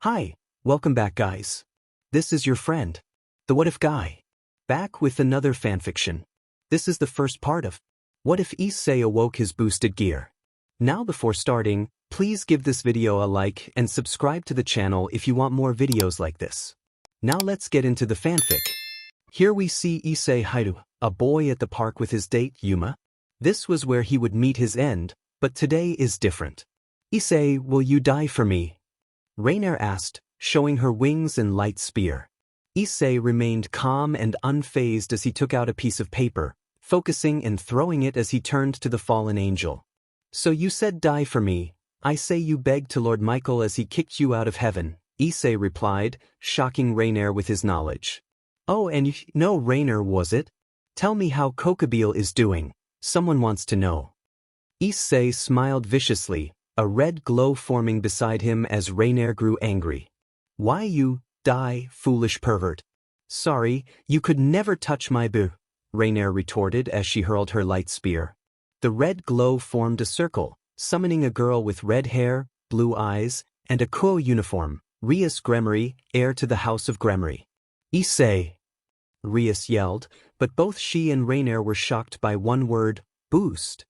Hi, welcome back guys. This is your friend, the What If guy, back with another fanfiction. This is the first part of What If Issei Awoke his boosted gear. Now before starting, please give this video a like and subscribe to the channel if you want more videos like this. Now let's get into the fanfic. Here we see Issei Hyoudou, a boy at the park with his date Yuma. This was where he would meet his end, but today is different. Issei, will you die for me? Raynare asked, showing her wings and light spear. Issei remained calm and unfazed as he took out a piece of paper, focusing and throwing it as he turned to the fallen angel. So you said die for me. I say you begged to Lord Michael as he kicked you out of heaven, Issei replied, shocking Raynare with his knowledge. Oh, and you know Raynare, was it? Tell me how Kuoh is doing. Someone wants to know. Issei smiled viciously, a red glow forming beside him as Raynare grew angry. Why you die, foolish pervert? Sorry, you could never touch my boo, Raynare retorted as she hurled her light spear. The red glow formed a circle, summoning a girl with red hair, blue eyes, and a Kuo uniform, Rias gremory, heir to the house of gremory. Issei! Rias yelled, but both she and Raynare were shocked by one word, boost.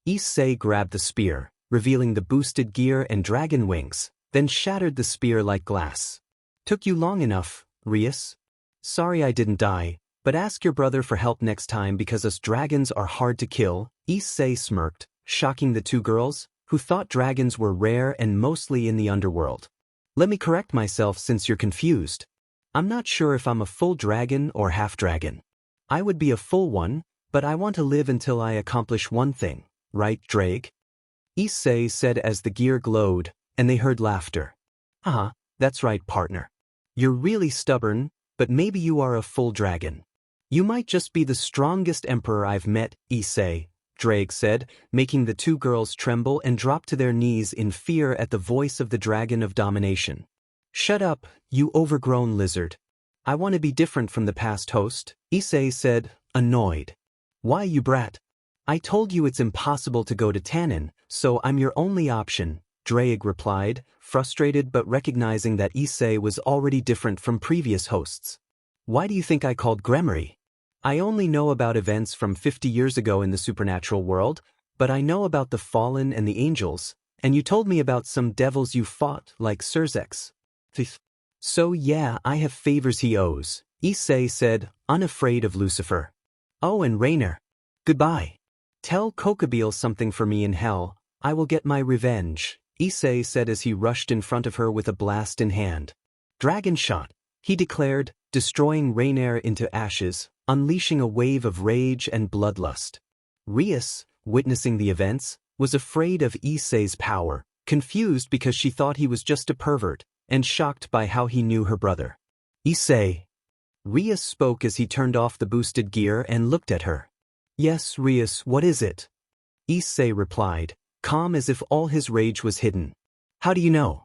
Issei grabbed the spear, revealing the boosted gear and dragon wings, then shattered the spear like glass. Took you long enough, Rias? Sorry I didn't die, but ask your brother for help next time because us dragons are hard to kill, Issei smirked, shocking the two girls, who thought dragons were rare and mostly in the underworld. Let me correct myself since you're confused. I'm not sure if I'm a full dragon or half dragon. I would be a full one, but I want to live until I accomplish one thing, right, draig? Issei said as the gear glowed, and they heard laughter. That's right, partner. You're really stubborn, but maybe you are a full dragon. You might just be the strongest emperor I've met, Issei, draig said, making the two girls tremble and drop to their knees in fear at the voice of the dragon of domination. Shut up, you overgrown lizard. I want to be different from the past host, Issei said, annoyed. Why, you brat? I told you it's impossible to go to Tannin, so I'm your only option, draig replied, frustrated but recognizing that Issei was already different from previous hosts. Why do you think I called gremory? I only know about events from 50 years ago in the supernatural world, but I know about the fallen and the angels, and you told me about some devils you fought, like Sirzechs. So yeah, I have favors he owes, Issei said, unafraid of Lucifer. Oh, and Raynare. Goodbye. Tell Kuoh something for me in hell, I will get my revenge, Issei said as he rushed in front of her with a blast in hand. Dragon shot, he declared, destroying Raynare into ashes, unleashing a wave of rage and bloodlust. Rias, witnessing the events, was afraid of Issei's power, confused because she thought he was just a pervert, and shocked by how he knew her brother. Issei. Rias spoke as he turned off the boosted gear and looked at her. Yes, Rias, what is it? Issei replied, calm as if all his rage was hidden. How do you know?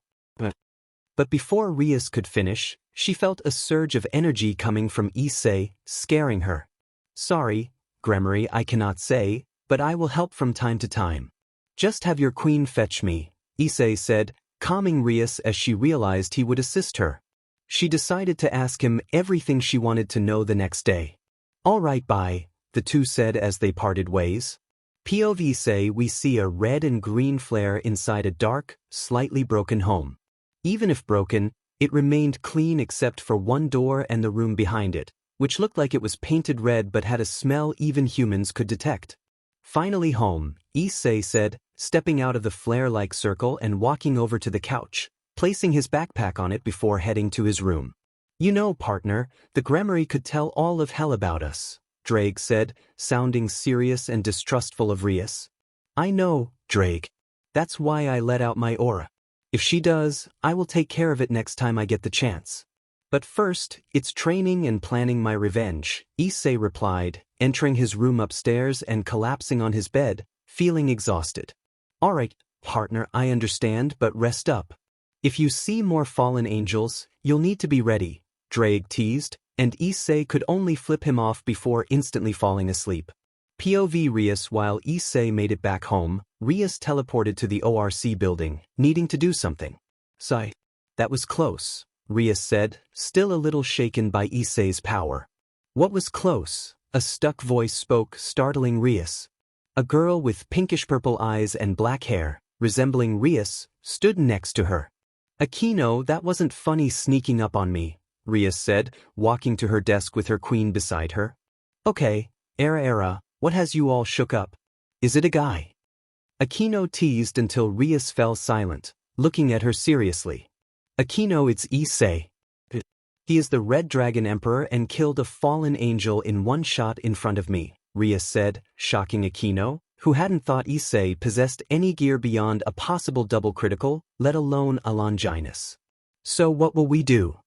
But before Rias could finish, she felt a surge of energy coming from Issei, scaring her. Sorry, gremory, I cannot say, but I will help from time to time. Just have your queen fetch me, Issei said, calming Rias as she realized he would assist her. She decided to ask him everything she wanted to know the next day. All right, bye, the two said as they parted ways. POV say we see a red and green flare inside a dark, slightly broken home. Even if broken, it remained clean except for one door and the room behind it, which looked like it was painted red but had a smell even humans could detect. Finally home, Issei said, stepping out of the flare-like circle and walking over to the couch, placing his backpack on it before heading to his room. You know, partner, the gremory could tell all of hell about us, draig said, sounding serious and distrustful of Rias. I know, draig. That's why I let out my aura. If she does, I will take care of it next time I get the chance. But first, it's training and planning my revenge, Issei replied, entering his room upstairs and collapsing on his bed, feeling exhausted. All right, partner, I understand, but rest up. If you see more fallen angels, you'll need to be ready, draig teased, and Issei could only flip him off before instantly falling asleep. POV Rias. While Issei made it back home, Rias teleported to the ORC building, needing to do something. Sigh. That was close, Rias said, still a little shaken by Issei's power. What was close? A stuck voice spoke, startling Rias. A girl with pinkish-purple eyes and black hair, resembling Rias, stood next to her. Akeno, that wasn't funny sneaking up on me, Rias said, walking to her desk with her queen beside her. Okay, Era, what has you all shook up? Is it a guy? Akeno teased until Rias fell silent, looking at her seriously. Akeno, it's Issei. He is the Red Dragon Emperor and killed a fallen angel in one shot in front of me, Rias said, shocking Akeno, who hadn't thought Issei possessed any gear beyond a possible double critical, let alone a Longinus. So what will we do?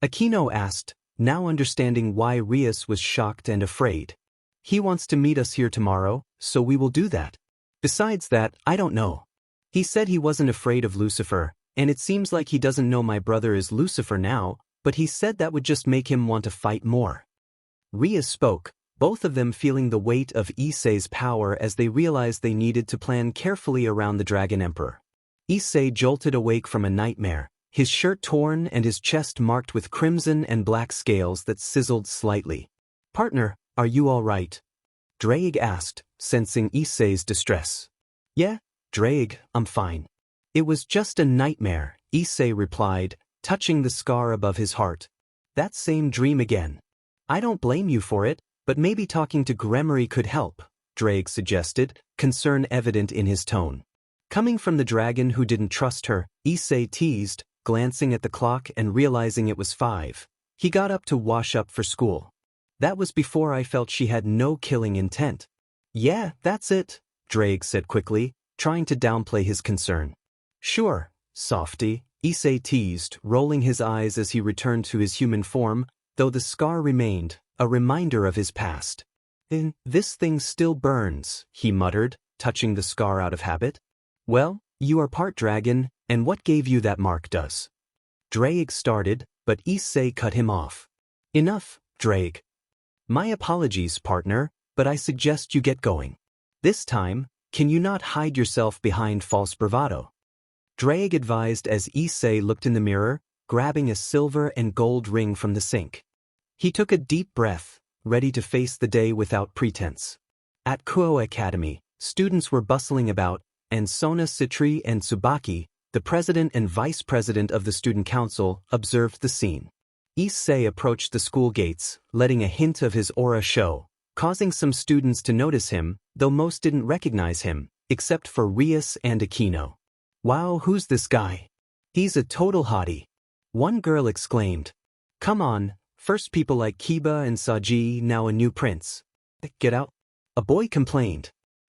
Akeno asked, now understanding why Rias was shocked and afraid. He wants to meet us here tomorrow, so we will do that. Besides that, I don't know. He said he wasn't afraid of Lucifer, and it seems like he doesn't know my brother is Lucifer now, but he said that would just make him want to fight more. Rias spoke, both of them feeling the weight of Issei's power as they realized they needed to plan carefully around the Dragon Emperor. Issei jolted awake from a nightmare, his shirt torn and his chest marked with crimson and black scales that sizzled slightly. Partner, are you all right? Draig asked, sensing Issei's distress. Yeah, Draig, I'm fine. It was just a nightmare, Issei replied, touching the scar above his heart. That same dream again. I don't blame you for it, but maybe talking to Gremory could help, Draig suggested, concern evident in his tone. Coming from the dragon who didn't trust her, Issei teased, glancing at the clock and realizing it was 5. He got up to wash up for school. That was before I felt she had no killing intent. Yeah, that's it, Draig said quickly, trying to downplay his concern. Sure, softy, Issei teased, rolling his eyes as he returned to his human form, though the scar remained, a reminder of his past. This thing still burns, he muttered, touching the scar out of habit. Well, you are part dragon, and what gave you that mark does. Draig started, but Issei cut him off. Enough, Draig. My apologies, partner, but I suggest you get going. This time, can you not hide yourself behind false bravado? Draig advised as Issei looked in the mirror, grabbing a silver and gold ring from the sink. He took a deep breath, ready to face the day without pretense. At Kuo Academy, students were bustling about, and Sona Citri and Tsubaki, the president and vice president of the student council, observed the scene. Issei approached the school gates, letting a hint of his aura show, causing some students to notice him, though most didn't recognize him, except for Rias and Akeno. Wow, who's this guy? He's a total hottie. One girl exclaimed. Come on, first people like Kiba and Saji, now a new prince. Get out. A boy complained.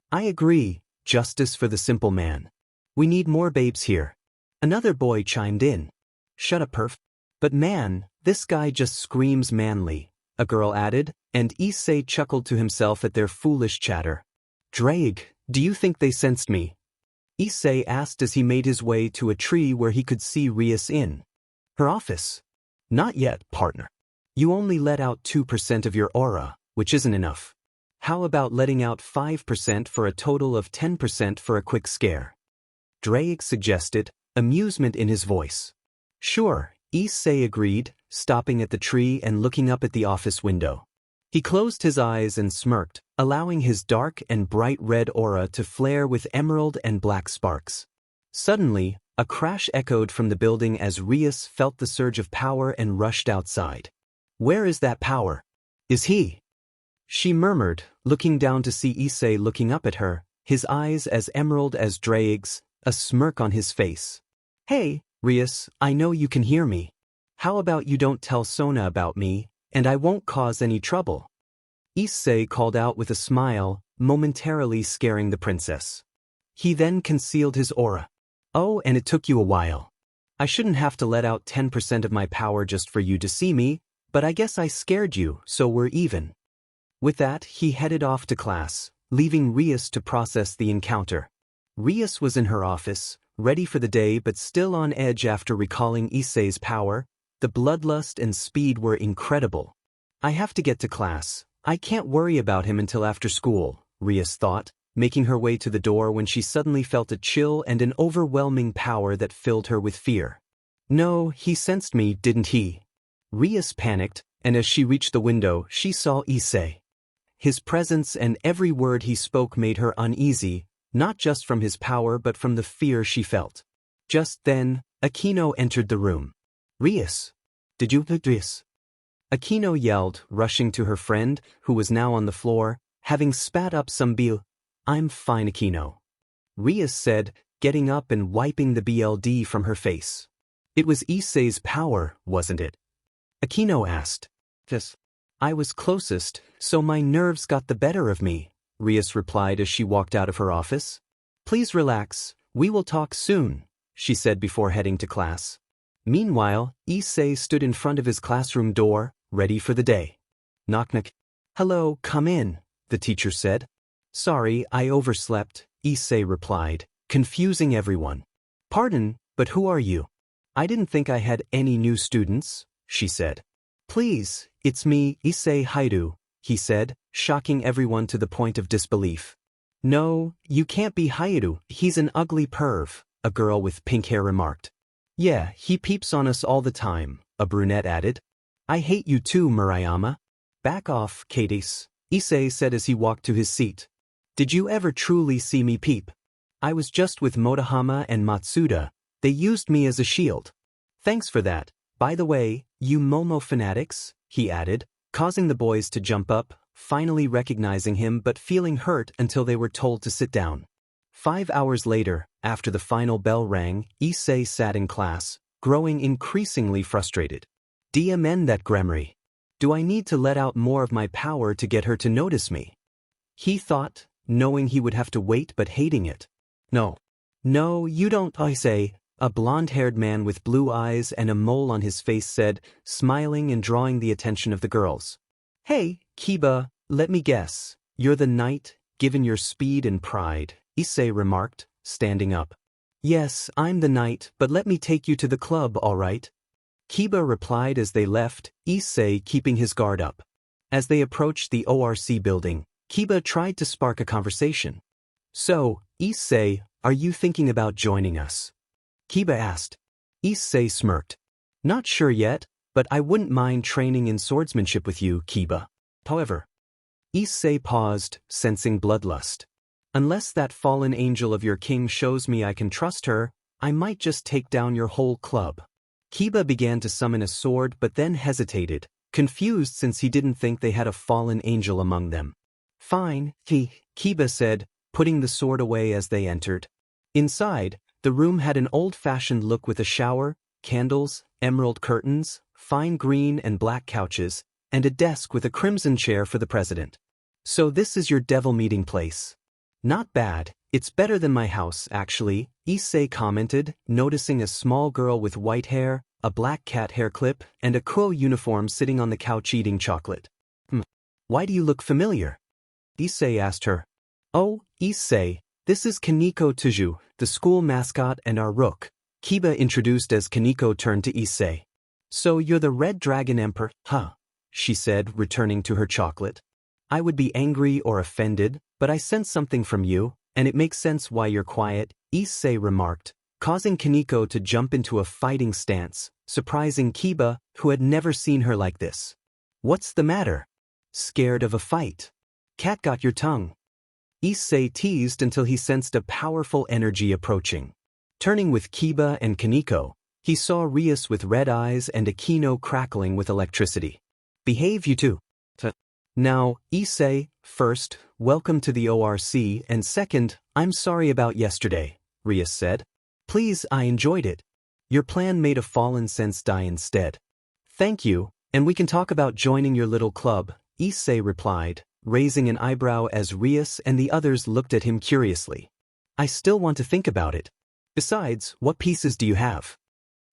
I agree, justice for the simple man. We need more babes here. Another boy chimed in. Shut up, perf. But man, this guy just screams manly, a girl added, and Issei chuckled to himself at their foolish chatter. Draig, do you think they sensed me? Issei asked as he made his way to a tree where he could see Rias in her office. Not yet, partner. You only let out 2% of your aura, which isn't enough. How about letting out 5% for a total of 10% for a quick scare? Draig suggested, amusement in his voice. Sure, Issei agreed, stopping at the tree and looking up at the office window. He closed his eyes and smirked, allowing his dark and bright red aura to flare with emerald and black sparks. Suddenly, a crash echoed from the building as Rias felt the surge of power and rushed outside. Where is that power? Is he? She murmured, looking down to see Issei looking up at her, his eyes as emerald as Draig's, a smirk on his face. Hey, Rias, I know you can hear me. How about you don't tell Sona about me, and I won't cause any trouble? Issei called out with a smile, momentarily scaring the princess. He then concealed his aura. Oh, and it took you a while. I shouldn't have to let out 10% of my power just for you to see me, but I guess I scared you, so we're even. With that, he headed off to class, leaving Rias to process the encounter. Rias was in her office, ready for the day but still on edge after recalling Issei's power. The bloodlust and speed were incredible. I have to get to class. I can't worry about him until after school, Rias thought, making her way to the door when she suddenly felt a chill and an overwhelming power that filled her with fear. No, he sensed me, didn't he? Rias panicked, and as she reached the window, she saw Issei. His presence and every word he spoke made her uneasy, not just from his power but from the fear she felt. Just then, Akeno entered the room. Rias, did you do this? Akeno yelled, rushing to her friend, who was now on the floor, having spat up some bil. I'm fine, Akeno. Rias said, getting up and wiping the BLD from her face. It was Issei's power, wasn't it? Akeno asked. Yes. I was closest, so my nerves got the better of me, Rias replied as she walked out of her office. Please relax, we will talk soon, she said before heading to class. Meanwhile, Issei stood in front of his classroom door, ready for the day. Knock knock. Hello, come in, the teacher said. Sorry, I overslept, Issei replied, confusing everyone. Pardon, but who are you? I didn't think I had any new students, she said. Please, it's me, Issei Hyoudou, he said, shocking everyone to the point of disbelief. No, you can't be Hyoudou, he's an ugly perv, a girl with pink hair remarked. Yeah, he peeps on us all the time, a brunette added. I hate you too, Murayama. Back off, Katis, Issei said as he walked to his seat. Did you ever truly see me peep? I was just with Motohama and Matsuda, they used me as a shield. Thanks for that. By the way, you Momo fanatics, he added, causing the boys to jump up, finally recognizing him but feeling hurt until they were told to sit down. 5 hours later, after the final bell rang, Issei sat in class, growing increasingly frustrated. Amend that gremory. Do I need to let out more of my power to get her to notice me? He thought, knowing he would have to wait but hating it. No. No, you don't, Issei. A blonde-haired man with blue eyes and a mole on his face said, smiling and drawing the attention of the girls. Hey, Kiba, let me guess. You're the knight, given your speed and pride, Issei remarked, standing up. Yes, I'm the knight, but let me take you to the club, all right? Kiba replied as they left, Issei keeping his guard up. As they approached the ORC building, Kiba tried to spark a conversation. So, Issei, are you thinking about joining us? Kiba asked. Issei smirked. Not sure yet, but I wouldn't mind training in swordsmanship with you, Kiba. However, Issei paused, sensing bloodlust. Unless that fallen angel of your king shows me I can trust her, I might just take down your whole club. Kiba began to summon a sword but then hesitated, confused since he didn't think they had a fallen angel among them. Fine, Kiba said, putting the sword away as they entered. Inside, the room had an old-fashioned look with a shower, candles, emerald curtains, fine green and black couches, and a desk with a crimson chair for the president. So this is your devil meeting place. Not bad, it's better than my house, actually, Issei commented, noticing a small girl with white hair, a black cat hair clip, and a Kuo uniform sitting on the couch eating chocolate. Why do you look familiar? Issei asked her. Oh, Issei, this is Kaneko Tuju, the school mascot and our rook, Kiba introduced as Kaneko turned to Issei. So you're the Red Dragon Emperor, huh? She said, returning to her chocolate. I would be angry or offended, but I sense something from you, and it makes sense why you're quiet, Issei remarked, causing Kaneko to jump into a fighting stance, surprising Kiba, who had never seen her like this. What's the matter? Scared of a fight? Cat got your tongue. Issei teased until he sensed a powerful energy approaching. Turning with Kiba and Kaneko, he saw Rias with red eyes and Akeno crackling with electricity. Behave, you two. Now, Issei, first, welcome to the ORC, and second, I'm sorry about yesterday, Rias said. Please, I enjoyed it. Your plan made a fallen sense die instead. Thank you, and we can talk about joining your little club, Issei replied, raising an eyebrow as Rias and the others looked at him curiously. I still want to think about it. Besides, what pieces do you have?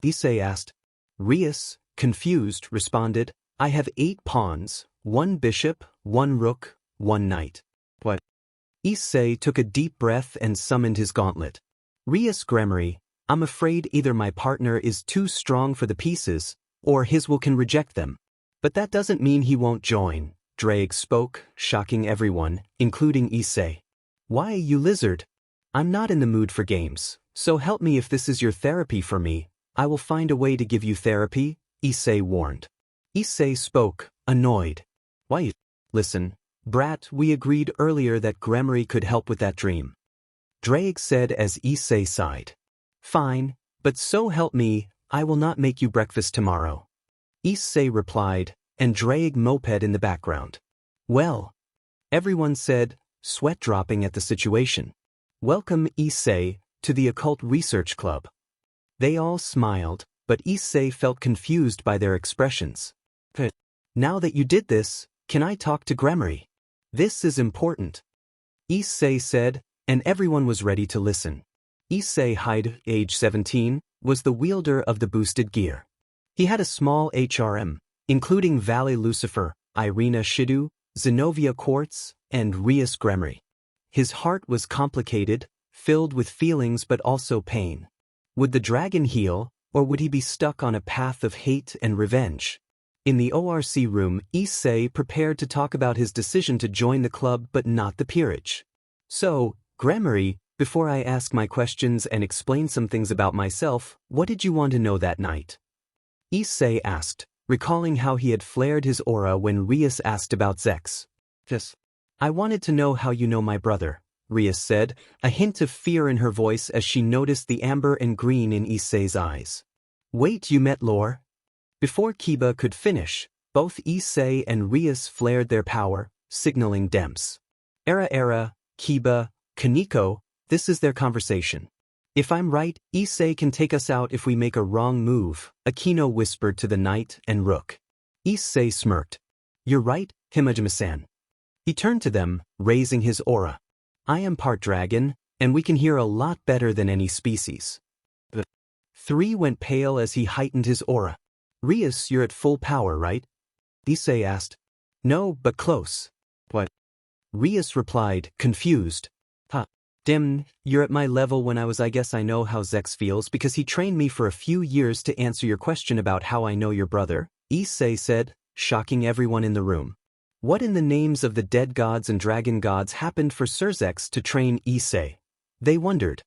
Issei asked. Rias, confused, responded, I have 8 pawns, 1 bishop, 1 rook, 1 knight. What? Issei took a deep breath and summoned his gauntlet. Rias Gremory, I'm afraid either my partner is too strong for the pieces, or his will can reject them. But that doesn't mean he won't join, Draig spoke, shocking everyone, including Issei. Why, you lizard? I'm not in the mood for games, so help me if this is your therapy for me, I will find a way to give you therapy, Issei warned. Issei spoke, annoyed. Why? Listen, brat, we agreed earlier that gremory could help with that dream. Draig said as Issei sighed. Fine, but so help me, I will not make you breakfast tomorrow. Issei replied, and draig moped in the background. Well. Everyone said, sweat dropping at the situation. Welcome, Issei, to the Occult Research Club. They all smiled, but Issei felt confused by their expressions. Now that you did this, can I talk to gremory? This is important. Issei said, and everyone was ready to listen. Issei Awoke, age 17, was the wielder of the boosted gear. He had a small HRM, including Valley Lucifer, Irina Shidu, Zenobia Quartz, and Rias gremory. His heart was complicated, filled with feelings but also pain. Would the dragon heal, or would he be stuck on a path of hate and revenge? In the ORC room, Issei prepared to talk about his decision to join the club but not the peerage. So, gremory, before I ask my questions and explain some things about myself, what did you want to know that night? Issei asked, recalling how he had flared his aura when Rias asked about Sirzechs. Yes. I wanted to know how you know my brother, Rias said, a hint of fear in her voice as she noticed the amber and green in Issei's eyes. Wait, you met Lore? Before Kiba could finish, both Issei and Rias flared their power, signaling Demps. Era, Kiba, Kaneko, this is their conversation. If I'm right, Issei can take us out if we make a wrong move, Akeno whispered to the knight and rook. Issei smirked. You're right, Himajima-san. He turned to them, raising his aura. I am part dragon, and we can hear a lot better than any species. The 3 went pale as he heightened his aura. Rias, you're at full power, right? Issei asked. No, but close. What? Rias replied, confused. Dim, you're at my level when I guess I know how Sirzechs feels because he trained me for a few years to answer your question about how I know your brother, Issei said, shocking everyone in the room. What in the names of the dead gods and dragon gods happened for Sirzechs to train Issei? They wondered.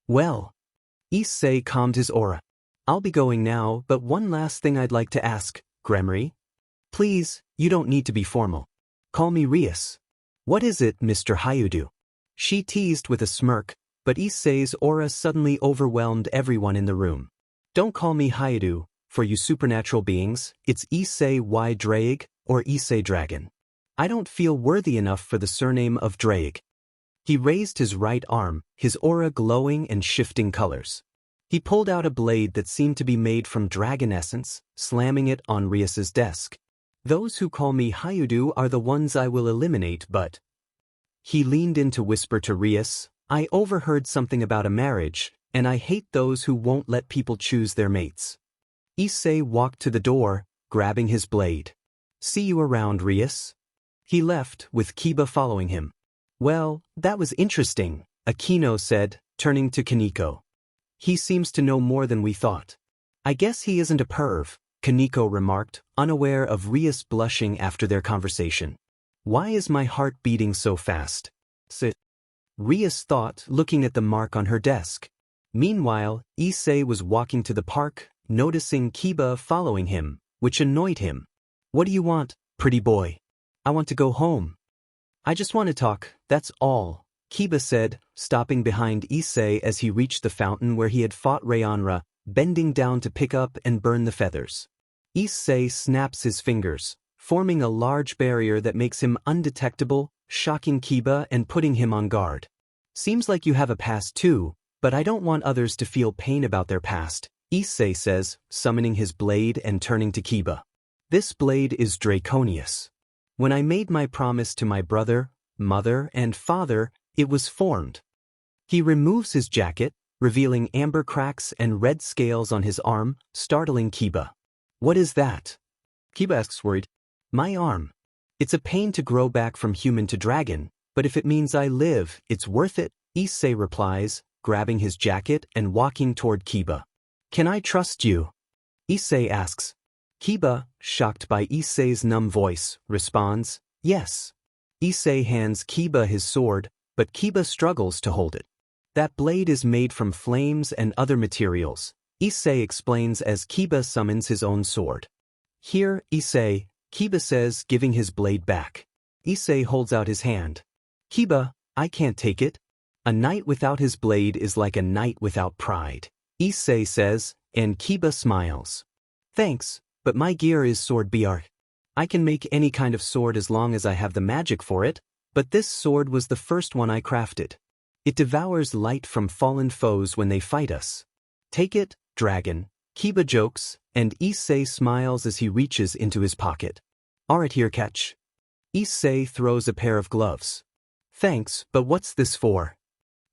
Well. Issei calmed his aura. I'll be going now, but one last thing I'd like to ask, gremory. Please, you don't need to be formal. Call me Rias. What is it, Mr. Hyoudou? She teased with a smirk, but Issei's aura suddenly overwhelmed everyone in the room. Don't call me hyoudou, for you supernatural beings, it's Issei Y Draig, or Issei Dragon. I don't feel worthy enough for the surname of Draig. He raised his right arm, his aura glowing and shifting colors. He pulled out a blade that seemed to be made from dragon essence, slamming it on Rias's desk. Those who call me hyoudou are the ones I will eliminate, but... He leaned in to whisper to Rias, I overheard something about a marriage, and I hate those who won't let people choose their mates. Issei walked to the door, grabbing his blade. See you around, Rias. He left, with Kiba following him. Well, that was interesting, Akeno said, turning to Kaneko. He seems to know more than we thought. I guess he isn't a perv, Kaneko remarked, unaware of Rias blushing after their conversation. Why is my heart beating so fast? Rias thought, looking at the mark on her desk. Meanwhile, Issei was walking to the park, noticing Kiba following him, which annoyed him. What do you want, pretty boy? I want to go home. I just want to talk, that's all, Kiba said, stopping behind Issei as he reached the fountain where he had fought Rayanare, bending down to pick up and burn the feathers. Issei snaps his fingers, forming a large barrier that makes him undetectable, shocking Kiba and putting him on guard. Seems like you have a past too, but I don't want others to feel pain about their past, Issei says, summoning his blade and turning to Kiba. This blade is draconious. When I made my promise to my brother, mother, and father, it was formed. He removes his jacket, revealing amber cracks and red scales on his arm, startling Kiba. What is that? Kiba asks worried. My arm. It's a pain to grow back from human to dragon, but if it means I live, it's worth it, Issei replies, grabbing his jacket and walking toward Kiba. Can I trust you? Issei asks. Kiba, shocked by Issei's numb voice, responds, yes. Issei hands Kiba his sword, but Kiba struggles to hold it. That blade is made from flames and other materials. Issei explains as Kiba summons his own sword. Here, Issei, Kiba says, giving his blade back. Issei holds out his hand. Kiba, I can't take it. A knight without his blade is like a knight without pride, Issei says, and Kiba smiles. Thanks, but my gear is sword br. I can make any kind of sword as long as I have the magic for it, but this sword was the first one I crafted. It devours light from fallen foes when they fight us. Take it, dragon, Kiba jokes, and Issei smiles as he reaches into his pocket. Alright, here, catch. Issei throws a pair of gloves. Thanks, but what's this for?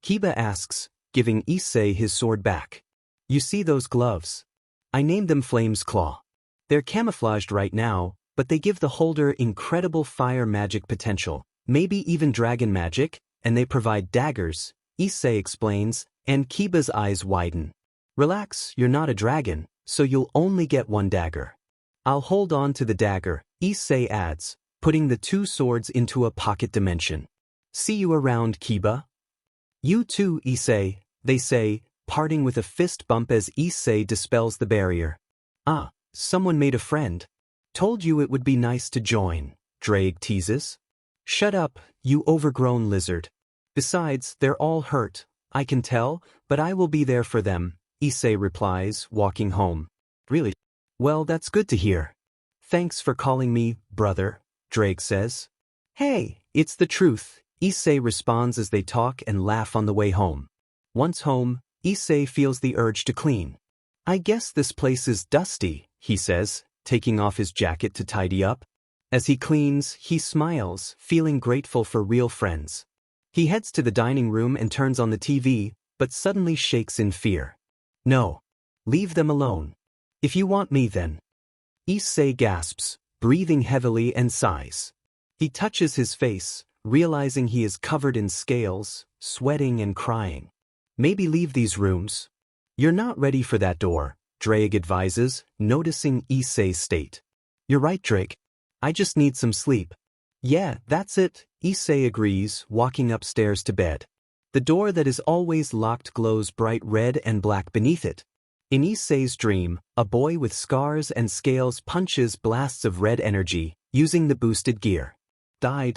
Kiba asks, giving Issei his sword back. You see those gloves? I named them Flame's Claw. They're camouflaged right now, but they give the holder incredible fire magic potential, maybe even dragon magic, and they provide daggers, Issei explains, and Kiba's eyes widen. Relax, you're not a dragon, so you'll only get one dagger. I'll hold on to the dagger, Issei adds, putting the two swords into a pocket dimension. See you around, Kiba. You too, Issei, they say, parting with a fist bump as Issei dispels the barrier. Ah, someone made a friend. Told you it would be nice to join, Draig teases. Shut up, you overgrown lizard. Besides, they're all hurt, I can tell, but I will be there for them, Issei replies, walking home. Really? Well, that's good to hear. Thanks for calling me brother, Draig says. Hey, it's the truth, Issei responds as they talk and laugh on the way home. Once home, Issei feels the urge to clean. I guess this place is dusty, he says, taking off his jacket to tidy up. As he cleans, he smiles, feeling grateful for real friends. He heads to the dining room and turns on the TV, but suddenly shakes in fear. No. Leave them alone. If you want me then. Issei gasps, breathing heavily and sighs. He touches his face, realizing he is covered in scales, sweating and crying. Maybe leave these rooms. You're not ready for that door, Draig advises, noticing Issei's state. You're right, Draig. I just need some sleep. Yeah, that's it, Issei agrees, walking upstairs to bed. The door that is always locked glows bright red and black beneath it. In Issei's dream, a boy with scars and scales punches blasts of red energy, using the boosted gear. Die.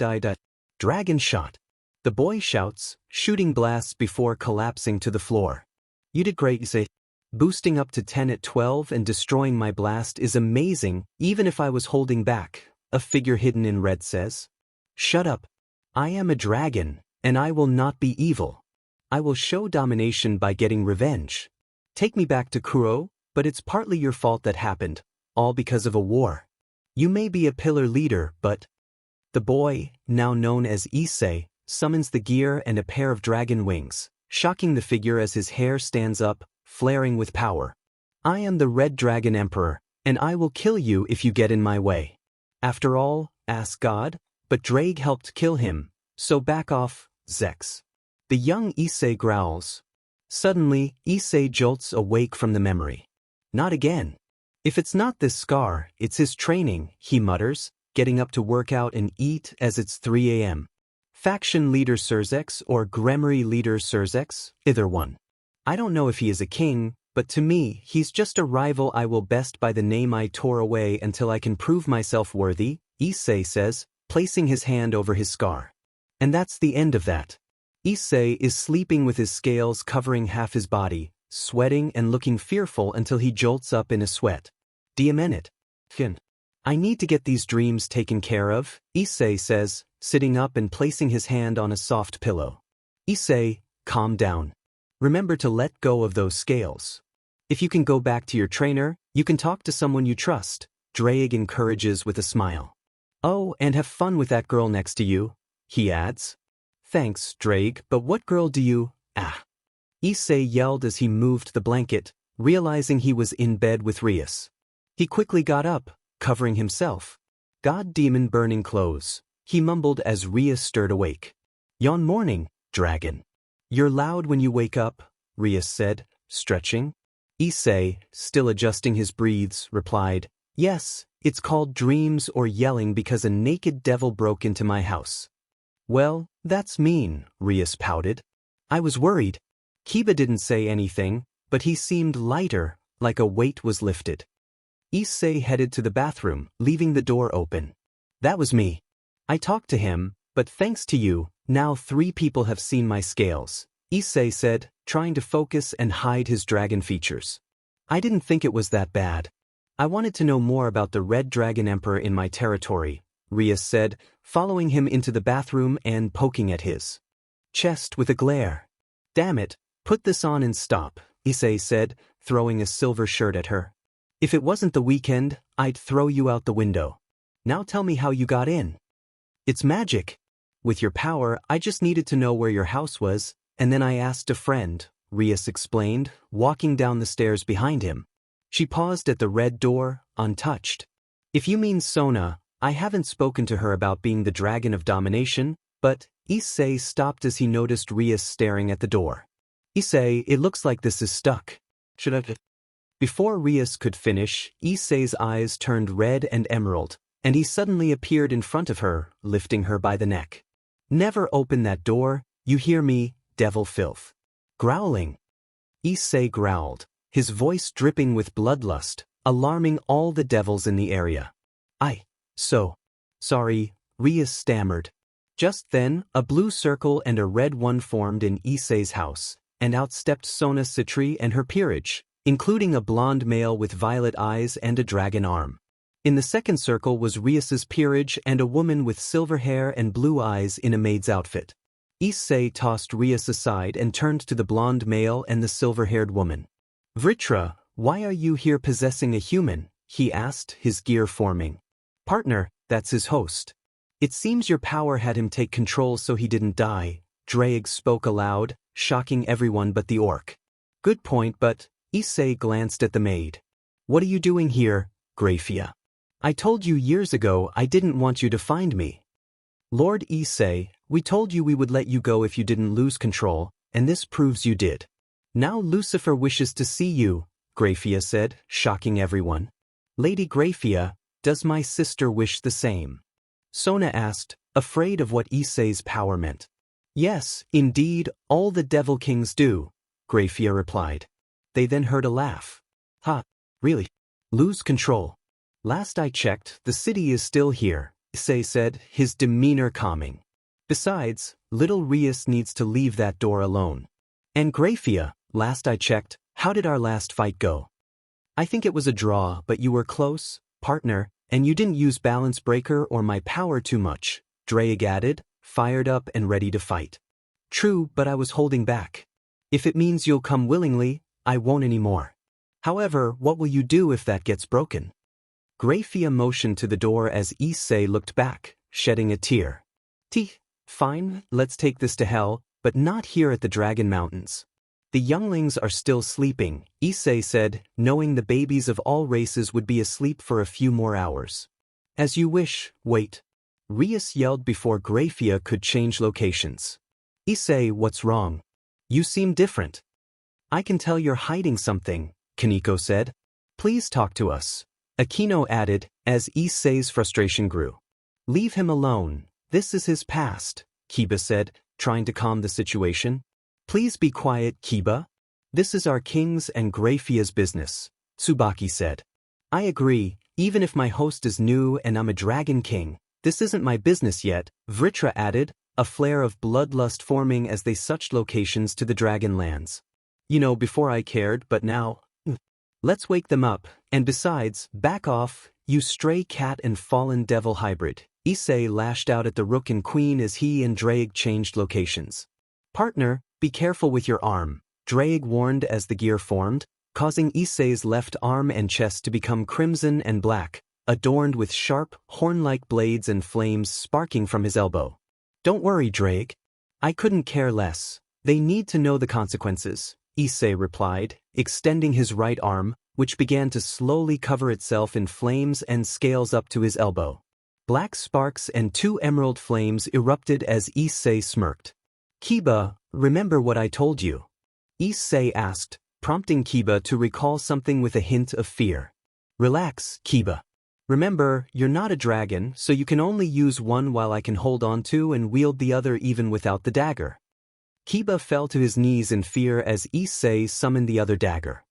Dragon shot. The boy shouts, shooting blasts before collapsing to the floor. You did great, Issei. Boosting up to 10 at 12 and destroying my blast is amazing, even if I was holding back, a figure hidden in red says. Shut up. I am a dragon, and I will not be evil. I will show domination by getting revenge. Take me back to Kuoh, but it's partly your fault that happened, all because of a war. You may be a pillar leader, but... The boy, now known as Issei, summons the gear and a pair of dragon wings, shocking the figure as his hair stands up, flaring with power. I am the Red Dragon Emperor, and I will kill you if you get in my way. After all, ask God, but Draig helped kill him, so back off, Sirzechs. The young Issei growls. Suddenly, Issei jolts awake from the memory. Not again. If it's not this scar, it's his training, he mutters, getting up to work out and eat as it's 3 a.m. Faction leader Sirzechs or gremory leader Sirzechs, either one. I don't know if he is a king, but to me, he's just a rival I will best by the name I tore away until I can prove myself worthy, Issei says, placing his hand over his scar. And that's the end of that. Issei is sleeping with his scales covering half his body, sweating and looking fearful until he jolts up in a sweat. Diamenet. I need to get these dreams taken care of, Issei says, sitting up and placing his hand on a soft pillow. Issei, calm down. Remember to let go of those scales. If you can go back to your trainer, you can talk to someone you trust, Draig encourages with a smile. Oh, and have fun with that girl next to you, he adds. Thanks, Draig, but what girl do you... Issei yelled as he moved the blanket, realizing he was in bed with Rias. He quickly got up, covering himself. God demon burning clothes, he mumbled as Rias stirred awake. Yon morning, dragon. You're loud when you wake up, Rias said, stretching. Issei, still adjusting his breathes, replied, Yes, it's called dreams or yelling because a naked devil broke into my house. Well, that's mean, Rias pouted. I was worried. Kiba didn't say anything, but he seemed lighter, like a weight was lifted. Issei headed to the bathroom, leaving the door open. That was me. I talked to him, but thanks to you, now 3 people have seen my scales, Issei said, trying to focus and hide his dragon features. I didn't think it was that bad. I wanted to know more about the Red Dragon Emperor in my territory, Rias said, following him into the bathroom and poking at his chest with a glare. Damn it, put this on and stop, Issei said, throwing a silver shirt at her. If it wasn't the weekend, I'd throw you out the window. Now tell me how you got in. It's magic. With your power, I just needed to know where your house was, and then I asked a friend, Rias explained, walking down the stairs behind him. She paused at the red door, untouched. If you mean Sona, I haven't spoken to her about being the dragon of domination, but Issei stopped as he noticed Rias staring at the door. Issei, it looks like this is stuck. Should I? Before Rias could finish, Issei's eyes turned red and emerald, and he suddenly appeared in front of her, lifting her by the neck. Never open that door, you hear me, devil filth. Growling. Issei growled, his voice dripping with bloodlust, alarming all the devils in the area. Sorry, Rias stammered. Just then, a blue circle and a red one formed in Issei's house, and out stepped Sona Citri and her peerage, including a blonde male with violet eyes and a dragon arm. In the second circle was Rias's peerage and a woman with silver hair and blue eyes in a maid's outfit. Issei tossed Rias aside and turned to the blonde male and the silver-haired woman. Vritra, why are you here possessing a human? He asked, his gear forming. Partner, that's his host. It seems your power had him take control so he didn't die, Draig spoke aloud, shocking everyone but the orc. Good point, but Issei glanced at the maid. What are you doing here, Grafia? I told you years ago I didn't want you to find me. Lord Issei, we told you we would let you go if you didn't lose control, and this proves you did. Now Lucifer wishes to see you, Grafia said, shocking everyone. Lady Grafia, does my sister wish the same? Sona asked, afraid of what Issei's power meant. Yes, indeed, all the devil kings do, Grafia replied. They then heard a laugh. Ha, really? Lose control. Last I checked, the city is still here, Issei said, his demeanor calming. Besides, little Rias needs to leave that door alone. And Grafia, last I checked, how did our last fight go? I think it was a draw, but you were close, partner, and you didn't use balance breaker or my power too much, Draig added, fired up and ready to fight. True, but I was holding back. If it means you'll come willingly, I won't anymore. However, what will you do if that gets broken? Grafia motioned to the door as Issei looked back, shedding a tear. Fine, let's take this to hell, but not here at the Dragon Mountains. The younglings are still sleeping, Issei said, knowing the babies of all races would be asleep for a few more hours. As you wish, wait. Rias yelled before Grafia could change locations. Issei, what's wrong? You seem different. I can tell you're hiding something, Kaneko said. Please talk to us. Akeno added, as Issei's frustration grew. Leave him alone, this is his past, Kiba said, trying to calm the situation. Please be quiet, Kiba. This is our king's and Grafia's business, Tsubaki said. I agree, even if my host is new and I'm a dragon king, this isn't my business yet, Vritra added, a flare of bloodlust forming as they suched locations to the dragon lands. You know, before I cared, but now. Let's wake them up, and besides, back off, you stray cat and fallen devil hybrid. Issei lashed out at the rook and queen as he and Draig changed locations. Partner, be careful with your arm, Draig warned as the gear formed, causing Issei's left arm and chest to become crimson and black, adorned with sharp, horn-like blades and flames sparking from his elbow. Don't worry, Draig. I couldn't care less. They need to know the consequences, Issei replied, extending his right arm, which began to slowly cover itself in flames and scales up to his elbow. Black sparks and 2 emerald flames erupted as Issei smirked. Kiba, remember what I told you? Issei asked, prompting Kiba to recall something with a hint of fear. Relax, Kiba. Remember, you're not a dragon, so you can only use one while I can hold on to and wield the other even without the dagger. Kiba fell to his knees in fear as Issei summoned the other dagger.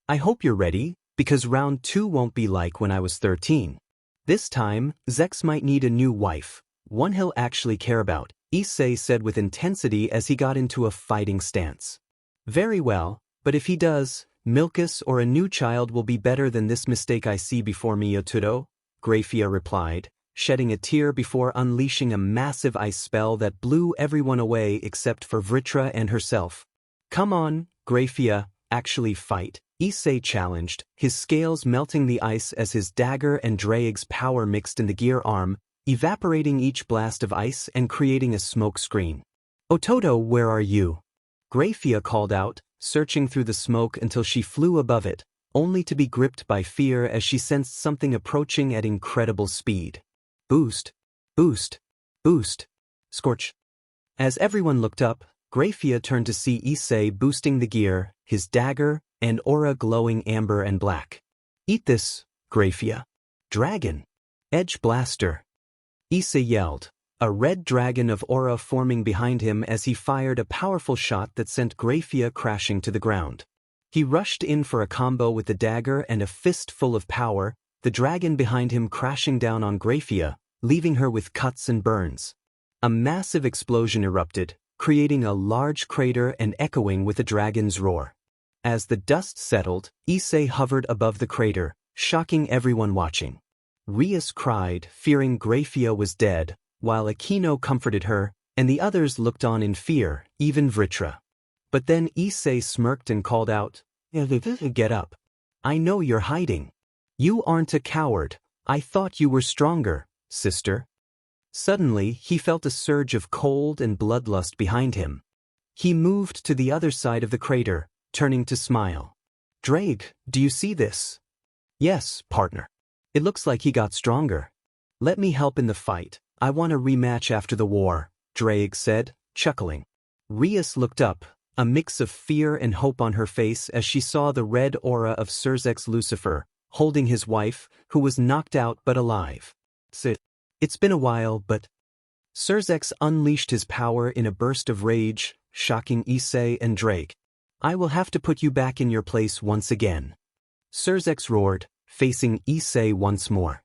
I hope you're ready, because round 2 won't be like when I was 13. This time, Zechs might need a new wife, one he'll actually care about, Issei said with intensity as he got into a fighting stance. Very well, but if he does, Milkus or a new child will be better than this mistake I see before me, Yotudo, Grafia replied, shedding a tear before unleashing a massive ice spell that blew everyone away except for Vritra and herself. Come on, Grafia, actually fight, Issei challenged, his scales melting the ice as his dagger and draig's power mixed in the gear arm, evaporating each blast of ice and creating a smoke screen. Ototo, where are you? Grafia called out, searching through the smoke until she flew above it, only to be gripped by fear as she sensed something approaching at incredible speed. Boost, boost, boost, scorch. As everyone looked up, Grafia turned to see Issei boosting the gear, his dagger and aura glowing amber and black. Eat this, Grafia. Dragon. Edge blaster. Issei yelled, a red dragon of aura forming behind him as he fired a powerful shot that sent Grafia crashing to the ground. He rushed in for a combo with the dagger and a fist full of power, the dragon behind him crashing down on Grafia, leaving her with cuts and burns. A massive explosion erupted, creating a large crater and echoing with the dragon's roar. As the dust settled, Issei hovered above the crater, shocking everyone watching. Rias cried, fearing Grafia was dead, while Akeno comforted her, and the others looked on in fear, even Vritra. But then Issei smirked and called out, "Get up. I know you're hiding. You aren't a coward. I thought you were stronger, sister." Suddenly, he felt a surge of cold and bloodlust behind him. He moved to the other side of the crater, turning to smile. "Draig, do you see this?" "Yes, partner. It looks like he got stronger. Let me help in the fight. I want a rematch after the war," Draig said, chuckling. Rias looked up, a mix of fear and hope on her face as she saw the red aura of Sirzechs Lucifer, holding his wife, who was knocked out but alive. It's been a while, but... Sirzechs unleashed his power in a burst of rage, shocking Issei and Draig. "I will have to put you back in your place once again." Sirzechs roared, facing Issei once more.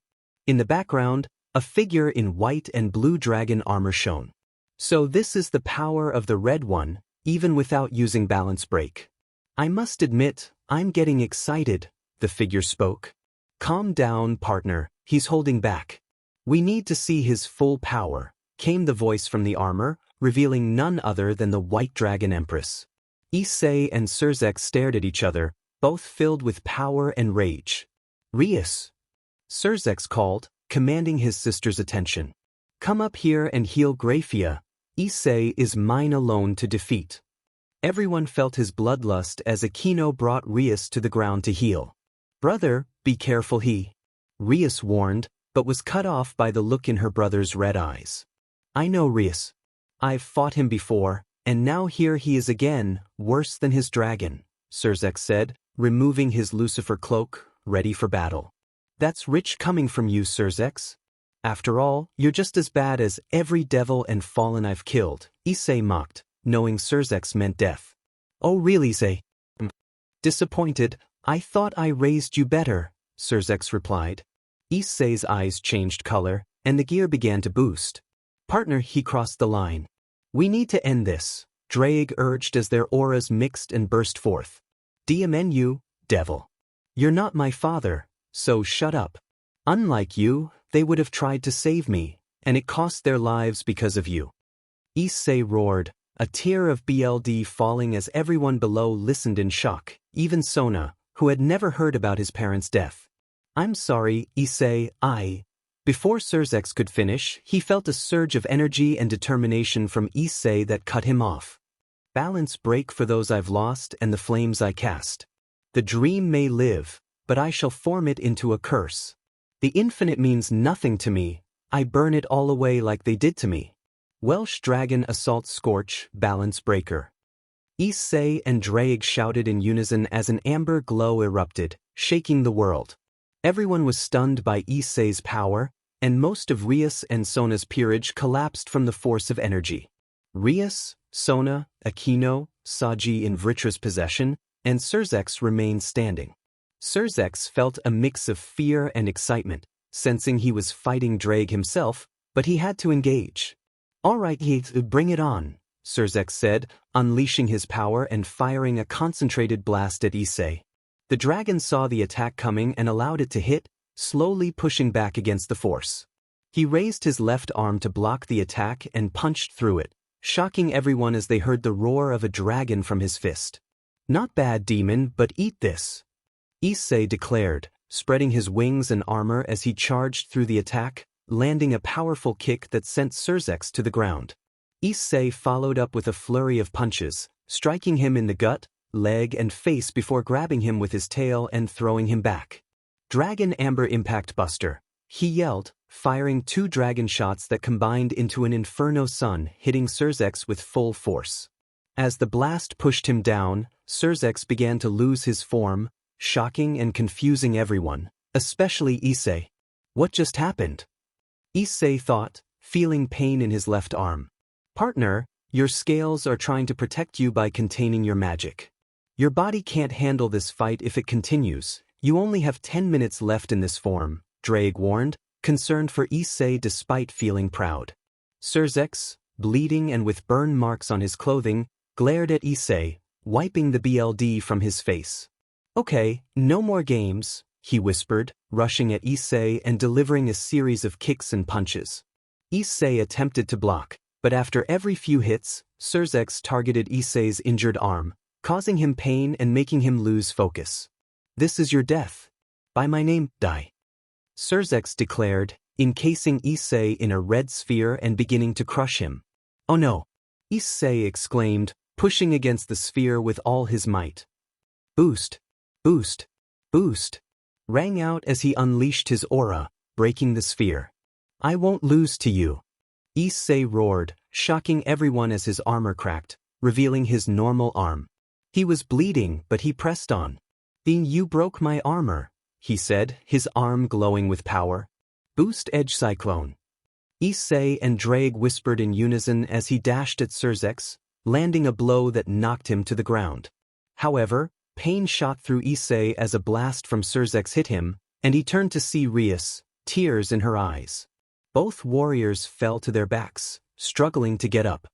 In the background, a figure in white and blue dragon armor shone. "So this is the power of the red one, even without using balance break. I must admit, I'm getting excited," the figure spoke. "Calm down, partner, he's holding back. We need to see his full power," came the voice from the armor, revealing none other than the White Dragon Empress. Issei and Sirzechs stared at each other, both filled with power and rage. "Rias," Sirzechs called, commanding his sister's attention. "Come up here and heal Grafia. Issei is mine alone to defeat." Everyone felt his bloodlust as Akeno brought Rias to the ground to heal. "Brother, be careful," Rias warned, but was cut off by the look in her brother's red eyes. "I know Rias. I've fought him before, and now here he is again, worse than his dragon," Sirzechs said, removing his Lucifer cloak, ready for battle. "That's rich coming from you, Sirzechs. After all, you're just as bad as every devil and fallen I've killed," Issei mocked, knowing Sirzechs meant death. "Oh really, Issei?" "Disappointed, I thought I raised you better," Sirzechs replied. Issei's eyes changed color, and the gear began to boost. "Partner," he crossed the line. "We need to end this," Draig urged as their auras mixed and burst forth. "DMNU, devil. You're not my father, so shut up. Unlike you, they would have tried to save me, and it cost their lives because of you." Issei roared, a tear of BLD falling as everyone below listened in shock, even Sona, who had never heard about his parents' death. "I'm sorry, Issei, Before Sirzechs could finish, he felt a surge of energy and determination from Issei that cut him off. "Balance break for those I've lost and the flames I cast. The dream may live, but I shall form it into a curse. The infinite means nothing to me, I burn it all away like they did to me. Welsh Dragon Assault Scorch, Balance Breaker." Issei and Draig shouted in unison as an amber glow erupted, shaking the world. Everyone was stunned by Issei's power, and most of Rias and Sona's peerage collapsed from the force of energy. Rias, Sona, Akeno, Saji in Vritra's possession, and Sirzechs remained standing. Sirzechs felt a mix of fear and excitement, sensing he was fighting Draig himself, but he had to engage. "All right, bring it on," Sirzechs said, unleashing his power and firing a concentrated blast at Issei. The dragon saw the attack coming and allowed it to hit, slowly pushing back against the force. He raised his left arm to block the attack and punched through it, shocking everyone as they heard the roar of a dragon from his fist. "Not bad, demon, but eat this," Issei declared, spreading his wings and armor as he charged through the attack, landing a powerful kick that sent Sirzechs to the ground. Issei followed up with a flurry of punches, striking him in the gut, leg and face before grabbing him with his tail and throwing him back. "Dragon Amber Impact Buster," he yelled, firing 2 dragon shots that combined into an inferno sun, hitting Sirzechs with full force. As the blast pushed him down, Sirzechs began to lose his form, shocking and confusing everyone, especially Issei. What just happened? Issei thought, feeling pain in his left arm. "Partner, your scales are trying to protect you by containing your magic. Your body can't handle this fight if it continues. You only have 10 minutes left in this form," Draig warned, concerned for Issei despite feeling proud. Sirzechs, bleeding and with burn marks on his clothing, glared at Issei, wiping the BLD from his face. "Okay, no more games," he whispered, rushing at Issei and delivering a series of kicks and punches. Issei attempted to block, but after every few hits, Sirzechs targeted Issei's injured arm, causing him pain and making him lose focus. "This is your death. By my name, die," Sirzechs declared, encasing Issei in a red sphere and beginning to crush him. "Oh no!" Issei exclaimed, pushing against the sphere with all his might. "Boost! Boost! Boost!" rang out as he unleashed his aura, breaking the sphere. "I won't lose to you," Issei roared, shocking everyone as his armor cracked, revealing his normal arm. He was bleeding, but he pressed on. "Then you broke my armor," he said, his arm glowing with power. "Boost Edge Cyclone." Issei and Draig whispered in unison as he dashed at Sirzechs, landing a blow that knocked him to the ground. However, pain shot through Issei as a blast from Sirzechs hit him, and he turned to see Rias, tears in her eyes. Both warriors fell to their backs, struggling to get up.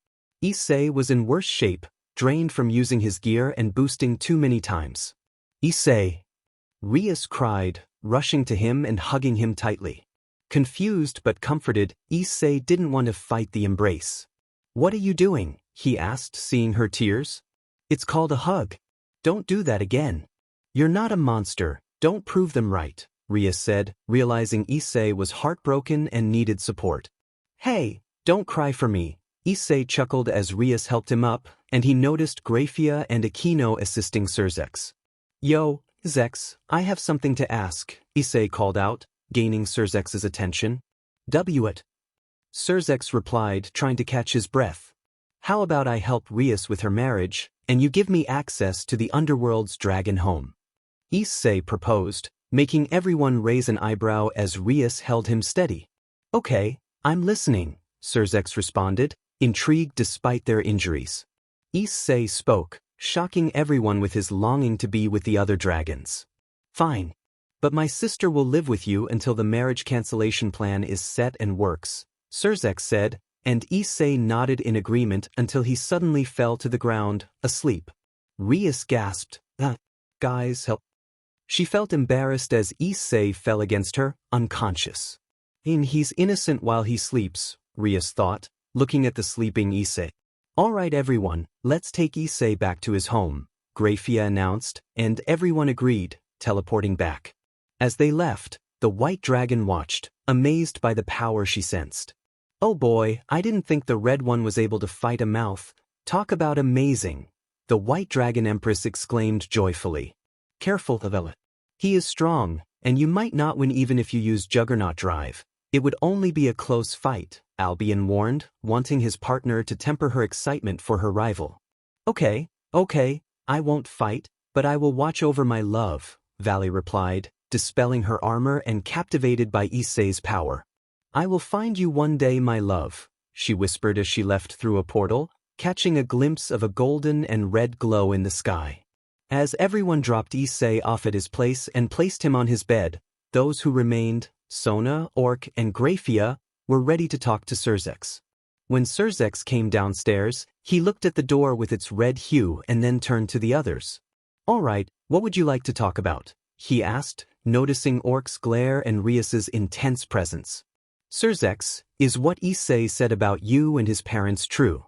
Issei was in worse shape, drained from using his gear and boosting too many times. "Issei!" Rias cried, rushing to him and hugging him tightly. Confused but comforted, Issei didn't want to fight the embrace. "What are you doing?" he asked, seeing her tears. "It's called a hug. Don't do that again. You're not a monster, don't prove them right," Rias said, realizing Issei was heartbroken and needed support. "Hey, don't cry for me," Issei chuckled as Rias helped him up, and he noticed Grafia and Akeno assisting Sirzechs. "Yo, Zex, I have something to ask," Issei called out, gaining Sirzechs' attention. "W it," Sirzechs replied, trying to catch his breath. "How about I help Rias with her marriage, and you give me access to the underworld's dragon home?" Issei proposed, making everyone raise an eyebrow as Rias held him steady. "Okay, I'm listening," Sirzechs responded, intrigued despite their injuries. Issei spoke, shocking everyone with his longing to be with the other dragons. "Fine. But my sister will live with you until the marriage cancellation plan is set and works," Sirzechs said, and Issei nodded in agreement until he suddenly fell to the ground, asleep. Rias gasped, "Guys, help." She felt embarrassed as Issei fell against her, unconscious. "He's innocent while he sleeps," Rias thought, looking at the sleeping Issei. "All right everyone, let's take Issei back to his home," Grafia announced, and everyone agreed, teleporting back. As they left, the white dragon watched, amazed by the power she sensed. "Oh boy, I didn't think the red one was able to fight a mouth. Talk about amazing," the white dragon empress exclaimed joyfully. "Careful, Avella. He is strong, and you might not win even if you use Juggernaut Drive. It would only be a close fight," Albion warned, wanting his partner to temper her excitement for her rival. Okay, I won't fight, but I will watch over my love," Valley replied, dispelling her armor and captivated by Issei's power. "I will find you one day, my love," she whispered as she left through a portal, catching a glimpse of a golden and red glow in the sky. As everyone dropped Issei off at his place and placed him on his bed, those who remained, Sona, Orc, and Grafia, were ready to talk to Sirzechs. When Sirzechs came downstairs, he looked at the door with its red hue and then turned to the others. "All right, what would you like to talk about?" he asked, noticing Orc's glare and Rias's intense presence. "Sirzechs, is what Issei said about you and his parents true?"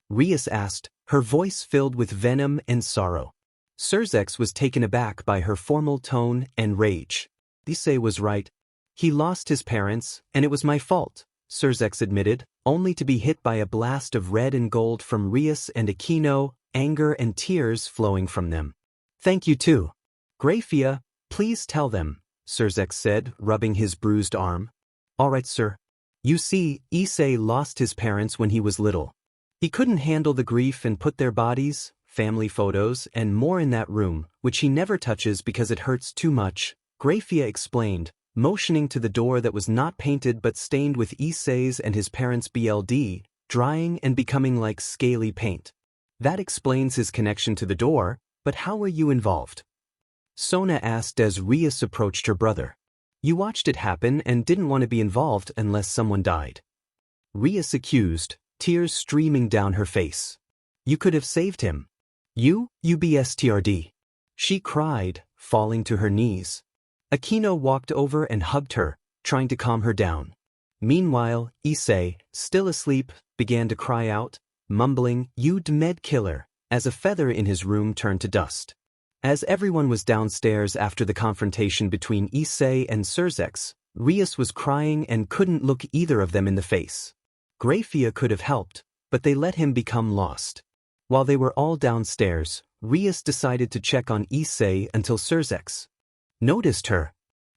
Rias asked, her voice filled with venom and sorrow. Sirzechs was taken aback by her formal tone and rage. "Issei was right. He lost his parents, and it was my fault," Sirzechs admitted, only to be hit by a blast of red and gold from Rias and Akeno, anger and tears flowing from them. "Thank you too. Grafia, please tell them," Sirzechs said, rubbing his bruised arm. "All right, sir. You see, Issei lost his parents when he was little. He couldn't handle the grief and put their bodies, family photos, and more in that room, which he never touches because it hurts too much," Grafia explained, motioning to the door that was not painted but stained with Issei's and his parents' BLD, drying and becoming like scaly paint. "That explains his connection to the door, but how were you involved?" Sona asked as Rias approached her brother. "You watched it happen and didn't want to be involved unless someone died." Rias accused, tears streaming down her face. "You could have saved him. You bstrd." She cried, falling to her knees. Akeno walked over and hugged her, trying to calm her down. Meanwhile, Issei, still asleep, began to cry out, mumbling, "You med killer," as a feather in his room turned to dust. As everyone was downstairs after the confrontation between Issei and Sirzechs, Rias was crying and couldn't look either of them in the face. Grafia could have helped, but they let him become lost. While they were all downstairs, Rias decided to check on Issei until Sirzechs noticed her.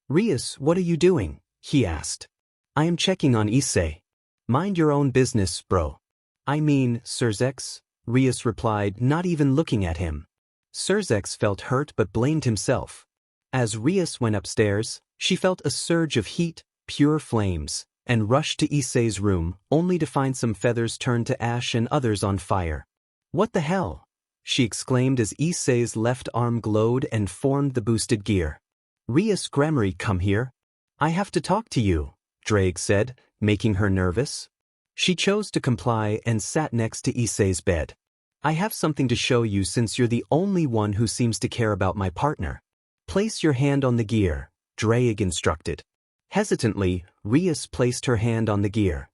"Rias, what are you doing?" he asked. "I am checking on Issei." "Mind your own business, bro." "I mean, Sirzechs," Rias replied, not even looking at him. Sirzechs felt hurt but blamed himself. As Rias went upstairs, she felt a surge of heat, pure flames, and rushed to Issei's room, only to find some feathers turned to ash and others on fire. "What the hell?" she exclaimed as Issei's left arm glowed and formed the boosted gear. "Rias Gremory, come here. I have to talk to you," Draig said, making her nervous. She chose to comply and sat next to Issei's bed. "I have something to show you since you're the only one who seems to care about my partner. Place your hand on the gear," Draig instructed. Hesitantly, Rias placed her hand on the gear.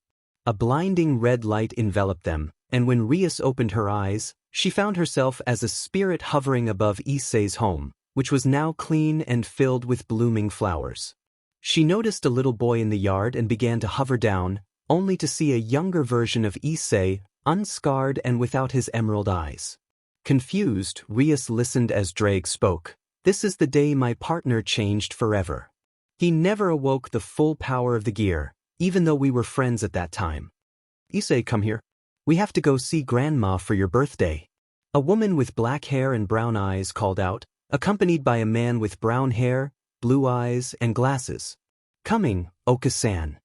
A blinding red light enveloped them, and when Rias opened her eyes, she found herself as a spirit hovering above Issei's home, which was now clean and filled with blooming flowers. She noticed a little boy in the yard and began to hover down, only to see a younger version of Issei, unscarred and without his emerald eyes. Confused, Rias listened as Draig spoke. "This is the day my partner changed forever. He never awoke the full power of the gear, even though we were friends at that time. Issei, come here. We have to go see Grandma for your birthday." A woman with black hair and brown eyes called out, accompanied by a man with brown hair, blue eyes, and glasses. "Coming, Oka-san."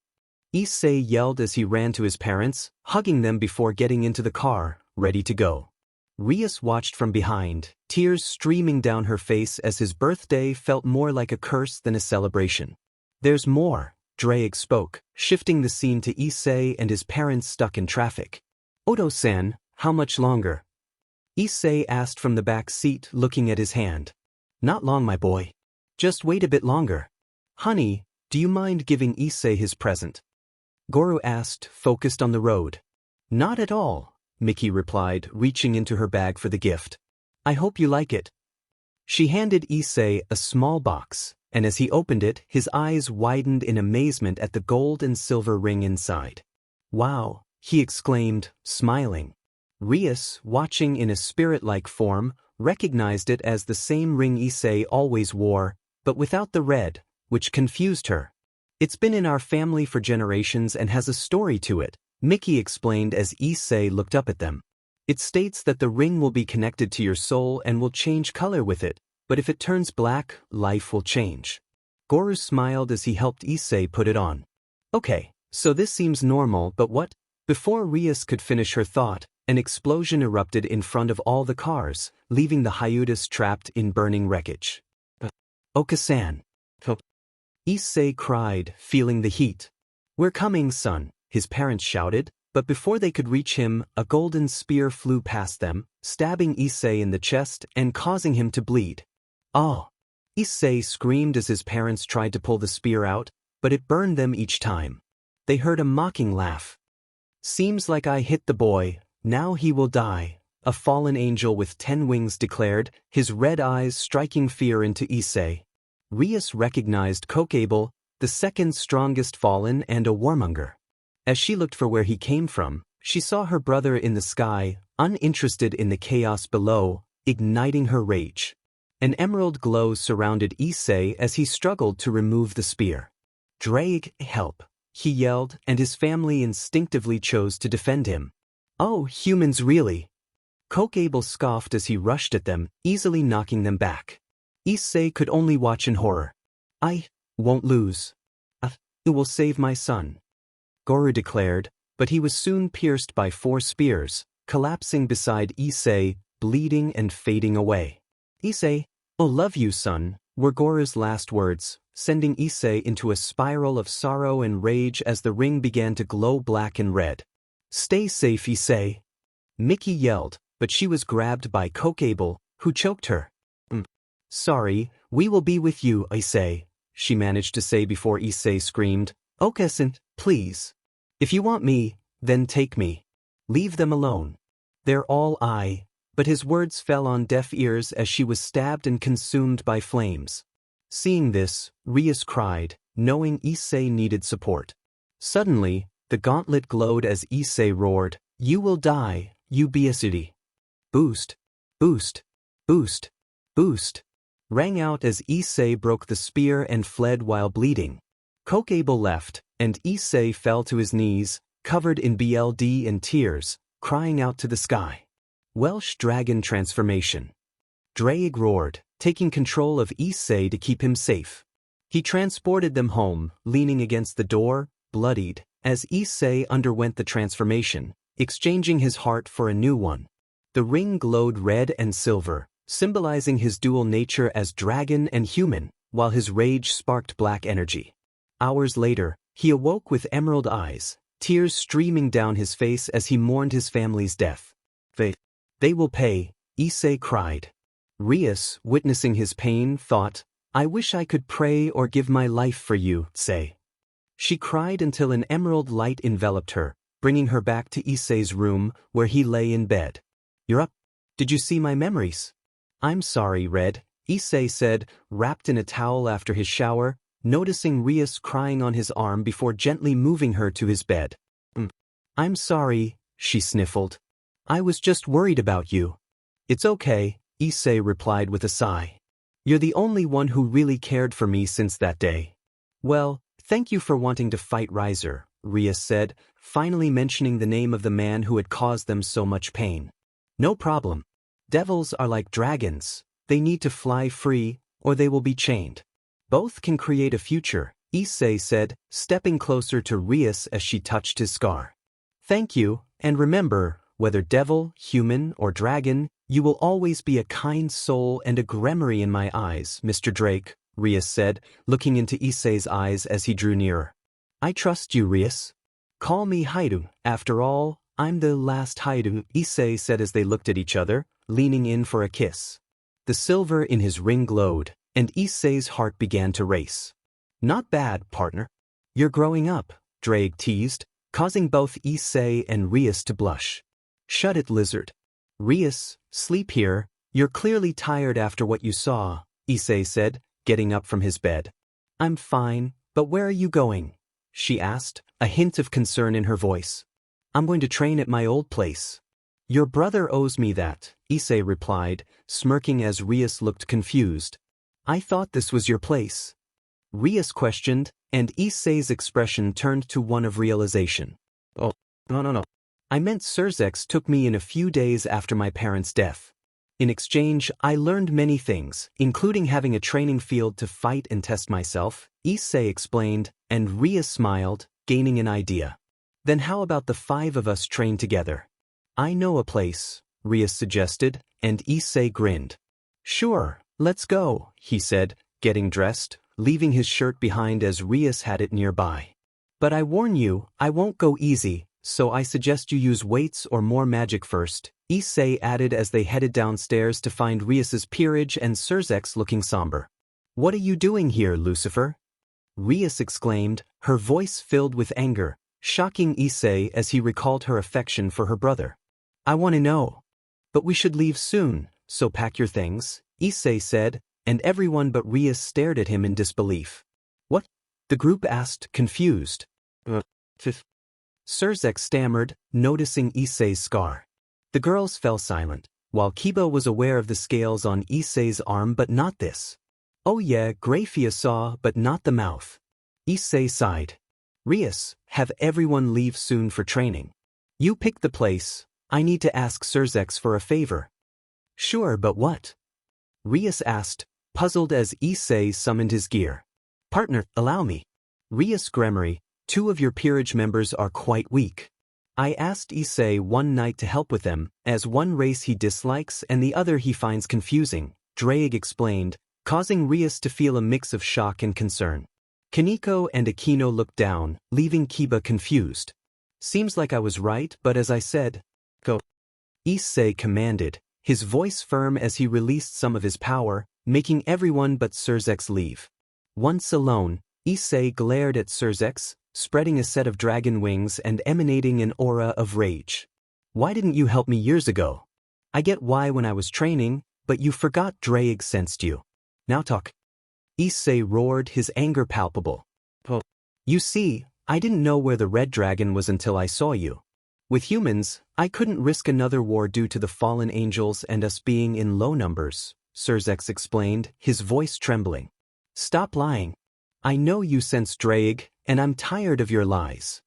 Issei yelled as he ran to his parents, hugging them before getting into the car, ready to go. Rias watched from behind, tears streaming down her face as his birthday felt more like a curse than a celebration. "There's more," Draig spoke, shifting the scene to Issei and his parents stuck in traffic. "Odo-san, how much longer?" Issei asked from the back seat, looking at his hand. "Not long, my boy. Just wait a bit longer." "Honey, do you mind giving Issei his present?" Goro asked, focused on the road. "Not at all," Mickey replied, reaching into her bag for the gift. "I hope you like it." She handed Issei a small box, and as he opened it, his eyes widened in amazement at the gold and silver ring inside. "Wow," he exclaimed, smiling. Rias, watching in a spirit-like form, recognized it as the same ring Issei always wore, but without the red, which confused her. "It's been in our family for generations and has a story to it," Mickey explained as Issei looked up at them. "It states that the ring will be connected to your soul and will change color with it, but if it turns black, life will change." Goro smiled as he helped Issei put it on. "Okay, so this seems normal, but what?" Before Rias could finish her thought, An explosion erupted in front of all the cars, leaving the hyoudous trapped in burning wreckage. Oka-san. Issei cried, feeling the heat. We're coming, son, his parents shouted, but before they could reach him, a golden spear flew past them, stabbing Issei in the chest and causing him to bleed. Oh! Issei screamed as his parents tried to pull the spear out, but it burned them each time. They heard a mocking laugh. Seems like I hit the boy, now he will die, a fallen angel with 10 wings declared, his red eyes striking fear into Issei. Rias recognized Kuoh, the second strongest fallen and a warmonger. As she looked for where he came from, she saw her brother in the sky, uninterested in the chaos below, igniting her rage. An emerald glow surrounded Issei as he struggled to remove the spear. Draig, help, he yelled, and his family instinctively chose to defend him. Oh, humans really? Kuoh scoffed as he rushed at them, easily knocking them back. Issei could only watch in horror. I won't lose. I will save my son, Goro declared, but he was soon pierced by 4 spears, collapsing beside Issei, bleeding and fading away. Issei, oh love you son, were Goro's last words, sending Issei into a spiral of sorrow and rage as the ring began to glow black and red. Stay safe, Issei. Mickey yelled, but she was grabbed by Kuoh, who choked her. Sorry, we will be with you, Issei, she managed to say before Issei screamed, Oka-san, please. If you want me, then take me. Leave them alone. They're all I. But his words fell on deaf ears as she was stabbed and consumed by flames. Seeing this, Rias cried, knowing Issei needed support. Suddenly, the gauntlet glowed as Issei roared, You will die, you beastie. Boost, boost, boost, boost, rang out as Issei broke the spear and fled while bleeding. Kuoh left, and Issei fell to his knees, covered in blood and tears, crying out to the sky. Welsh dragon transformation. Draig roared, taking control of Issei to keep him safe. He transported them home, leaning against the door, bloodied, as Issei underwent the transformation, exchanging his heart for a new one. The ring glowed red and silver, symbolizing his dual nature as dragon and human, while his rage sparked black energy. Hours later, he awoke with emerald eyes, tears streaming down his face as he mourned his family's death. They will pay, Issei cried. Rias, witnessing his pain, thought, I wish I could pray or give my life for you, Issei. She cried until an emerald light enveloped her, bringing her back to Issei's room, where he lay in bed. You're up? Did you see my memories? I'm sorry, Red, Issei said, wrapped in a towel after his shower, noticing Rias crying on his arm before gently moving her to his bed. I'm sorry, she sniffled. I was just worried about you. It's okay, Issei replied with a sigh. You're the only one who really cared for me since that day. Well, thank you for wanting to fight Riser, Rias said, finally mentioning the name of the man who had caused them so much pain. No problem. Devils are like dragons. They need to fly free, or they will be chained. Both can create a future, Issei said, stepping closer to Rias as she touched his scar. Thank you, and remember, whether devil, human, or dragon, you will always be a kind soul and a gremory in my eyes, Mr. Drake, Rias said, looking into Issei's eyes as he drew nearer. I trust you, Rias. Call me hyoudou. After all, I'm the last hyoudou, Issei said as they looked at each other, leaning in for a kiss. The silver in his ring glowed, and Issei's heart began to race. Not bad, partner. You're growing up, Draig teased, causing both Issei and Rias to blush. Shut it, lizard. Rias, sleep here. You're clearly tired after what you saw, Issei said, getting up from his bed. I'm fine, but where are you going? She asked, a hint of concern in her voice. I'm going to train at my old place. Your brother owes me that, Issei replied, smirking as Rias looked confused. I thought this was your place. Rias questioned, and Issei's expression turned to one of realization. Oh, no. I meant Sirzechs took me in a few days after my parents' death. In exchange, I learned many things, including having a training field to fight and test myself, Issei explained, and Rias smiled, gaining an idea. Then how about the 5 of us train together? I know a place, Rias suggested, and Issei grinned. Sure, let's go, he said, getting dressed, leaving his shirt behind as Rias had it nearby. But I warn you, I won't go easy, so I suggest you use weights or more magic first, Issei added as they headed downstairs to find Rias's peerage and Sirzechs looking somber. What are you doing here, Lucifer? Rias exclaimed, her voice filled with anger, shocking Issei as he recalled her affection for her brother. I want to know. But we should leave soon, so pack your things, Issei said, and everyone but Rias stared at him in disbelief. What? The group asked, confused. Sirzechs stammered, noticing Issei's scar. The girls fell silent, while Kiba was aware of the scales on Issei's arm but not this. Oh yeah, Grafia saw but not the mouth. Issei sighed. Rias, have everyone leave soon for training. You pick the place, I need to ask Sirzechs for a favor. Sure, but what? Rias asked, puzzled as Issei summoned his gear. Partner, allow me. Rias Gremory, 2 of your peerage members are quite weak. I asked Issei one night to help with them, as one race he dislikes and the other he finds confusing, Draig explained, causing Rias to feel a mix of shock and concern. Kaneko and Akeno looked down, leaving Kiba confused. Seems like I was right, but as I said, go. Issei commanded, his voice firm as he released some of his power, making everyone but Sirzechs leave. Once alone, Issei glared at Sirzechs, spreading a set of dragon wings and emanating an aura of rage. Why didn't you help me years ago? I get why when I was training, but you forgot Draig sensed you. Now talk. Issei roared, his anger palpable. You see, I didn't know where the red dragon was until I saw you. With humans, I couldn't risk another war due to the fallen angels and us being in low numbers, Sirzechs explained, his voice trembling. Stop lying. I know you sense Draig, and I'm tired of your lies.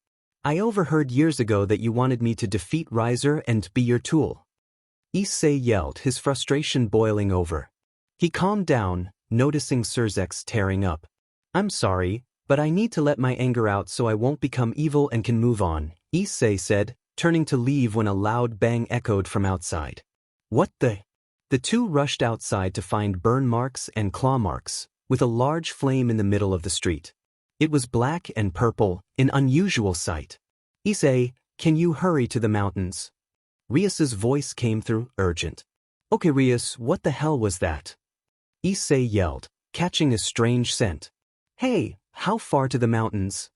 I overheard years ago that you wanted me to defeat Riser and be your tool. Issei yelled, his frustration boiling over. He calmed down, noticing Sirzechs tearing up. I'm sorry, but I need to let my anger out so I won't become evil and can move on, Issei said, turning to leave when a loud bang echoed from outside. What the? The two rushed outside to find burn marks and claw marks, with a large flame in the middle of the street. It was black and purple, an unusual sight. Issei, can you hurry to the mountains? Rias's voice came through, urgent. Okay Rias, what the hell was that? Issei yelled, catching a strange scent. Hey, how far to the mountains?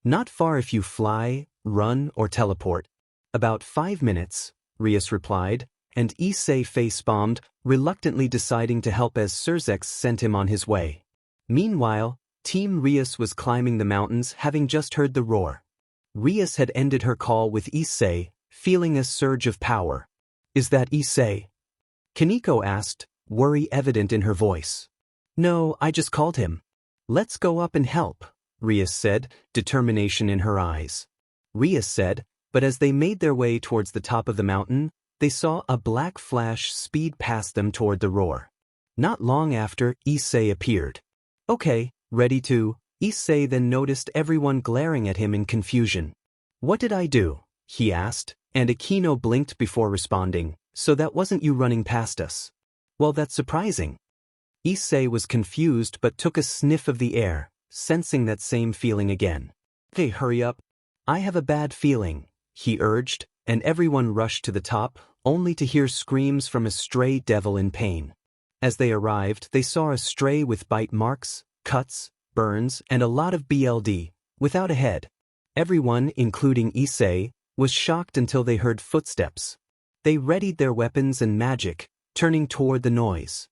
Not far if you fly, run, or teleport. About 5 minutes, Rias replied, and Issei face-bombed, reluctantly deciding to help as Sirzechs sent him on his way. Meanwhile, Team Rias was climbing the mountains, having just heard the roar. Rias had ended her call with Issei, feeling a surge of power. Is that Issei? Kaneko asked, worry evident in her voice. No, I just called him. Let's go up and help, Rias said, determination in her eyes. Rias said, but as they made their way towards the top of the mountain, they saw a black flash speed past them toward the roar. Not long after, Issei appeared. Okay, ready to, Issei then noticed everyone glaring at him in confusion. What did I do? He asked, and Akeno blinked before responding, so that wasn't you running past us. Well, that's surprising. Issei was confused but took a sniff of the air, sensing that same feeling again. Hey, hurry up. I have a bad feeling, he urged, and everyone rushed to the top, only to hear screams from a stray devil in pain. As they arrived, they saw a stray with bite marks, cuts, burns, and a lot of BLD, without a head. Everyone, including Issei, was shocked until they heard footsteps. They readied their weapons and magic, turning toward the noise.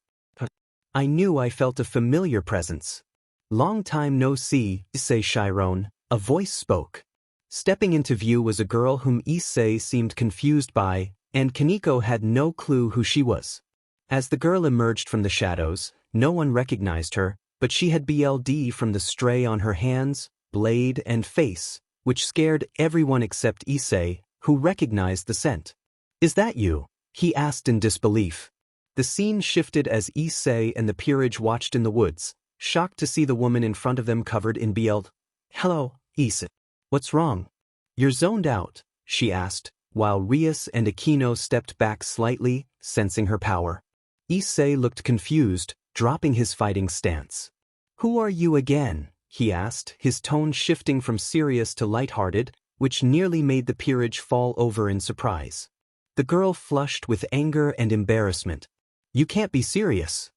I knew I felt a familiar presence. Long time no see, Issei Chiron, a voice spoke. Stepping into view was a girl whom Issei seemed confused by, and Kaneko had no clue who she was. As the girl emerged from the shadows, no one recognized her, but she had BLD from the stray on her hands, blade, and face, which scared everyone except Issei, who recognized the scent. Is that you? He asked in disbelief. The scene shifted as Issei and the peerage watched in the woods, shocked to see the woman in front of them covered in BLD. Hello, Issei. What's wrong? You're zoned out, she asked, while Rias and Akeno stepped back slightly, sensing her power. Issei looked confused, dropping his fighting stance. "Who are you again?" he asked, his tone shifting from serious to lighthearted, which nearly made the peerage fall over in surprise. The girl flushed with anger and embarrassment. "You can't be serious.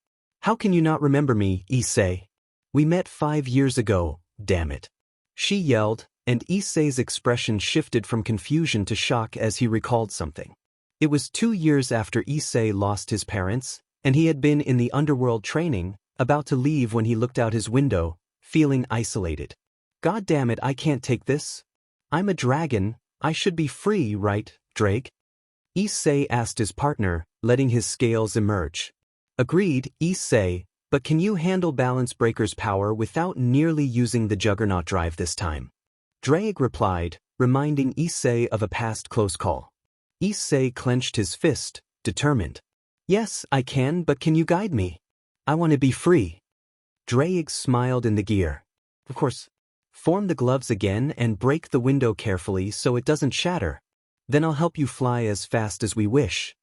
How can you not remember me, Issei? We met 5 years ago, damn it." She yelled, and Issei's expression shifted from confusion to shock as he recalled something. It was 2 years after Issei lost his parents, and he had been in the underworld training, about to leave when he looked out his window, feeling isolated. "God damn it, I can't take this. I'm a dragon, I should be free, right, draig?" Issei asked his partner, letting his scales emerge. "Agreed, Issei, but can you handle Balance Breaker's power without nearly using the Juggernaut drive this time?" Draig replied, reminding Issei of a past close call. Issei clenched his fist, determined. "Yes, I can, but can you guide me? I want to be free." Draig smiled in the gear. "Of course. Form the gloves again and break the window carefully so it doesn't shatter. Then I'll help you fly as fast as we wish."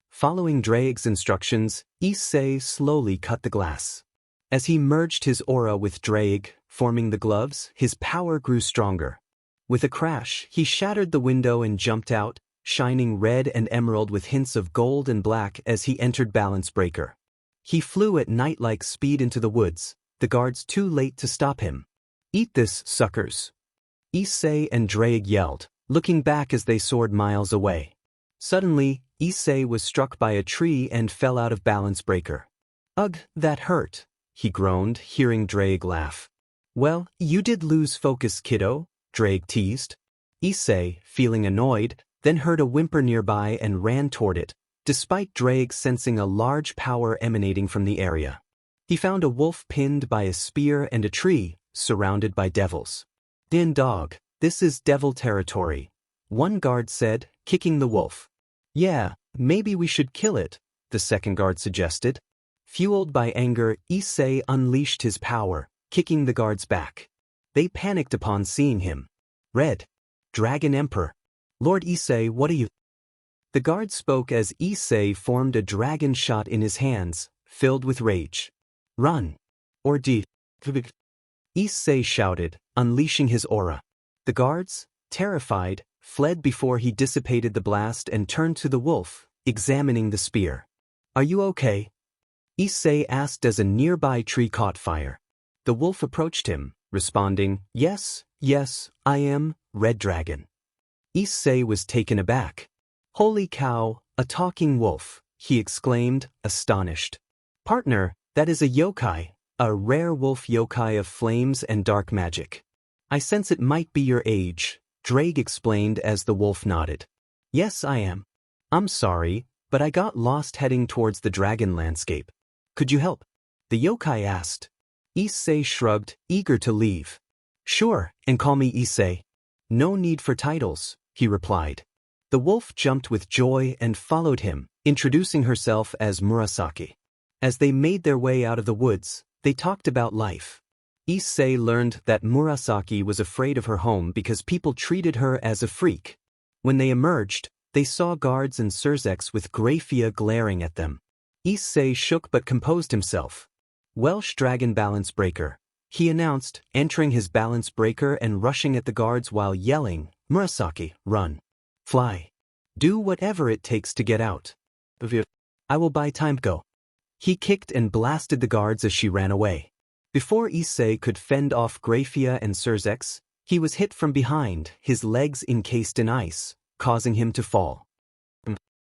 Following Draig's instructions, Issei slowly cut the glass. As he merged his aura with Draig, forming the gloves, his power grew stronger. With a crash, he shattered the window and jumped out, shining red and emerald with hints of gold and black as he entered Balance Breaker. He flew at night-like speed into the woods, the guards too late to stop him. "Eat this, suckers!" Issei and Draig yelled, looking back as they soared miles away. Suddenly, Issei was struck by a tree and fell out of Balance Breaker. "Ugh, that hurt," he groaned, hearing Draig laugh. "Well, you did lose focus, kiddo," Draig teased. Issei, feeling annoyed, then heard a whimper nearby and ran toward it, despite Draig sensing a large power emanating from the area. He found a wolf pinned by a spear and a tree, surrounded by devils. "Din dog, this is devil territory," one guard said, kicking the wolf. "Yeah, maybe we should kill it," the second guard suggested. Fueled by anger, Issei unleashed his power, kicking the guards back. They panicked upon seeing him. "Red. Dragon Emperor. Lord Issei, what are you—" The guard spoke as Issei formed a dragon shot in his hands, filled with rage. "Run! Or die!" Issei shouted, unleashing his aura. The guards, terrified, fled before he dissipated the blast and turned to the wolf, examining the spear. "Are you okay?" Issei asked as a nearby tree caught fire. The wolf approached him, responding, "Yes, yes, I am, Red Dragon." Issei was taken aback. "Holy cow, a talking wolf," he exclaimed, astonished. "Partner, that is a yokai, a rare wolf yokai of flames and dark magic. I sense it might be your age," Draig explained as the wolf nodded. "Yes, I am. I'm sorry, but I got lost heading towards the dragon landscape. Could you help?" the yokai asked. Issei shrugged, eager to leave. "Sure, and call me Issei." "No need for titles," he replied. The wolf jumped with joy and followed him, introducing herself as Murasaki. As they made their way out of the woods, they talked about life. Issei learned that Murasaki was afraid of her home because people treated her as a freak. When they emerged, they saw guards and Sirzechs with graphia glaring at them. Issei shook but composed himself. "Welsh Dragon Balance Breaker," he announced, entering his balance breaker and rushing at the guards while yelling, "Murasaki, run. Fly. Do whatever it takes to get out. I will buy time, go." He kicked and blasted the guards as she ran away. Before Issei could fend off Graphia and Sirzechs, he was hit from behind, his legs encased in ice, causing him to fall.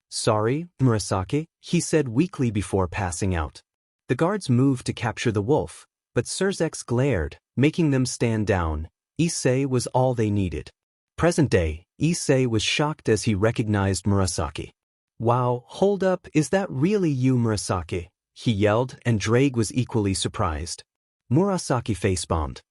"Sorry, Murasaki," he said weakly before passing out. The guards moved to capture the wolf, but Sirzechs glared, making them stand down. Issei was all they needed. Present day, Issei was shocked as he recognized Murasaki. "Wow, hold up, is that really you, Murasaki?" he yelled, and Draig was equally surprised. Murasaki face-bombed.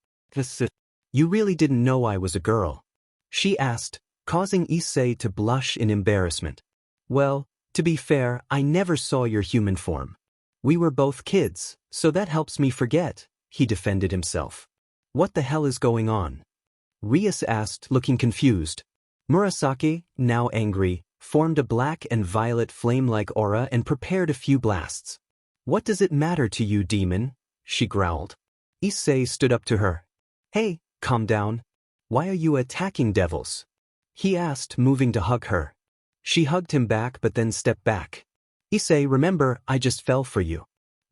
"You really didn't know I was a girl?" she asked, causing Issei to blush in embarrassment. "Well, to be fair, I never saw your human form. We were both kids, so that helps me forget," he defended himself. "What the hell is going on?" Rias asked, looking confused. Murasaki, now angry, formed a black and violet flame-like aura and prepared a few blasts. "What does it matter to you, demon?" she growled. Issei stood up to her. "Hey, calm down. Why are you attacking devils?" he asked, moving to hug her. She hugged him back but then stepped back. "Issei, remember, I just fell for you.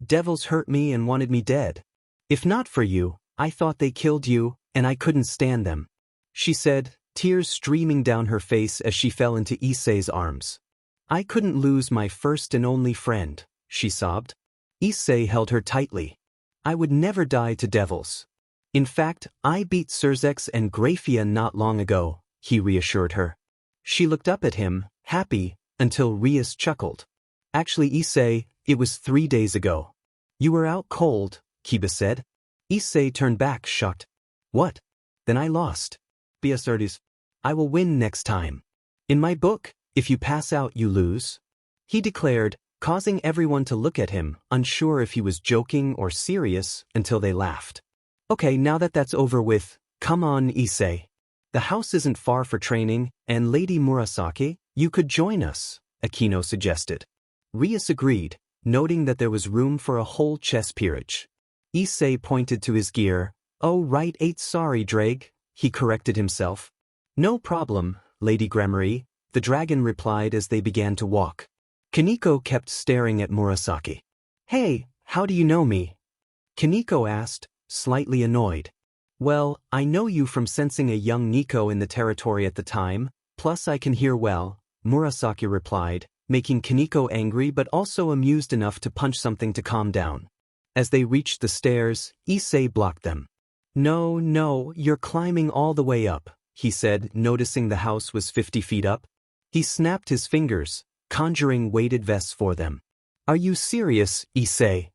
Devils hurt me and wanted me dead. If not for you, I thought they killed you, and I couldn't stand them," she said, tears streaming down her face as she fell into Issei's arms. "I couldn't lose my first and only friend," she sobbed. Issei held her tightly. "I would never die to devils. In fact, I beat Sirzechs and Grafia not long ago," he reassured her. She looked up at him, happy, until Rias chuckled. "Actually, Issei, it was 3 days ago." "You were out cold," Kiba said. Issei turned back, shocked. "What? Then I lost. Biasardes. I will win next time. In my book, if you pass out you lose," he declared, causing everyone to look at him, unsure if he was joking or serious, until they laughed. "Okay, now that that's over with, come on, Issei. The house isn't far for training, and Lady Murasaki, you could join us," Akeno suggested. Rias agreed, noting that there was room for a whole chess peerage. Issei pointed to his gear. "Oh right, sorry draig," he corrected himself. "No problem, Lady Gremory," the dragon replied as they began to walk. Kaneko kept staring at Murasaki. "Hey, how do you know me?" Kaneko asked, slightly annoyed. "Well, I know you from sensing a young Nico in the territory at the time, plus I can hear well," Murasaki replied, making Kaneko angry but also amused enough to punch something to calm down. As they reached the stairs, Issei blocked them. No, you're climbing all the way up," he said, noticing the house was 50 feet up. He snapped his fingers, conjuring weighted vests for them. "Are you serious, Issei?"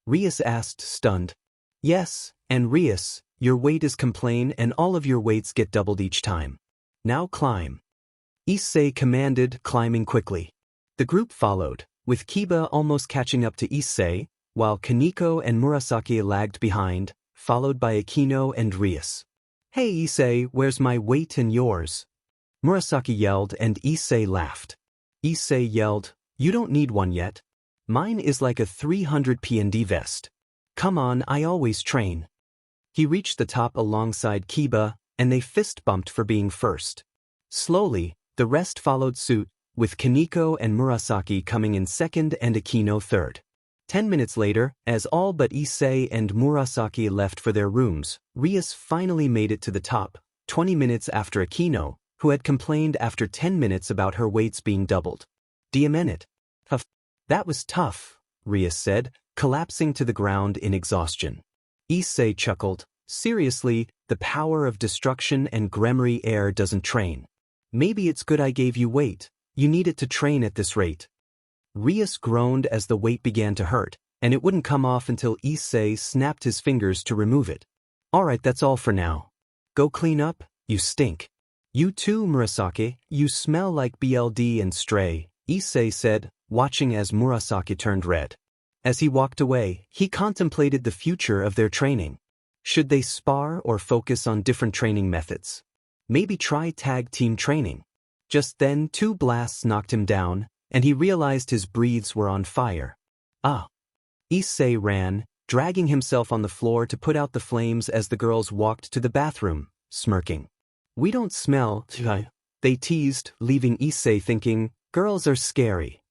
Rias asked, stunned. "Yes, and Rias, your weight is complain and all of your weights get doubled each time. Now climb." Issei commanded, climbing quickly. The group followed, with Kiba almost catching up to Issei, while Kaneko and Murasaki lagged behind, followed by Akeno and Rias. "Hey Issei, where's my weight and yours?" Murasaki yelled and Issei laughed. Issei yelled, "You don't need one yet. Mine is like a 300 PND vest. Come on, I always train." He reached the top alongside Kiba, and they fist-bumped for being first. Slowly, the rest followed suit, with Kaneko and Murasaki coming in second and Akeno third. 10 minutes later, as all but Issei and Murasaki left for their rooms, Rias finally made it to the top, 20 minutes after Akeno, who had complained after 10 minutes about her weights being doubled. "Diamenit. Tough." "That was tough," Rias said, collapsing to the ground in exhaustion. Issei chuckled. "Seriously, the power of destruction and gremory air doesn't train. Maybe it's good I gave you weight. You need it to train at this rate." Rias groaned as the weight began to hurt, and it wouldn't come off until Issei snapped his fingers to remove it. "Alright, that's all for now. Go clean up, you stink." "You too, Murasaki, you smell like BLD and stray," Issei said, watching as Murasaki turned red. As he walked away, he contemplated the future of their training. Should they spar or focus on different training methods? Maybe try tag team training. Just then 2 blasts knocked him down, and he realized his breathes were on fire. "Ah!" Issei ran, dragging himself on the floor to put out the flames as the girls walked to the bathroom, smirking. "We don't smell," they teased, leaving Issei thinking, girls are scary.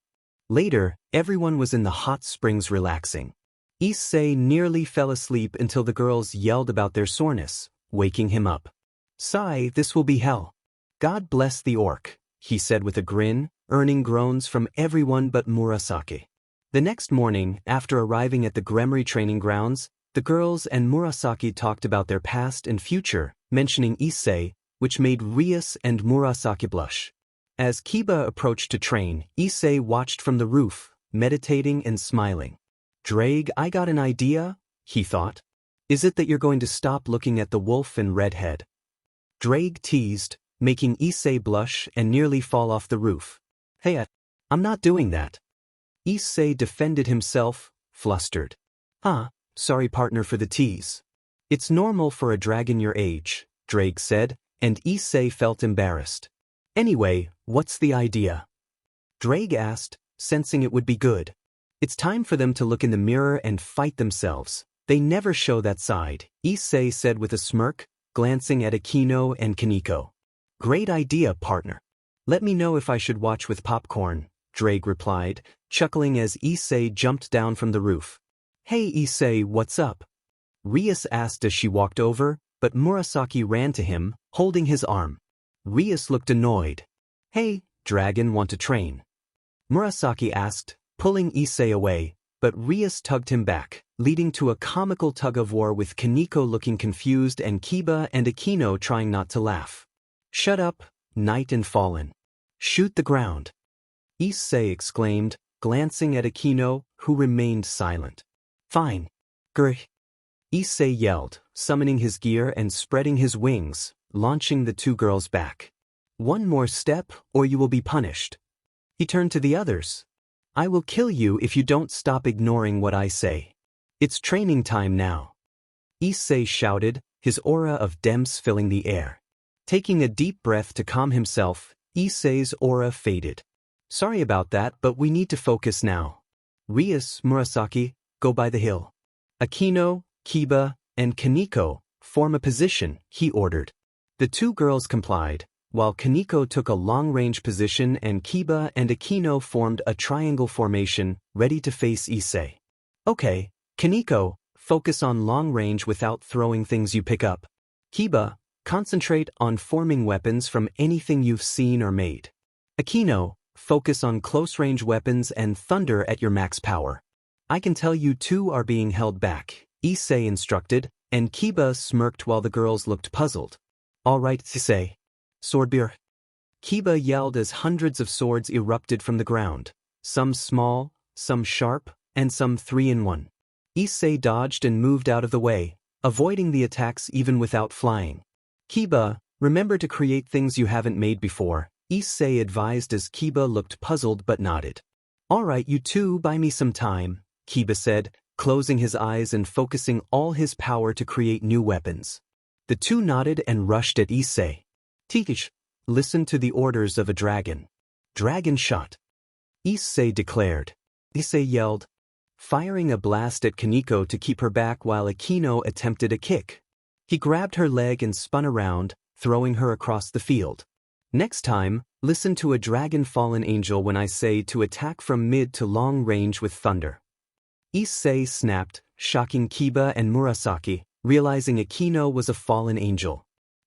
Later, everyone was in the hot springs relaxing. Issei nearly fell asleep until the girls yelled about their soreness, waking him up. "Sigh, this will be hell. God bless the orc," he said with a grin, earning groans from everyone but Murasaki. The next morning, after arriving at the gremory training grounds, the girls and Murasaki talked about their past and future, mentioning Issei, which made Rias and Murasaki blush. As Kiba approached to train, Issei watched from the roof, meditating and smiling. "Draig, I got an idea," he thought. "Is it that you're going to stop looking at the wolf and redhead?" Draig teased, making Issei blush and nearly fall off the roof. "Hey, I'm not doing that." Issei defended himself, flustered. Sorry partner for the tease. "It's normal for a dragon your age," Draig said, and Issei felt embarrassed. Anyway, what's the idea? Draig asked, sensing it would be good. It's time for them to look in the mirror and fight themselves. They never show that side, Issei said with a smirk, glancing at Akeno and Kaneko. Great idea, partner. Let me know if I should watch with popcorn, Draig replied, chuckling as Issei jumped down from the roof. Hey Issei, what's up? Rias asked as she walked over, but Murasaki ran to him, holding his arm. Rias looked annoyed. Hey, dragon, want to train? Murasaki asked, pulling Issei away, but Rias tugged him back, leading to a comical tug-of-war with Kaneko looking confused and Kiba and Akeno trying not to laugh. Shut up, knight and fallen. Shoot the ground. Issei exclaimed, glancing at Akeno, who remained silent. Fine. Grr. Issei yelled, summoning his gear and spreading his wings, launching the two girls back. One more step, or you will be punished. He turned to the others. I will kill you if you don't stop ignoring what I say. It's training time now. Issei shouted, his aura of demons filling the air. Taking a deep breath to calm himself, Issei's aura faded. Sorry about that, but we need to focus now. Rias, Murasaki, go by the hill. Akeno, Kiba, and Kaneko, form a position, he ordered. The two girls complied, while Kaneko took a long-range position and Kiba and Akeno formed a triangle formation, ready to face Issei. Okay, Kaneko, focus on long range without throwing things you pick up. Kiba, concentrate on forming weapons from anything you've seen or made. Akeno, focus on close-range weapons and thunder at your max power. I can tell you two are being held back, Issei instructed, and Kiba smirked while the girls looked puzzled. All right, Issei. Swordbear. Kiba yelled as hundreds of swords erupted from the ground, some small, some sharp, and some 3-in-1. Issei dodged and moved out of the way, avoiding the attacks even without flying. Kiba, remember to create things you haven't made before, Issei advised as Kiba looked puzzled but nodded. All right, you two, buy me some time, Kiba said, closing his eyes and focusing all his power to create new weapons. The two nodded and rushed at Issei. Teach, listen to the orders of a dragon. Dragon shot. Issei declared. Issei yelled, firing a blast at Kaneko to keep her back while Akeno attempted a kick. He grabbed her leg and spun around, throwing her across the field. Next time, listen to a dragon fallen angel when I say to attack from mid to long range with thunder. Issei snapped, shocking Kiba and Murasaki, realizing Akeno was a fallen angel.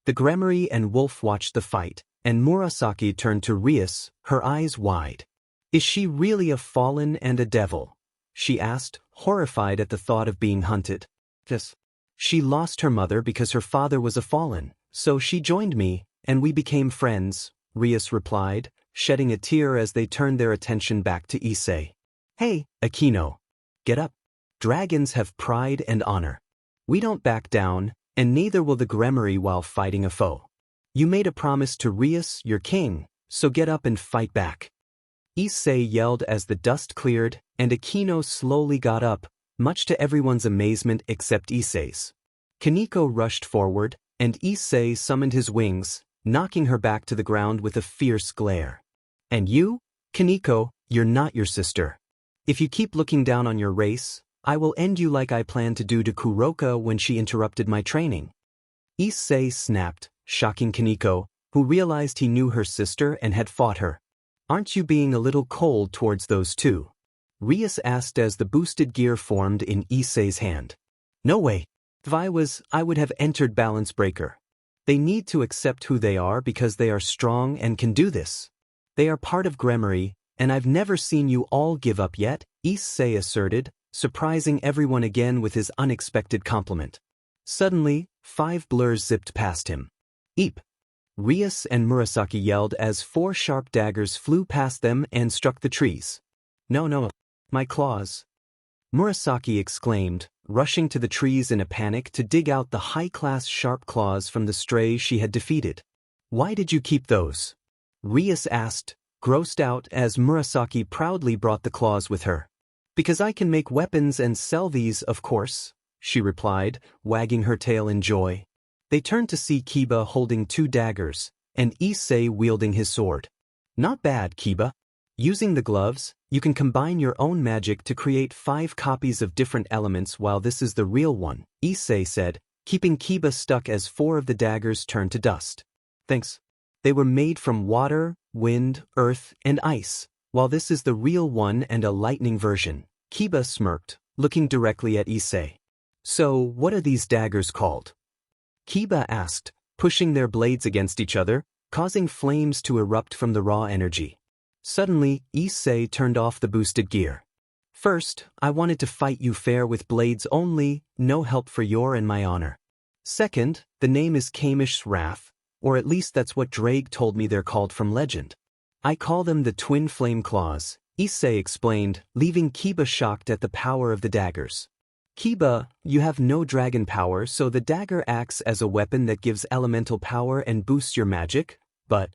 The gremory and wolf watched the fight, and Murasaki turned to Rias, her eyes wide. Is she really a fallen and a devil? She asked, horrified at the thought of being hunted. Yes. She lost her mother because her father was a fallen, so she joined me, and we became friends, Rias replied, shedding a tear as they turned their attention back to Issei. Hey, Akeno. Get up. Dragons have pride and honor. We don't back down, and neither will the gremory while fighting a foe. You made a promise to Rias, your king, so get up and fight back. Issei yelled as the dust cleared, and Akeno slowly got up, much to everyone's amazement except Issei's. Kaneko rushed forward, and Issei summoned his wings, knocking her back to the ground with a fierce glare. And you, Kaneko, you're not your sister. If you keep looking down on your race, I will end you like I planned to do to Kuroka when she interrupted my training. Issei snapped, shocking Kaneko, who realized he knew her sister and had fought her. Aren't you being a little cold towards those two? Rias asked as the boosted gear formed in Issei's hand. No way. If I would have entered Balance Breaker. They need to accept who they are because they are strong and can do this. They are part of gremory, and I've never seen you all give up yet, Issei asserted, surprising everyone again with his unexpected compliment. Suddenly, 5 blurs zipped past him. Eep! Rias and Murasaki yelled as 4 sharp daggers flew past them and struck the trees. No, my claws! Murasaki exclaimed, rushing to the trees in a panic to dig out the high-class sharp claws from the stray she had defeated. Why did you keep those? Rias asked, grossed out as Murasaki proudly brought the claws with her. Because I can make weapons and sell these, of course, she replied, wagging her tail in joy. They turned to see Kiba holding 2 daggers, and Issei wielding his sword. Not bad, Kiba. Using the gloves, you can combine your own magic to create 5 copies of different elements while this is the real one, Issei said, keeping Kiba stuck as 4 of the daggers turned to dust. Thanks. They were made from water, wind, earth, and ice, while this is the real one and a lightning version. Kiba smirked, looking directly at Issei. So, what are these daggers called? Kiba asked, pushing their blades against each other, causing flames to erupt from the raw energy. Suddenly, Issei turned off the boosted gear. First, I wanted to fight you fair with blades only, no help for your and my honor. Second, the name is Kamish's Wrath, or at least that's what Draig told me they're called from legend. I call them the Twin Flame Claws, Issei explained, leaving Kiba shocked at the power of the daggers. Kiba, you have no dragon power, so the dagger acts as a weapon that gives elemental power and boosts your magic, but...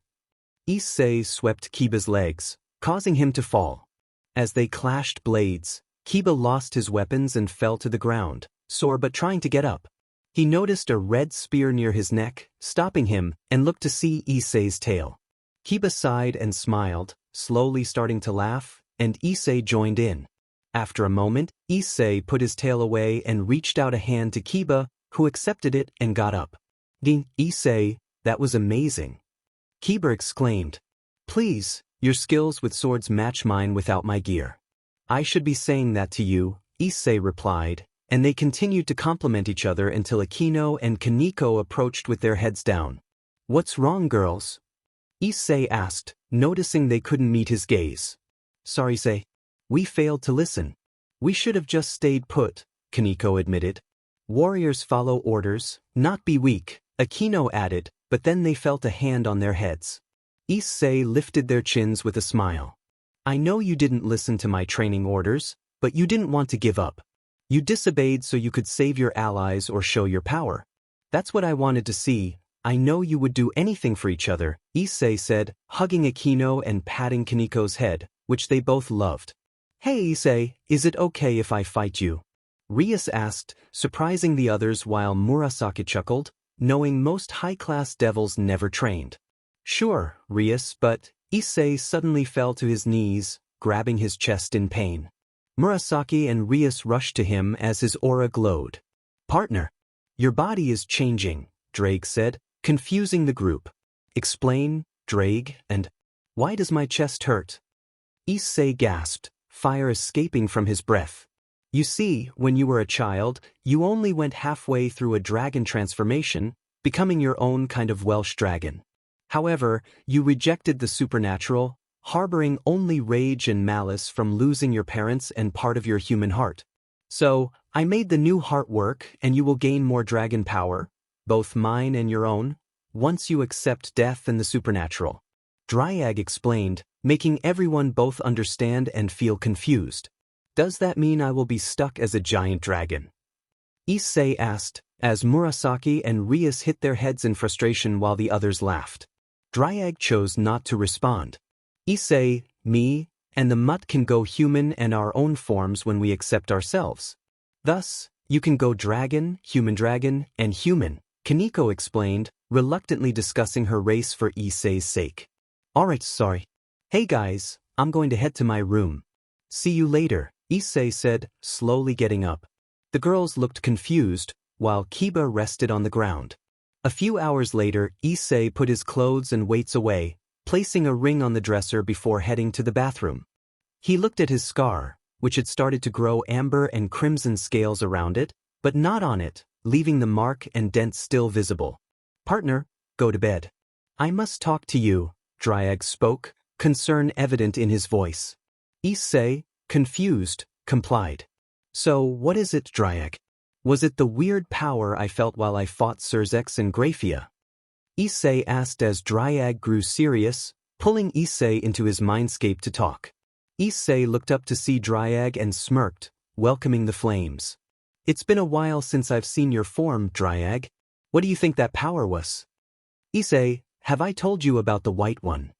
Issei swept Kiba's legs, causing him to fall. As they clashed blades, Kiba lost his weapons and fell to the ground, sore but trying to get up. He noticed a red spear near his neck, stopping him, and looked to see Issei's tail. Kiba sighed and smiled, slowly starting to laugh, and Issei joined in. After a moment, Issei put his tail away and reached out a hand to Kiba, who accepted it and got up. Issei, that was amazing. Kiba exclaimed. Please, your skills with swords match mine without my gear. I should be saying that to you, Issei replied, and they continued to compliment each other until Akeno and Kaneko approached with their heads down. What's wrong, girls? Issei asked, noticing they couldn't meet his gaze. Sorry, Issei. We failed to listen. We should have just stayed put, Kaneko admitted. Warriors follow orders, not be weak, Akeno added, but then they felt a hand on their heads. Issei lifted their chins with a smile. I know you didn't listen to my training orders, but you didn't want to give up. You disobeyed so you could save your allies or show your power. That's what I wanted to see. I know you would do anything for each other, Issei said, hugging Akeno and patting Kaneko's head, which they both loved. Hey Issei, is it okay if I fight you? Rias asked, surprising the others while Murasaki chuckled, knowing most high-class devils never trained. Sure, Rias, but Issei suddenly fell to his knees, grabbing his chest in pain. Murasaki and Rias rushed to him as his aura glowed. Partner, your body is changing, Draig said, confusing the group. Explain, Draig, and why does my chest hurt? Issei gasped, fire escaping from his breath. You see, when you were a child, you only went halfway through a dragon transformation, becoming your own kind of Welsh dragon. However, you rejected the supernatural, harboring only rage and malice from losing your parents and part of your human heart. So, I made the new heart work and you will gain more dragon power, both mine and your own, once you accept death and the supernatural. Draig explained, making everyone both understand and feel confused. Does that mean I will be stuck as a giant dragon? Issei asked, as Murasaki and Rias hit their heads in frustration while the others laughed. Draig chose not to respond. Issei, me, and the mutt can go human and our own forms when we accept ourselves. Thus, you can go dragon, and human, Kaneko explained, reluctantly discussing her race for Issei's sake. Alright, sorry. Hey guys, I'm going to head to my room. See you later, Issei said, slowly getting up. The girls looked confused, while Kiba rested on the ground. A few hours later, Issei put his clothes and weights away, placing a ring on the dresser before heading to the bathroom. He looked at his scar, which had started to grow amber and crimson scales around it, but not on it, leaving the mark and dent still visible. Partner, go to bed. I must talk to you, Draig spoke, concern evident in his voice. Issei, confused, complied. So what is it, Draig? Was it the weird power I felt while I fought Sirzechs and Graphia? Issei asked as Draig grew serious, pulling Issei into his mindscape to talk. Issei looked up to see Draig and smirked, welcoming the flames. It's been a while since I've seen your form, Draig. What do you think that power was? Issei, have I told you about the white one?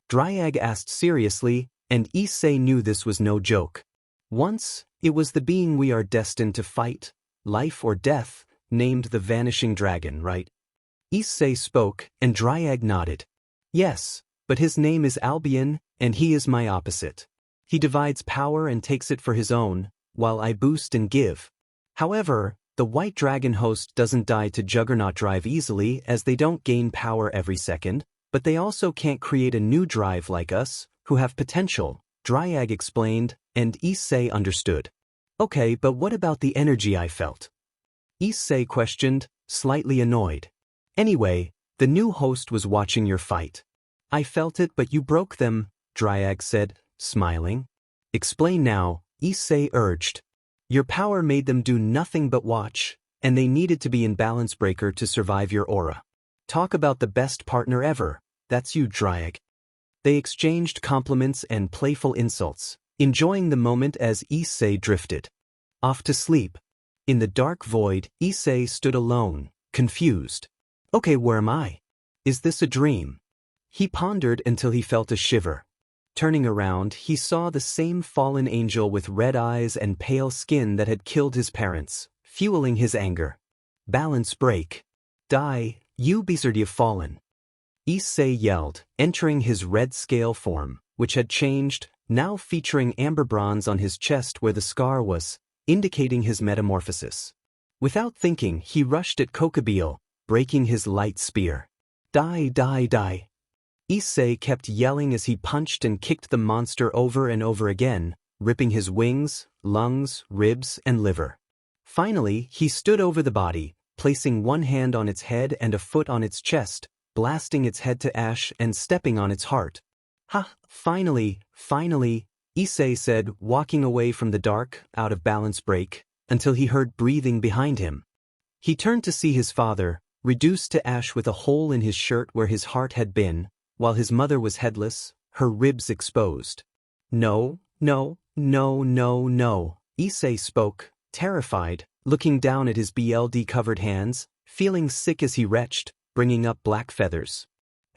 Draig asked seriously, and Issei knew this was no joke. Once, it was the being we are destined to fight, life or death, named the Vanishing Dragon, right? Issei spoke, and Draig nodded. Yes, but his name is Albion, and he is my opposite. He divides power and takes it for his own, while I boost and give. However, the white dragon host doesn't die to Juggernaut drive easily as they don't gain power every second, but they also can't create a new drive like us, who have potential, Draig explained, and Issei understood. Okay, but what about the energy I felt? Issei questioned, slightly annoyed. Anyway, the new host was watching your fight. I felt it but you broke them, Draig said, smiling. Explain now, Issei urged. Your power made them do nothing but watch, and they needed to be in balance breaker to survive your aura. Talk about the best partner ever, that's you, Draig. They exchanged compliments and playful insults, enjoying the moment as Issei drifted off to sleep. In the dark void, Issei stood alone, confused. Okay, where am I? Is this a dream? He pondered until he felt a shiver. Turning around, he saw the same fallen angel with red eyes and pale skin that had killed his parents, fueling his anger. Balance break. Die, you beast have fallen. Issei yelled, entering his red scale form, which had changed, now featuring amber bronze on his chest where the scar was, indicating his metamorphosis. Without thinking, he rushed at Kokobile, breaking his light spear. Die, die, die. Issei kept yelling as he punched and kicked the monster over and over again, ripping his wings, lungs, ribs, and liver. Finally, he stood over the body, placing one hand on its head and a foot on its chest, blasting its head to ash and stepping on its heart. Ha, finally, Issei said, walking away from the dark, out of balance break, until he heard breathing behind him. He turned to see his father, reduced to ash with a hole in his shirt where his heart had been, while his mother was headless, her ribs exposed. No, Issei spoke, terrified, looking down at his BLD-covered hands, feeling sick as he retched, bringing up black feathers.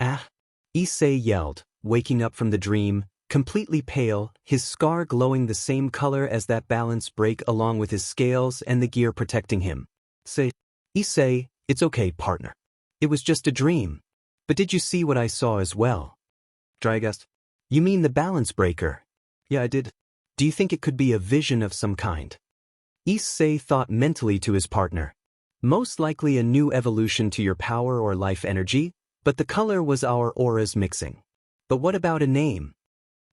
Ah! Issei yelled, waking up from the dream, completely pale, his scar glowing the same color as that balance break along with his scales and the gear protecting him. Say, Issei, it's okay, partner. It was just a dream. But did you see what I saw as well? Draig asked. You mean the balance breaker? Yeah, I did. Do you think it could be a vision of some kind? Issei thought mentally to his partner. Most likely a new evolution to your power or life energy, but the color was our auras mixing. But what about a name?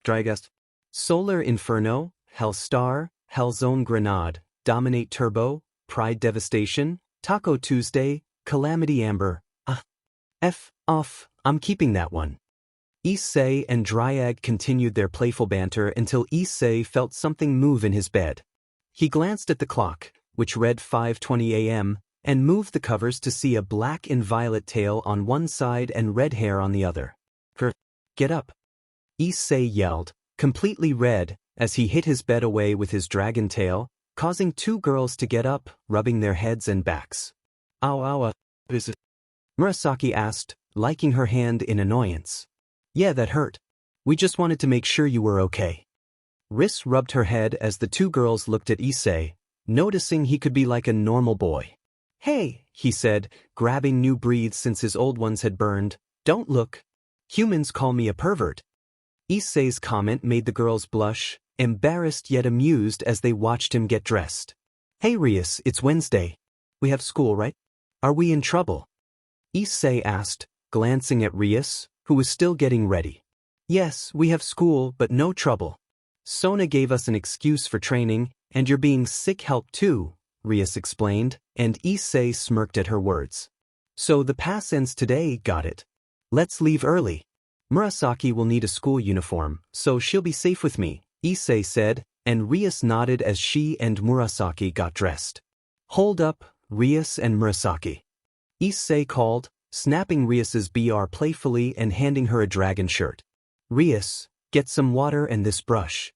Draig asked. Solar Inferno, Hell Star, Hellzone Grenade, Dominate Turbo, Pride Devastation, Taco Tuesday, Calamity Amber. Off, I'm keeping that one. Issei and Draig continued their playful banter until Issei felt something move in his bed. He glanced at the clock, which read 5:20 a.m., and moved the covers to see a black and violet tail on one side and red hair on the other. Get up. Issei yelled, completely red, as he hit his bed away with his dragon tail, causing two girls to get up, rubbing their heads and backs. Ow, is it? Murasaki asked, liking her hand in annoyance. Yeah, that hurt. We just wanted to make sure you were okay. Rias rubbed her head as the two girls looked at Issei, noticing he could be like a normal boy. Hey, he said, grabbing new breathes since his old ones had burned. Don't look. Humans call me a pervert. Issei's comment made the girls blush, embarrassed yet amused as they watched him get dressed. Hey Rias, it's Wednesday. We have school, right? Are we in trouble? Issei asked, glancing at Rias, who was still getting ready. Yes, we have school, but no trouble. Sona gave us an excuse for training, and you're being sick help too, Rias explained, and Issei smirked at her words. So the pass ends today, got it. Let's leave early. Murasaki will need a school uniform, so she'll be safe with me, Issei said, and Rias nodded as she and Murasaki got dressed. Hold up, Rias and Murasaki. Issei called, snapping Rias's BR playfully and handing her a dragon shirt. Rias, get some water and this brush.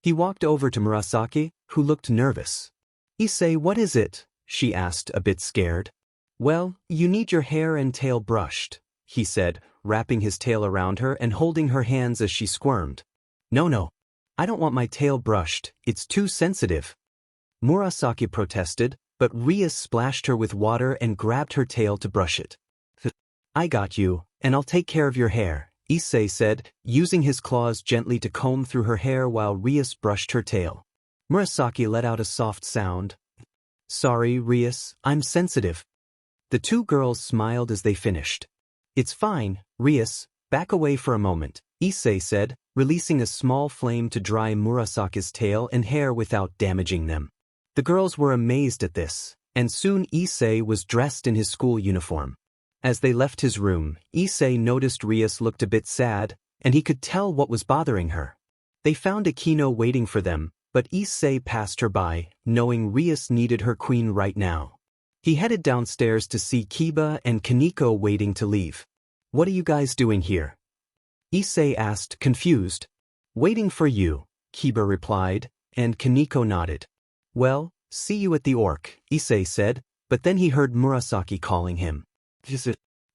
He walked over to Murasaki, who looked nervous. Issei, what is it? She asked, a bit scared. Well, you need your hair and tail brushed, he said, wrapping his tail around her and holding her hands as she squirmed. No, I don't want my tail brushed, it's too sensitive. Murasaki protested, but Rias splashed her with water and grabbed her tail to brush it. I got you, and I'll take care of your hair, Issei said, using his claws gently to comb through her hair while Rias brushed her tail. Murasaki let out a soft sound. Sorry, Rias, I'm sensitive. The two girls smiled as they finished. It's fine, Rias, back away for a moment, Issei said, releasing a small flame to dry Murasaki's tail and hair without damaging them. The girls were amazed at this, and soon Issei was dressed in his school uniform. As they left his room, Issei noticed Rias looked a bit sad, and he could tell what was bothering her. They found Akeno waiting for them, but Issei passed her by, knowing Rias needed her queen right now. He headed downstairs to see Kiba and Kaneko waiting to leave. What are you guys doing here? Issei asked, confused. Waiting for you, Kiba replied, and Kaneko nodded. Well, see you at the Orc, Issei said, but then he heard Murasaki calling him.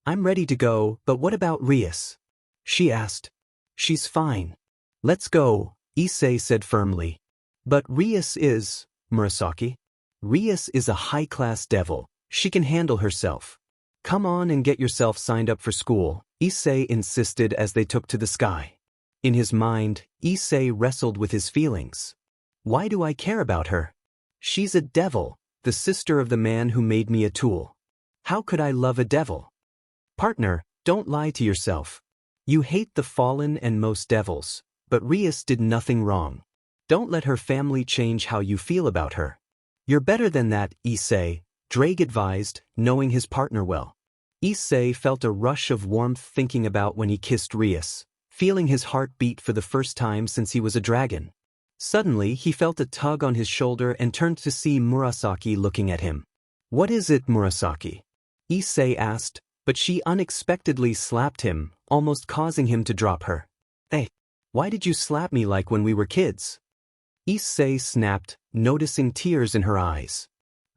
I'm ready to go, but what about Rias? She asked. She's fine. Let's go, Issei said firmly. But Rias is, Murasaki. Rias is a high-class devil. She can handle herself. Come on and get yourself signed up for school, Issei insisted as they took to the sky. In his mind, Issei wrestled with his feelings. Why do I care about her? She's a devil, the sister of the man who made me a tool. How could I love a devil? Partner, don't lie to yourself. You hate the fallen and most devils, but Rias did nothing wrong. Don't let her family change how you feel about her. You're better than that, Issei, Draig advised, knowing his partner well. Issei felt a rush of warmth thinking about when he kissed Rias, feeling his heart beat for the first time since he was a dragon. Suddenly he felt a tug on his shoulder and turned to see Murasaki looking at him. What is it, Murasaki? Issei asked, but she unexpectedly slapped him, almost causing him to drop her. Hey, why did you slap me like when we were kids? Issei snapped, noticing tears in her eyes.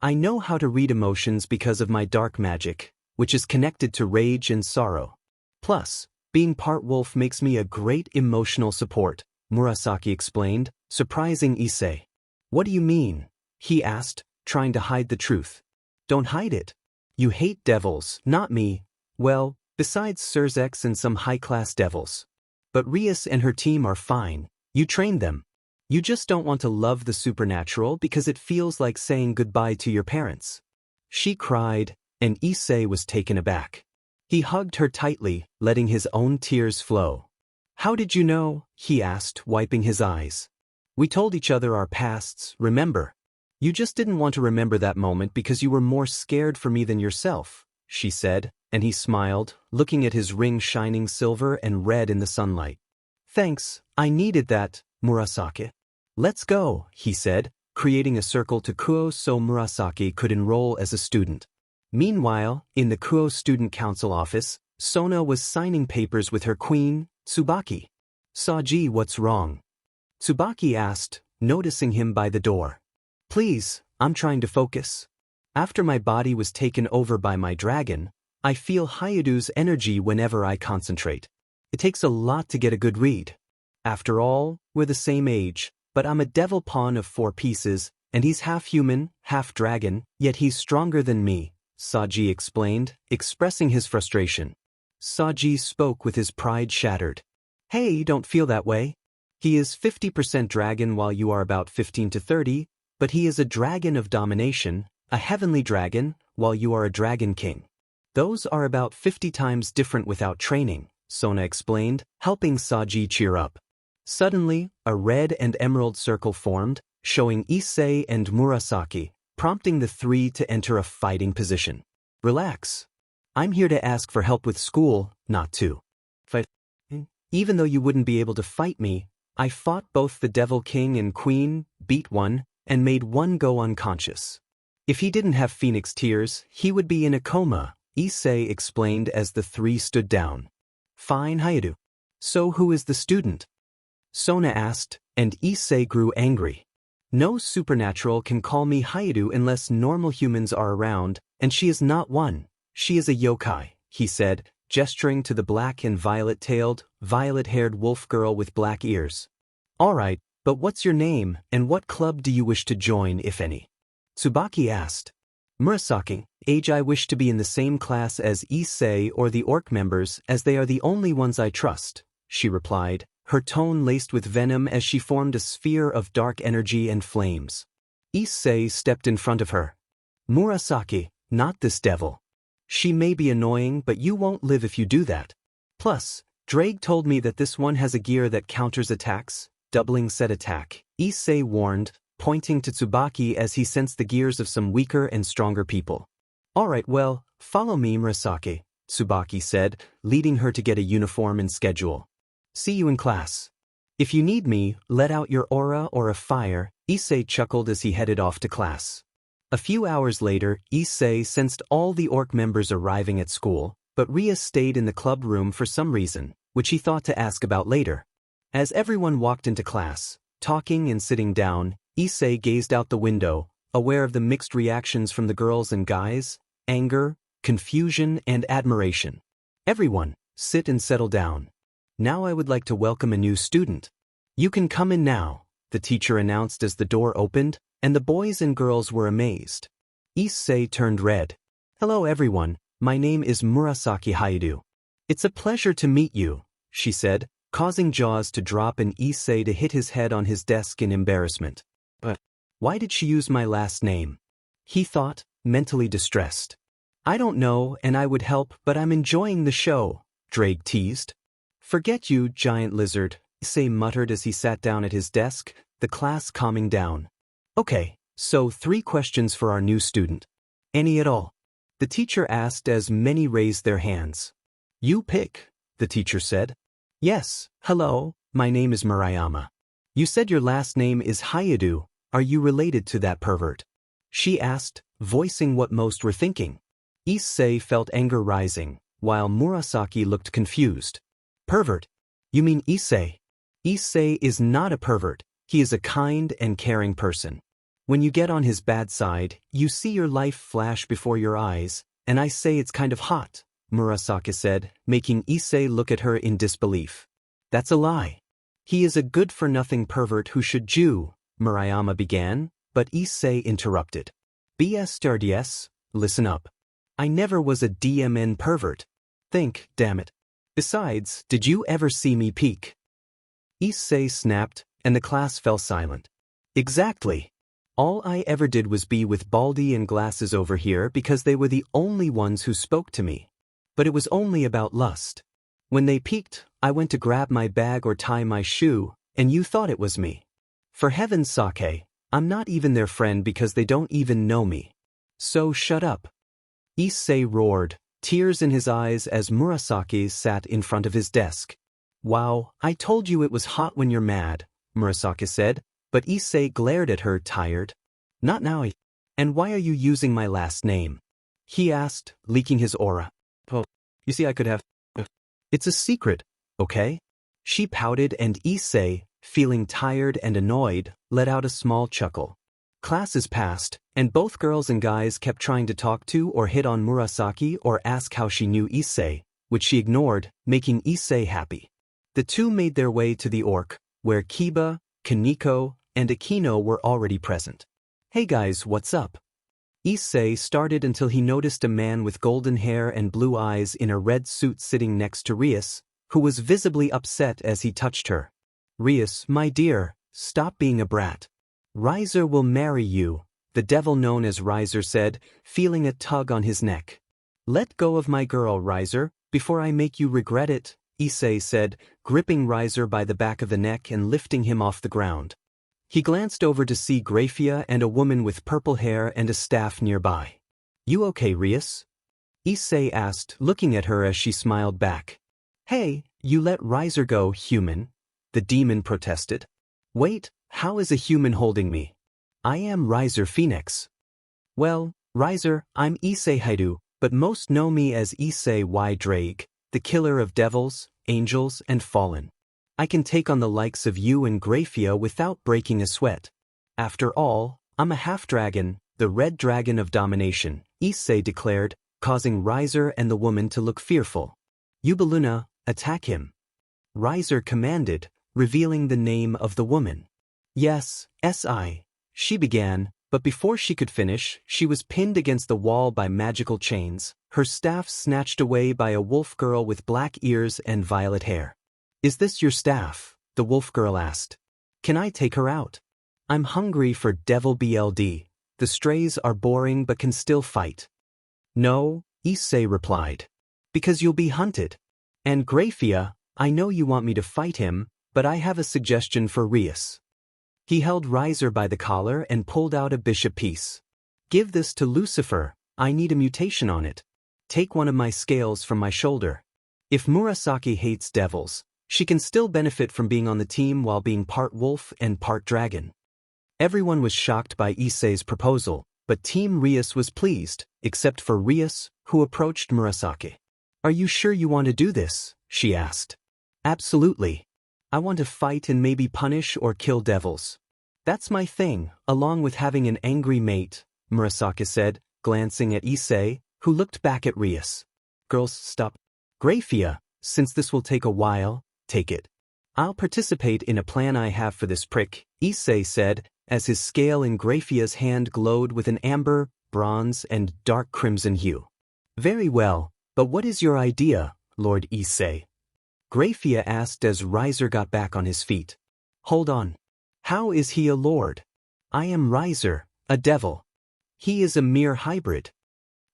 I know how to read emotions because of my dark magic, which is connected to rage and sorrow. Plus, being part wolf makes me a great emotional support, Murasaki explained, surprising Issei. What do you mean? He asked, trying to hide the truth. Don't hide it. You hate devils, not me. Well, besides Sirzechs and some high-class devils. But Rias and her team are fine. You trained them. You just don't want to love the supernatural because it feels like saying goodbye to your parents. She cried, and Issei was taken aback. He hugged her tightly, letting his own tears flow. How did you know? He asked, wiping his eyes. We told each other our pasts, remember? You just didn't want to remember that moment because you were more scared for me than yourself, she said, and he smiled, looking at his ring shining silver and red in the sunlight. Thanks, I needed that, Murasaki. Let's go, he said, creating a circle to Kuoh so Murasaki could enroll as a student. Meanwhile, in the Kuoh Student Council office, Sona was signing papers with her queen, Tsubaki. Saji, what's wrong? Tsubaki asked, noticing him by the door. Please, I'm trying to focus. After my body was taken over by my dragon, I feel hyoudou's energy whenever I concentrate. It takes a lot to get a good read. After all, we're the same age, but I'm a devil pawn of 4 pieces, and he's half human, half dragon, yet he's stronger than me, Saji explained, expressing his frustration. Saji spoke with his pride shattered. Hey, don't feel that way. He is 50% dragon while you are about 15 to 30, but he is a dragon of domination, a heavenly dragon, while you are a dragon king. Those are about 50 times different without training, Sona explained, helping Saji cheer up. Suddenly, a red and emerald circle formed, showing Issei and Murasaki, prompting the 3 to enter a fighting position. Relax. I'm here to ask for help with school, not to fight. Even though you wouldn't be able to fight me, I fought both the Devil King and Queen, beat one, and made one go unconscious. If he didn't have Phenex tears, he would be in a coma, Issei explained as the 3 stood down. Fine, hyoudou. So who is the student? Sona asked, and Issei grew angry. No supernatural can call me hyoudou unless normal humans are around, and she is not one. She is a yokai, he said, gesturing to the black and violet-tailed, violet-haired wolf girl with black ears. All right, but what's your name, and what club do you wish to join, if any? Tsubaki asked. Murasaki, age I wish to be in the same class as Issei or the orc members as they are the only ones I trust, she replied, her tone laced with venom as she formed a sphere of dark energy and flames. Issei stepped in front of her. Murasaki, not this devil. She may be annoying, but you won't live if you do that. Plus, Draig told me that this one has a gear that counters attacks, doubling said attack, Issei warned, pointing to Tsubaki as he sensed the gears of some weaker and stronger people. Alright, well, follow me, Murasaki, Tsubaki said, leading her to get a uniform and schedule. See you in class. If you need me, let out your aura or a fire, Issei chuckled as he headed off to class. A few hours later, Issei sensed all the orc members arriving at school, but Rias stayed in the club room for some reason, which he thought to ask about later. As everyone walked into class, talking and sitting down, Issei gazed out the window, aware of the mixed reactions from the girls and guys, anger, confusion, and admiration. Everyone, sit and settle down. Now I would like to welcome a new student. You can come in now, the teacher announced as the door opened, and the boys and girls were amazed. Issei turned red. Hello everyone, my name is Murasaki hyoudou. It's a pleasure to meet you, she said, causing jaws to drop and Issei to hit his head on his desk in embarrassment. But why did she use my last name? He thought, mentally distressed. I don't know and I would help, but I'm enjoying the show, Draig teased. Forget you, giant lizard, Issei muttered as he sat down at his desk, the class calming down. Okay, so 3 questions for our new student. Any at all? The teacher asked as many raised their hands. You pick, the teacher said. Yes, hello, my name is Murayama. You said your last name is hyoudou, are you related to that pervert? She asked, voicing what most were thinking. Issei felt anger rising, while Murasaki looked confused. Pervert? You mean Issei? Issei is not a pervert, he is a kind and caring person. When you get on his bad side, you see your life flash before your eyes, and I say it's kind of hot, Murasaki said, making Issei look at her in disbelief. That's a lie. He is a good-for-nothing pervert who should Jew, Murayama began, but Issei interrupted. BSTRDS, listen up. I never was a DMN pervert. Think, damn it. Besides, did you ever see me peek? Issei snapped, and the class fell silent. Exactly. All I ever did was be with Baldy and Glasses over here because they were the only ones who spoke to me. But it was only about lust. When they peeked, I went to grab my bag or tie my shoe, and you thought it was me. For heaven's sake, I'm not even their friend because they don't even know me. So shut up. Issei roared, tears in his eyes as Murasaki sat in front of his desk. Wow, I told you it was hot when you're mad, Murasaki said, but Issei glared at her tired. Not now. And why are you using my last name? He asked, leaking his aura. Oh, you see I could have... It's a secret, okay? She pouted and Issei, feeling tired and annoyed, let out a small chuckle. Classes passed, and both girls and guys kept trying to talk to or hit on Murasaki or ask how she knew Issei, which she ignored, making Issei happy. The two made their way to the orc, where Kiba, Kaneko, and Akeno were already present. Hey guys, what's up? Issei started until he noticed a man with golden hair and blue eyes in a red suit sitting next to Rias, who was visibly upset as he touched her. Rias, my dear, stop being a brat. Riser will marry you, the devil known as Riser said, feeling a tug on his neck. Let go of my girl, Riser, before I make you regret it, Issei said, gripping Riser by the back of the neck and lifting him off the ground. He glanced over to see Graphia and a woman with purple hair and a staff nearby. You okay, Rias? Issei asked, looking at her as she smiled back. Hey, you let Riser go, human, the demon protested. Wait, how is a human holding me? I am Riser Phenex. Well, Riser, I'm Issei Awoke, but most know me as Issei Draig, the killer of devils, angels, and fallen. I can take on the likes of you and Graphia without breaking a sweat. After all, I'm a half-dragon, the red dragon of domination, Issei declared, causing Riser and the woman to look fearful. Yubaluna, attack him. Riser commanded, revealing the name of the woman. Yes, S.I. She began, But before she could finish, she was pinned against the wall by magical chains, her staff snatched away by a wolf girl with black ears and violet hair. "Is this your staff?" the wolf girl asked. "Can I take her out? I'm hungry for devil BLD. The strays are boring but can still fight." "No," Issei replied. "Because you'll be hunted. And Grafia, I know you want me to fight him, but I have a suggestion for Rias." He held Riser by the collar and pulled out a bishop piece. "Give this to Lucifer, I need a mutation on it. Take one of my scales from my shoulder. If Murasaki hates devils, she can still benefit from being on the team while being part wolf and part dragon." Everyone was shocked by Issei's proposal, but Team Rias was pleased, except for Rias, who approached Murasaki. "Are you sure you want to do this?" she asked. "Absolutely. I want to fight and maybe punish or kill devils. That's my thing, along with having an angry mate," Murasaki said, glancing at Issei, who looked back at Rias. "Girls, stop. Grafia, since this will take a while, take it. I'll participate in a plan I have for this prick," Issei said, as his scale in Grafia's hand glowed with an amber, bronze, and dark crimson hue. "Very well, but what is your idea, Lord Issei?" Grafia asked as Riser got back on his feet. "Hold on. How is he a lord? I am Riser, a devil. He is a mere hybrid."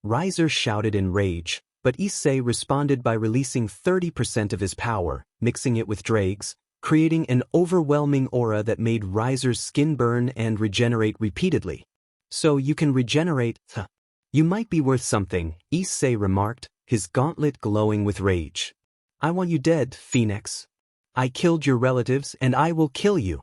Riser shouted in rage, but Issei responded by releasing 30% of his power, mixing it with draigs, creating an overwhelming aura that made Riser's skin burn and regenerate repeatedly. "So you can regenerate, huh? You might be worth something," Issei remarked, his gauntlet glowing with rage. "I want you dead, Phenex. I killed your relatives and I will kill you."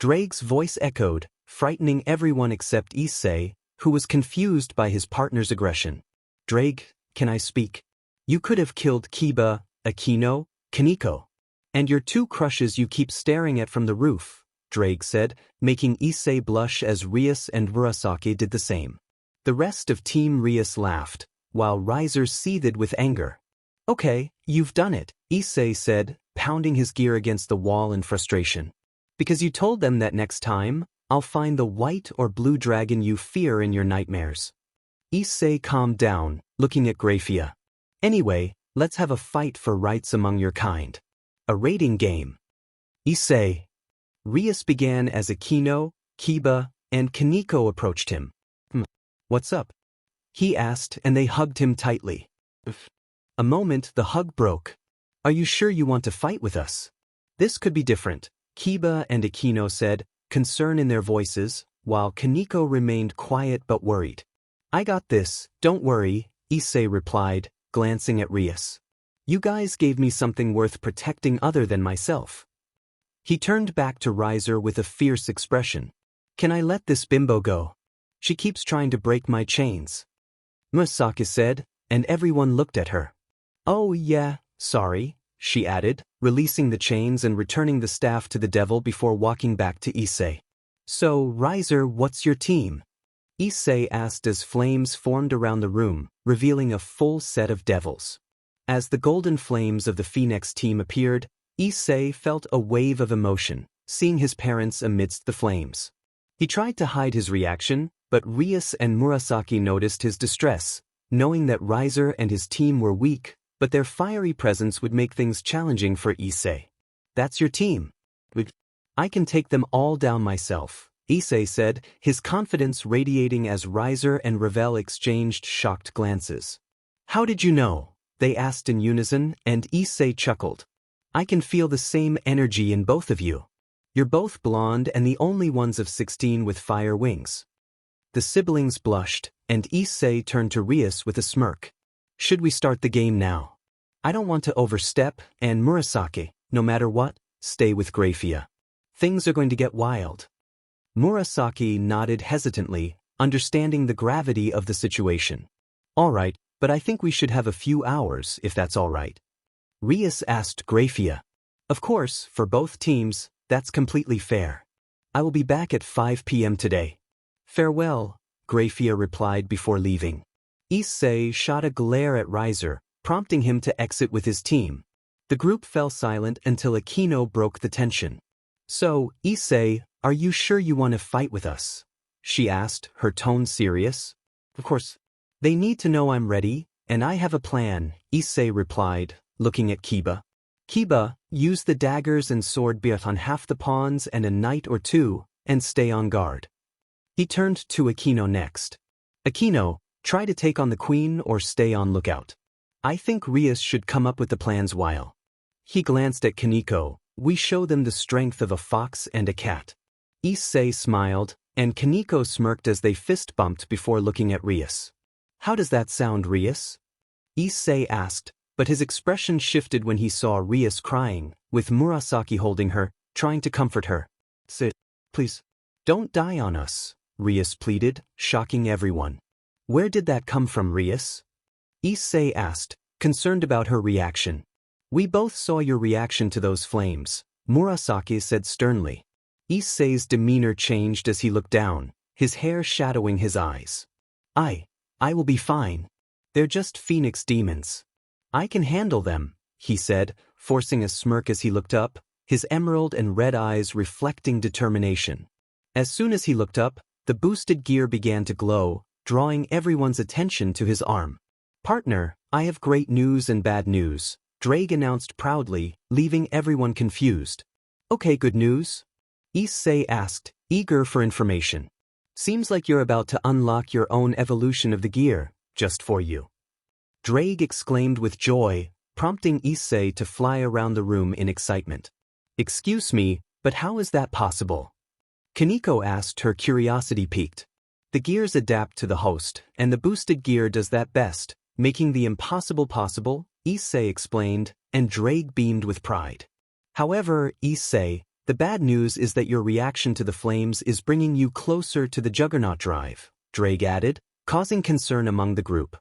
Draig's voice echoed, frightening everyone except Issei, who was confused by his partner's aggression. "Draig, can I speak? You could have killed Kiba, Akeno, Kaneko. And your two crushes you keep staring at from the roof," Draig said, making Issei blush as Rias and Murasaki did the same. The rest of Team Rias laughed, while Riser seethed with anger. "Okay, you've done it," Issei said, pounding his gear against the wall in frustration. "Because you told them that next time, I'll find the white or blue dragon you fear in your nightmares." Issei calmed down, looking at Grafia. "Anyway, let's have a fight for rights among your kind. A rating game." "Issei." Rias began as Akeno, Kiba, and Kaneko approached him. "What's up?" he asked, and they hugged him tightly. A moment the hug broke. "Are you sure you want to fight with us? This could be different," Kiba and Akeno said, concern in their voices, while Kaneko remained quiet but worried. "I got this, don't worry," Issei replied, glancing at Rias. "You guys gave me something worth protecting other than myself." He turned back to Riser with a fierce expression. "Can I let this bimbo go? She keeps trying to break my chains." Murasaki said, and everyone looked at her. "Oh yeah, sorry," she added, releasing the chains and returning the staff to the devil before walking back to Issei. "So, Riser, what's your team?" Issei asked as flames formed around the room, revealing a full set of devils. As the golden flames of the Phenex team appeared, Issei felt a wave of emotion, seeing his parents amidst the flames. He tried to hide his reaction, but Rias and Murasaki noticed his distress, knowing that Riser and his team were weak, but their fiery presence would make things challenging for Issei. "That's your team. I can take them all down myself," Issei said, his confidence radiating as Riser and Ravel exchanged shocked glances. "How did you know?" they asked in unison, and Issei chuckled. "I can feel the same energy in both of you. You're both blonde and the only ones of 16 with fire wings." The siblings blushed, and Issei turned to Rias with a smirk. "Should we start the game now? I don't want to overstep, and Murasaki, no matter what, stay with Grafia. Things are going to get wild." Murasaki nodded hesitantly, understanding the gravity of the situation. "All right, but I think we should have a few hours if that's all right." Rias asked Grafia. "Of course, for both teams, that's completely fair. I will be back at 5 p.m. today." "Farewell," Grafia replied before leaving. Issei shot a glare at Riser, prompting him to exit with his team. The group fell silent until Akeno broke the tension. "So, Issei, are you sure you want to fight with us?" she asked, her tone serious. Of course. They need to know I'm ready, and I have a plan, Issei replied, looking at Kiba. Kiba, use the daggers and sword beat on half the pawns and a knight or two, and stay on guard. He turned to Akeno next. Akeno, try to take on the queen or stay on lookout. I think Rias should come up with the plans while. He glanced at Kaneko. We show them the strength of a fox and a cat. Issei smiled, and Kaneko smirked as they fist-bumped before looking at Rias. How does that sound, Rias? Issei asked, but his expression shifted when he saw Rias crying, with Murasaki holding her, trying to comfort her. Sit, please. Don't die on us, Rias pleaded, shocking everyone. Where did that come from, Rias? Issei asked, concerned about her reaction. We both saw your reaction to those flames, Murasaki said sternly. Issei's demeanor changed as he looked down, his hair shadowing his eyes. I will be fine. They're just Phenex demons. I can handle them, he said, forcing a smirk as he looked up, his emerald and red eyes reflecting determination. As soon as he looked up, the boosted gear began to glow, drawing everyone's attention to his arm. Partner, I have great news and bad news, Draig announced proudly, leaving everyone confused. Okay, good news? Issei asked, eager for information. Seems like you're about to unlock your own evolution of the gear, just for you. Draig exclaimed with joy, prompting Issei to fly around the room in excitement. Excuse me, but how is that possible? Kaneko asked, her curiosity piqued. The gears adapt to the host, and the boosted gear does that best, making the impossible possible, Issei explained, and Draig beamed with pride. However, Issei, the bad news is that your reaction to the flames is bringing you closer to the Juggernaut drive, Draig added, causing concern among the group.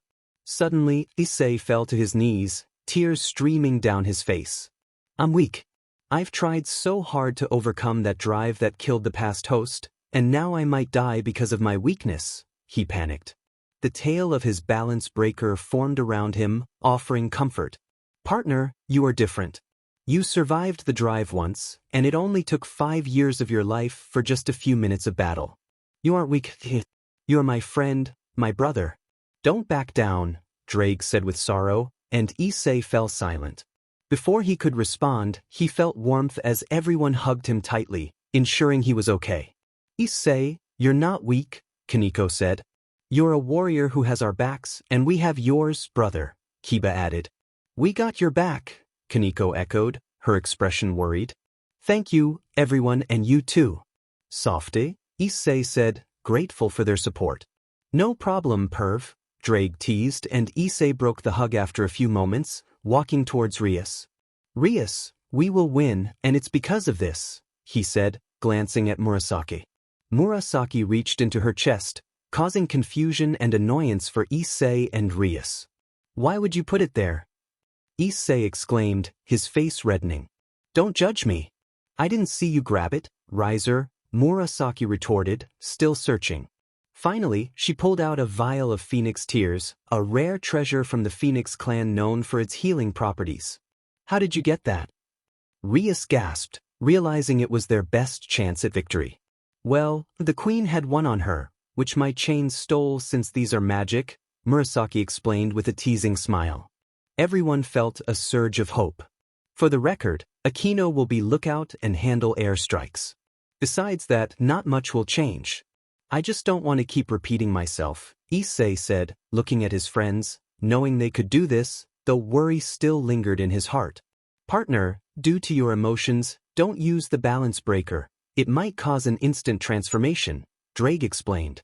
Suddenly, Issei fell to his knees, tears streaming down his face. I'm weak. I've tried so hard to overcome that drive that killed the past host, and now I might die because of my weakness, he panicked. The tail of his balance breaker formed around him, offering comfort. Partner, you are different. You survived the drive once, and it only took 5 years of your life for just a few minutes of battle. You aren't weak. You are my friend, my brother. Don't back down, Draig said with sorrow, and Issei fell silent. Before he could respond, he felt warmth as everyone hugged him tightly, ensuring he was okay. Issei, you're not weak, Kaneko said. You're a warrior who has our backs, and we have yours, brother, Kiba added. We got your back, Kaneko echoed, her expression worried. Thank you, everyone, and you too. Softy, Issei said, grateful for their support. No problem, Perv, Draig teased, and Issei broke the hug after a few moments, walking towards Rias. Rias, we will win, and it's because of this, he said, glancing at Murasaki. Murasaki reached into her chest, causing confusion and annoyance for Issei and Rias. Why would you put it there? Issei exclaimed, his face reddening. Don't judge me. I didn't see you grab it, Riser, Murasaki retorted, still searching. Finally, she pulled out a vial of Phenex tears, a rare treasure from the Phenex clan known for its healing properties. How did you get that? Rias gasped, realizing it was their best chance at victory. Well, the queen had one on her, which my chain stole since these are magic, Murasaki explained with a teasing smile. Everyone felt a surge of hope. For the record, Akeno will be lookout and handle airstrikes. Besides that, not much will change. I just don't want to keep repeating myself, Issei said, looking at his friends, knowing they could do this, though worry still lingered in his heart. Partner, due to your emotions, don't use the balance breaker. It might cause an instant transformation, Draig explained.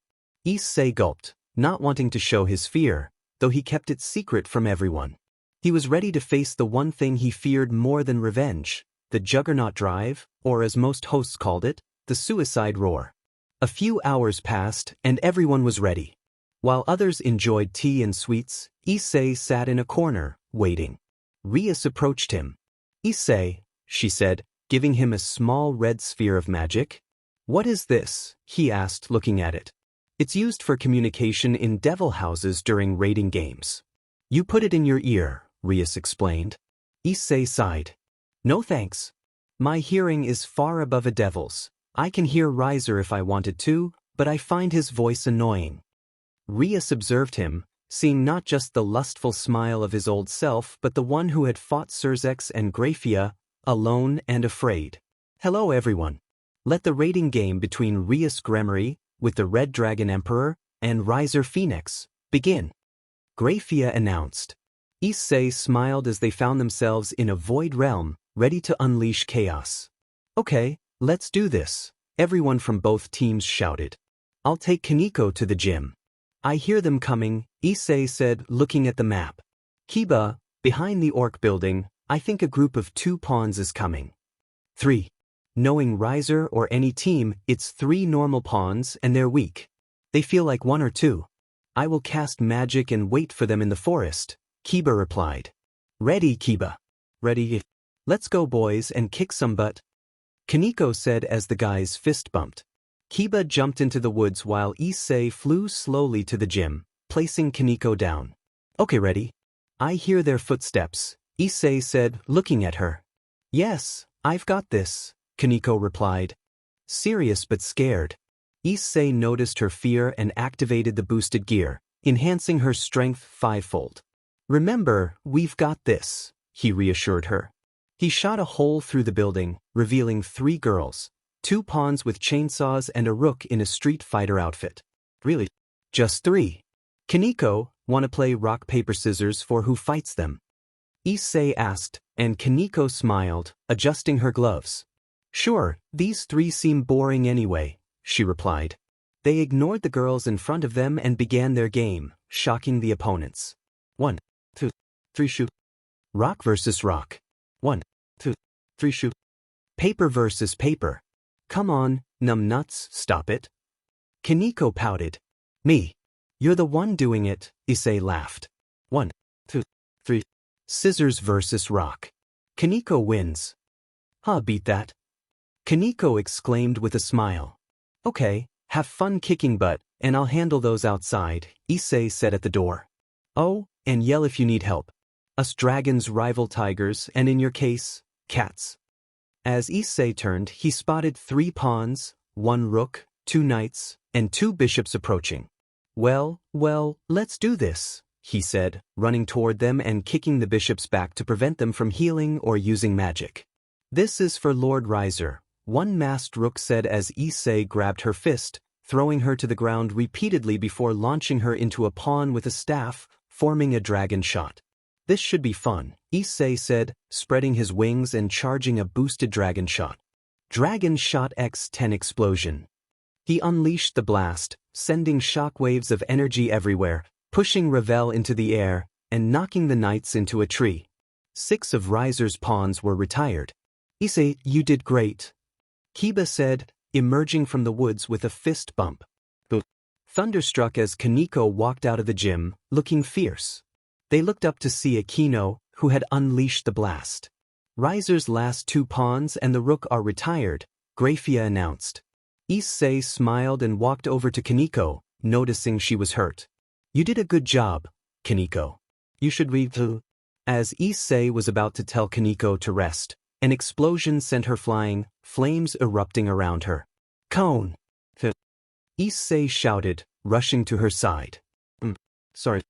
Issei gulped, not wanting to show his fear, though he kept it secret from everyone. He was ready to face the one thing he feared more than revenge, the Juggernaut drive, or as most hosts called it, the suicide roar. A few hours passed, and everyone was ready. While others enjoyed tea and sweets, Issei sat in a corner, waiting. Rias approached him. Issei, she said, giving him a small red sphere of magic. What is this? He asked, looking at it. It's used for communication in devil houses during raiding games. You put it in your ear, Rias explained. Issei sighed. No thanks. My hearing is far above a devil's. I can hear Riser if I wanted to, but I find his voice annoying. Rias observed him, seeing not just the lustful smile of his old self but the one who had fought Sirzechs and Graphia, alone and afraid. Hello everyone. Let the rating game between Rias Gremory, with the Red Dragon Emperor, and Riser Phenex, begin. Graphia announced. Issei smiled as they found themselves in a void realm, ready to unleash chaos. Okay, let's do this, everyone from both teams shouted. I'll take Kaneko to the gym. I hear them coming, Issei said, looking at the map. Kiba, behind the orc building, I think a group of 2 pawns is coming. 3. Knowing Riser or any team, it's 3 normal pawns and they're weak. They feel like 1 or 2. I will cast magic and wait for them in the forest, Kiba replied. Ready, Kiba. Ready. Let's go boys and kick some butt. Kaneko said as the guys fist bumped. Kiba jumped into the woods while Issei flew slowly to the gym, placing Kaneko down. Okay, ready? I hear their footsteps, Issei said, looking at her. Yes, I've got this, Kaneko replied. Serious but scared. Issei noticed her fear and activated the boosted gear, enhancing her strength 5-fold. Remember, we've got this, he reassured her. He shot a hole through the building, revealing 3 girls. 2 pawns with chainsaws and a rook in a Street Fighter outfit. Really? Just 3. Kaneko, wanna play rock paper scissors for who fights them? Issei asked, and Kaneko smiled, adjusting her gloves. Sure, these 3 seem boring anyway, she replied. They ignored the girls in front of them and began their game, shocking the opponents. 1, 2, 3 shoot. Rock versus rock. 1, 2, 3 shoot. Paper versus paper. Come on, numbnuts, stop it. Kaneko pouted. Me. You're the one doing it, Issei laughed. 1, 2, 3. Scissors versus rock. Kaneko wins. Beat that. Kaneko exclaimed with a smile. Okay, have fun kicking butt, and I'll handle those outside, Issei said at the door. Oh, and yell if you need help. Us dragons rival tigers and in your case, cats. As Issei turned, he spotted 3 pawns, 1 rook, 2 knights, and 2 bishops approaching. Well, let's do this, he said, running toward them and kicking the bishops back to prevent them from healing or using magic. This is for Lord Riser, one masked rook said as Issei grabbed her fist, throwing her to the ground repeatedly before launching her into a pawn with a staff, forming a dragon shot. This should be fun, Issei said, spreading his wings and charging a boosted dragon shot. Dragon shot X10 explosion. He unleashed the blast, sending shockwaves of energy everywhere, pushing Ravel into the air, and knocking the knights into a tree. 6 of Riser's pawns were retired. Issei, you did great, Kiba said, emerging from the woods with a fist bump. Thunderstruck as Kaneko walked out of the gym, looking fierce. They looked up to see Akeno, who had unleashed the blast. Riser's last 2 pawns and the rook are retired, Graphia announced. Issei smiled and walked over to Kaneko, noticing she was hurt. You did a good job, Kaneko. You should read too. As Issei was about to tell Kaneko to rest, an explosion sent her flying, flames erupting around her. Cone! Issei shouted, rushing to her side. Sorry.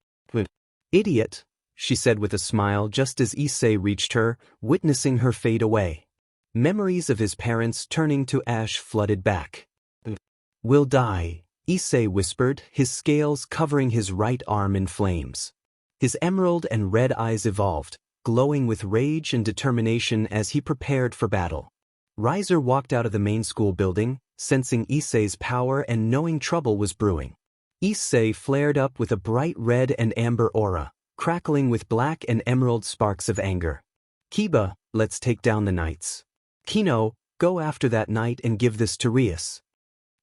Idiot, she said with a smile just as Issei reached her, witnessing her fade away. Memories of his parents turning to ash flooded back. Will die, Issei whispered, his scales covering his right arm in flames. His emerald and red eyes evolved, glowing with rage and determination as he prepared for battle. Riser walked out of the main school building, sensing Issei's power and knowing trouble was brewing. Issei flared up with a bright red and amber aura, crackling with black and emerald sparks of anger. Kiba, let's take down the knights. Kino, go after that knight and give this to Rias.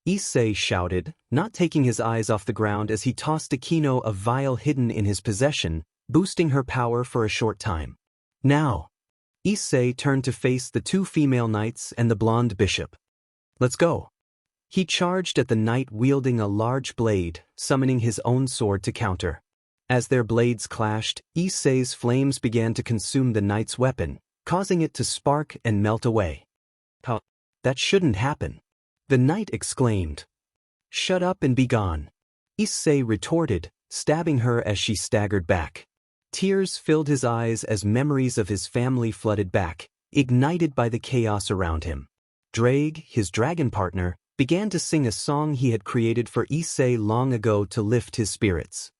Issei shouted, not taking his eyes off the ground as he tossed Akeno a vial hidden in his possession, boosting her power for a short time. Now! Issei turned to face the 2 female knights and the blonde bishop. Let's go! He charged at the knight wielding a large blade, summoning his own sword to counter. As their blades clashed, Issei's flames began to consume the knight's weapon, causing it to spark and melt away. That shouldn't happen. The knight exclaimed. Shut up and be gone. Issei retorted, stabbing her as she staggered back. Tears filled his eyes as memories of his family flooded back, ignited by the chaos around him. Draig, his dragon partner, began to sing a song he had created for Issei long ago to lift his spirits.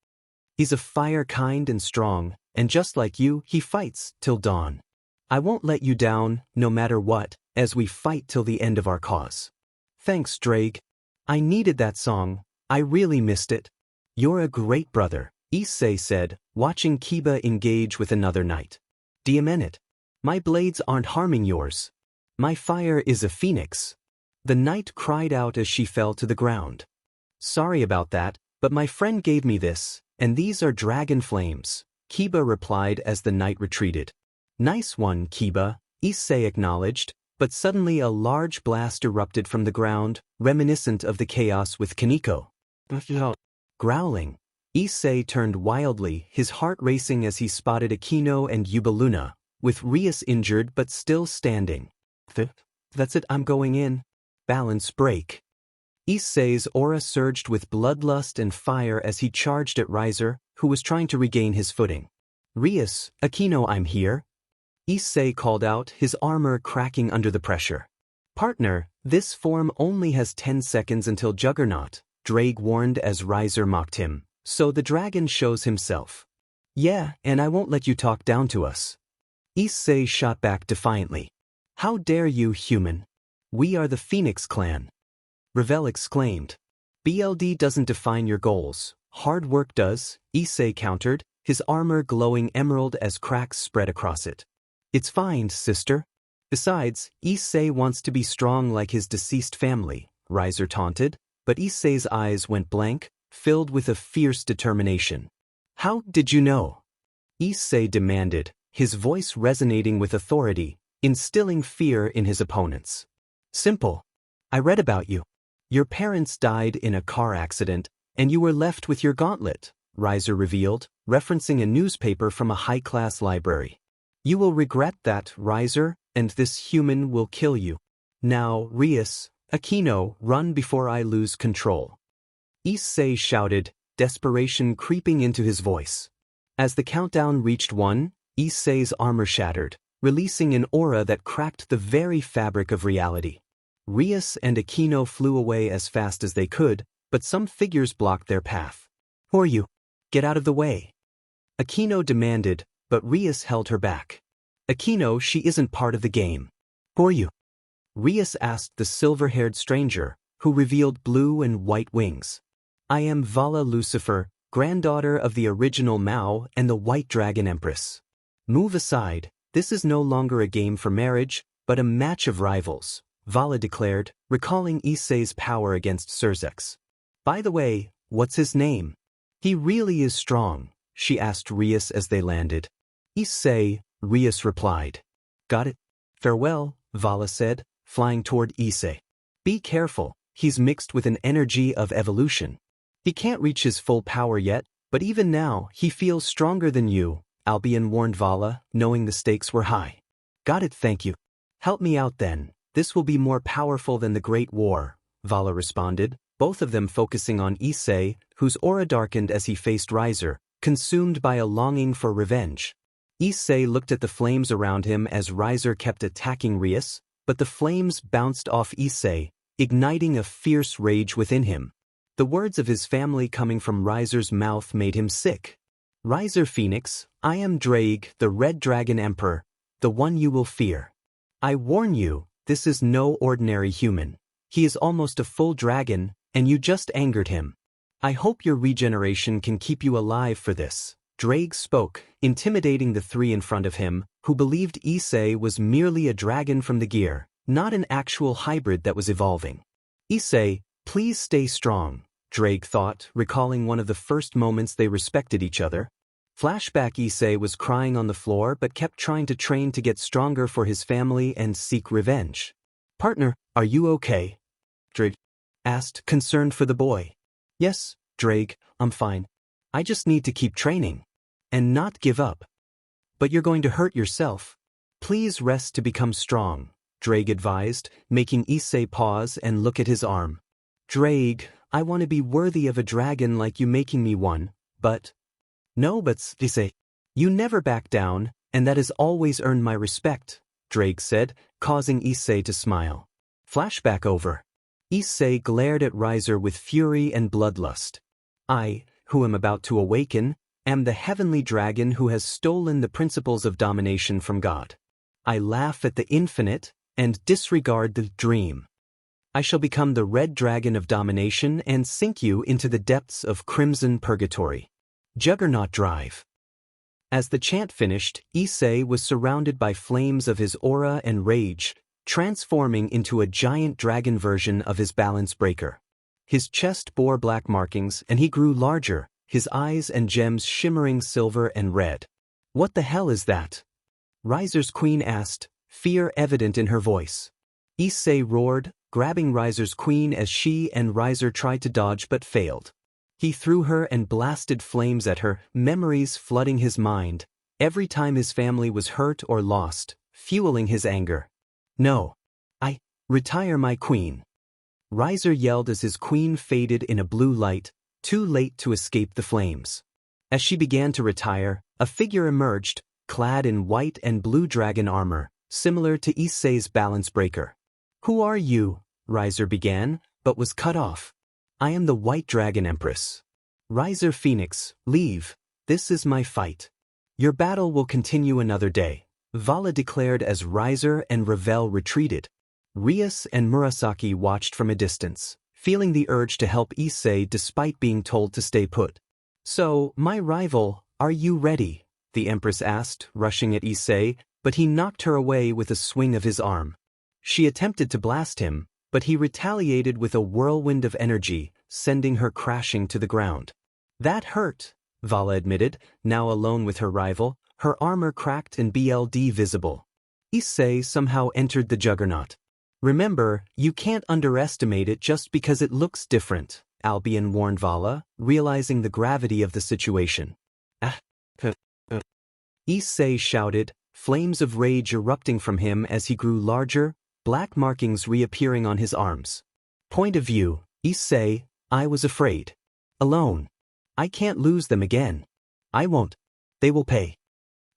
He's a fire kind and strong, and just like you, he fights till dawn. I won't let you down, no matter what, as we fight till the end of our cause. Thanks, Draig. I needed that song. I really missed it. You're a great brother, Issei said, watching Kiba engage with another knight. Diamant. My blades aren't harming yours. My fire is a phoenix. The knight cried out as she fell to the ground. Sorry about that, but my friend gave me this, and these are dragon flames, Kiba replied as the knight retreated. Nice one, Kiba, Issei acknowledged, but suddenly a large blast erupted from the ground, reminiscent of the chaos with Kaneko. Growling, Issei turned wildly, his heart racing as he spotted Akeno and Yubaluna, with Rias injured but still standing. That's it, I'm going in. Balance break. Issei's aura surged with bloodlust and fire as he charged at Riser, who was trying to regain his footing. Rias, Akeno, I'm here. Issei called out, his armor cracking under the pressure. Partner, this form only has 10 seconds until Juggernaut, Draig warned as Riser mocked him, so the dragon shows himself. Yeah, and I won't let you talk down to us. Issei shot back defiantly. How dare you, human? We are the Phenex clan. Revel exclaimed. BLD doesn't define your goals, hard work does, Issei countered, his armor glowing emerald as cracks spread across it. It's fine, sister. Besides, Issei wants to be strong like his deceased family, Riser taunted, but Issei's eyes went blank, filled with a fierce determination. How did you know? Issei demanded, his voice resonating with authority, instilling fear in his opponents. Simple. I read about you. Your parents died in a car accident, and you were left with your gauntlet, Riser revealed, referencing a newspaper from a high-class library. You will regret that, Riser, and this human will kill you. Now, Rias, Akeno, run before I lose control. Issei shouted, desperation creeping into his voice. As the countdown reached 1, Issei's armor shattered, releasing an aura that cracked the very fabric of reality. Rias and Akeno flew away as fast as they could, but some figures blocked their path. Who are you? Get out of the way. Akeno demanded, but Rias held her back. Akeno, she isn't part of the game. Who are you? Rias asked the silver-haired stranger, who revealed blue and white wings. I am Vala Lucifer, granddaughter of the original Mouh and the White Dragon Empress. Move aside, this is no longer a game for marriage, but a match of rivals, Vala declared, recalling Issei's power against Sirzechs. By the way, what's his name? He really is strong, she asked Rias as they landed. Issei, Rias replied. Got it. Farewell, Vala said, flying toward Issei. Be careful, he's mixed with an energy of evolution. He can't reach his full power yet, but even now, he feels stronger than you, Albion warned Vala, knowing the stakes were high. Got it, thank you. Help me out then, this will be more powerful than the Great War, Vala responded, both of them focusing on Issei, whose aura darkened as he faced Riser, consumed by a longing for revenge. Issei looked at the flames around him as Riser kept attacking Rias, but the flames bounced off Issei, igniting a fierce rage within him. The words of his family coming from Riser's mouth made him sick. Riser Phenex, I am Draig, the Red Dragon Emperor, the one you will fear. I warn you, this is no ordinary human. He is almost a full dragon, and you just angered him. I hope your regeneration can keep you alive for this. Draig spoke, intimidating the three in front of him, who believed Issei was merely a dragon from the gear, not an actual hybrid that was evolving. Issei, please stay strong, Draig thought, recalling one of the first moments they respected each other. Flashback Issei was crying on the floor but kept trying to train to get stronger for his family and seek revenge. Partner, are you okay? Draig asked, concerned for the boy. Yes, Draig, I'm fine. I just need to keep training. And not give up. But you're going to hurt yourself. Please rest to become strong, Draig advised, making Issei pause and look at his arm. Draig, I want to be worthy of a dragon like you making me one, but... No buts, Issei. You never back down, and that has always earned my respect, Draig said, causing Issei to smile. Flashback over. Issei glared at Riser with fury and bloodlust. I, who am about to awaken, am the heavenly dragon who has stolen the principles of domination from God. I laugh at the infinite and disregard the dream. I shall become the red dragon of domination and sink you into the depths of crimson purgatory. Juggernaut drive. As the chant finished, Issei was surrounded by flames of his aura and rage, transforming into a giant dragon version of his balance breaker. His chest bore black markings and he grew larger, his eyes and gems shimmering silver and red. What the hell is that? Riser's queen asked, fear evident in her voice. Issei roared, grabbing Riser's queen as she and Riser tried to dodge but failed. He threw her and blasted flames at her, memories flooding his mind, every time his family was hurt or lost, fueling his anger. No. Retire my queen. Riser yelled as his queen faded in a blue light, too late to escape the flames. As she began to retire, a figure emerged, clad in white and blue dragon armor, similar to Issei's balance breaker. Who are you? Riser began, but was cut off. I am the White Dragon Empress. Riser Phenex, leave. This is my fight. Your battle will continue another day, Vala declared as Riser and Ravel retreated. Rias and Murasaki watched from a distance, feeling the urge to help Issei despite being told to stay put. So, my rival, are you ready? The Empress asked, rushing at Issei, but he knocked her away with a swing of his arm. She attempted to blast him, but he retaliated with a whirlwind of energy, sending her crashing to the ground. That hurt, Vala admitted, now alone with her rival, her armor cracked and BLD visible. Issei somehow entered the juggernaut. Remember, you can't underestimate it just because it looks different, Albion warned Vala, realizing the gravity of the situation. Issei shouted, flames of rage erupting from him as he grew larger, black markings reappearing on his arms. Point of view, Issei, I was afraid. Alone. I can't lose them again. I won't. They will pay.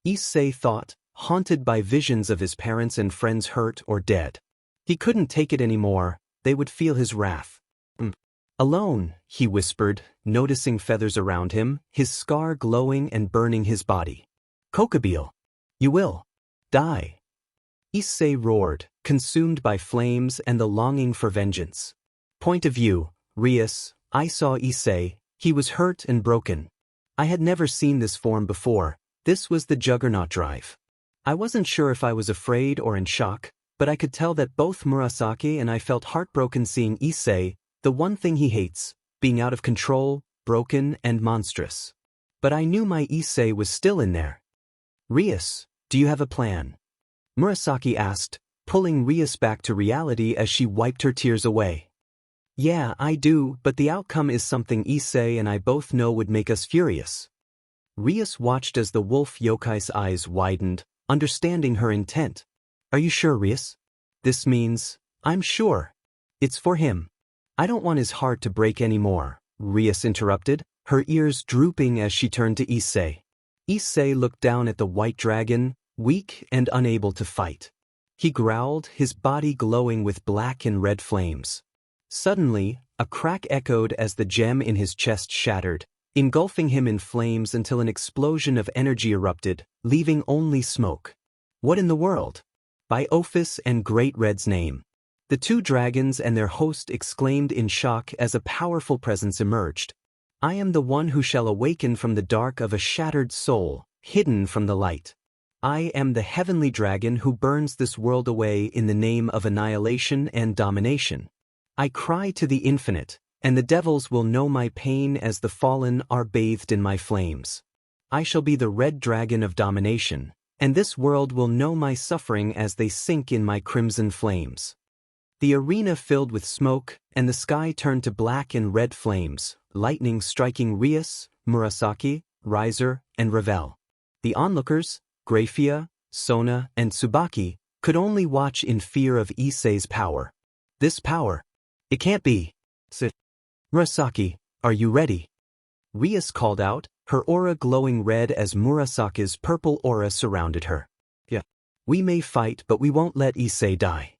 Issei thought, haunted by visions of his parents and friends hurt or dead. He couldn't take it anymore, they would feel his wrath. Alone, he whispered, noticing feathers around him, his scar glowing and burning his body. Kokabeel. You will. Die. Issei roared, consumed by flames and the longing for vengeance. Point of view, Rias, I saw Issei, he was hurt and broken. I had never seen this form before, this was the juggernaut drive. I wasn't sure if I was afraid or in shock, but I could tell that both Murasaki and I felt heartbroken seeing Issei, the one thing he hates, being out of control, broken and monstrous. But I knew my Issei was still in there. Rias, do you have a plan? Murasaki asked, pulling Rias back to reality as she wiped her tears away. Yeah, I do, but the outcome is something Issei and I both know would make us furious. Rias watched as the wolf yokai's eyes widened, understanding her intent. Are you sure, Rias? This means, I'm sure. It's for him. I don't want his heart to break anymore, Rias interrupted, her ears drooping as she turned to Issei. Issei looked down at the white dragon, weak and unable to fight. He growled, his body glowing with black and red flames. Suddenly, a crack echoed as the gem in his chest shattered, engulfing him in flames until an explosion of energy erupted, leaving only smoke. What in the world? By Ophis and Great Red's name. The two dragons and their host exclaimed in shock as a powerful presence emerged. I am the one who shall awaken from the dark of a shattered soul, hidden from the light. I am the heavenly dragon who burns this world away in the name of annihilation and domination. I cry to the infinite, and the devils will know my pain as the fallen are bathed in my flames. I shall be the red dragon of domination, and this world will know my suffering as they sink in my crimson flames. The arena filled with smoke, and the sky turned to black and red flames, lightning striking Rias, Murasaki, Riser, and Ravel. The onlookers, Grafia, Sona, and Tsubaki, could only watch in fear of Issei's power. This power. It can't be. Murasaki, are you ready? Rias called out, her aura glowing red as Murasaki's purple aura surrounded her. Yeah. We may fight, but we won't let Issei die.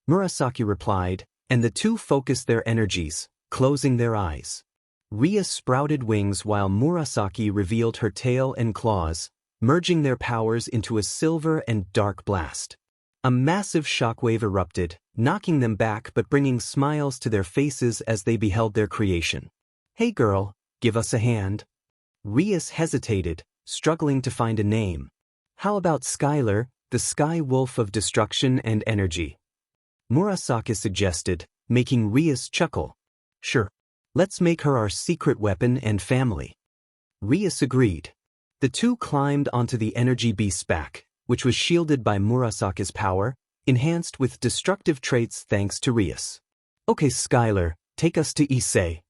Murasaki replied, and the two focused their energies, closing their eyes. Rias sprouted wings while Murasaki revealed her tail and claws, merging their powers into a silver and dark blast. A massive shockwave erupted, knocking them back but bringing smiles to their faces as they beheld their creation. Hey girl, give us a hand. Rias hesitated, struggling to find a name. How about Skylar, the sky wolf of destruction and energy? Murasaki suggested, making Rias chuckle. Sure. Let's make her our secret weapon and family. Rias agreed. The two climbed onto the energy beast's back, which was shielded by Murasaki's power, enhanced with destructive traits thanks to Rias. Okay Skylar, take us to Issei.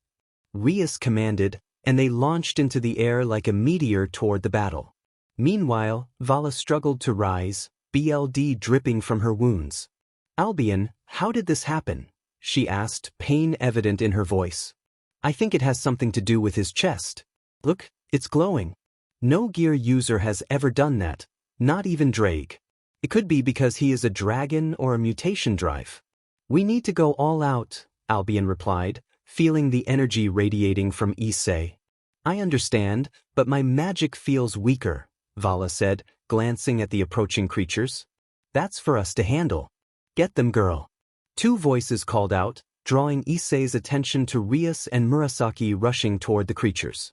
Rias commanded, and they launched into the air like a meteor toward the battle. Meanwhile, Vala struggled to rise, blood dripping from her wounds. Albion, how did this happen? She asked, pain evident in her voice. I think it has something to do with his chest. Look, it's glowing. No gear user has ever done that, not even Draig. It could be because he is a dragon or a mutation drive. We need to go all out, Albion replied, feeling the energy radiating from Issei. I understand, but my magic feels weaker, Vala said, glancing at the approaching creatures. That's for us to handle. Get them, girl. Two voices called out, drawing Issei's attention to Rias and Murasaki rushing toward the creatures.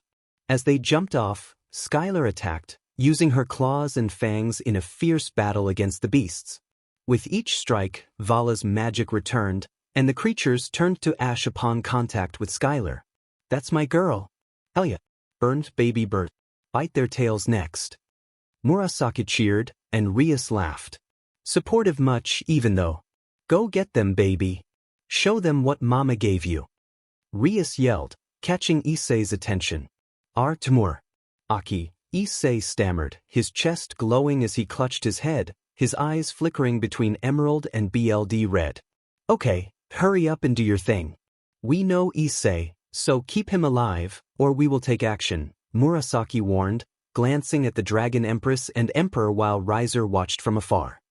As they jumped off, Skylar attacked, using her claws and fangs in a fierce battle against the beasts. With each strike, Vala's magic returned, and the creatures turned to ash upon contact with Skylar. That's my girl. Hell yeah. Burned baby bird. Bite their tails next. Murasaki cheered, and Rias laughed. Supportive much even though. Go get them, baby. Show them what mama gave you. Rias yelled, catching Issei's attention. Timur. Aki, Issei stammered, his chest glowing as he clutched his head, his eyes flickering between emerald and blood red. Okay, hurry up and do your thing. We know Issei, so keep him alive, or we will take action, Murasaki warned, glancing at the Dragon Empress and Emperor while Riser watched from afar.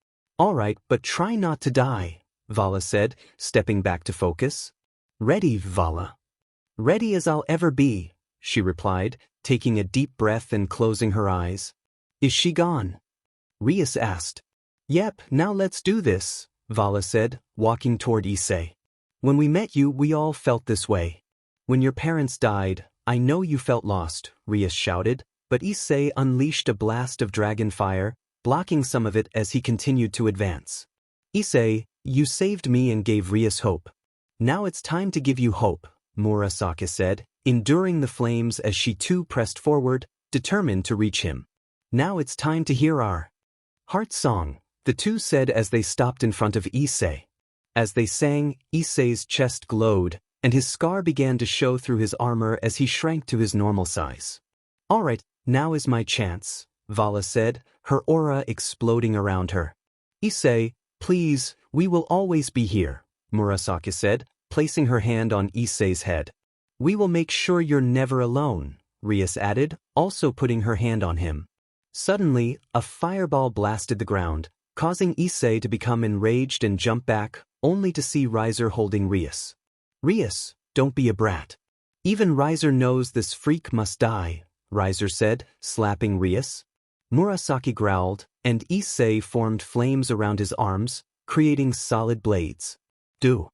Alright, but try not to die, Vala said, stepping back to focus. Ready, Vala. Ready as I'll ever be, she replied, taking a deep breath and closing her eyes. Is she gone? Rias asked. Yep, now let's do this, Vala said, walking toward Issei. When we met you, we all felt this way. When your parents died, I know you felt lost, Rias shouted, but Issei unleashed a blast of dragon fire, blocking some of it as he continued to advance. Issei, you saved me and gave Rias hope. Now it's time to give you hope, Murasaki said, enduring the flames as she too pressed forward, determined to reach him. Now it's time to hear our heart song, the two said as they stopped in front of Issei. As they sang, Issei's chest glowed, and his scar began to show through his armor as he shrank to his normal size. Alright, now is my chance, Vala said, her aura exploding around her. Issei, please, we will always be here, Murasaki said, placing her hand on Issei's head. We will make sure you're never alone, Rias added, also putting her hand on him. Suddenly, a fireball blasted the ground, causing Issei to become enraged and jump back, only to see Riser holding Rias. Rias, don't be a brat. Even Riser knows this freak must die, Riser said, slapping Rias. Murasaki growled, and Issei formed flames around his arms, creating solid blades. Do.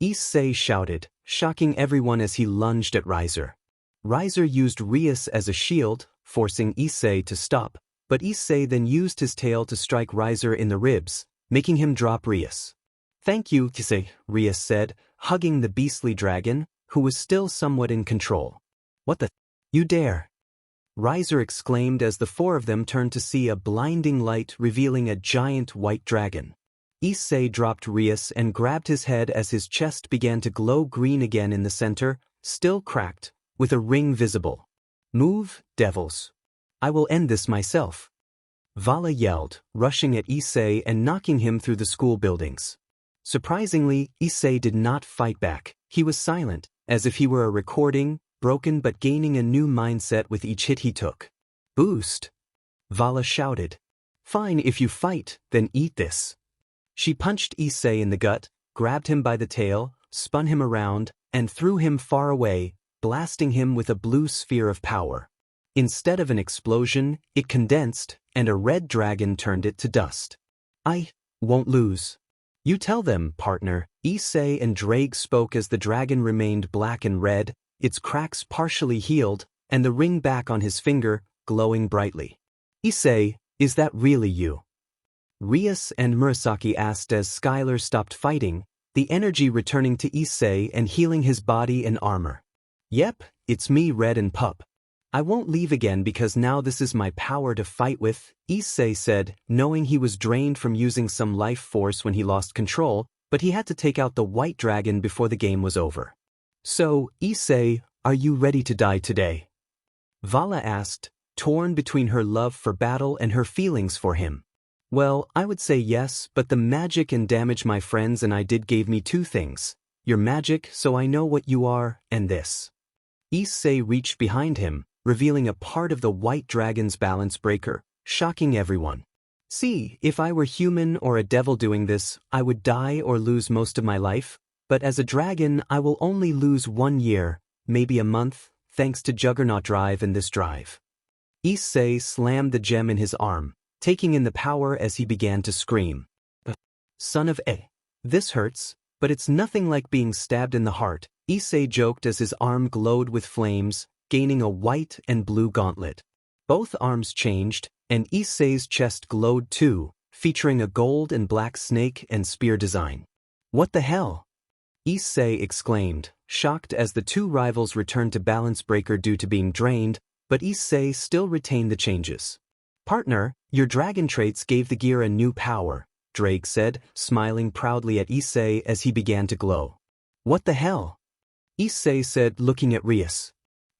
Issei shouted, shocking everyone as he lunged at Riser. Riser used Rias as a shield, forcing Issei to stop, but Issei then used his tail to strike Riser in the ribs, making him drop Rias. Thank you, Issei, Rias said, hugging the beastly dragon, who was still somewhat in control. What the? You dare! Riser exclaimed as the four of them turned to see a blinding light revealing a giant white dragon. Issei dropped Rias and grabbed his head as his chest began to glow green again in the center, still cracked, with a ring visible. Move, devils. I will end this myself. Vala yelled, rushing at Issei and knocking him through the school buildings. Surprisingly, Issei did not fight back. He was silent, as if he were a recording, broken but gaining a new mindset with each hit he took. Boost! Vala shouted. Fine, if you fight, then eat this. She punched Issei in the gut, grabbed him by the tail, spun him around, and threw him far away, blasting him with a blue sphere of power. Instead of an explosion, it condensed, and a red dragon turned it to dust. I won't lose. You tell them, partner. Issei and Draig spoke as the dragon remained black and red, its cracks partially healed, and the ring back on his finger, glowing brightly. Issei, is that really you? Rias and Murasaki asked as Skylar stopped fighting, the energy returning to Issei and healing his body and armor. Yep, it's me, Red and Pup. I won't leave again because now this is my power to fight with, Issei said, knowing he was drained from using some life force when he lost control, but he had to take out the white dragon before the game was over. So, Issei, are you ready to die today? Vala asked, torn between her love for battle and her feelings for him. Well, I would say yes, but the magic and damage my friends and I did gave me two things. Your magic, so I know what you are, and this. Issei reached behind him, revealing a part of the white dragon's balance breaker, shocking everyone. See, if I were human or a devil doing this, I would die or lose most of my life, but as a dragon I will only lose 1 year, maybe a month, thanks to Juggernaut Drive and this drive. Issei slammed the gem in his arm, taking in the power as he began to scream. Son of a. This hurts, but it's nothing like being stabbed in the heart, Issei joked as his arm glowed with flames, gaining a white and blue gauntlet. Both arms changed, and Issei's chest glowed too, featuring a gold and black snake and spear design. What the hell? Issei exclaimed, shocked as the two rivals returned to balance breaker due to being drained, but Issei still retained the changes. Partner, your dragon traits gave the gear a new power, Draig said, smiling proudly at Issei as he began to glow. What the hell? Issei said, looking at Rias.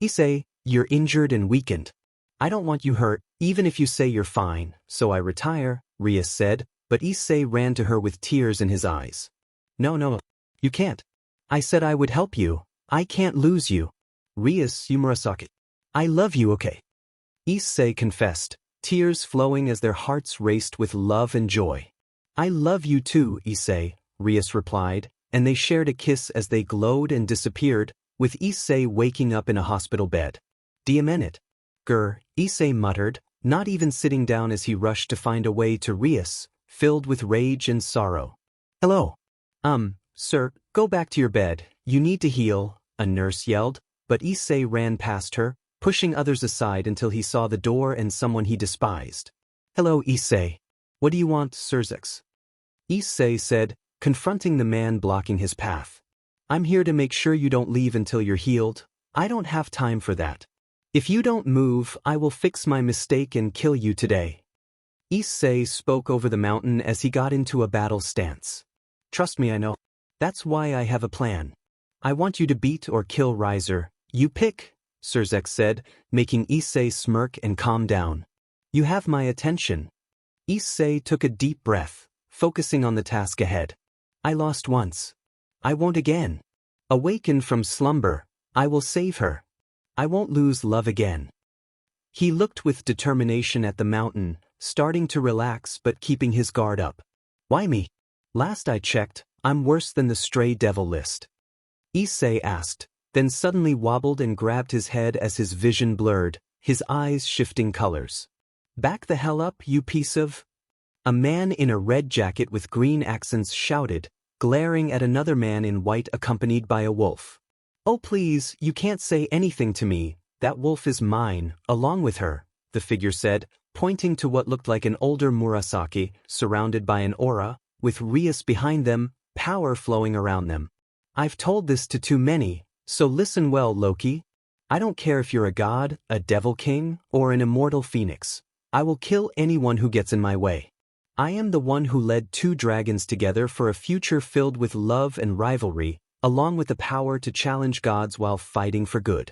Issei, you're injured and weakened. I don't want you hurt, even if you say you're fine, so I retire, Rias said, but Issei ran to her with tears in his eyes. No, you can't. I said I would help you. I can't lose you. Rias, you Murasaki. I love you, okay? Issei confessed, tears flowing as their hearts raced with love and joy. I love you too, Issei, Rias replied, and they shared a kiss as they glowed and disappeared, with Issei waking up in a hospital bed. Diamenet. Grr, Issei muttered, not even sitting down as he rushed to find a way to Rias, filled with rage and sorrow. Hello. Sir, go back to your bed, you need to heal, a nurse yelled, but Issei ran past her, pushing others aside until he saw the door and someone he despised. Hello, Issei. What do you want, Sirzechs? Issei said, confronting the man blocking his path. I'm here to make sure you don't leave until you're healed. I don't have time for that. If you don't move, I will fix my mistake and kill you today. Issei spoke over the mountain as he got into a battle stance. Trust me, I know. That's why I have a plan. I want you to beat or kill Riser. You pick, Sirzechs said, making Issei smirk and calm down. You have my attention. Issei took a deep breath, focusing on the task ahead. I lost once. I won't again. Awaken from slumber. I will save her. I won't lose love again. He looked with determination at the mountain, starting to relax but keeping his guard up. Why me? Last I checked, I'm worse than the stray devil list. Issei asked, then suddenly wobbled and grabbed his head as his vision blurred, his eyes shifting colors. Back the hell up, you piece of... A man in a red jacket with green accents shouted, glaring at another man in white accompanied by a wolf. Oh please, you can't say anything to me, that wolf is mine, along with her, the figure said, pointing to what looked like an older Murasaki, surrounded by an aura, with Rias behind them, power flowing around them. I've told this to too many, so listen well, Loki. I don't care if you're a god, a devil king, or an immortal phoenix. I will kill anyone who gets in my way. I am the one who led 2 dragons together for a future filled with love and rivalry, along with the power to challenge gods while fighting for good.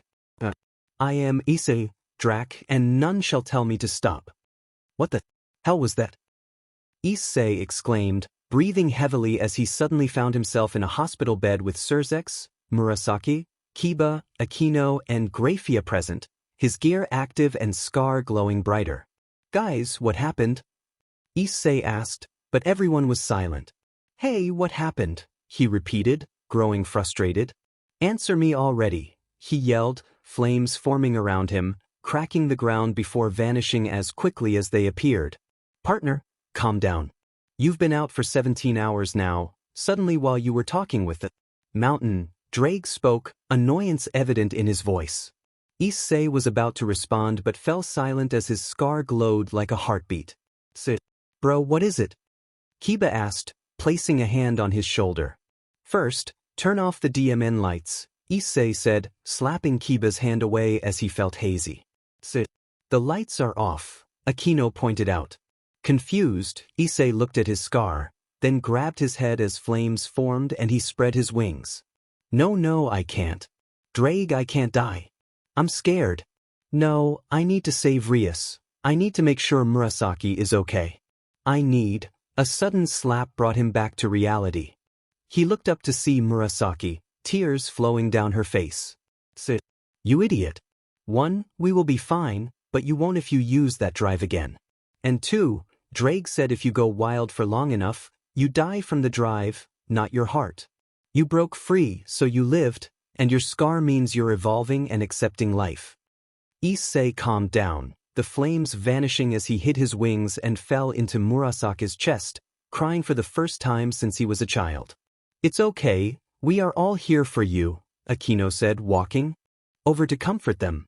I am Issei, Drac, and none shall tell me to stop. What the hell was that? Issei exclaimed, breathing heavily as he suddenly found himself in a hospital bed with Sirzechs, Murasaki, Kiba, Akeno, and Grafia present, his gear active and scar glowing brighter. Guys, what happened? Issei asked, but everyone was silent. Hey, what happened? He repeated, growing frustrated. Answer me already, he yelled, flames forming around him, cracking the ground before vanishing as quickly as they appeared. Partner, calm down. You've been out for 17 hours now, suddenly while you were talking with the mountain, Draig spoke, annoyance evident in his voice. Issei was about to respond but fell silent as his scar glowed like a heartbeat. Sit. Bro, what is it? Kiba asked, placing a hand on his shoulder. First, turn off the DMN lights, Issei said, slapping Kiba's hand away as he felt hazy. Sit. The lights are off, Akeno pointed out. Confused, Issei looked at his scar, then grabbed his head as flames formed and he spread his wings. No, I can't. Draig, I can't die. I'm scared. No, I need to save Rias. I need to make sure Murasaki is okay. A sudden slap brought him back to reality. He looked up to see Murasaki, tears flowing down her face. Sit. You idiot. 1, we will be fine, but you won't if you use that drive again. And 2, Draig said if you go wild for long enough, you die from the drive, not your heart. You broke free, so you lived, and your scar means you're evolving and accepting life. Issei calmed down, the flames vanishing as he hid his wings and fell into Murasaki's chest, crying for the first time since he was a child. It's okay, we are all here for you, Akeno said, walking over to comfort them.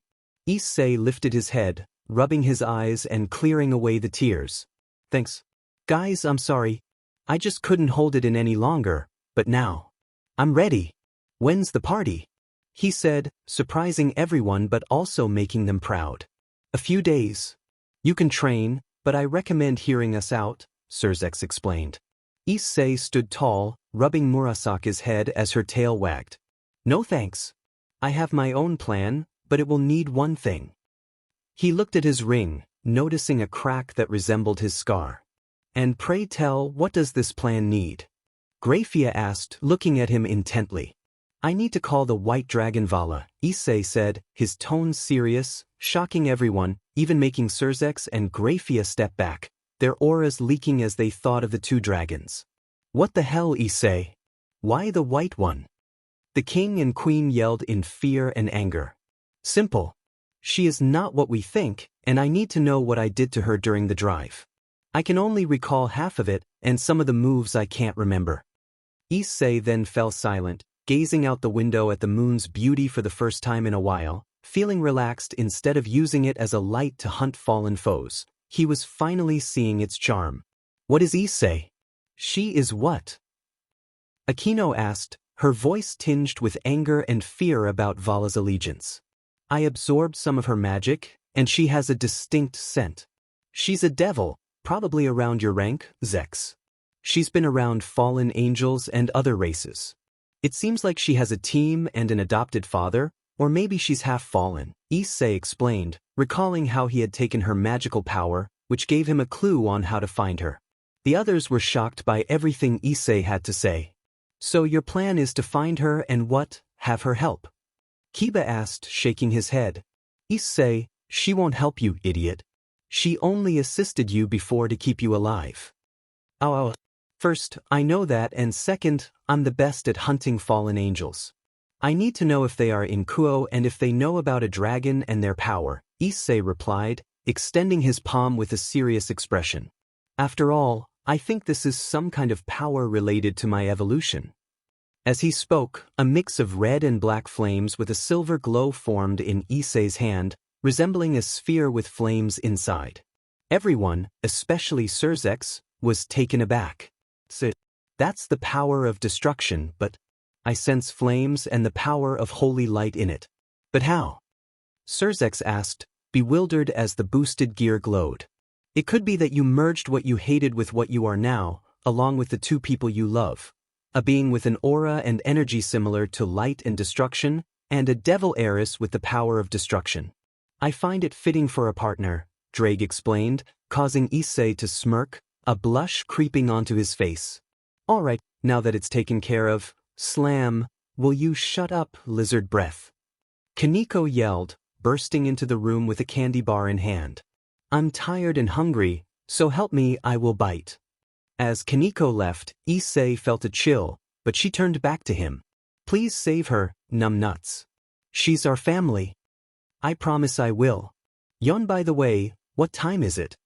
Issei lifted his head, rubbing his eyes and clearing away the tears. Thanks. Guys, I'm sorry. I just couldn't hold it in any longer, but now I'm ready. When's the party? He said, surprising everyone but also making them proud. A few days. You can train, but I recommend hearing us out, Sirzechs explained. Issei stood tall, rubbing Murasaki's head as her tail wagged. No thanks. I have my own plan, but it will need one thing. He looked at his ring, noticing a crack that resembled his scar. And pray tell, what does this plan need? Grafia asked, looking at him intently. I need to call the white dragon Vala, Issei said, his tone serious, shocking everyone, even making Sirzechs and Grafia step back, their auras leaking as they thought of the 2 dragons. What the hell, Issei? Why the white one? The king and queen yelled in fear and anger. Simple. She is not what we think, and I need to know what I did to her during the drive. I can only recall half of it, and some of the moves I can't remember. Issei then fell silent, gazing out the window at the moon's beauty for the first time in a while, feeling relaxed instead of using it as a light to hunt fallen foes. He was finally seeing its charm. What is Issei? She is what? Akeno asked, her voice tinged with anger and fear about Vala's allegiance. I absorbed some of her magic, and she has a distinct scent. She's a devil, probably around your rank, Sirzechs. She's been around fallen angels and other races. It seems like she has a team and an adopted father, or maybe she's half fallen, Issei explained, recalling how he had taken her magical power, which gave him a clue on how to find her. The others were shocked by everything Issei had to say. So your plan is to find her and what, have her help? Kiba asked, shaking his head. Issei, she won't help you, idiot. She only assisted you before to keep you alive. Oh. First, I know that, and second, I'm the best at hunting fallen angels. I need to know if they are in Kuoh and if they know about a dragon and their power, Issei replied, extending his palm with a serious expression. After all, I think this is some kind of power related to my evolution. As he spoke, a mix of red and black flames with a silver glow formed in Issei's hand, resembling a sphere with flames inside. Everyone, especially Sirzechs, was taken aback. That's the power of destruction, but I sense flames and the power of holy light in it. But how? Sirzechs asked, bewildered as the boosted gear glowed. It could be that you merged what you hated with what you are now, along with the 2 people you love. A being with an aura and energy similar to light and destruction, and a devil heiress with the power of destruction. I find it fitting for a partner, Draig explained, causing Issei to smirk, a blush creeping onto his face. All right, now that it's taken care of, slam, Will you shut up, lizard breath? Kaneko yelled, bursting into the room with a candy bar in hand. I'm tired and hungry, so help me, I will bite. As Kaneko left, Issei felt a chill, but she turned back to him. Please save her, numbnuts. She's our family. I promise I will. Yon, by the way, what time is it?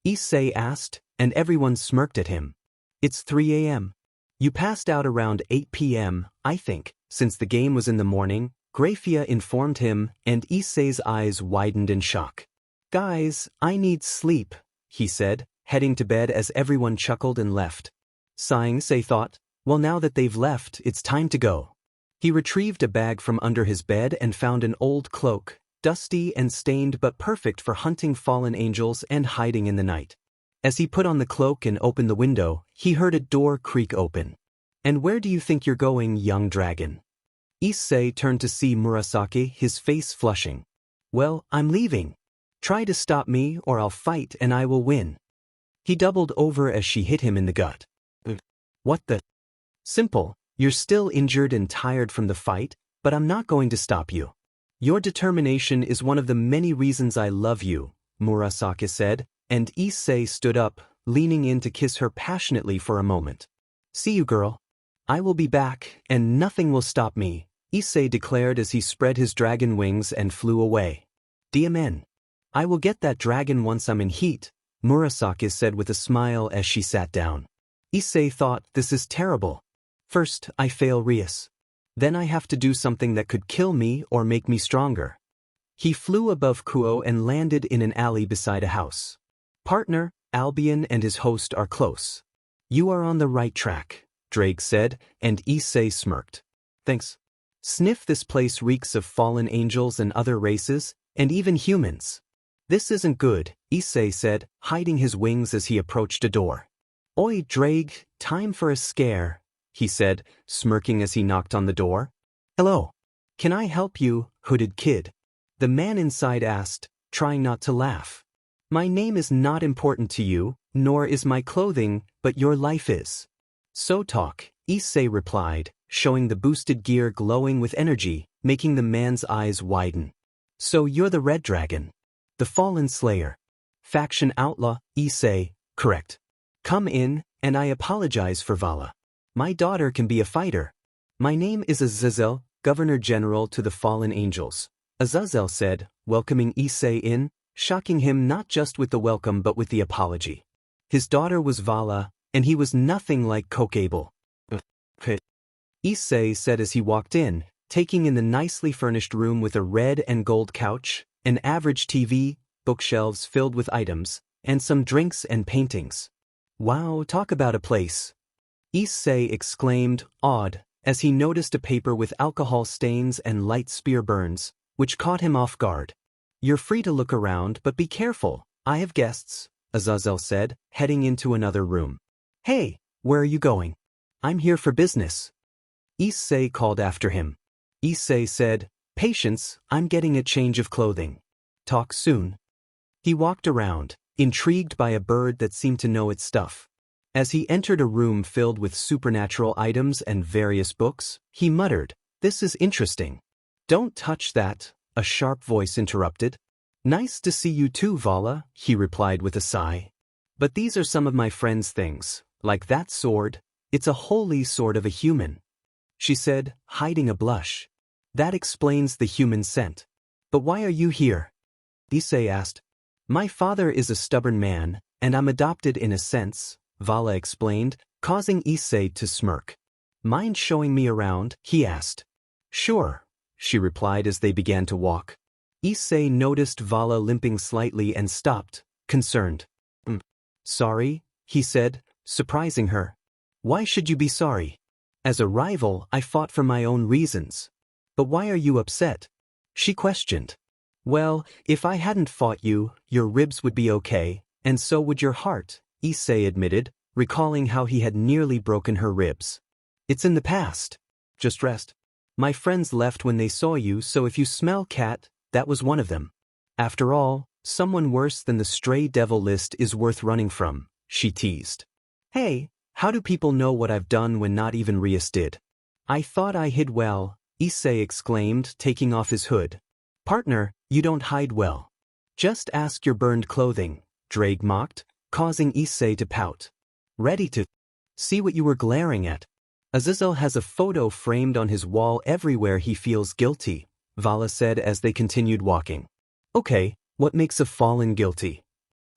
Issei asked, and everyone smirked at him. It's 3 a.m. You passed out around 8 p.m., I think, since the game was in the morning, Grafia informed him, and Issei's eyes widened in shock. Guys, I need sleep, he said, heading to bed as everyone chuckled and left. Sighing, Issei thought, well, now that they've left, it's time to go. He retrieved a bag from under his bed and found an old cloak, dusty and stained but perfect for hunting fallen angels and hiding in the night. As he put on the cloak and opened the window, he heard a door creak open. And where do you think you're going, young dragon? Issei turned to see Murasaki, his face flushing. Well, I'm leaving. Try to stop me or I'll fight and I will win. He doubled over as she hit him in the gut. What the? Simple, you're still injured and tired from the fight, but I'm not going to stop you. Your determination is one of the many reasons I love you, Murasaki said, and Issei stood up, leaning in to kiss her passionately for a moment. See you, girl. I will be back, and nothing will stop me, Issei declared as he spread his dragon wings and flew away. DMN. I will get that dragon once I'm in heat, Murasaki said with a smile as she sat down. Issei thought, this is terrible. First, I fail Rias. Then I have to do something that could kill me or make me stronger. He flew above Kuo and landed in an alley beside a house. Partner, Albion and his host are close. You are on the right track, Draig said, and Issei smirked. Thanks. Sniff, this place reeks of fallen angels and other races, and even humans. This isn't good, Issei said, hiding his wings as he approached a door. Oi, Draig, time for a scare, he said, smirking as he knocked on the door. Hello. Can I help you, hooded kid? The man inside asked, trying not to laugh. My name is not important to you, nor is my clothing, but your life is. So talk, Issei replied, showing the boosted gear glowing with energy, making the man's eyes widen. So you're the Red Dragon. The Fallen Slayer. Faction Outlaw, Issei, correct. Come in, and I apologize for Vala. My daughter can be a fighter. My name is Azazel, Governor General to the Fallen Angels, Azazel said, welcoming Issei in, shocking him not just with the welcome but with the apology. His daughter was Vala, and he was nothing like Kokable. Issei said as he walked in, taking in the nicely furnished room with a red and gold couch, an average TV, bookshelves filled with items, and some drinks and paintings. Wow, talk about a place. Issei exclaimed, awed, as he noticed a paper with alcohol stains and light spear burns, which caught him off guard. You're free to look around, but be careful, I have guests, Azazel said, heading into another room. Hey, where are you going? I'm here for business. Issei called after him. Issei said, patience, I'm getting a change of clothing. Talk soon. He walked around, intrigued by a bird that seemed to know its stuff. As he entered a room filled with supernatural items and various books, he muttered, this is interesting. Don't touch that, a sharp voice interrupted. Nice to see you too, Vala, he replied with a sigh. But these are some of my friend's things, like that sword. It's a holy sword of a human. She said, hiding a blush. That explains the human scent. But why are you here? Issei asked. My father is a stubborn man, and I'm adopted in a sense, Vala explained, causing Issei to smirk. Mind showing me around? He asked. Sure, she replied as they began to walk. Issei noticed Vala limping slightly and stopped, concerned. Sorry, he said, surprising her. Why should you be sorry? As a rival, I fought for my own reasons. But why are you upset? She questioned. Well, if I hadn't fought you, your ribs would be okay, and so would your heart, Issei admitted, recalling how he had nearly broken her ribs. It's in the past. Just rest. My friends left when they saw you, so if you smell cat, that was one of them. After all, someone worse than the stray devil list is worth running from, she teased. Hey, how do people know what I've done when not even Rias did? I thought I hid well, Issei exclaimed, taking off his hood. Partner, you don't hide well. Just ask your burned clothing, Draig mocked, causing Issei to pout. Ready to see what you were glaring at. Azazel has a photo framed on his wall everywhere he feels guilty, Vala said as they continued walking. Okay, what makes a fallen guilty?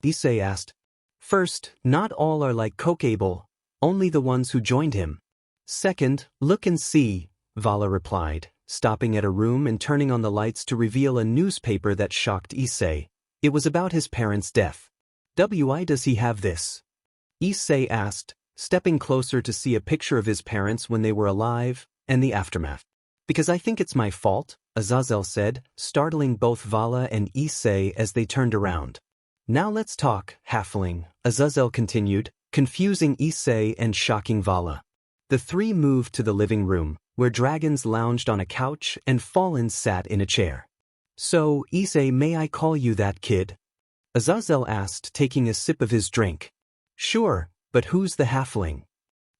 Issei asked. First, not all are like Kokable, only the ones who joined him. Second, look and see, Vala replied, stopping at a room and turning on the lights to reveal a newspaper that shocked Issei. It was about his parents' death. Why does he have this? Issei asked, stepping closer to see a picture of his parents when they were alive, and the aftermath. Because I think it's my fault, Azazel said, startling both Vala and Issei as they turned around. Now let's talk, halfling, Azazel continued, confusing Issei and shocking Vala. The three moved to the living room, where dragons lounged on a couch and Fallen sat in a chair. So, Issei, may I call you that, kid? Azazel asked, taking a sip of his drink. Sure, but who's the halfling?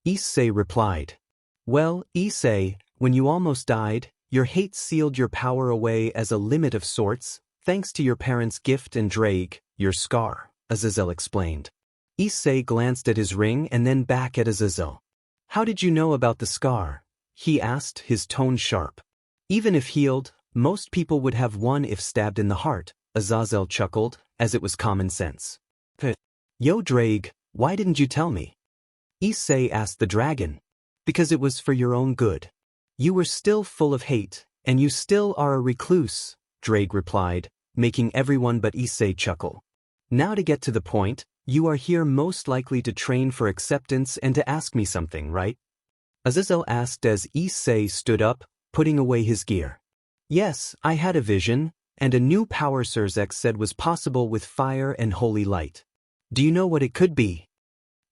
Issei replied. Well, Issei, when you almost died, your hate sealed your power away as a limit of sorts, thanks to your parents' gift and draig, your scar, Azazel explained. Issei glanced at his ring and then back at Azazel. How did you know about the scar? He asked, his tone sharp. Even if healed, most people would have one if stabbed in the heart, Azazel chuckled, as it was common sense. Yo draig, why didn't you tell me? Issei asked the dragon. Because it was for your own good. You were still full of hate, and you still are a recluse, Draig replied, making everyone but Issei chuckle. Now to get to the point, you are here most likely to train for acceptance and to ask me something, right? Azazel asked as Issei stood up, putting away his gear. Yes, I had a vision, and a new power Sirzechs said was possible with fire and holy light. Do you know what it could be?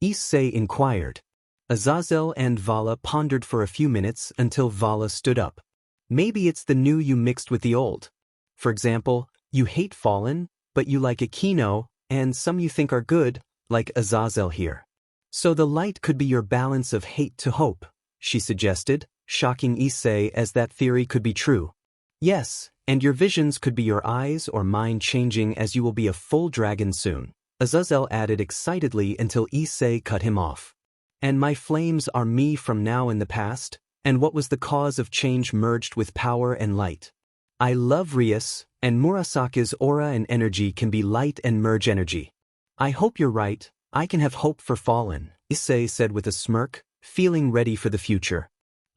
Issei inquired. Azazel and Vala pondered for a few minutes until Vala stood up. Maybe it's the new you mixed with the old. For example, you hate Fallen, but you like Akeno, and some you think are good, like Azazel here. So the light could be your balance of hate to hope, she suggested, shocking Issei as that theory could be true. Yes, and your visions could be your eyes or mind changing as you will be a full dragon soon, Azazel added excitedly until Issei cut him off. And my flames are me from now in the past, and what was the cause of change merged with power and light. I love Rias, and Murasaki's aura and energy can be light and merge energy. I hope you're right, I can have hope for Fallen, Issei said with a smirk, feeling ready for the future.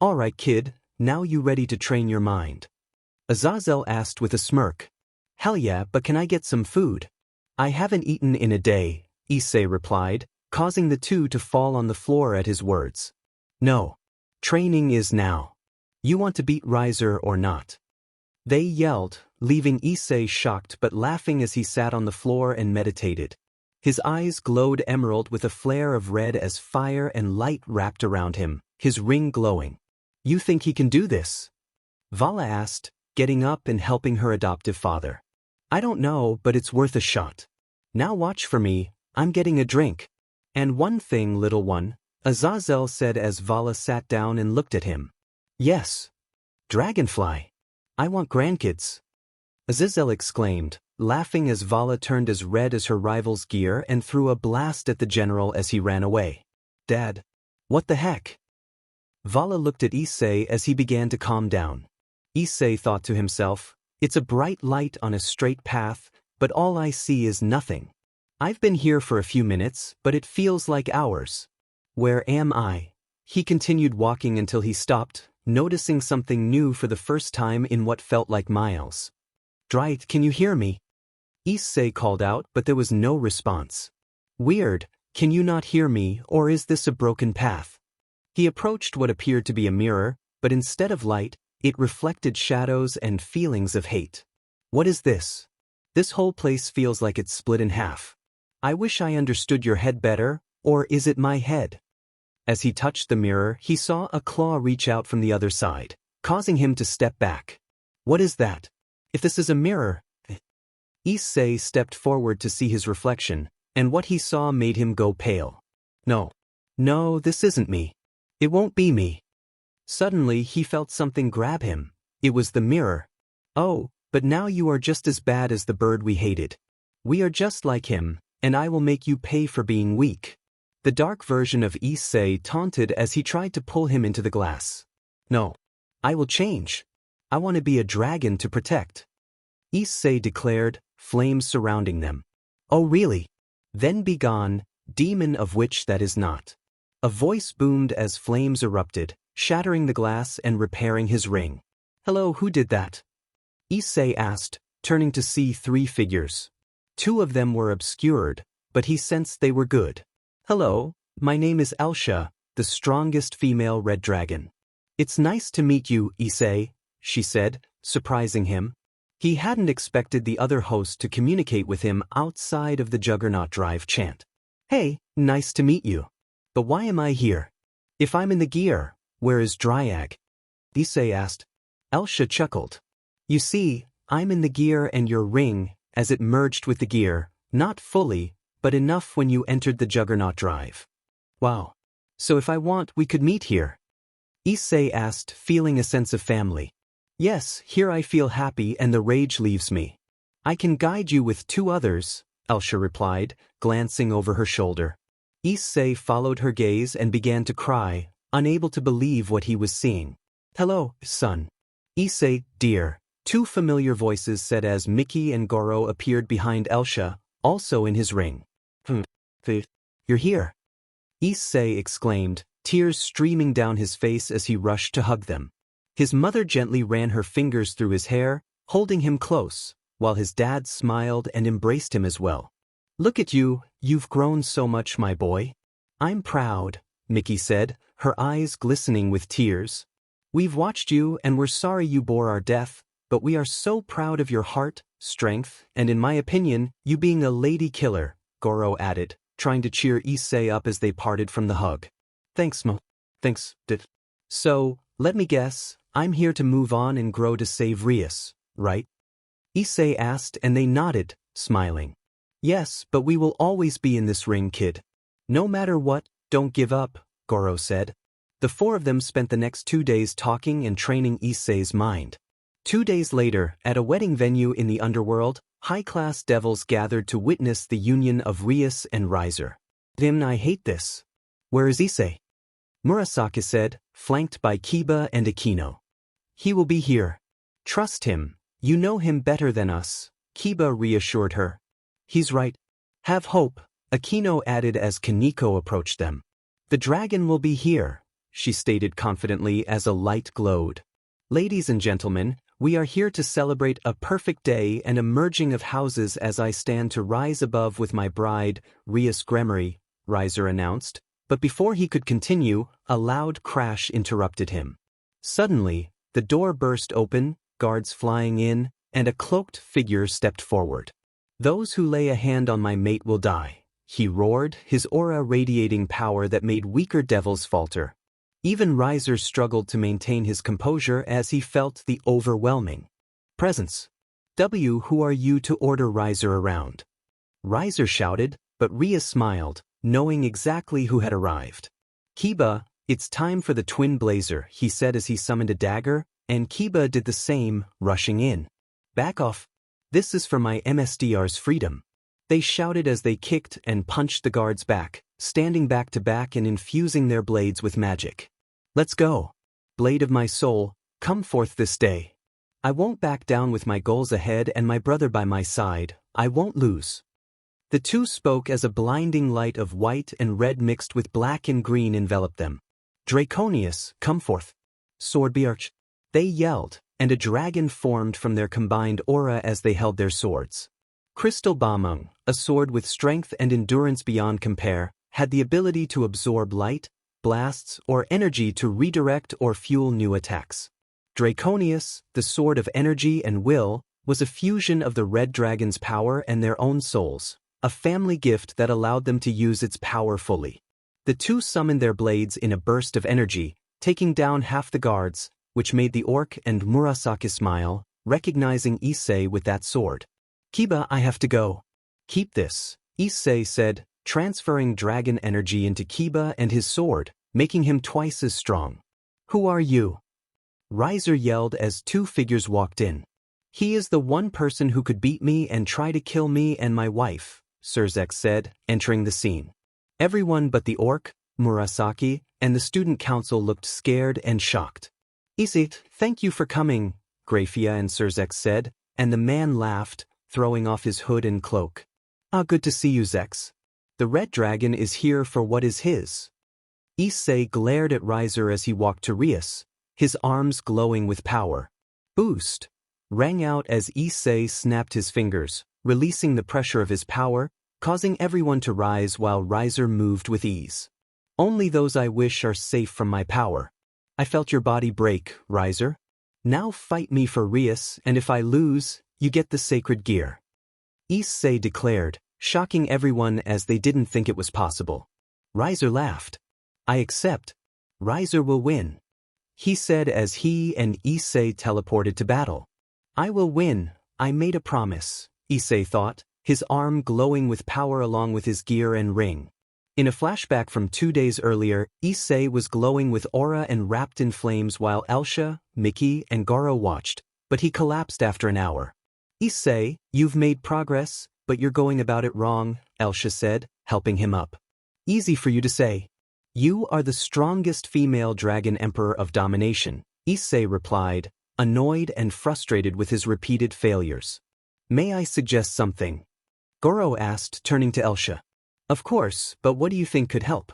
Alright kid, now you ready to train your mind? Azazel asked with a smirk. Hell yeah, but can I get some food? I haven't eaten in a day, Issei replied, causing the two to fall on the floor at his words. No. Training is now. You want to beat Riser or not? They yelled, leaving Issei shocked but laughing as he sat on the floor and meditated. His eyes glowed emerald with a flare of red as fire and light wrapped around him, his ring glowing. You think he can do this? Vala asked, getting up and helping her adoptive father. I don't know, but it's worth a shot. Now watch for me, I'm getting a drink. And one thing, little one, Azazel said as Vala sat down and looked at him. Yes. Dragonfly. I want grandkids. Azazel exclaimed, laughing as Vala turned as red as her rival's gear and threw a blast at the general as he ran away. Dad. What the heck? Vala looked at Issei as he began to calm down. Issei thought to himself, it's a bright light on a straight path, but all I see is nothing. I've been here for a few minutes, but it feels like hours. Where am I? He continued walking until he stopped, noticing something new for the first time in what felt like miles. Draig, can you hear me? Issei called out, but there was no response. Weird, can you not hear me, or is this a broken path? He approached what appeared to be a mirror, but instead of light, it reflected shadows and feelings of hate. What is this? This whole place feels like it's split in half. I wish I understood your head better, or is it my head? As he touched the mirror, he saw a claw reach out from the other side, causing him to step back. What is that? If this is a mirror... Issei stepped forward to see his reflection, and what he saw made him go pale. No. No, this isn't me. It won't be me. Suddenly he felt something grab him. It was the mirror. Oh, but now you are just as bad as the bird we hated. We are just like him, and I will make you pay for being weak. The dark version of Issei taunted as he tried to pull him into the glass. No. I will change. I want to be a dragon to protect. Issei declared, flames surrounding them. Oh really? Then be gone, demon of which that is not. A voice boomed as flames erupted, shattering the glass and repairing his ring. Hello, who did that? Issei asked, turning to see 3 figures. 2 of them were obscured, but he sensed they were good. Hello, my name is Elsha, the strongest female red dragon. It's nice to meet you, Issei, she said, surprising him. He hadn't expected the other host to communicate with him outside of the Juggernaut Drive chant. Hey, nice to meet you. But why am I here? If I'm in the gear, where is Draig? Issei asked. Elsha chuckled. You see, I'm in the gear and your ring, as it merged with the gear, not fully, but enough when you entered the Juggernaut Drive. Wow. So if I want, we could meet here. Issei asked, feeling a sense of family. Yes, here I feel happy and the rage leaves me. I can guide you with 2 others, Elsha replied, glancing over her shoulder. Issei followed her gaze and began to cry, unable to believe what he was seeing. Hello, son. Issei, dear, 2 familiar voices said as Mickey and Goro appeared behind Elsha, also in his ring. You're here. Issei exclaimed, tears streaming down his face as he rushed to hug them. His mother gently ran her fingers through his hair, holding him close, while his dad smiled and embraced him as well. Look at you, you've grown so much, my boy. I'm proud, Mickey said, her eyes glistening with tears. We've watched you and we're sorry you bore our death, but we are so proud of your heart, strength, and in my opinion, you being a lady killer, Goro added, trying to cheer Issei up as they parted from the hug. Thanks, Mo. Thanks, Dad. So, let me guess, I'm here to move on and grow to save Rias, right? Issei asked and they nodded, smiling. Yes, but we will always be in this ring, kid. No matter what, don't give up, Goro said. The 4 of them spent the next 2 days talking and training Issei's mind. 2 days later, at a wedding venue in the underworld, high-class devils gathered to witness the union of Rias and Raynare. I hate this. Where is Issei? Murasaki said, flanked by Kiba and Akeno. He will be here. Trust him. You know him better than us, Kiba reassured her. He's right. Have hope, Akeno added as Kaneko approached them. The dragon will be here, she stated confidently as a light glowed. Ladies and gentlemen, we are here to celebrate a perfect day and a merging of houses as I stand to rise above with my bride, Rias gremory, Raynare announced, but before he could continue, a loud crash interrupted him. Suddenly, the door burst open, guards flying in, and a cloaked figure stepped forward. Those who lay a hand on my mate will die, he roared, his aura radiating power that made weaker devils falter. Even Raynare struggled to maintain his composure as he felt the overwhelming presence. Who are you to order Raynare around? Raynare shouted, but Rias smiled, knowing exactly who had arrived. Kiba, it's time for the twin blazer, he said as he summoned a dagger, and Kiba did the same, rushing in. Back off. This is for my MSDR's freedom. They shouted as they kicked and punched the guards back, standing back to back and infusing their blades with magic. Let's go. Blade of my soul, come forth this day. I won't back down with my goals ahead and my brother by my side, I won't lose. The 2 spoke as a blinding light of white and red mixed with black and green enveloped them. Draconius, come forth. Sword Bjarch. They yelled, and a dragon formed from their combined aura as they held their swords. Crystal Bamung, a sword with strength and endurance beyond compare, had the ability to absorb light, blasts, or energy to redirect or fuel new attacks. Draconius, the sword of energy and will, was a fusion of the red dragon's power and their own souls, a family gift that allowed them to use its power fully. The 2 summoned their blades in a burst of energy, taking down half the guards, which made the orc and Murasaki smile, recognizing Issei with that sword. Kiba, I have to go. Keep this, Issei said, transferring dragon energy into Kiba and his sword, making him twice as strong. Who are you? Riser yelled as two figures walked in. He is the one person who could beat me and try to kill me and my wife, Sirzechs said, entering the scene. Everyone but the orc, Murasaki, and the student council looked scared and shocked. Issei, thank you for coming, Grafia and Sirzechs said, and the man laughed, throwing off his hood and cloak. Good to see you, Zechs. The red dragon is here for what is his. Issei glared at Riser as he walked to Rias, his arms glowing with power. Boost! Rang out as Issei snapped his fingers, releasing the pressure of his power, causing everyone to rise while Riser moved with ease. Only those I wish are safe from my power. I felt your body break, Riser. Now fight me for Rias, and if I lose, you get the sacred gear. Issei declared, shocking everyone as they didn't think it was possible. Riser laughed. I accept. Riser will win. He said as he and Issei teleported to battle. I will win, I made a promise, Issei thought, his arm glowing with power along with his gear and ring. In a flashback from 2 days earlier, Issei was glowing with aura and wrapped in flames while Elsha, Mickey, and Goro watched, but he collapsed after an hour. Issei, you've made progress, but you're going about it wrong, Elsha said, helping him up. Easy for you to say. You are the strongest female dragon emperor of domination, Issei replied, annoyed and frustrated with his repeated failures. May I suggest something? Goro asked, turning to Elsha. Of course, but what do you think could help?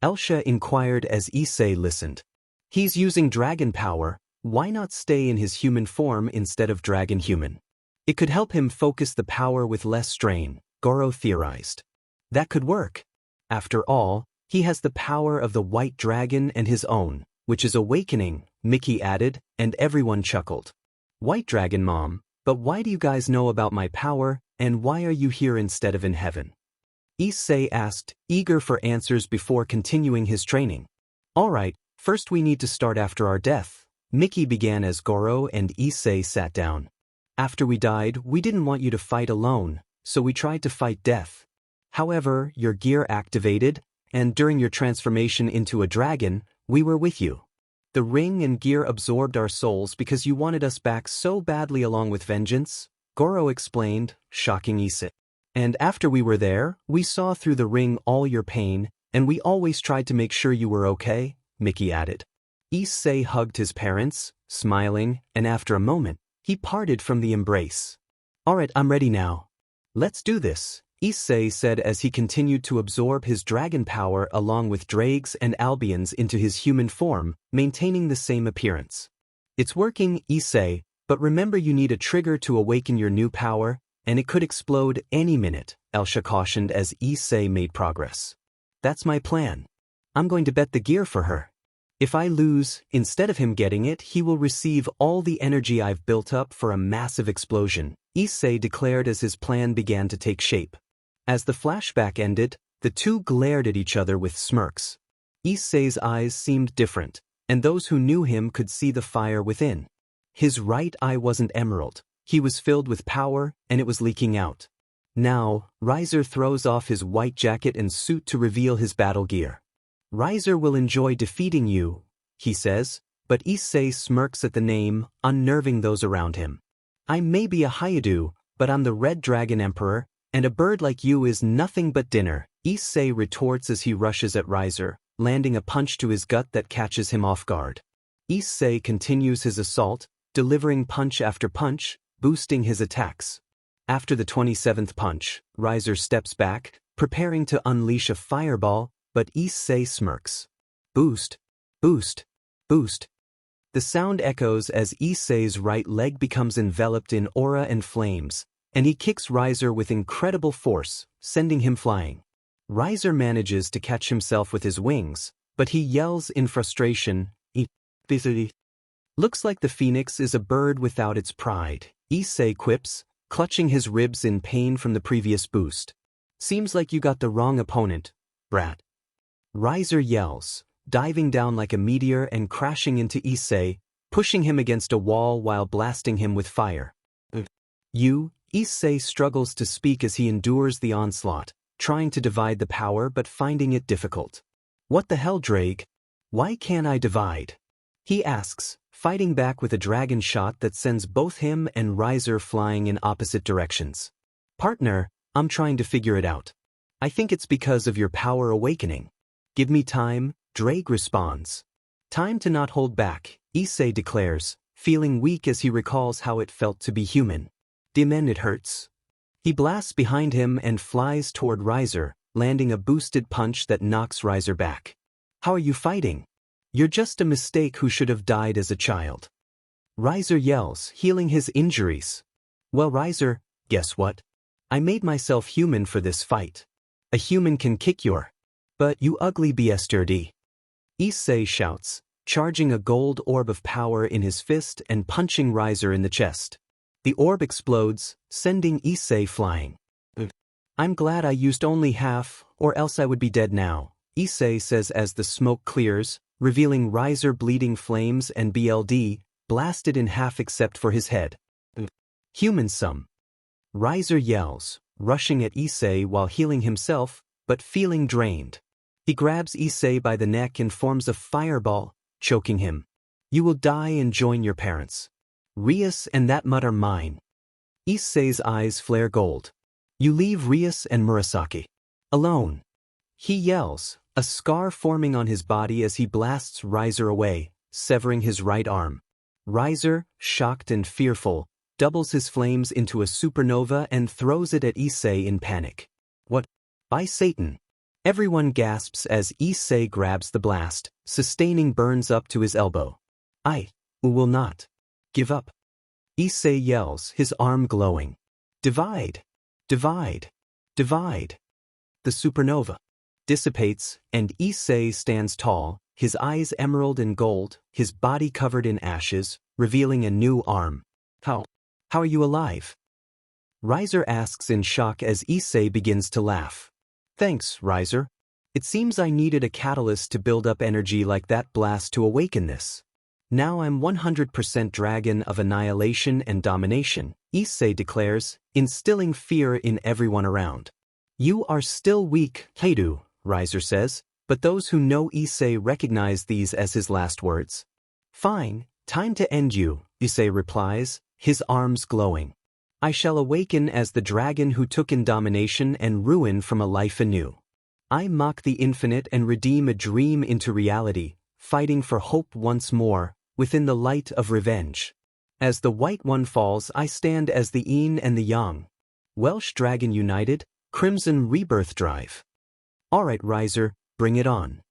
Elsha inquired as Issei listened. He's using dragon power, why not stay in his human form instead of dragon human? It could help him focus the power with less strain, Goro theorized. That could work. After all, he has the power of the white dragon and his own, which is awakening, Mickey added, and everyone chuckled. White dragon mom, but why do you guys know about my power, and why are you here instead of in heaven? Issei asked, eager for answers before continuing his training. Alright, first we need to start after our death, Mickey began as Goro and Issei sat down. After we died, we didn't want you to fight alone, so we tried to fight death. However, your gear activated, and during your transformation into a dragon, we were with you. The ring and gear absorbed our souls because you wanted us back so badly along with vengeance, Goro explained, shocking Issei. And after we were there, we saw through the ring all your pain, and we always tried to make sure you were okay, Mickey added. Issei hugged his parents, smiling, and after a moment, he parted from the embrace. Alright, I'm ready now. Let's do this, Issei said as he continued to absorb his dragon power along with draigs and albions into his human form, maintaining the same appearance. It's working, Issei, but remember you need a trigger to awaken your new power, and it could explode any minute, Elsha cautioned as Issei made progress. That's my plan. I'm going to bet the gear for her. If I lose, instead of him getting it, he will receive all the energy I've built up for a massive explosion, Issei declared as his plan began to take shape. As the flashback ended, the two glared at each other with smirks. Issei's eyes seemed different, and those who knew him could see the fire within. His right eye wasn't emerald, he was filled with power, and it was leaking out. Now, Riser throws off his white jacket and suit to reveal his battle gear. Riser will enjoy defeating you, he says, but Issei smirks at the name, unnerving those around him. I may be a hyoudou, but I'm the Red Dragon Emperor, and a bird like you is nothing but dinner, Issei retorts as he rushes at Riser, landing a punch to his gut that catches him off guard. Issei continues his assault, delivering punch after punch, boosting his attacks. After the 27th punch, Riser steps back, preparing to unleash a fireball, but Issei smirks. Boost, boost, boost. The sound echoes as Issei's right leg becomes enveloped in aura and flames, and he kicks Riser with incredible force, sending him flying. Riser manages to catch himself with his wings, but he yells in frustration, Looks like the Phenex is a bird without its pride, Issei quips, clutching his ribs in pain from the previous boost. Seems like you got the wrong opponent, brat. Riser yells, diving down like a meteor and crashing into Issei, pushing him against a wall while blasting him with fire. Issei struggles to speak as he endures the onslaught, trying to divide the power but finding it difficult. What the hell, Draig? Why can't I divide? He asks, fighting back with a dragon shot that sends both him and Riser flying in opposite directions. Partner, I'm trying to figure it out. I think it's because of your power awakening. Give me time, Draig responds. Time to not hold back, Issei declares, feeling weak as he recalls how it felt to be human. Dimen, it hurts. He blasts behind him and flies toward Riser, landing a boosted punch that knocks Riser back. How are you fighting? You're just a mistake who should have died as a child. Riser yells, healing his injuries. Well, Riser, guess what? I made myself human for this fight. A human can kick your butt, you ugly bastard. Issei shouts, charging a gold orb of power in his fist and punching Riser in the chest. The orb explodes, sending Issei flying. I'm glad I used only half, or else I would be dead now, Issei says as the smoke clears, revealing Riser bleeding flames and BLD, blasted in half except for his head. Human sum. Riser yells, rushing at Issei while healing himself, but feeling drained. He grabs Issei by the neck and forms a fireball, choking him. You will die and join your parents. Rias and that mud are mine. Issei's eyes flare gold. You leave Rias and Murasaki alone. He yells, a scar forming on his body as he blasts Riser away, severing his right arm. Riser, shocked and fearful, doubles his flames into a supernova and throws it at Issei in panic. What? By Satan! Everyone gasps as Issei grabs the blast, sustaining burns up to his elbow. I will not give up. Issei yells, his arm glowing. Divide! Divide! Divide! The supernova dissipates, and Issei stands tall, his eyes emerald and gold, his body covered in ashes, revealing a new arm. How are you alive? Riser asks in shock as Issei begins to laugh. Thanks, Riser. It seems I needed a catalyst to build up energy like that blast to awaken this. Now I'm 100% dragon of annihilation and domination, Issei declares, instilling fear in everyone around. You are still weak, hyoudou, Riser says, but those who know Issei recognize these as his last words. Fine, time to end you, Issei replies, his arms glowing. I shall awaken as the dragon who took in domination and ruin from a life anew. I mock the infinite and redeem a dream into reality, fighting for hope once more, within the light of revenge. As the White One falls, I stand as the Yin and the Yang. Welsh Dragon United, Crimson Rebirth Drive. Alright, Riser, bring it on.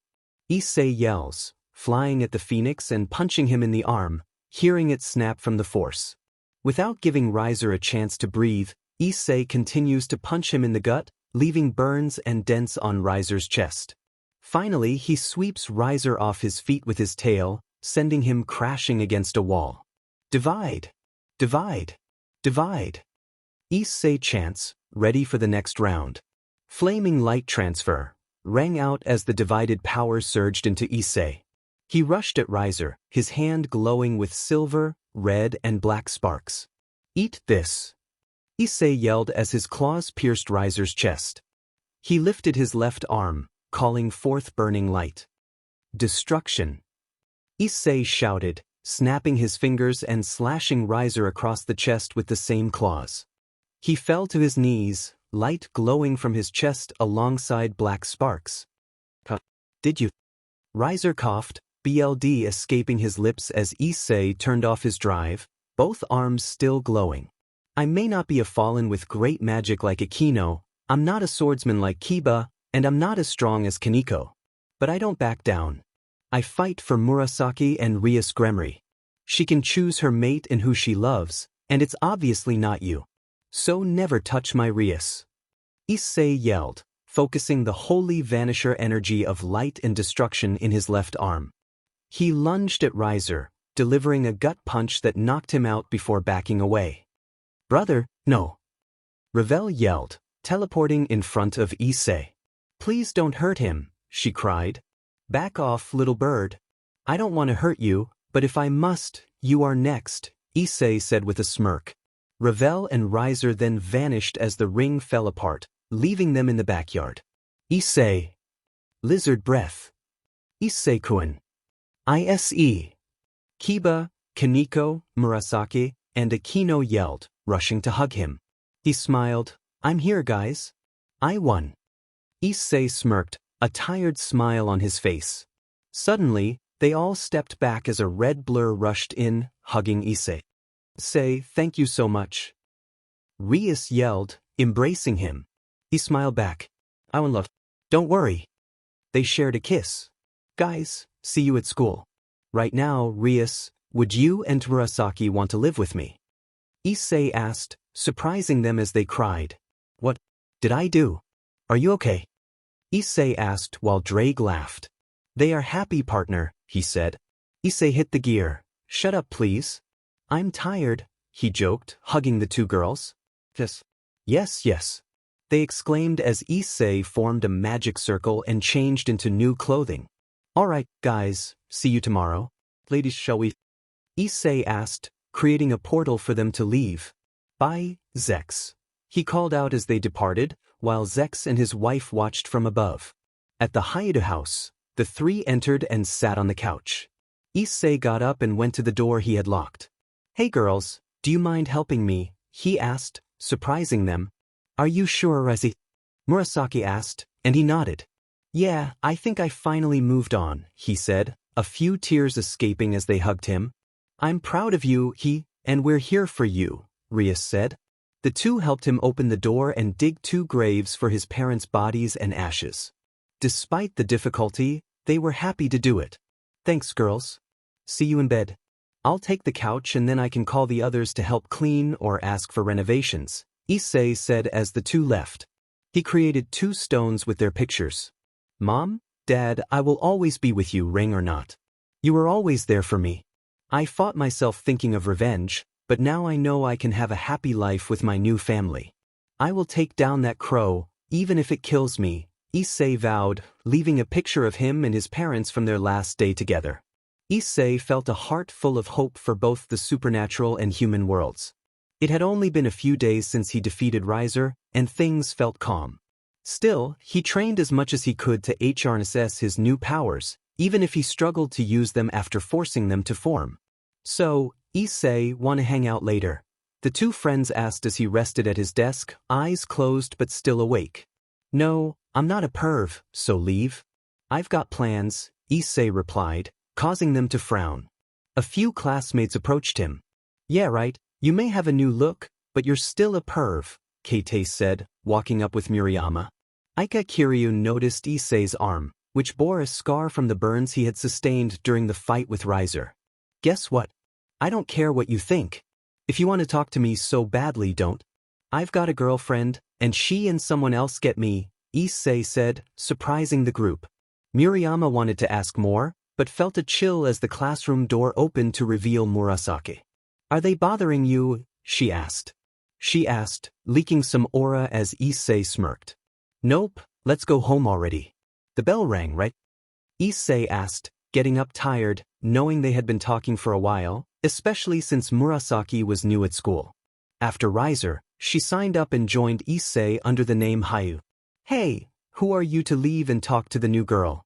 Issei yells, flying at the Phenex and punching him in the arm, hearing it snap from the force. Without giving Riser a chance to breathe, Issei continues to punch him in the gut, leaving burns and dents on Riser's chest. Finally, he sweeps Riser off his feet with his tail, sending him crashing against a wall. Divide! Divide! Divide! Issei chants, ready for the next round. Flaming light transfer rang out as the divided power surged into Issei. He rushed at Riser, his hand glowing with silver, red, and black sparks. Eat this! Issei yelled as his claws pierced Riser's chest. He lifted his left arm, calling forth burning light. Destruction! Issei shouted, snapping his fingers and slashing Riser across the chest with the same claws. He fell to his knees, light glowing from his chest alongside black sparks. Did you? Riser coughed, BLD escaping his lips as Issei turned off his drive, both arms still glowing. I may not be a fallen with great magic like Akeno, I'm not a swordsman like Kiba, and I'm not as strong as Kaneko. But I don't back down. I fight for Murasaki and Rias gremory. She can choose her mate and who she loves, and it's obviously not you. So never touch my Rias. Issei yelled, focusing the holy vanisher energy of light and destruction in his left arm. He lunged at Riser, delivering a gut punch that knocked him out before backing away. Brother, no. Ravel yelled, teleporting in front of Issei. Please don't hurt him, she cried. Back off, little bird. I don't want to hurt you, but if I must, you are next, Issei said with a smirk. Ravel and Riser then vanished as the ring fell apart, leaving them in the backyard. Issei. Lizard breath. Issei-kun. Ise. Kiba, Kaneko, Murasaki, and Akeno yelled, rushing to hug him. He smiled. I'm here, guys. I won. Issei smirked, a tired smile on his face. Suddenly, they all stepped back as a red blur rushed in, hugging Issei. Say, thank you so much. Rias yelled, embracing him. He smiled back. I want love. Don't worry. They shared a kiss. Guys, see you at school. Right now, Rias, would you and Murasaki want to live with me? Issei asked, surprising them as they cried. What did I do? Are you okay? Issei asked while Draig laughed. They are happy, partner, he said. Issei hit the gear. Shut up, please. I'm tired, he joked, hugging the two girls. Yes. They exclaimed as Issei formed a magic circle and changed into new clothing. All right, guys, see you tomorrow. Ladies, shall we? Issei asked, creating a portal for them to leave. Bye, Sirzechs. He called out as they departed, while Sirzechs and his wife watched from above. At the hyoudou house, the three entered and sat on the couch. Issei got up and went to the door he had locked. Hey girls, do you mind helping me? He asked, surprising them. Are you sure, Rezi? Murasaki asked, and he nodded. Yeah, I think I finally moved on, he said, a few tears escaping as they hugged him. I'm proud of you, and we're here for you, Rias said. The two helped him open the door and dig 2 graves for his parents' bodies and ashes. Despite the difficulty, they were happy to do it. Thanks, girls. See you in bed. I'll take the couch and then I can call the others to help clean or ask for renovations, Issei said as the two left. He created 2 stones with their pictures. Mom, Dad, I will always be with you, ring or not. You were always there for me. I fought myself thinking of revenge, but now I know I can have a happy life with my new family. I will take down that crow, even if it kills me, Issei vowed, leaving a picture of him and his parents from their last day together. Issei felt a heart full of hope for both the supernatural and human worlds. It had only been a few days since he defeated Raynare, and things felt calm. Still, he trained as much as he could to harness his new powers, even if he struggled to use them after forcing them to form. So, Issei, wanna hang out later? The two friends asked as he rested at his desk, eyes closed but still awake. No, I'm not a perv, so leave. I've got plans, Issei replied, causing them to frown. A few classmates approached him. Yeah, right, you may have a new look, but you're still a perv, Kate said, walking up with Murayama. Aika Kiryu noticed Issei's arm, which bore a scar from the burns he had sustained during the fight with Raynare. Guess what? I don't care what you think. If you want to talk to me so badly, don't. I've got a girlfriend, and she and someone else get me, Issei said, surprising the group. Murayama wanted to ask more, but felt a chill as the classroom door opened to reveal Murasaki. Are they bothering you? She asked, leaking some aura as Issei smirked. Nope, let's go home already. The bell rang, right? Issei asked, getting up tired, knowing they had been talking for a while, especially since Murasaki was new at school. After Raynare, she signed up and joined Issei under the name hyoudou. Hey, who are you to leave and talk to the new girl?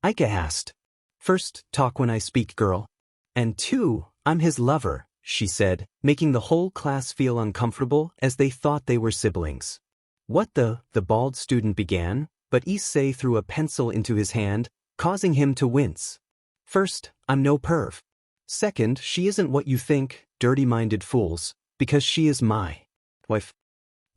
Aika asked. First, talk when I speak, girl. And 2, I'm his lover, she said, making the whole class feel uncomfortable as they thought they were siblings. What the bald student began, but Issei threw a pencil into his hand, causing him to wince. First, I'm no perv. Second, she isn't what you think, dirty-minded fools, because she is my wife,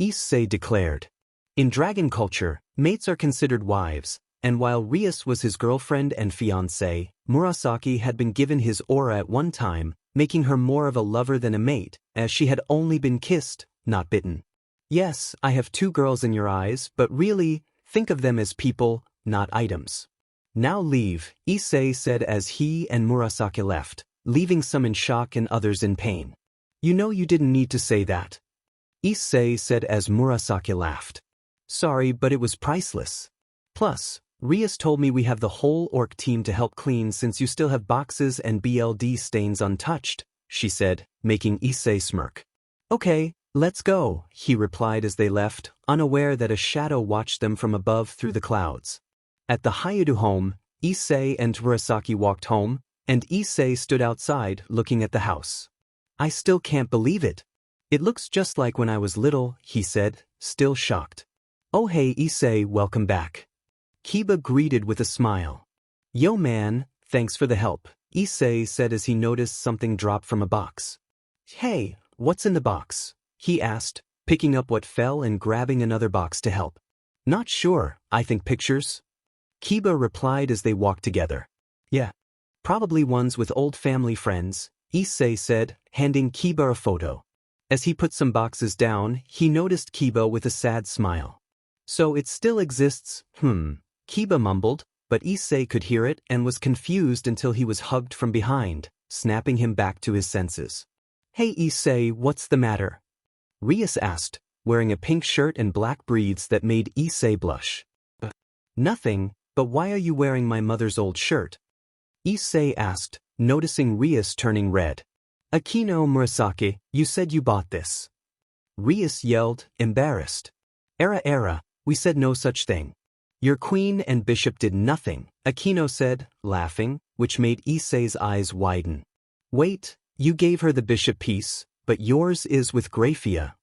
Issei declared. In dragon culture, mates are considered wives, and while Rias was his girlfriend and fiancée, Murasaki had been given his aura at one time, making her more of a lover than a mate, as she had only been kissed, not bitten. Yes, I have 2 girls in your eyes, but really, think of them as people, not items. Now leave, Issei said as he and Murasaki left, leaving some in shock and others in pain. You know you didn't need to say that, Issei said as Murasaki laughed. Sorry, but it was priceless. Plus, Rias told me we have the whole orc team to help clean since you still have boxes and BLD stains untouched, she said, making Issei smirk. Okay, let's go, he replied as they left, unaware that a shadow watched them from above through the clouds. At the hyoudou home, Issei and Murasaki walked home, and Issei stood outside looking at the house. I still can't believe it. It looks just like when I was little, he said, still shocked. Oh hey Issei, welcome back. Kiba greeted with a smile. Yo man, thanks for the help, Issei said as he noticed something drop from a box. Hey, what's in the box? He asked, picking up what fell and grabbing another box to help. Not sure, I think pictures. Kiba replied as they walked together. Yeah. Probably ones with old family friends, Issei said, handing Kiba a photo. As he put some boxes down, he noticed Kiba with a sad smile. So it still exists, Kiba mumbled, but Issei could hear it and was confused until he was hugged from behind, snapping him back to his senses. Hey Issei, what's the matter? Rias asked, wearing a pink shirt and black braids that made Issei blush. Nothing, but why are you wearing my mother's old shirt? Issei asked, noticing Rias turning red. Akeno Murasaki, you said you bought this. Rias yelled, embarrassed. Era, we said no such thing. Your queen and bishop did nothing, Akeno said, laughing, which made Issei's eyes widen. Wait, you gave her the bishop piece, but yours is with Grafia.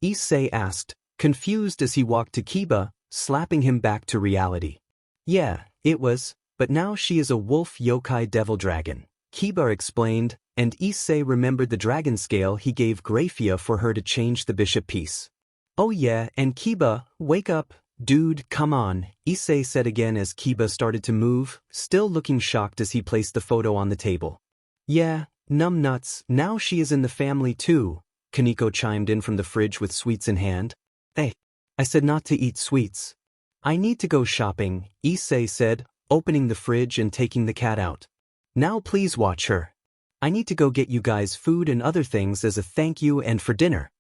Issei asked, confused as he walked to Kiba, slapping him back to reality. Yeah, it was, but now she is a wolf yokai devil dragon, Kiba explained, and Issei remembered the dragon scale he gave Grafia for her to change the bishop piece. Oh yeah, and Kiba, wake up, dude, come on, Issei said again as Kiba started to move, still looking shocked as he placed the photo on the table. Yeah, numbnuts, now she is in the family too, Kaneko chimed in from the fridge with sweets in hand. Hey, I said not to eat sweets. I need to go shopping, Issei said, opening the fridge and taking the cat out. Now please watch her. I need to go get you guys food and other things as a thank you and for dinner.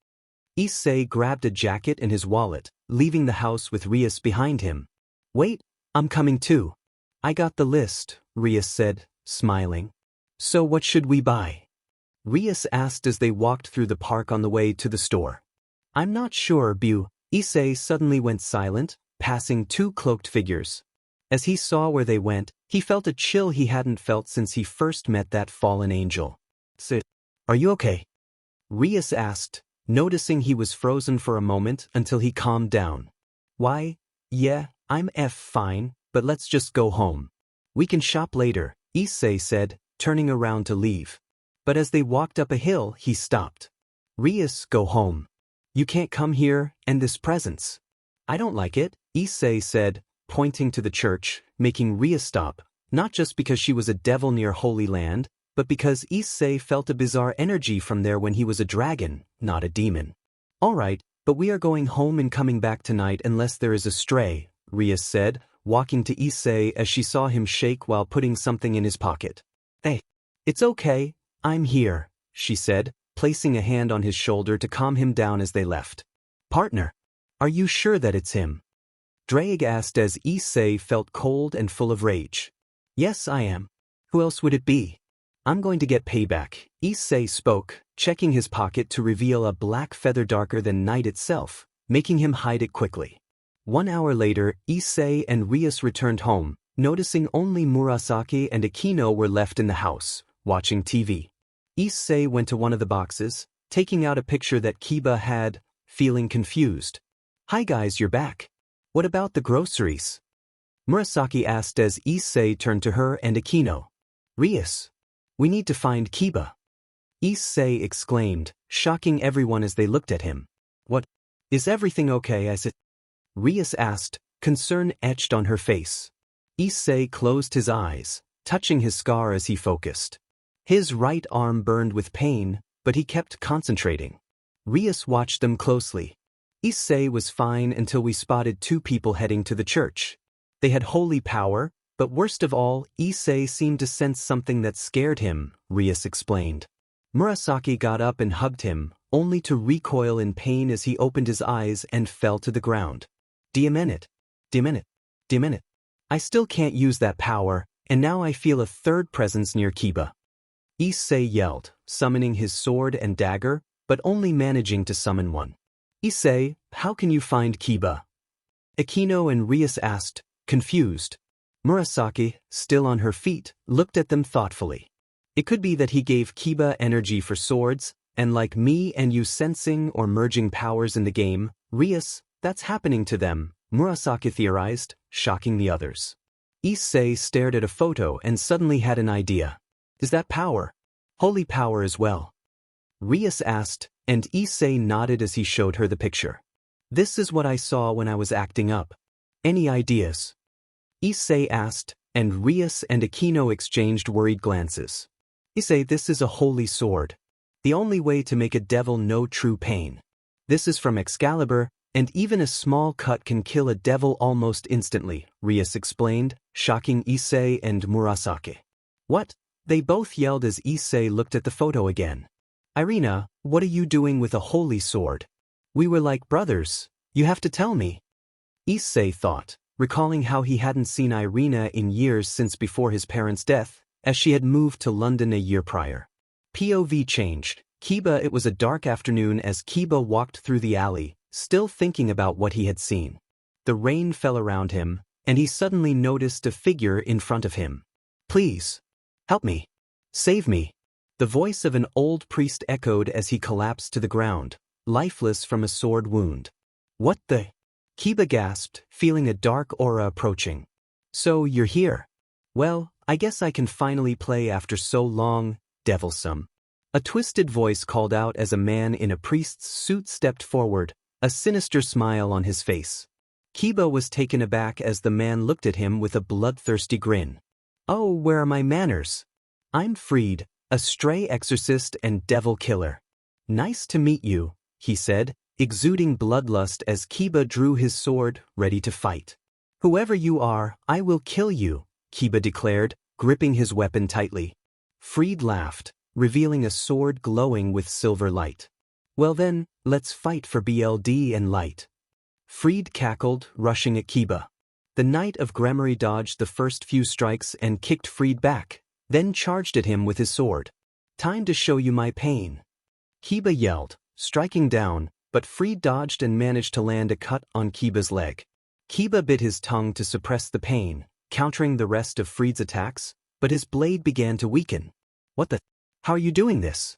Issei grabbed a jacket and his wallet, leaving the house with Rias behind him. Wait, I'm coming too. I got the list, Rias said, smiling. So what should we buy? Rias asked as they walked through the park on the way to the store. I'm not sure, Bu. Issei suddenly went silent, passing two cloaked figures. As he saw where they went, he felt a chill he hadn't felt since he first met that fallen angel. Sid, are you okay? Rias asked, noticing he was frozen for a moment until he calmed down. Why, yeah, I'm fine, but let's just go home. We can shop later, Issei said, turning around to leave. But as they walked up a hill, he stopped. Rias, go home. You can't come here, and this presence. I don't like it, Issei said, pointing to the church, making Rias stop, not just because she was a devil near Holy Land, but because Issei felt a bizarre energy from there when he was a dragon, not a demon. All right, but we are going home and coming back tonight unless there is a stray, Rias said, walking to Issei as she saw him shake while putting something in his pocket. Hey, it's okay, I'm here, she said, placing a hand on his shoulder to calm him down as they left. Partner, are you sure that it's him? Draig asked as Issei felt cold and full of rage. Yes, I am. Who else would it be? I'm going to get payback, Issei spoke, checking his pocket to reveal a black feather darker than night itself, making him hide it quickly. 1 hour later, Issei and Rias returned home, noticing only Murasaki and Akeno were left in the house, watching TV. Issei went to one of the boxes, taking out a picture that Kiba had, feeling confused. Hi guys, you're back. What about the groceries? Murasaki asked as Issei turned to her and Akeno. Rias, we need to find Kiba. Issei exclaimed, shocking everyone as they looked at him. What? Is everything okay? I said. Rias asked, concern etched on her face. Issei closed his eyes, touching his scar as he focused. His right arm burned with pain, but he kept concentrating. Rias watched them closely. Issei was fine until we spotted two people heading to the church. They had holy power, but worst of all, Issei seemed to sense something that scared him, Rias explained. Murasaki got up and hugged him, only to recoil in pain as he opened his eyes and fell to the ground. Diminute. I still can't use that power, and now I feel a third presence near Kiba. Issei yelled, summoning his sword and dagger, but only managing to summon one. Issei, how can you find Kiba? Akeno and Rias asked, confused. Murasaki, still on her feet, looked at them thoughtfully. It could be that he gave Kiba energy for swords, and like me and you sensing or merging powers in the game, Rias, that's happening to them, Murasaki theorized, shocking the others. Issei stared at a photo and suddenly had an idea. Is that power? Holy power as well? Rias asked, and Issei nodded as he showed her the picture. This is what I saw when I was acting up. Any ideas? Issei asked, and Rias and Akeno exchanged worried glances. Issei, this is a holy sword. The only way to make a devil know true pain. This is from Excalibur, and even a small cut can kill a devil almost instantly, Rias explained, shocking Issei and Murasaki. What? They both yelled as Issei looked at the photo again. Irina, what are you doing with a holy sword? We were like brothers. You have to tell me. Issei thought, recalling how he hadn't seen Irina in years since before his parents' death, as she had moved to London a year prior. POV changed. Kiba. It was a dark afternoon as Kiba walked through the alley, still thinking about what he had seen. The rain fell around him, and he suddenly noticed a figure in front of him. Please. Help me. Save me. The voice of an old priest echoed as he collapsed to the ground, lifeless from a sword wound. What the? Kiba gasped, feeling a dark aura approaching. So you're here? Well, I guess I can finally play after so long, devilsome. A twisted voice called out as a man in a priest's suit stepped forward, a sinister smile on his face. Kiba was taken aback as the man looked at him with a bloodthirsty grin. Oh, where are my manners? I'm Freed, a stray exorcist and devil killer. Nice to meet you, he said, exuding bloodlust as Kiba drew his sword, ready to fight. Whoever you are, I will kill you, Kiba declared, gripping his weapon tightly. Freed laughed, revealing a sword glowing with silver light. Well then, let's fight for BLD and light. Freed cackled, rushing at Kiba. The Knight of Gremory dodged the first few strikes and kicked Freed back, then charged at him with his sword. Time to show you my pain. Kiba yelled, striking down, but Freed dodged and managed to land a cut on Kiba's leg. Kiba bit his tongue to suppress the pain, countering the rest of Freed's attacks, but his blade began to weaken. What the? How are you doing this?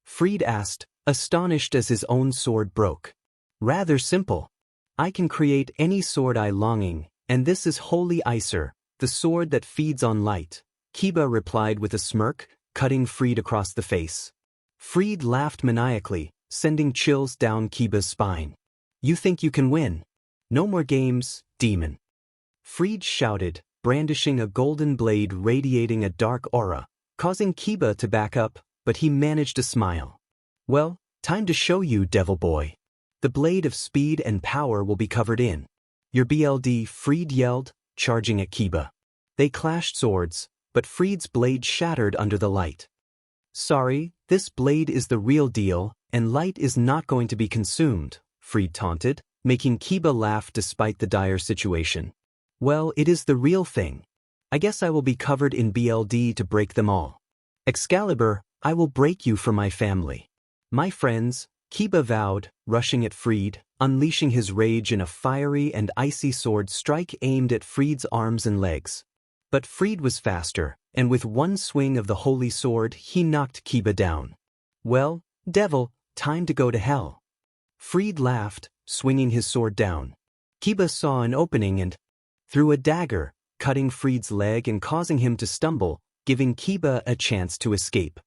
Freed asked, astonished as his own sword broke. Rather simple. I can create any sword I longing, and this is Holy Icer, the sword that feeds on light, Kiba replied with a smirk, cutting Freed across the face. Freed laughed maniacally, sending chills down Kiba's spine. You think you can win? No more games, demon. Freed shouted, brandishing a golden blade radiating a dark aura, causing Kiba to back up, but he managed to smile. Well, time to show you, devil boy. The blade of speed and power will be covered in. Your BLD, Freed yelled, charging at Kiba. They clashed swords, but Freed's blade shattered under the light. Sorry, this blade is the real deal, and light is not going to be consumed, Freed taunted, making Kiba laugh despite the dire situation. Well, it is the real thing. I guess I will be covered in BLD to break them all. Excalibur, I will break you for my family. My friends, Kiba vowed, rushing at Freed, unleashing his rage in a fiery and icy sword strike aimed at Freed's arms and legs. But Freed was faster, and with one swing of the holy sword he knocked Kiba down. Well, devil, time to go to hell. Freed laughed, swinging his sword down. Kiba saw an opening and threw a dagger, cutting Freed's leg and causing him to stumble, giving Kiba a chance to escape.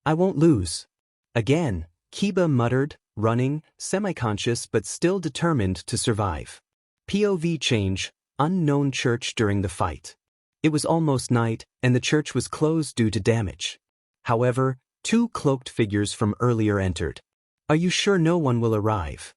I won't lose. Again, Kiba muttered, running, semi-conscious but still determined to survive. POV change, unknown church during the fight. It was almost night, and the church was closed due to damage. However, two cloaked figures from earlier entered. Are you sure no one will arrive?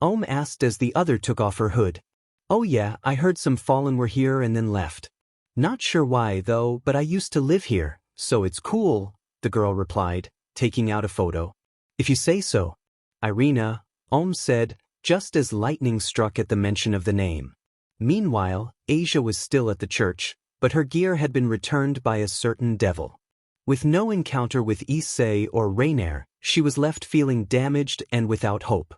Ohm asked as the other took off her hood. Oh yeah, I heard some fallen were here and then left. Not sure why though, but I used to live here, so it's cool, the girl replied, taking out a photo. If you say so. Irina, Ohm said, just as lightning struck at the mention of the name. Meanwhile, Asia was still at the church, but her gear had been returned by a certain devil. With no encounter with Issei or Raynare, she was left feeling damaged and without hope.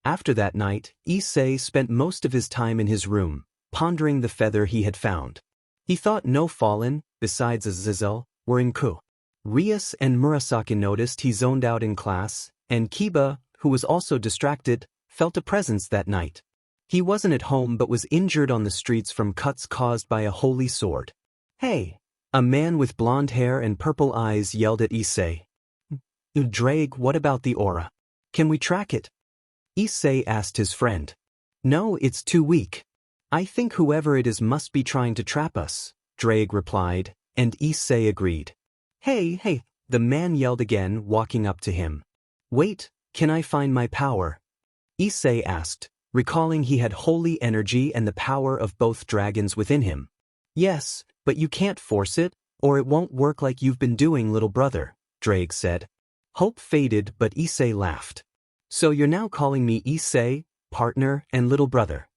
After that night, Issei spent most of his time in his room, pondering the feather he had found. He thought no fallen, besides Azazel, were in Kuoh. Rias and Murasaki noticed he zoned out in class, and Kiba, who was also distracted, felt a presence that night. He wasn't at home but was injured on the streets from cuts caused by a holy sword. "Hey!" A man with blonde hair and purple eyes yelled at Issei. "Draig, what about the aura? Can we track it?" Issei asked his friend. "No, it's too weak. I think whoever it is must be trying to trap us," Draig replied, and Issei agreed. Hey, the man yelled again, walking up to him. "Wait, can I find my power?" Issei asked, recalling he had holy energy and the power of both dragons within him. "Yes, but you can't force it, or it won't work like you've been doing, little brother," Draig said. Hope faded, but Issei laughed. "So you're now calling me Issei, partner, and little brother?"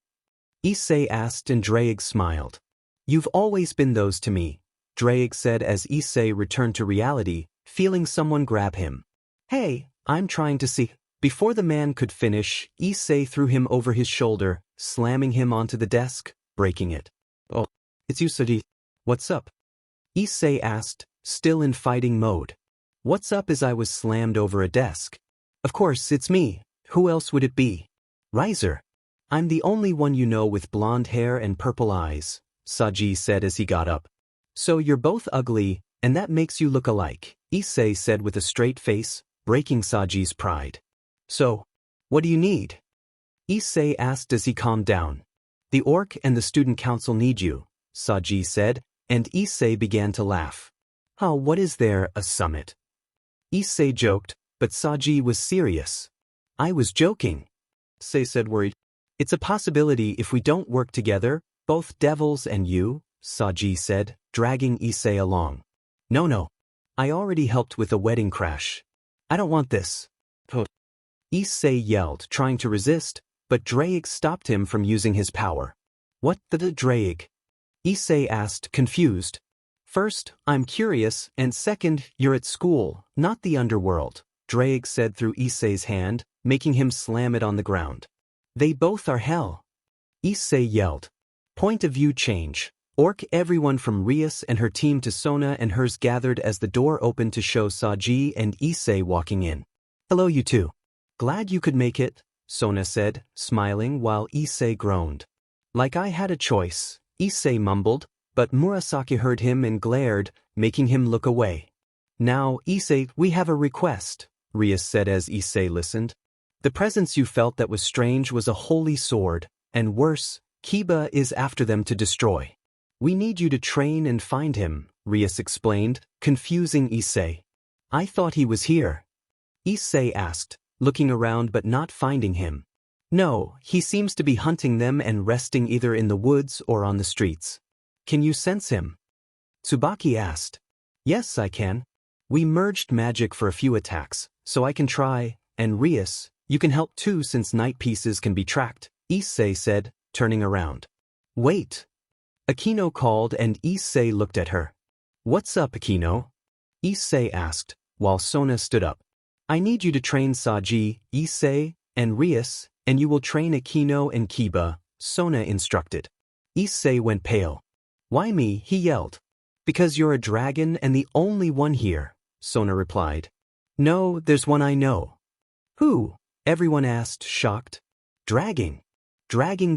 Issei asked and Draig smiled. "You've always been those to me," Draig said as Issei returned to reality, feeling someone grab him. "Hey, I'm trying to see." Before the man could finish, Issei threw him over his shoulder, slamming him onto the desk, breaking it. "Oh, it's you, Sadi. What's up?" Issei asked, still in fighting mode. "What's up?" As I was slammed over a desk. "Of course, it's me. Who else would it be?" "Riser. I'm the only one you know with blonde hair and purple eyes," Saji said as he got up. "So you're both ugly, and that makes you look alike," Issei said with a straight face, breaking Saji's pride. "So, what do you need?" Issei asked as he calmed down. "The orc and the student council need you," Saji said, and Issei began to laugh. "Oh, what is there, a summit?" Issei joked, but Saji was serious. "I was joking," Issei said worried. "It's a possibility if we don't work together, both devils and you," Saji said, dragging Issei along. No. I already helped with a wedding crash. I don't want this." Issei yelled, trying to resist, but Draig stopped him from using his power. "What the Draig?" Issei asked, confused. "First, I'm curious, and second, you're at school, not the underworld," Draig said through Issei's hand, making him slam it on the ground. "They both are hell." Issei yelled. Point of view change. Orc everyone from Rias and her team to Sona and hers gathered as the door opened to show Saji and Issei walking in. "Hello you two. Glad you could make it," Sona said, smiling while Issei groaned. "Like I had a choice," Issei mumbled, but Murasaki heard him and glared, making him look away. "Now, Issei, we have a request," Rias said as Issei listened. "The presence you felt that was strange was a holy sword, and worse, Kiba is after them to destroy. We need you to train and find him," Rias explained, confusing Issei. "I thought he was here," Issei asked, looking around but not finding him. "No, he seems to be hunting them and resting either in the woods or on the streets. Can you sense him?" Tsubaki asked. "Yes, I can. We merged magic for a few attacks, so I can try, and Rias, you can help too since night pieces can be tracked," Issei said, turning around. "Wait." Akeno called and Issei looked at her. "What's up, Akeno?" Issei asked, while Sona stood up. "I need you to train Saji, Issei, and Rias, and you will train Akeno and Kiba," Sona instructed. Issei went pale. "Why me?" he yelled. "Because you're a dragon and the only one here," Sona replied. "No, there's one I know." "Who?" everyone asked, shocked. "Dragging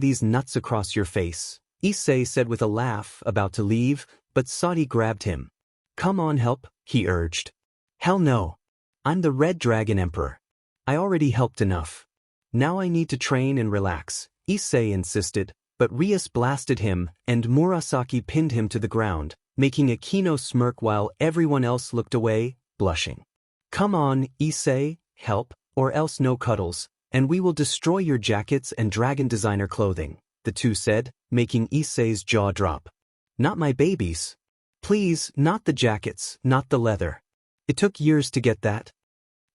these nuts across your face," Issei said with a laugh, about to leave, but Saji grabbed him. "Come on, help," he urged. "Hell no. I'm the Red Dragon Emperor. I already helped enough. Now I need to train and relax," Issei insisted, but Rias blasted him and Murasaki pinned him to the ground, making Akeno smirk while everyone else looked away, blushing. "Come on, Issei, help, or else no cuddles, and we will destroy your jackets and dragon designer clothing," the two said, making Issei's jaw drop. "Not my babies. Please, not the jackets, not the leather. It took years to get that."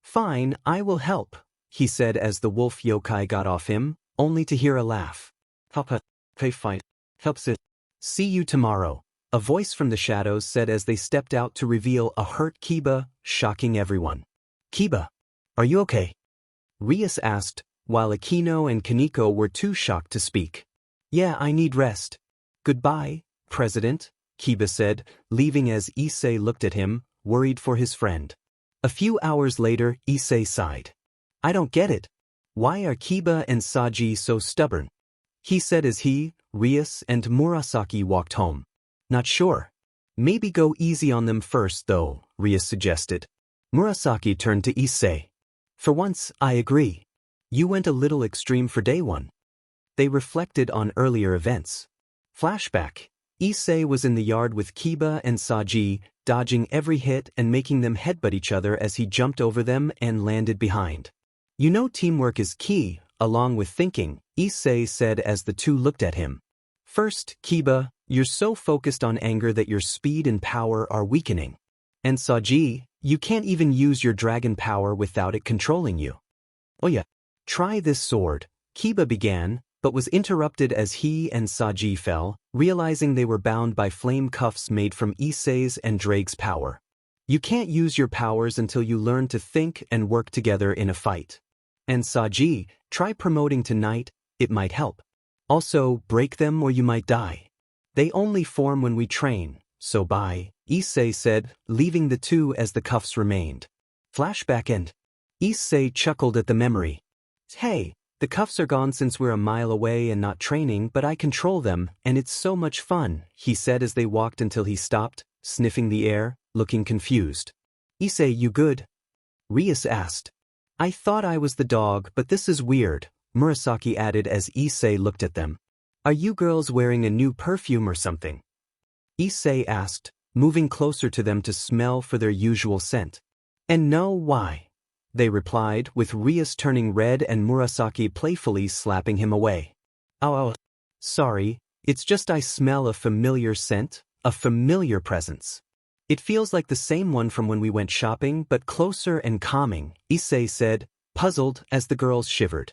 "Fine, I will help," he said as the wolf yokai got off him, only to hear a laugh. "Papa, pay fight. Helps it. See you tomorrow," a voice from the shadows said as they stepped out to reveal a hurt Kiba, shocking everyone. "Kiba, are you okay?" Rias asked, while Akeno and Kaneko were too shocked to speak. "Yeah, I need rest. Goodbye, President," Kiba said, leaving as Issei looked at him, worried for his friend. A few hours later, Issei sighed. I don't get it. Why are Kiba and Saji so stubborn? He said as he, Rias, and Murasaki walked home. Not sure. Maybe go easy on them first though, Rias suggested. Murasaki turned to Issei. For once, I agree. You went a little extreme for day one. They reflected on earlier events. Flashback. Issei was in the yard with Kiba and Saji, dodging every hit and making them headbutt each other as he jumped over them and landed behind. You know teamwork is key, along with thinking, Issei said as the two looked at him. First, Kiba, you're so focused on anger that your speed and power are weakening. And Saji, you can't even use your dragon power without it controlling you. Oh yeah. Try this sword, Kiba began, but was interrupted as he and Saji fell, realizing they were bound by flame cuffs made from Issei's and Draig's power. You can't use your powers until you learn to think and work together in a fight. And Saji, try promoting tonight, it might help. Also, break them or you might die. They only form when we train, so bye, Issei said, leaving the two as the cuffs remained. Flashback end. Issei chuckled at the memory. Hey, the cuffs are gone since we're a mile away and not training, but I control them, and it's so much fun, he said as they walked until he stopped, sniffing the air, looking confused. Issei, you good? Rias asked. I thought I was the dog, but this is weird, Murasaki added as Issei looked at them. Are you girls wearing a new perfume or something? Issei asked, moving closer to them to smell for their usual scent. And no, why? They replied, with Rias turning red and Murasaki playfully slapping him away. Oh, sorry, it's just I smell a familiar scent, a familiar presence. It feels like the same one from when we went shopping, but closer and calming, Issei said, puzzled as the girls shivered.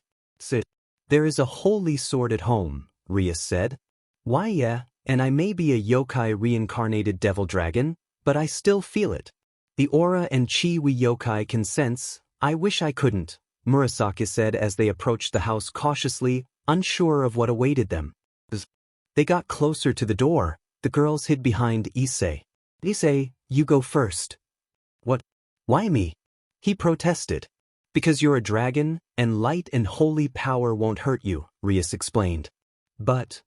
There is a holy sword at home, Rias said. Why yeah, and I may be a yokai reincarnated devil dragon, but I still feel it. The aura and chi we yokai can sense, I wish I couldn't, Murasaki said as they approached the house cautiously, unsure of what awaited them. They got closer to the door, the girls hid behind Issei. Issei, you go first. What? Why me? He protested. Because you're a dragon, and light and holy power won't hurt you, Rias explained. But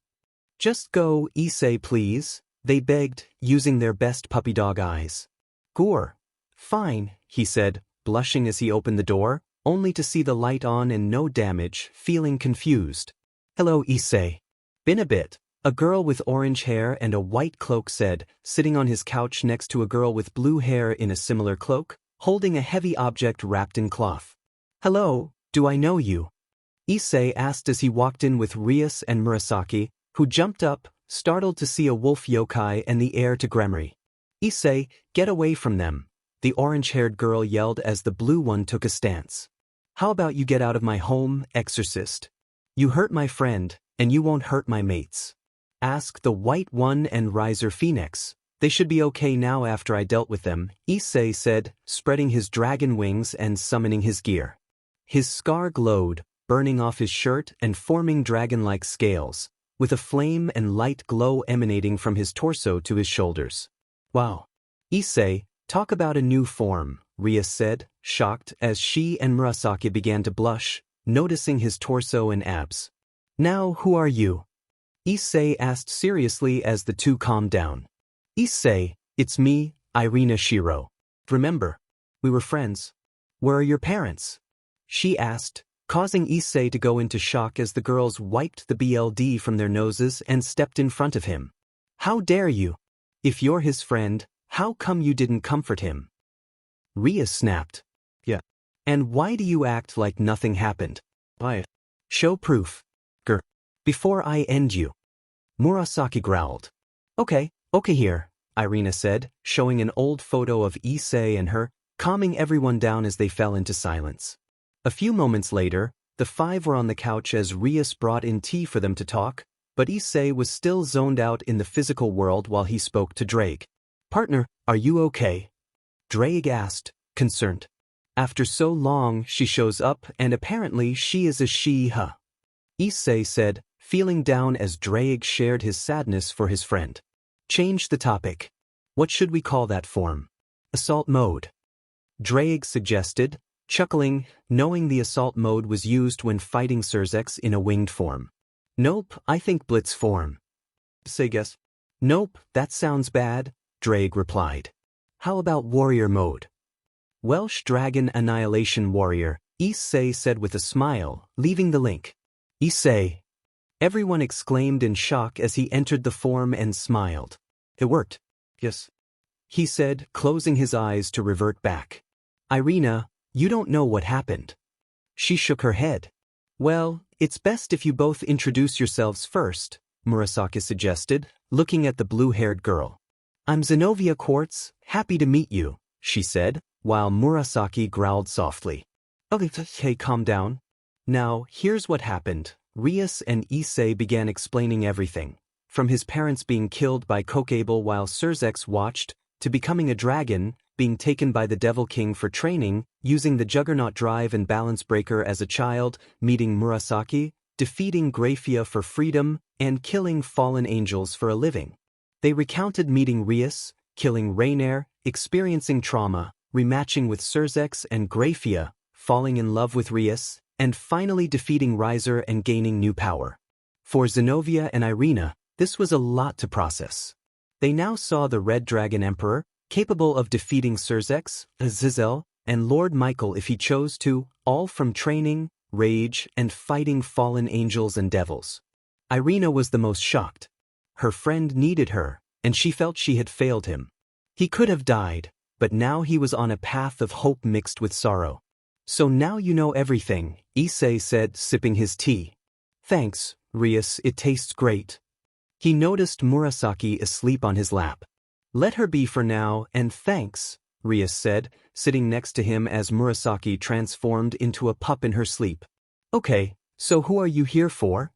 just go, Issei, please, they begged, using their best puppy dog eyes. Kuoh. Fine, he said, blushing as he opened the door, only to see the light on and no damage, feeling confused. Hello, Issei. Been a bit, a girl with orange hair and a white cloak said, sitting on his couch next to a girl with blue hair in a similar cloak, holding a heavy object wrapped in cloth. Hello, do I know you? Issei asked as he walked in with Rias and Murasaki, who jumped up, startled to see a wolf yokai and the heir to gremory. Issei, get away from them, the orange-haired girl yelled as the blue one took a stance. How about you get out of my home, exorcist? You hurt my friend, and you won't hurt my mates. Ask the white one and riser Phenex. They should be okay now after I dealt with them, Issei said, spreading his dragon wings and summoning his gear. His scar glowed, burning off his shirt and forming dragon-like scales, with a flame and light glow emanating from his torso to his shoulders. Wow. Issei, talk about a new form, Rias said, shocked as she and Murasaki began to blush, noticing his torso and abs. Now who are you? Issei asked seriously as the two calmed down. Issei, it's me, Irina Shiro. Remember, we were friends. Where are your parents? She asked, causing Issei to go into shock as the girls wiped the BLD from their noses and stepped in front of him. How dare you? If you're his friend, how come you didn't comfort him? Rias snapped. Yeah. And why do you act like nothing happened? Why? Show proof. Grr. Before I end you. Murasaki growled. Okay here, Irina said, showing an old photo of Issei and her, calming everyone down as they fell into silence. A few moments later, the five were on the couch as Rias brought in tea for them to talk, but Issei was still zoned out in the physical world while he spoke to Draig. Partner, are you okay? Draig asked, concerned. After so long, she shows up and apparently she is a she-huh. Issei said, feeling down as Draig shared his sadness for his friend. Change the topic. What should we call that form? Assault mode. Draig suggested, chuckling, knowing the assault mode was used when fighting Sirzechs in a winged form. Nope, I think blitz form. Say guess. Nope, that sounds bad, Draig replied. How about warrior mode? Welsh Dragon Annihilation Warrior, Issei said with a smile, leaving the link. Issei. Everyone exclaimed in shock as he entered the form and smiled. It worked. Yes. He said, closing his eyes to revert back. Irina, you don't know what happened. She shook her head. Well, it's best if you both introduce yourselves first, Murasaki suggested, looking at the blue-haired girl. I'm Zenobia Quartz, happy to meet you, she said, while Murasaki growled softly. Okay, calm down. Now, here's what happened. Rias and Issei began explaining everything, from his parents being killed by Kuoh while Sirzechs watched, to becoming a dragon, being taken by the Devil King for training, using the Juggernaut Drive and Balance Breaker as a child, meeting Murasaki, defeating Grafia for freedom, and killing fallen angels for a living. They recounted meeting Rias, killing Raynare, experiencing trauma, rematching with Sirzechs and Grafia, falling in love with Rias, and finally defeating Riser and gaining new power. For Zenobia and Irina, this was a lot to process. They now saw the Red Dragon Emperor, capable of defeating Sirzechs, Azazel, and Lord Michael if he chose to, all from training, rage, and fighting fallen angels and devils. Irina was the most shocked. Her friend needed her, and she felt she had failed him. He could have died, but now he was on a path of hope mixed with sorrow. So now you know everything, Issei said, sipping his tea. Thanks, Rias, it tastes great. He noticed Murasaki asleep on his lap. Let her be for now, and thanks, Rias said, sitting next to him as Murasaki transformed into a pup in her sleep. Okay, so who are you here for?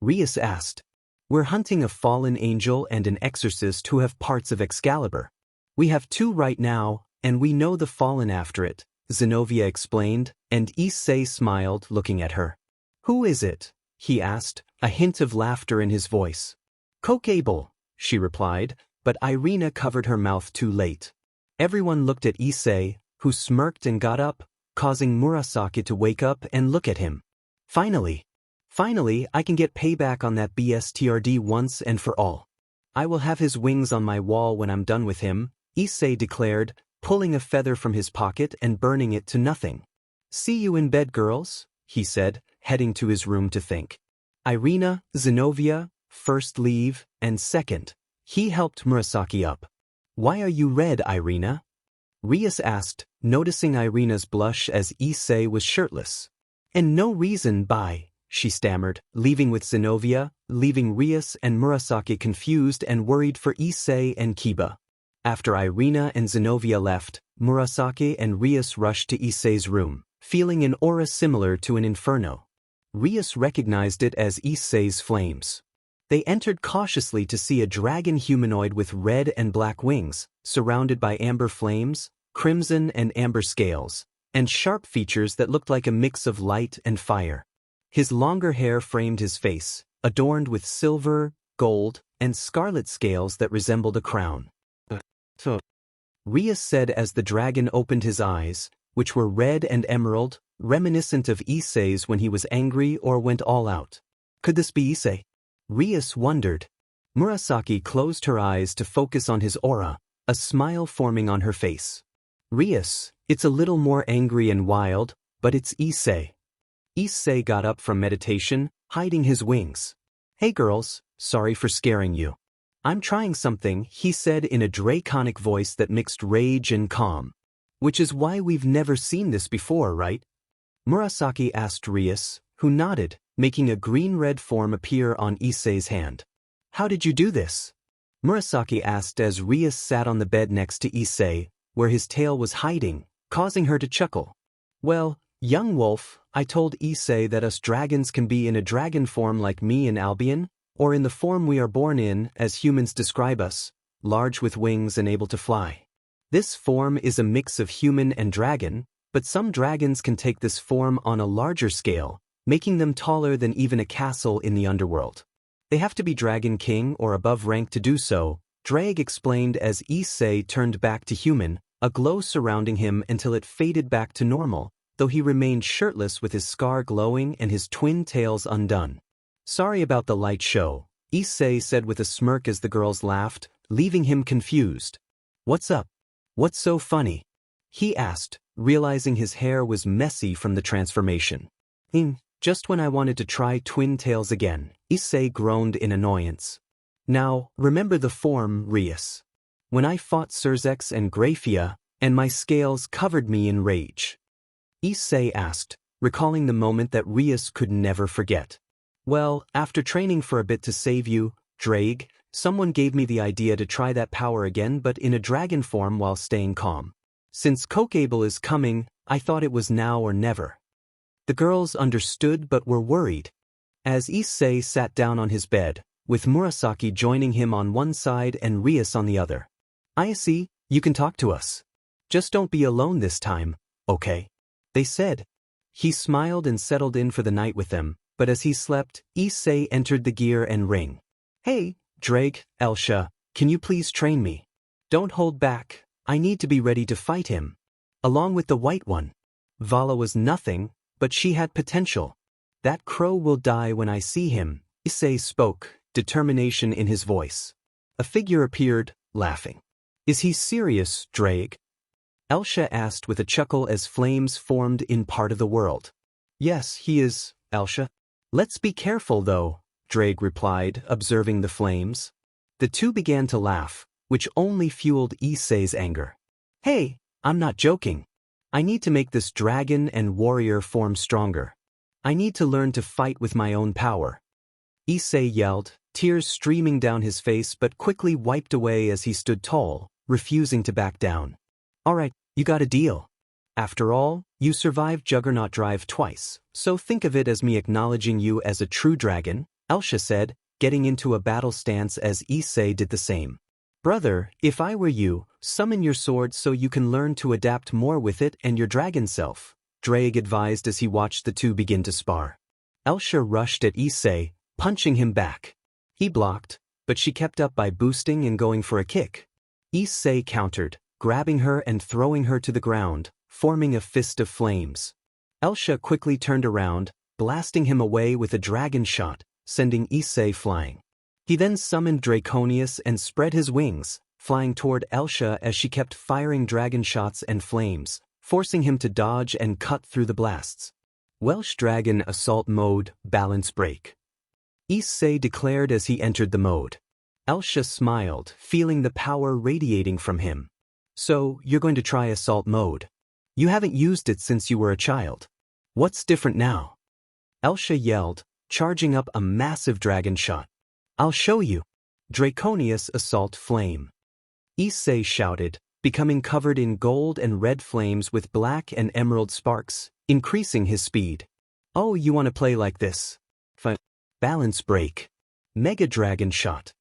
Rias asked. We're hunting a fallen angel and an exorcist who have parts of Excalibur. We have 2 right now, and we know the fallen after it, Zenobia explained, and Issei smiled, looking at her. Who is it? He asked, a hint of laughter in his voice. Kuoh, she replied, but Irina covered her mouth too late. Everyone looked at Issei, who smirked and got up, causing Murasaki to wake up and look at him. Finally, I can get payback on that BSTRD once and for all. I will have his wings on my wall when I'm done with him, Issei declared, pulling a feather from his pocket and burning it to nothing. See you in bed, girls, he said, heading to his room to think. Irina, Zenobia, first leave, and second. He helped Murasaki up. Why are you red, Irina? Rias asked, noticing Irina's blush as Issei was shirtless. And no reason, bye, she stammered, leaving with Zenobia, leaving Rias and Murasaki confused and worried for Issei and Kiba. After Irina and Zenobia left, Murasaki and Rias rushed to Issei's room, feeling an aura similar to an inferno. Rias recognized it as Issei's flames. They entered cautiously to see a dragon humanoid with red and black wings, surrounded by amber flames, crimson and amber scales, and sharp features that looked like a mix of light and fire. His longer hair framed his face, adorned with silver, gold, and scarlet scales that resembled a crown. Rias said as the dragon opened his eyes, which were red and emerald, reminiscent of Issei's when he was angry or went all out. Could this be Issei? Rias wondered. Murasaki closed her eyes to focus on his aura, a smile forming on her face. Rias, it's a little more angry and wild, but it's Issei. Issei got up from meditation, hiding his wings. Hey girls, sorry for scaring you. I'm trying something, he said in a draconic voice that mixed rage and calm. Which is why we've never seen this before, right? Murasaki asked Rias, who nodded, making a green-red form appear on Issei's hand. How did you do this? Murasaki asked as Rias sat on the bed next to Issei, where his tail was hiding, causing her to chuckle. Well, young wolf, I told Issei that us dragons can be in a dragon form like me and Albion, or in the form we are born in, as humans describe us, large with wings and able to fly. This form is a mix of human and dragon, but some dragons can take this form on a larger scale, making them taller than even a castle in the underworld. They have to be Dragon King or above rank to do so, Draig explained as Issei turned back to human, a glow surrounding him until it faded back to normal, though he remained shirtless with his scar glowing and his twin tails undone. "Sorry about the light show," Issei said with a smirk as the girls laughed, leaving him confused. "What's up? What's so funny?" he asked, realizing his hair was messy from the transformation. Just when I wanted to try twin tails again," Issei groaned in annoyance. "Now, remember the form, Rias. When I fought Sirzechs and Graphia, and my scales covered me in rage," Issei asked, recalling the moment that Rias could never forget. "Well, after training for a bit to save you, draig, someone gave me the idea to try that power again but in a dragon form while staying calm. Since Kuoh is coming, I thought it was now or never." The girls understood but were worried. As Issei sat down on his bed, with Murasaki joining him on one side and Rias on the other. "I see, you can talk to us. Just don't be alone this time, okay?" they said. He smiled and settled in for the night with them, but as he slept, Issei entered the gear and ring. "Hey, draig, Elsha, can you please train me? Don't hold back, I need to be ready to fight him. Along with the white one." Vala was nothing, but she had potential. "That crow will die when I see him," Issei spoke, determination in his voice. A figure appeared, laughing. "Is he serious, draig?" Elsha asked with a chuckle as flames formed in part of the world. "Yes, he is, Elsha." "Let's be careful though," draig replied, observing the flames. The two began to laugh, which only fueled Issei's anger. "Hey, I'm not joking. I need to make this dragon and warrior form stronger. I need to learn to fight with my own power." Issei yelled, tears streaming down his face but quickly wiped away as he stood tall, refusing to back down. "All right, you got a deal. After all, you survived Juggernaut Drive twice, so think of it as me acknowledging you as a true dragon," Elsha said, getting into a battle stance as Issei did the same. "Brother, if I were you, summon your sword so you can learn to adapt more with it and your dragon self," draig advised as he watched the two begin to spar. Elsha rushed at Issei, punching him back. He blocked, but she kept up by boosting and going for a kick. Issei countered, grabbing her and throwing her to the ground, forming a fist of flames. Elsha quickly turned around, blasting him away with a dragon shot, sending Issei flying. He then summoned Draconius and spread his wings, flying toward Elsha as she kept firing dragon shots and flames, forcing him to dodge and cut through the blasts. "Welsh Dragon Assault Mode, Balance Break," Issei declared as he entered the mode. Elsha smiled, feeling the power radiating from him. "So, you're going to try Assault Mode. You haven't used it since you were a child. What's different now?" Elsha yelled, charging up a massive dragon shot. "I'll show you." Draconius Assault Flame. Issei shouted, becoming covered in gold and red flames with black and emerald sparks, increasing his speed. "Oh, you want to play like this? Fine. Balance Break. Mega Dragon Shot."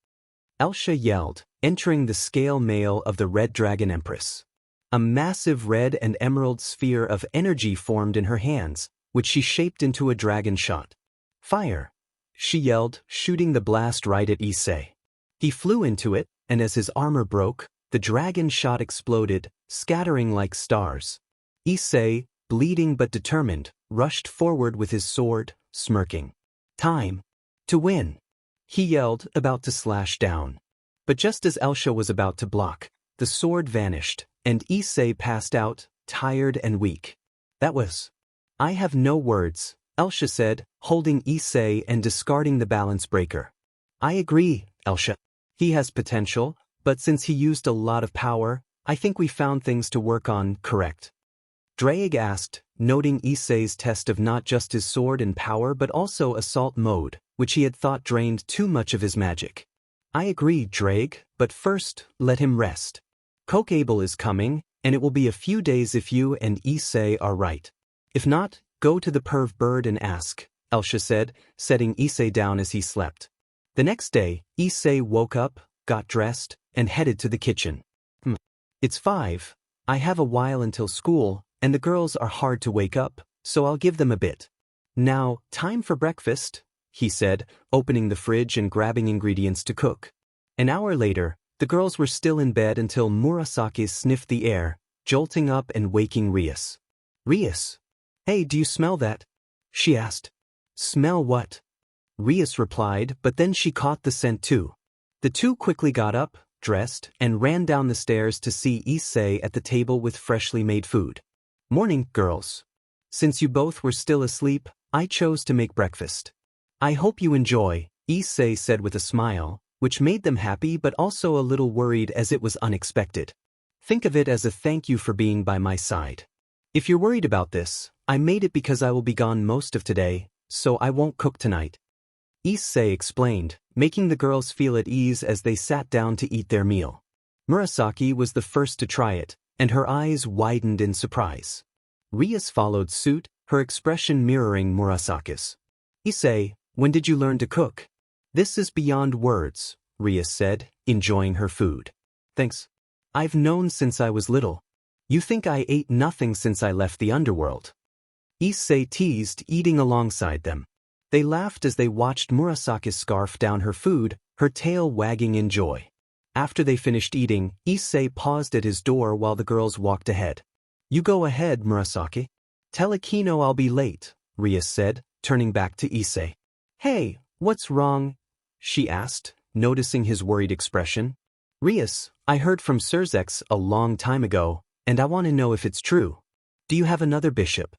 Elsha yelled, entering the scale mail of the Red Dragon Empress. A massive red and emerald sphere of energy formed in her hands, which she shaped into a dragon shot. "Fire!" she yelled, shooting the blast right at Issei. He flew into it, and as his armor broke, the dragon shot exploded, scattering like stars. Issei, bleeding but determined, rushed forward with his sword, smirking. "Time to win," he yelled, about to slash down. But just as Elsha was about to block, the sword vanished, and Issei passed out, tired and weak. "That was..." "I have no words," Elsha said, holding Issei and discarding the balance breaker. "I agree, Elsha. He has potential, but since he used a lot of power, I think we found things to work on, correct?" Draig asked, noting Issei's test of not just his sword and power but also assault mode, which he had thought drained too much of his magic. "I agree, draig, but first, let him rest. Kuoh is coming, and it will be a few days if you and Issei are right. If not, go to the perv bird and ask," Elsha said, setting Issei down as he slept. The next day, Issei woke up, got dressed, and headed to the kitchen. It's 5. I have a while until school, and the girls are hard to wake up, so I'll give them a bit. Now, time for breakfast," he said, opening the fridge and grabbing ingredients to cook. An hour later, the girls were still in bed until Murasaki sniffed the air, jolting up and waking Rias. Rias! Hey, do you smell that? She asked. Smell what? Rias replied, but then she caught the scent too. The two quickly got up, dressed, and ran down the stairs to see Issei at the table with freshly made food. Morning, girls. Since you both were still asleep, I chose to make breakfast. I hope you enjoy, Issei said with a smile, which made them happy but also a little worried as it was unexpected. Think of it as a thank you for being by my side. If you're worried about this, I made it because I will be gone most of today, so I won't cook tonight. Issei explained, making the girls feel at ease as they sat down to eat their meal. Murasaki was the first to try it, and her eyes widened in surprise. Rias followed suit, her expression mirroring Murasaki's. Issei, when did you learn to cook? This is beyond words, Rias said, enjoying her food. Thanks. I've known since I was little. You think I ate nothing since I left the underworld? Issei teased, eating alongside them. They laughed as they watched Murasaki's scarf down her food, her tail wagging in joy. After they finished eating, Issei paused at his door while the girls walked ahead. You go ahead, Murasaki. Tell Akeno I'll be late, Rias said, turning back to Issei. Hey, what's wrong? She asked, noticing his worried expression. Rias, I heard from Sirzechs a long time ago, and I want to know if it's true. Do you have another bishop?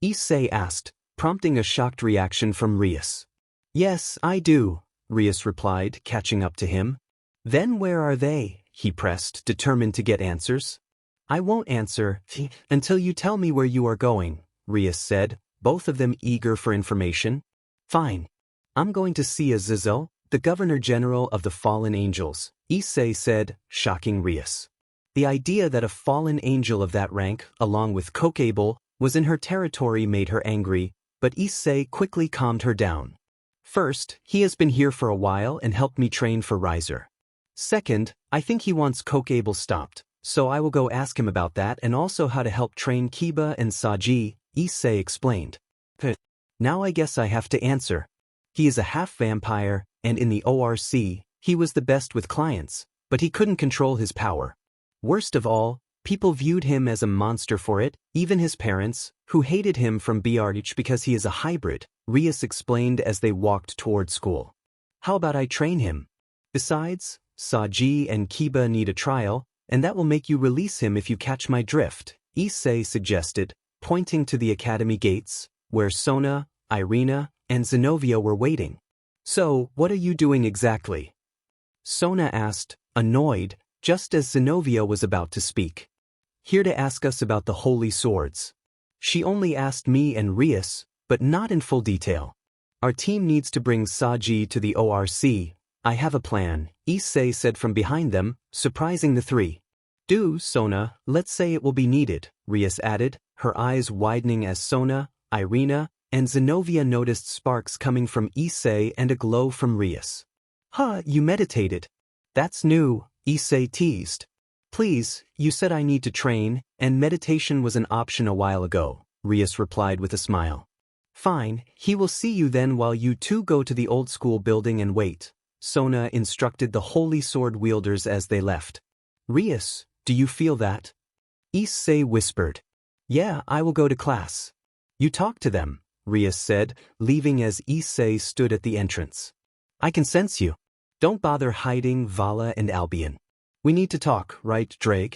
Issei asked, prompting a shocked reaction from Rias. Yes, I do, Rias replied, catching up to him. Then where are they? He pressed, determined to get answers. I won't answer until you tell me where you are going, Rias said, both of them eager for information. Fine. I'm going to see Azazel, the Governor-General of the Fallen Angels, Issei said, shocking Rias. The idea that a fallen angel of that rank, along with Kokable, was in her territory made her angry, but Issei quickly calmed her down. First, he has been here for a while and helped me train for Riser. Second, I think he wants Kokable stopped, so I will go ask him about that and also how to help train Kiba and Saji, Issei explained. Now I guess I have to answer. He is a half-vampire, and in the ORC, he was the best with clients, but he couldn't control his power. Worst of all, people viewed him as a monster for it, even his parents, who hated him from BRH because he is a hybrid, Rias explained as they walked toward school. How about I train him? Besides, Saji and Kiba need a trial, and that will make you release him if you catch my drift, Issei suggested, pointing to the academy gates, where Sona, Irina, and Zenobia were waiting. So, what are you doing exactly? Sona asked, annoyed, just as Zenobia was about to speak. Here to ask us about the holy swords. She only asked me and Rias, but not in full detail. Our team needs to bring Saji to the ORC. I have a plan, Issei said from behind them, surprising the three. Do, Sona, let's say it will be needed, Rias added, her eyes widening as Sona, Irina, and Zenobia noticed sparks coming from Issei and a glow from Rias. You meditated. That's new, Issei teased. Please, you said I need to train, and meditation was an option a while ago, Rias replied with a smile. Fine, he will see you then while you two go to the old school building and wait, Sona instructed the holy sword wielders as they left. Rias, do you feel that? Issei whispered. Yeah, I will go to class. You talk to them, Rias said, leaving as Issei stood at the entrance. I can sense you. Don't bother hiding, Vala and Albion. We need to talk, right, Draig?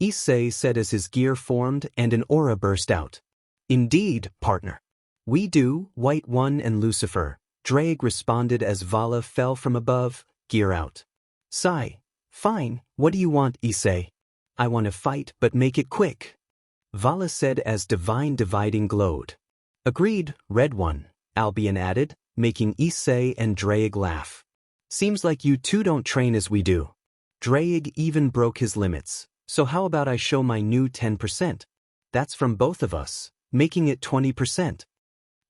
Issei said as his gear formed and an aura burst out. Indeed, partner. We do, White One and Lucifer, Draig responded as Vala fell from above, gear out. Sigh. Fine, what do you want, Issei? I want to fight, but make it quick. Vala said as divine dividing glowed. Agreed, Red One, Albion added, making Issei and Draig laugh. Seems like you two don't train as we do. Draig even broke his limits, so how about I show my new 10%? That's from both of us, making it 20%.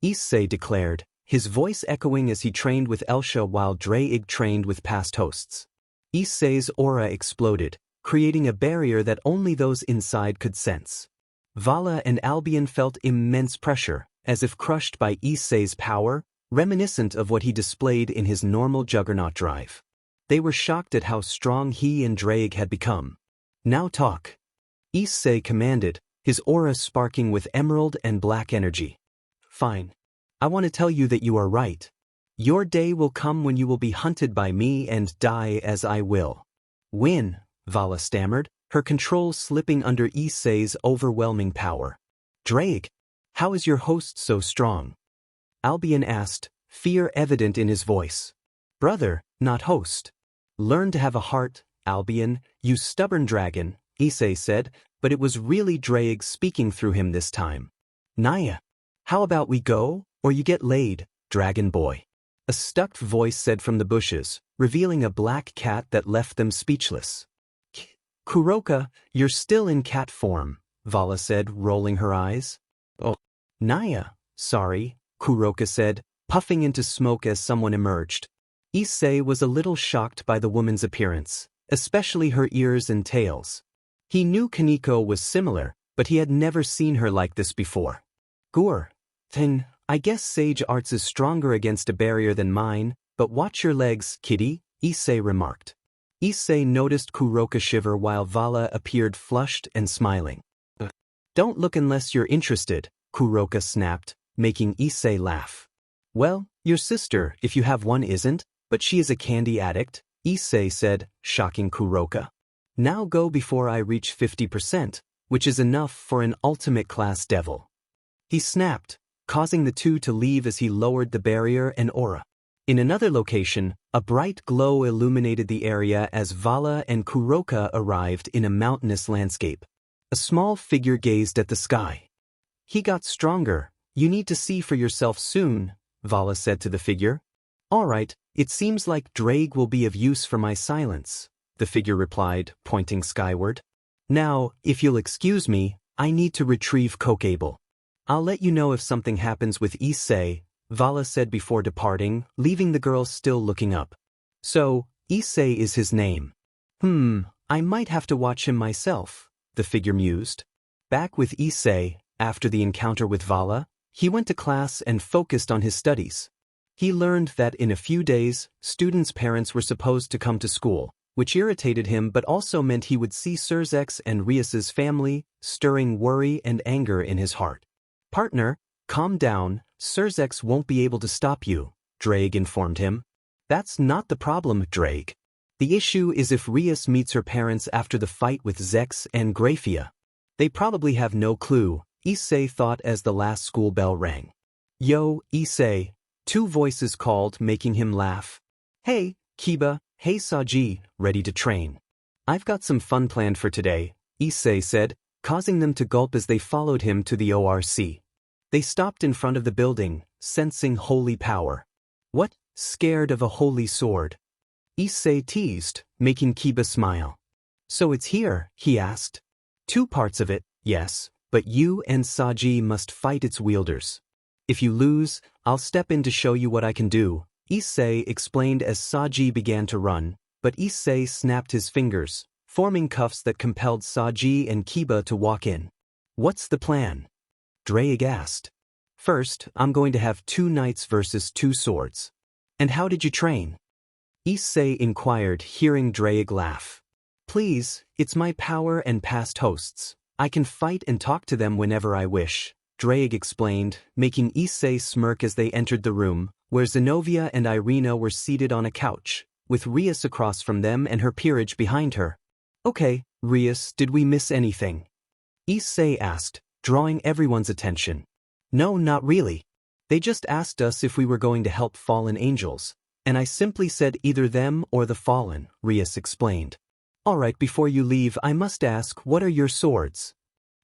Issei declared, his voice echoing as he trained with Elsha while Draig trained with past hosts. Issei's aura exploded, creating a barrier that only those inside could sense. Vala and Albion felt immense pressure, as if crushed by Issei's power, reminiscent of what he displayed in his normal juggernaut drive. They were shocked at how strong he and Draig had become. Now talk. Issei commanded, his aura sparking with emerald and black energy. Fine. I want to tell you that you are right. Your day will come when you will be hunted by me and die as I will. When? Vala stammered, her control slipping under Issei's overwhelming power. Draig, how is your host so strong? Albion asked, fear evident in his voice. Brother, not host. Learn to have a heart, Albion, you stubborn dragon, Issei said, but it was really Draig speaking through him this time. Naya, how about we go, or you get laid, dragon boy? A stuck voice said from the bushes, revealing a black cat that left them speechless. Kuroka, you're still in cat form, Vala said, rolling her eyes. Oh, Naya, sorry, Kuroka said, puffing into smoke as someone emerged. Issei was a little shocked by the woman's appearance, especially her ears and tails. He knew Kaneko was similar, but he had never seen her like this before. Gur, then, I guess Sage Arts is stronger against a barrier than mine, but watch your legs, kitty, Issei remarked. Issei noticed Kuroka shiver while Vala appeared flushed and smiling. Don't look unless you're interested, Kuroka snapped, making Issei laugh. Well, your sister, if you have one, isn't, but she is a candy addict, Issei said, shocking Kuroka. Now go before I reach 50%, which is enough for an ultimate class devil. He snapped, causing the two to leave as he lowered the barrier and aura. In another location, a bright glow illuminated the area as Vala and Kuroka arrived in a mountainous landscape. A small figure gazed at the sky. He got stronger. You need to see for yourself soon, Vala said to the figure. All right, it seems like Draig will be of use for my silence, the figure replied, pointing skyward. Now, if you'll excuse me, I need to retrieve Kokable. I'll let you know if something happens with Issei, Vala said before departing, leaving the girl still looking up. So, Issei is his name. I might have to watch him myself, the figure mused. Back with Issei, after the encounter with Vala, he went to class and focused on his studies. He learned that in a few days, students' parents were supposed to come to school, which irritated him but also meant he would see Sirzechs and Rias's family, stirring worry and anger in his heart. Partner, calm down, Sirzechs won't be able to stop you, Draig informed him. That's not the problem, Draig. The issue is if Rias meets her parents after the fight with Zex and Grafia. They probably have no clue, Issei thought as the last school bell rang. Yo, Issei, two voices called, making him laugh. Hey, Kiba, hey Saji, ready to train. I've got some fun planned for today, Issei said, causing them to gulp as they followed him to the ORC. They stopped in front of the building, sensing holy power. What, scared of a holy sword? Issei teased, making Kiba smile. So it's here, he asked. Two parts of it, yes, but you and Saji must fight its wielders. If you lose, I'll step in to show you what I can do, Issei explained as Saji began to run, but Issei snapped his fingers, forming cuffs that compelled Saji and Kiba to walk in. What's the plan? Draig asked. First, I'm going to have 2 knights versus 2 swords. And how did you train? Issei inquired, hearing Draig laugh. Please, it's my power and past hosts. I can fight and talk to them whenever I wish, Draig explained, making Issei smirk as they entered the room, where Zenobia and Irina were seated on a couch, with Rias across from them and her peerage behind her. Okay, Rias, did we miss anything? Issei asked, drawing everyone's attention. No, not really. They just asked us if we were going to help fallen angels, and I simply said either them or the fallen, Rias explained. Alright, before you leave, I must ask, what are your swords?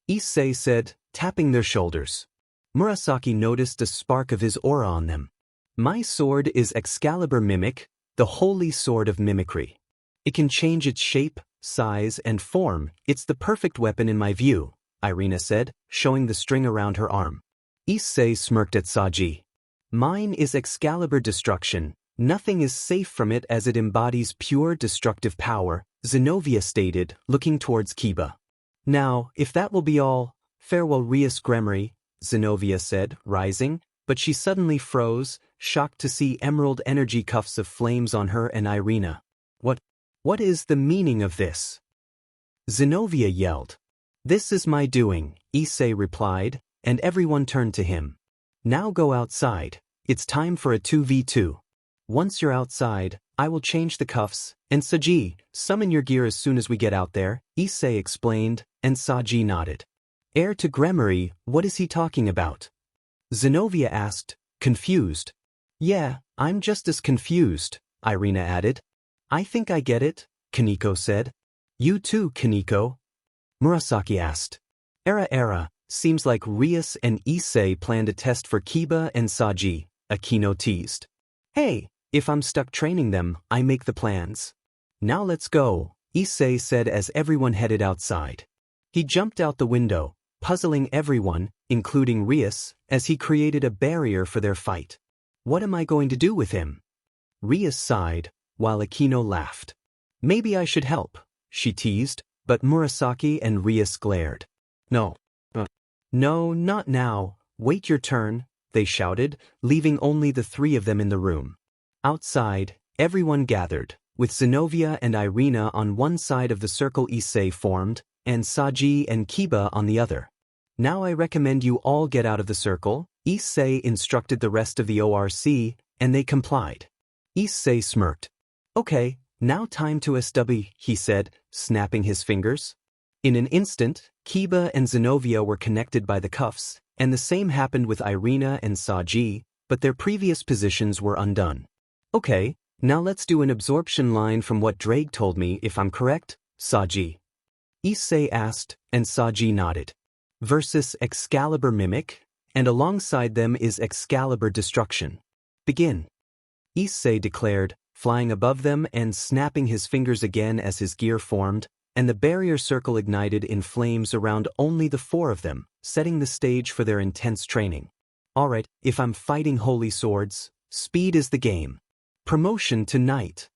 Issei said, tapping their shoulders. Murasaki noticed a spark of his aura on them. My sword is Excalibur Mimic, the holy sword of mimicry. It can change its shape, size, and form. It's the perfect weapon in my view, Irina said, showing the string around her arm. Issei smirked at Saji. Mine is Excalibur Destruction. Nothing is safe from it as it embodies pure destructive power, Zenobia stated, looking towards Kiba. Now, if that will be all, farewell Rias Gremory, Zenobia said, rising, but she suddenly froze, shocked to see emerald energy cuffs of flames on her and Irina. What is the meaning of this? Zenobia yelled. This is my doing, Issei replied, and everyone turned to him. Now go outside. It's time for a 2v2. Once you're outside, I will change the cuffs, and Saji, summon your gear as soon as we get out there, Issei explained, and Saji nodded. Heir to gremory, what is he talking about? Zenobia asked, confused. Yeah, I'm just as confused, Irina added. I think I get it, Kaneko said. You too, Kaneko? Murasaki asked. Era, seems like Rias and Issei planned a test for Kiba and Saji, Akeno teased. Hey, if I'm stuck training them, I make the plans. Now let's go, Issei said as everyone headed outside. He jumped out the window, puzzling everyone, including Rias, as he created a barrier for their fight. What am I going to do with him? Rias sighed, while Akeno laughed. Maybe I should help, she teased, but Murasaki and Rias glared. No, not now, wait your turn, they shouted, leaving only the three of them in the room. Outside, everyone gathered, with Zenobia and Irina on one side of the circle Issei formed, and Saji and Kiba on the other. Now I recommend you all get out of the circle, Issei instructed the rest of the ORC, and they complied. Issei smirked. Okay, now time to SW, he said, snapping his fingers. In an instant, Kiba and Zenobia were connected by the cuffs, and the same happened with Irina and Saji, but their previous positions were undone. Okay, now let's do an absorption line from what Draig told me if I'm correct, Saji. Issei asked, and Saji nodded. Versus Excalibur Mimic, and alongside them is Excalibur Destruction. Begin. Issei declared, flying above them and snapping his fingers again as his gear formed, and the barrier circle ignited in flames around only the four of them, setting the stage for their intense training. Alright, if I'm fighting holy swords, speed is the game. Promotion to knight.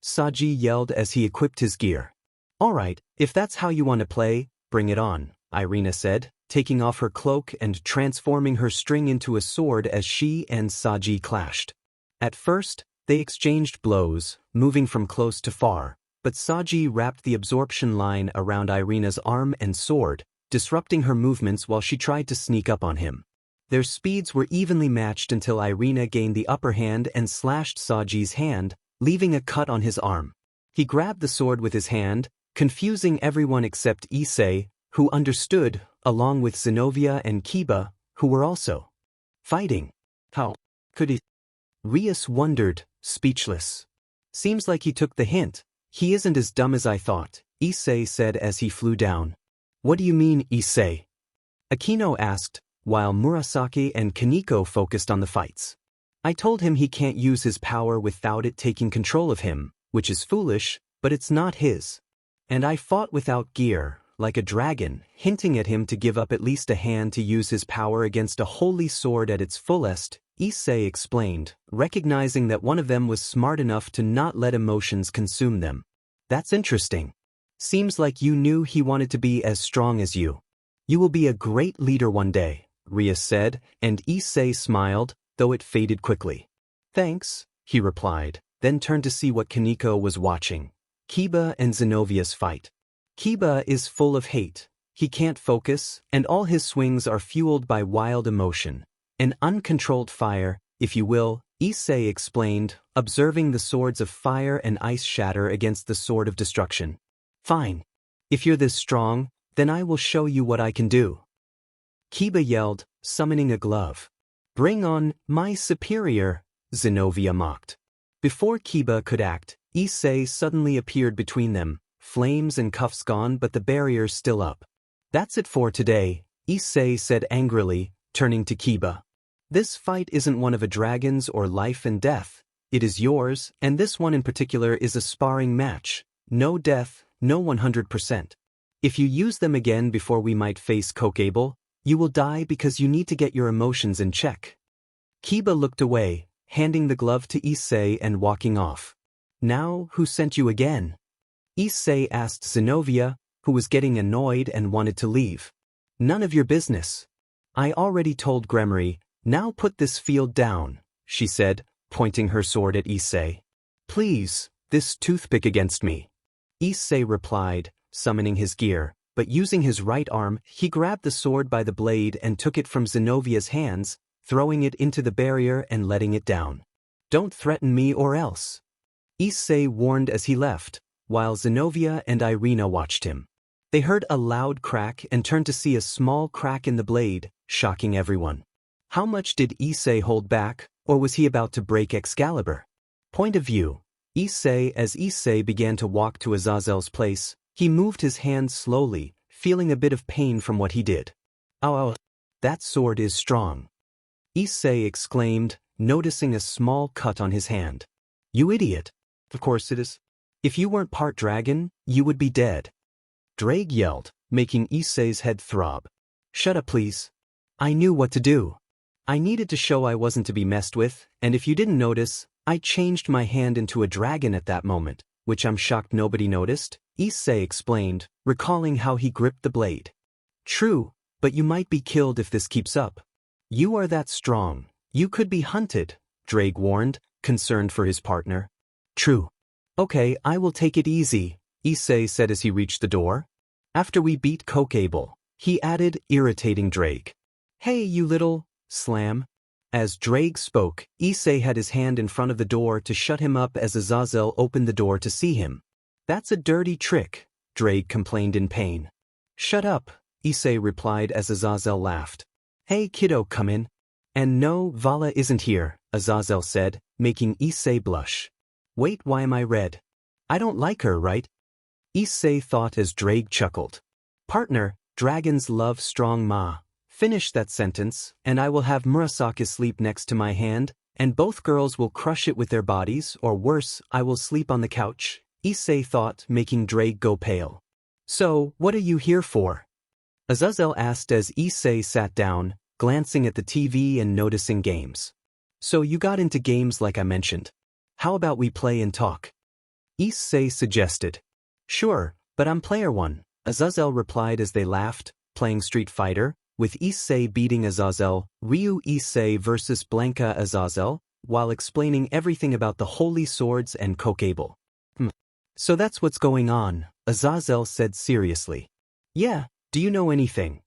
Saji yelled as he equipped his gear. Alright, if that's how you want to play, bring it on, Irina said, taking off her cloak and transforming her string into a sword as she and Saji clashed. At first, they exchanged blows, moving from close to far, but Saji wrapped the absorption line around Irina's arm and sword, disrupting her movements while she tried to sneak up on him. Their speeds were evenly matched until Irina gained the upper hand and slashed Saji's hand, leaving a cut on his arm. He grabbed the sword with his hand, confusing everyone except Issei, who understood, along with Zenobia and Kiba, who were also fighting. How could he? Rias wondered, speechless. Seems like he took the hint. He isn't as dumb as I thought, Issei said as he flew down. What do you mean, Issei? Akeno asked, while Murasaki and Kaneko focused on the fights. I told him he can't use his power without it taking control of him, which is foolish, but it's not his. And I fought without gear, like a dragon, hinting at him to give up at least a hand to use his power against a holy sword at its fullest, Issei explained, recognizing that one of them was smart enough to not let emotions consume them. That's interesting. Seems like you knew he wanted to be as strong as you. You will be a great leader one day, Rias said, and Issei smiled, though it faded quickly. Thanks, he replied, then turned to see what Kaneko was watching. Kiba and Zenovia's fight. Kiba is full of hate. He can't focus, and all his swings are fueled by wild emotion. An uncontrolled fire, if you will, Issei explained, observing the swords of fire and ice shatter against the sword of destruction. Fine. If you're this strong, then I will show you what I can do. Kiba yelled, summoning a glove. Bring on, my superior, Zenobia mocked. Before Kiba could act, Issei suddenly appeared between them, flames and cuffs gone but the barriers still up. That's it for today, Issei said angrily, turning to Kiba. This fight isn't one of a dragon's or life and death. It is yours, and this one in particular is a sparring match. No death, no 100%. If you use them again before we might face Kokable, you will die because you need to get your emotions in check. Kiba looked away, handing the glove to Issei and walking off. Now, who sent you again? Issei asked Zenobia, who was getting annoyed and wanted to leave. None of your business. I already told Gremory, now put this field down, she said, pointing her sword at Issei. Please, this toothpick against me. Issei replied, summoning his gear, but using his right arm, he grabbed the sword by the blade and took it from Zenovia's hands, throwing it into the barrier and letting it down. "Don't threaten me or else," Issei warned as he left, while Zenovia and Irina watched him. They heard a loud crack and turned to see a small crack in the blade, shocking everyone. How much did Issei hold back, or was he about to break Excalibur? Point of view. As Issei began to walk to Azazel's place, he moved his hand slowly, feeling a bit of pain from what he did. "Oh, that sword is strong," Issei exclaimed, noticing a small cut on his hand. "You idiot. Of course it is. If you weren't part dragon, you would be dead," Draig yelled, making Issei's head throb. "Shut up please. I knew what to do. I needed to show I wasn't to be messed with, and if you didn't notice, I changed my hand into a dragon at that moment, which I'm shocked nobody noticed," Issei explained, recalling how he gripped the blade. "True, but you might be killed if this keeps up. You are that strong. You could be hunted," Draig warned, concerned for his partner. "True. Okay, I will take it easy," Issei said as he reached the door. "After we beat Kokable," he added, irritating Draig. "Hey, you little slam." As Draig spoke, Issei had his hand in front of the door to shut him up as Azazel opened the door to see him. "That's a dirty trick," Draig complained in pain. "Shut up," Issei replied as Azazel laughed. "Hey kiddo, come in." "And no, Vala isn't here," Azazel said, making Issei blush. "Wait, why am I red? I don't like her, right?" Issei thought as Draig chuckled. "Partner, dragons love strong mouh. Finish that sentence, and I will have Murasaki sleep next to my hand, and both girls will crush it with their bodies, or worse, I will sleep on the couch," Issei thought, making Draig go pale. "So, what are you here for?" Azazel asked as Issei sat down, glancing at the TV and noticing games. "So you got into games like I mentioned. How about we play and talk?" Issei suggested. "Sure, but I'm player one," Azazel replied as they laughed, playing Street Fighter, with Issei beating Azazel, Ryu Issei versus Blanca Azazel, while explaining everything about the holy swords and Kokable. "So that's what's going on," Azazel said seriously. "Yeah, do you know anything?"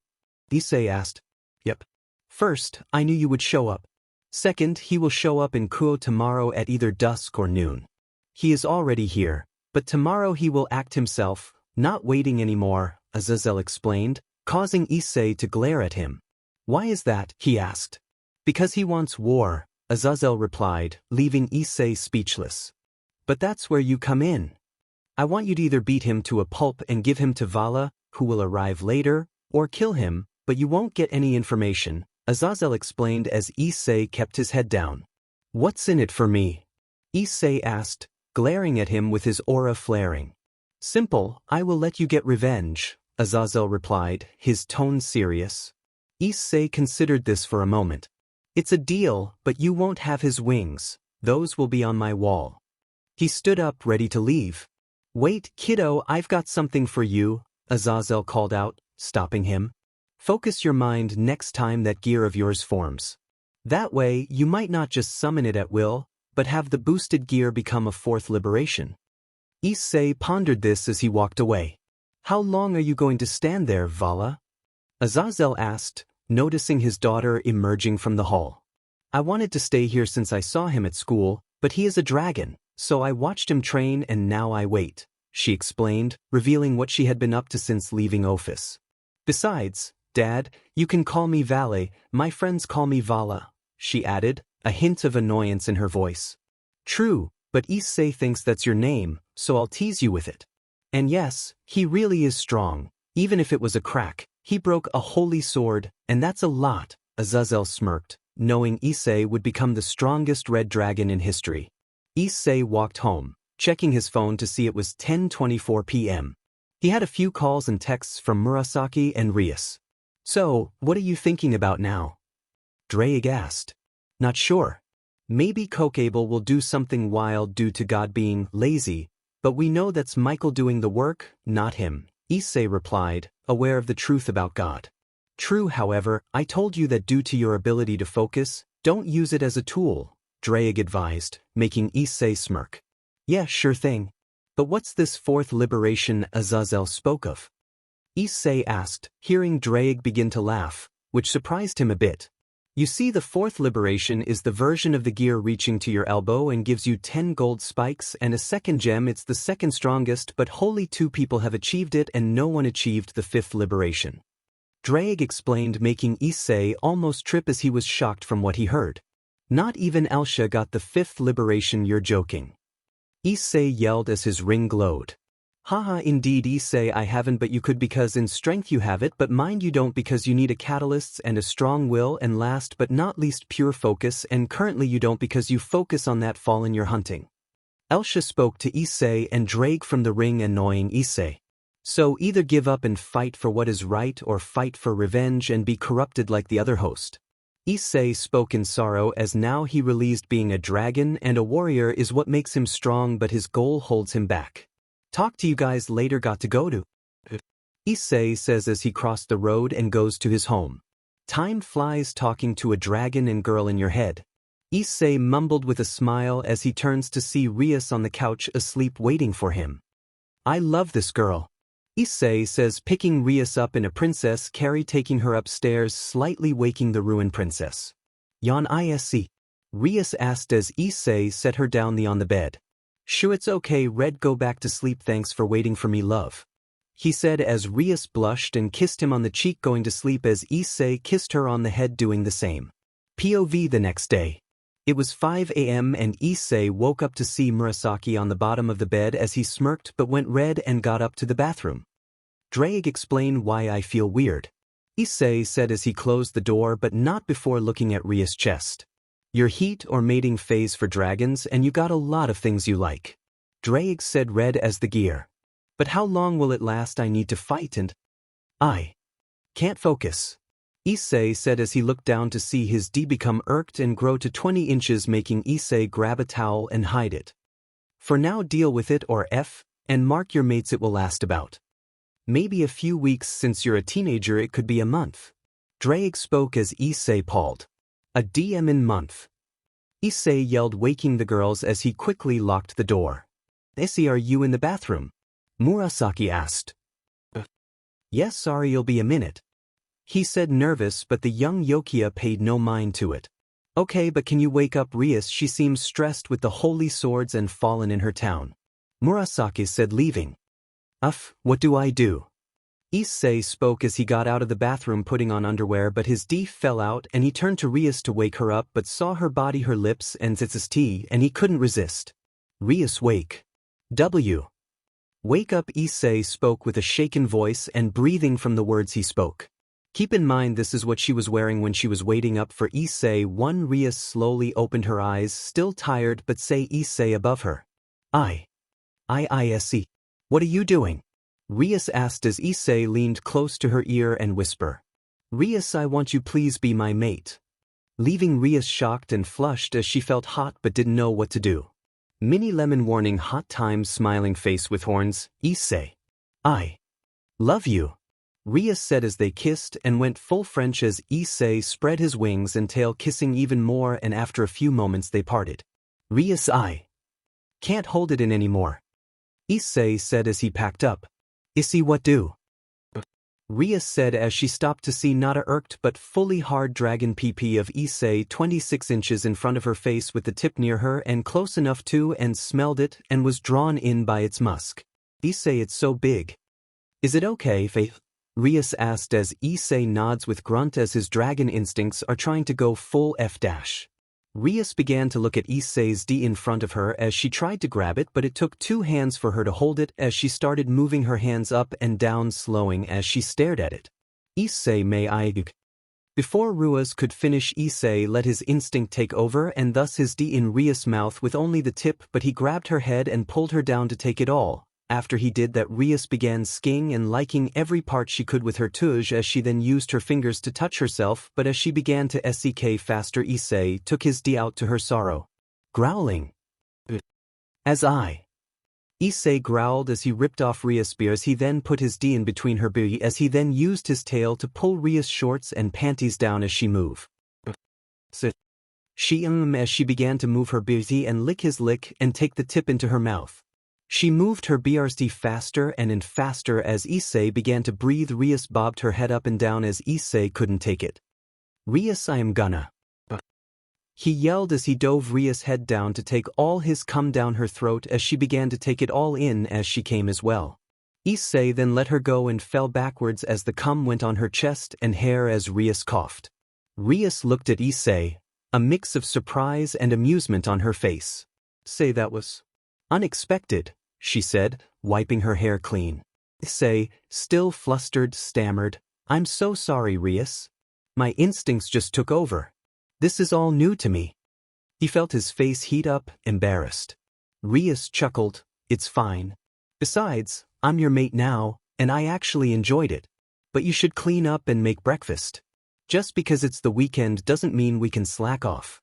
Issei asked. "Yep. First, I knew you would show up. Second, he will show up in Kuoh tomorrow at either dusk or noon. He is already here, but tomorrow he will act himself, not waiting anymore," Azazel explained, causing Issei to glare at him. "Why is that?" he asked. "Because he wants war," Azazel replied, leaving Issei speechless. "But that's where you come in. I want you to either beat him to a pulp and give him to Vala, who will arrive later, or kill him, but you won't get any information," Azazel explained as Issei kept his head down. "What's in it for me?" Issei asked, glaring at him with his aura flaring. "Simple, I will let you get revenge," Azazel replied, his tone serious. Issei considered this for a moment. "It's a deal, but you won't have his wings. Those will be on my wall." He stood up ready to leave. "Wait, kiddo, I've got something for you," Azazel called out, stopping him. "Focus your mind next time that gear of yours forms. That way, you might not just summon it at will, but have the boosted gear become a fourth liberation." Issei pondered this as he walked away. "How long are you going to stand there, Vala?" Azazel asked, noticing his daughter emerging from the hall. "I wanted to stay here since I saw him at school, but he is a dragon, so I watched him train and now I wait," she explained, revealing what she had been up to since leaving office. "Besides, Dad, you can call me Vale, my friends call me Vala," she added, a hint of annoyance in her voice. "True, but Issei thinks that's your name, so I'll tease you with it. And yes, he really is strong. Even if it was a crack, he broke a holy sword, and that's a lot," Azazel smirked, knowing Issei would become the strongest red dragon in history. Issei walked home, checking his phone to see it was 10:24 p.m. He had a few calls and texts from Murasaki and Rias. "So, what are you thinking about now?" Draig asked. "Not sure. Maybe Kokable will do something wild due to God being lazy, but we know that's Michael doing the work, not him," Issei replied, aware of the truth about God. "True, however, I told you that due to your ability to focus, don't use it as a tool," Draig advised, making Issei smirk. "Yeah, sure thing. But what's this fourth liberation Azazel spoke of?" Issei asked, hearing Draig begin to laugh, which surprised him a bit. You see, the fourth liberation is the version of the gear reaching to your elbow and gives you 10 gold spikes and a second gem. It's the second strongest, but only 2 people have achieved it and no one achieved the fifth liberation. Draig explained, making Issei almost trip as he was shocked from what he heard. Not even Elsha got the fifth liberation. You're joking. Issei yelled as his ring glowed. Haha, indeed Issei, I haven't, but you could, because in strength you have it, but mind you don't, because you need a catalyst and a strong will, and last but not least pure focus, and currently you don't because you focus on that fallen you're hunting. Elsha spoke to Issei and Draig from the ring, annoying Issei. So either give up and fight for what is right, or fight for revenge and be corrupted like the other host. Issei spoke in sorrow, as now he realized being a dragon and a warrior is what makes him strong, but his goal holds him back. Talk to you guys later, got to go to. Issei says as he crossed the road and goes to his home. Time flies talking to a dragon and girl in your head. Issei mumbled with a smile as he turns to see Rias on the couch asleep waiting for him. I love this girl. Issei says, picking Rias up in a princess carry, taking her upstairs, slightly waking the ruined princess. Yon Issei? Rias asked as Issei set her down on the bed. Sure, it's okay, Red, go back to sleep, thanks for waiting for me, love. He said as Rias blushed and kissed him on the cheek, going to sleep as Issei kissed her on the head, doing the same. POV the next day. It was 5 a.m. and Issei woke up to see Murasaki on the bottom of the bed as he smirked but went red and got up to the bathroom. Draig explained, why I feel weird. Issei said as he closed the door, but not before looking at Rias' chest. Your heat or mating phase for dragons, and you got a lot of things you like. Draig said, red as the gear. But how long will it last? I need to fight and I can't focus. Issei said as he looked down to see his D become irked and grow to 20 inches, making Issei grab a towel and hide it. For now, deal with it, or F, and mark your mates, it will last about maybe a few weeks. Since you're a teenager, it could be a month. Draig spoke as Issei palled. A DM in month. Issei yelled, waking the girls as he quickly locked the door. Issei, are you in the bathroom? Murasaki asked. Yes, sorry, you'll be a minute. He said, nervous, but the young Yokia paid no mind to it. Okay, but can you wake up Rias? She seems stressed with the holy swords and fallen in her town. Murasaki said, leaving. What do I do? Issei spoke as he got out of the bathroom, putting on underwear, but his D fell out and he turned to Rias to wake her up, but saw her body, her lips, and its tea, and he couldn't resist. Rias, wake. Wake up, Issei spoke with a shaken voice and breathing from the words he spoke. Keep in mind this is what she was wearing when she was waiting up for Issei. Rias slowly opened her eyes, still tired, but say Issei above her. Issei. What are you doing? Rias asked as Issei leaned close to her ear and whisper. Rias, I want you, please be my mate. Leaving Rias shocked and flushed as she felt hot but didn't know what to do. Mini lemon warning, hot times, smiling face with horns. Issei. I love you. Rias said as they kissed and went full French as Issei spread his wings and tail, kissing even more, and after a few moments they parted. Rias, I can't hold it in anymore. Issei said as he packed up. Issei, what do? Rias said as she stopped to see not a irked but fully hard dragon PP of Issei 26 inches in front of her face, with the tip near her and close enough to, and smelled it and was drawn in by its musk. Issei, it's so big. Is it okay, Faith? Rias asked as Issei nods with grunt as his dragon instincts are trying to go full F-. Rias began to look at Issei's D in front of her as she tried to grab it, but it took 2 hands for her to hold it as she started moving her hands up and down, slowing as she stared at it. Issei, may I? Before Rias could finish, Issei let his instinct take over and thus his D in Rias' mouth with only the tip, but he grabbed her head and pulled her down to take it all. After he did that, Rias began sking and liking every part she could with her touche as she then used her fingers to touch herself, but as she began to SEK faster, Issei took his D out to her sorrow. Growling. As I. Issei growled as he ripped off Rias' spears. He then put his D in between her booty as he then used his tail to pull Rias' shorts and panties down as she moved. She as she began to move her booty and lick his lick and take the tip into her mouth. She moved her BRC faster and faster as Issei began to breathe. Rias bobbed her head up and down as Issei couldn't take it. Rias, I am gonna. He yelled as he dove Rias' head down to take all his cum down her throat as she began to take it all in as she came as well. Issei then let her go and fell backwards as the cum went on her chest and hair as Rias coughed. Rias looked at Issei, a mix of surprise and amusement on her face. Say that was unexpected, she said, wiping her hair clean. Issei, still flustered, stammered, I'm so sorry, Rias. My instincts just took over. This is all new to me. He felt his face heat up, embarrassed. Rias chuckled, it's fine. Besides, I'm your mate now, and I actually enjoyed it. But you should clean up and make breakfast. Just because it's the weekend doesn't mean we can slack off.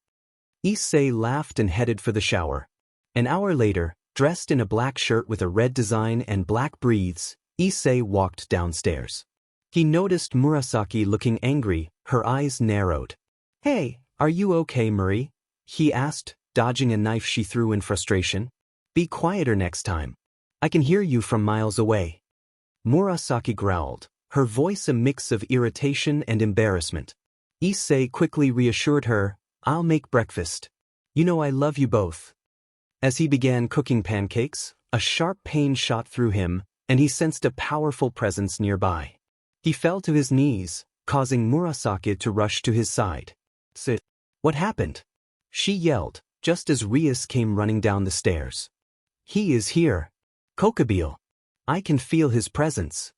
Issei laughed and headed for the shower. An hour later, dressed in a black shirt with a red design and black breathes, Issei walked downstairs. He noticed Murasaki looking angry, her eyes narrowed. Hey, are you okay, Muri? He asked, dodging a knife she threw in frustration. Be quieter next time. I can hear you from miles away. Murasaki growled, her voice a mix of irritation and embarrassment. Issei quickly reassured her, I'll make breakfast. You know I love you both. As he began cooking pancakes, a sharp pain shot through him, and he sensed a powerful presence nearby. He fell to his knees, causing Murasaki to rush to his side. Sit. What happened? She yelled, just as Rias came running down the stairs. He is here. Kokabeel. I can feel his presence.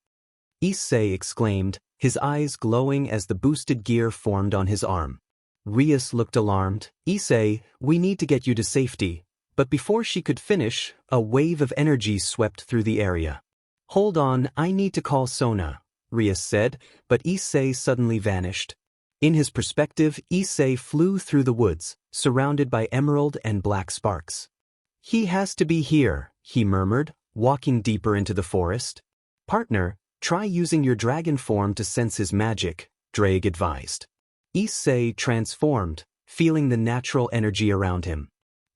Issei exclaimed, his eyes glowing as the boosted gear formed on his arm. Rias looked alarmed. Issei, we need to get you to safety. But before she could finish, a wave of energy swept through the area. Hold on, I need to call Sona, Rias said, but Issei suddenly vanished. In his perspective, Issei flew through the woods, surrounded by emerald and black sparks. He has to be here, he murmured, walking deeper into the forest. Partner, try using your dragon form to sense his magic, Draig advised. Issei transformed, feeling the natural energy around him.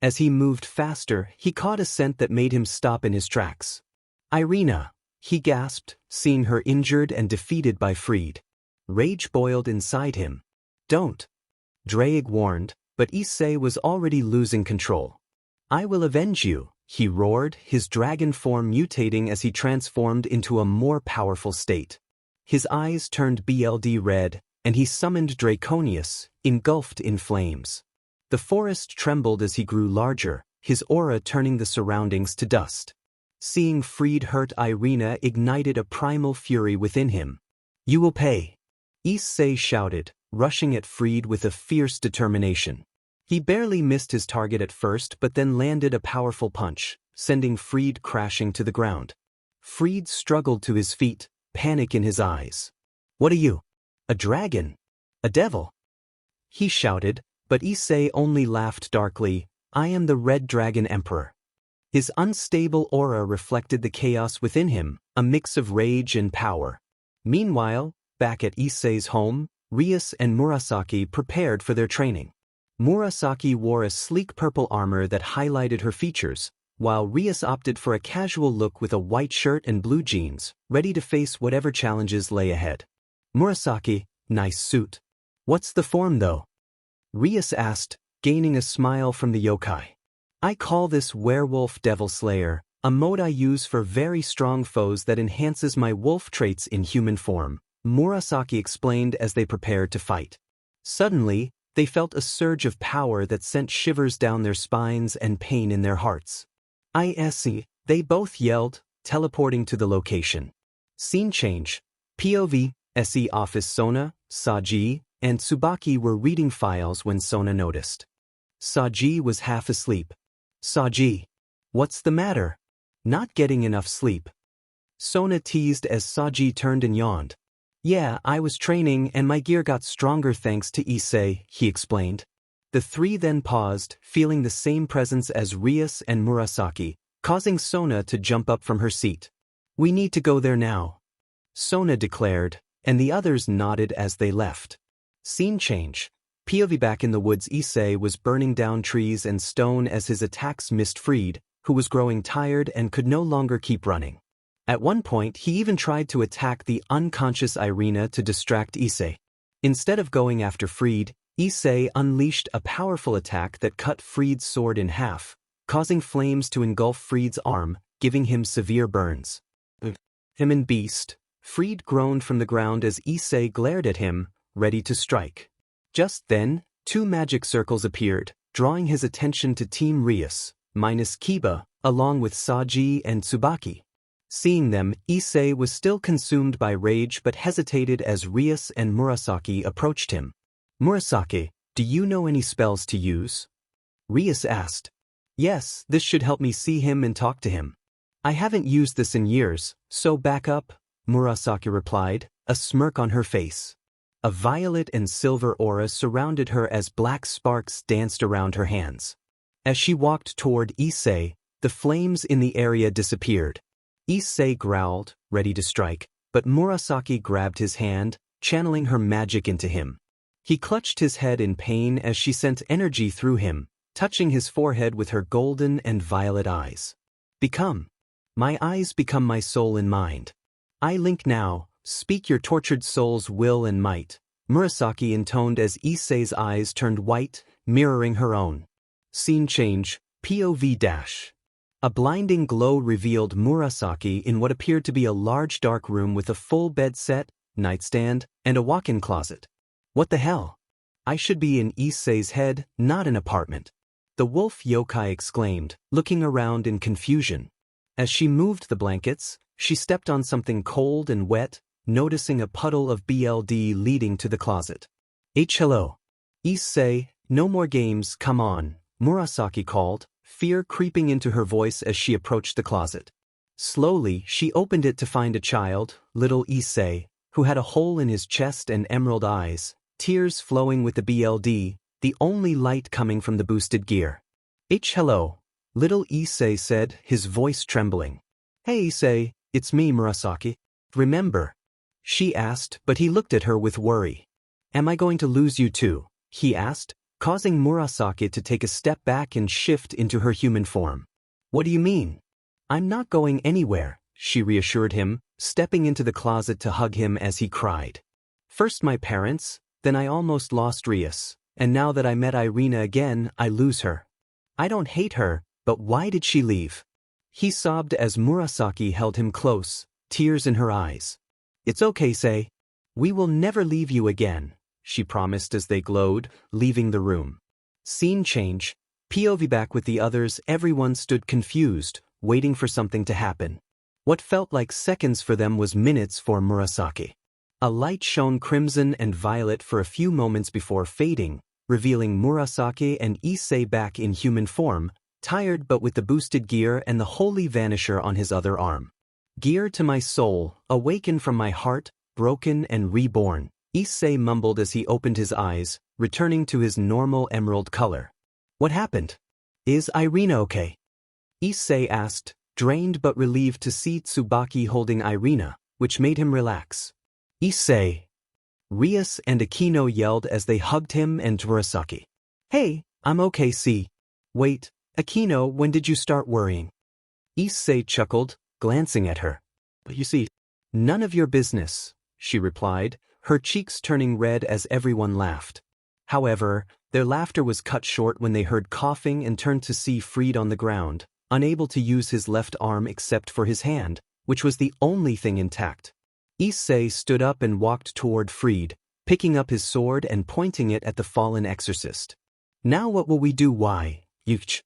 As he moved faster, he caught a scent that made him stop in his tracks. Irina, he gasped, seeing her injured and defeated by Freed. Rage boiled inside him. Don't. Draig warned, but Issei was already losing control. I will avenge you, he roared, his dragon form mutating as he transformed into a more powerful state. His eyes turned BLD red, and he summoned Draconius, engulfed in flames. The forest trembled as he grew larger, his aura turning the surroundings to dust. Seeing Freed hurt Irina ignited a primal fury within him. You will pay. Issei shouted, rushing at Freed with a fierce determination. He barely missed his target at first but then landed a powerful punch, sending Freed crashing to the ground. Freed struggled to his feet, panic in his eyes. What are you? A dragon? A devil? He shouted, but Issei only laughed darkly. I am the Red Dragon Emperor. His unstable aura reflected the chaos within him, a mix of rage and power. Meanwhile, back at Issei's home, Rias and Murasaki prepared for their training. Murasaki wore a sleek purple armor that highlighted her features, while Rias opted for a casual look with a white shirt and blue jeans, ready to face whatever challenges lay ahead. Murasaki, nice suit. What's the form though? Rias asked, gaining a smile from the yokai. I call this Werewolf Devil Slayer, a mode I use for very strong foes that enhances my wolf traits in human form, Murasaki explained as they prepared to fight. Suddenly, they felt a surge of power that sent shivers down their spines and pain in their hearts. Issei, they both yelled, teleporting to the location. Scene change. POV, SE office Sona, Saji, and Tsubaki were reading files when Sona noticed. Saji was half asleep. Saji. What's the matter? Not getting enough sleep. Sona teased as Saji turned and yawned. Yeah, I was training and my gear got stronger thanks to Issei, he explained. The three then paused, feeling the same presence as Rias and Murasaki, causing Sona to jump up from her seat. We need to go there now, Sona declared, and the others nodded as they left. Scene change. POV back in the woods. Issei was burning down trees and stone as his attacks missed Freed, who was growing tired and could no longer keep running. At one point, he even tried to attack the unconscious Irina to distract Issei. Instead of going after Fried, Issei unleashed a powerful attack that cut Fried's sword in half, causing flames to engulf Fried's arm, giving him severe burns. Him and beast, Fried groaned from the ground as Issei glared at him, ready to strike. Just then, two magic circles appeared, drawing his attention to Team Rias, minus Kiba, along with Saji and Tsubaki. Seeing them, Issei was still consumed by rage but hesitated as Rias and Murasaki approached him. "Murasaki, do you know any spells to use?" Rias asked. "Yes, this should help me see him and talk to him." "I haven't used this in years, so back up," Murasaki replied, a smirk on her face. A violet and silver aura surrounded her as black sparks danced around her hands. As she walked toward Issei, the flames in the area disappeared. Issei growled, ready to strike, but Murasaki grabbed his hand, channeling her magic into him. He clutched his head in pain as she sent energy through him, touching his forehead with her golden and violet eyes. "Become. My eyes become my soul and mind. I link now, speak your tortured soul's will and might," Murasaki intoned as Issei's eyes turned white, mirroring her own. Scene change, POV-. A blinding glow revealed Murasaki in what appeared to be a large dark room with a full bed set, nightstand, and a walk-in closet. "What the hell? I should be in Issei's head, not an apartment," the wolf yokai exclaimed, looking around in confusion. As she moved the blankets, she stepped on something cold and wet, noticing a puddle of BLD leading to the closet. Hello. Issei, no more games, come on," Murasaki called, fear creeping into her voice as she approached the closet. Slowly, she opened it to find a child, little Issei, who had a hole in his chest and emerald eyes, tears flowing with the BLD, the only light coming from the boosted gear. Hello, little Issei said, his voice trembling. "Hey Issei, it's me Murasaki. Remember?" she asked, but he looked at her with worry. "Am I going to lose you too?" he asked, causing Murasaki to take a step back and shift into her human form. "What do you mean?" "I'm not going anywhere," she reassured him, stepping into the closet to hug him as he cried. "First my parents, then I almost lost Rias, and now that I met Irina again, I lose her. I don't hate her, but why did she leave?" He sobbed as Murasaki held him close, tears in her eyes. "It's okay, Sei. We will never leave you again," she promised as they glowed, leaving the room. Scene change, POV back with the others. Everyone stood confused, waiting for something to happen. What felt like seconds for them was minutes for Murasaki. A light shone crimson and violet for a few moments before fading, revealing Murasaki and Issei back in human form, tired but with the boosted gear and the holy vanisher on his other arm. "Gear to my soul, awaken from my heart, broken and reborn," Issei mumbled as he opened his eyes, returning to his normal emerald color. "What happened? Is Irina okay?" Issei asked, drained but relieved to see Tsubaki holding Irina, which made him relax. "Issei!" Rias and Akeno yelled as they hugged him and Murasaki. "Hey, I'm okay, see. Wait, Akeno, when did you start worrying?" Issei chuckled, glancing at her. "But you see, none of your business," she replied, her cheeks turning red as everyone laughed. However, their laughter was cut short when they heard coughing and turned to see Fried on the ground, unable to use his left arm except for his hand, which was the only thing intact. Issei stood up and walked toward Fried, picking up his sword and pointing it at the fallen exorcist. "Now what will we do? Why, Yuch?"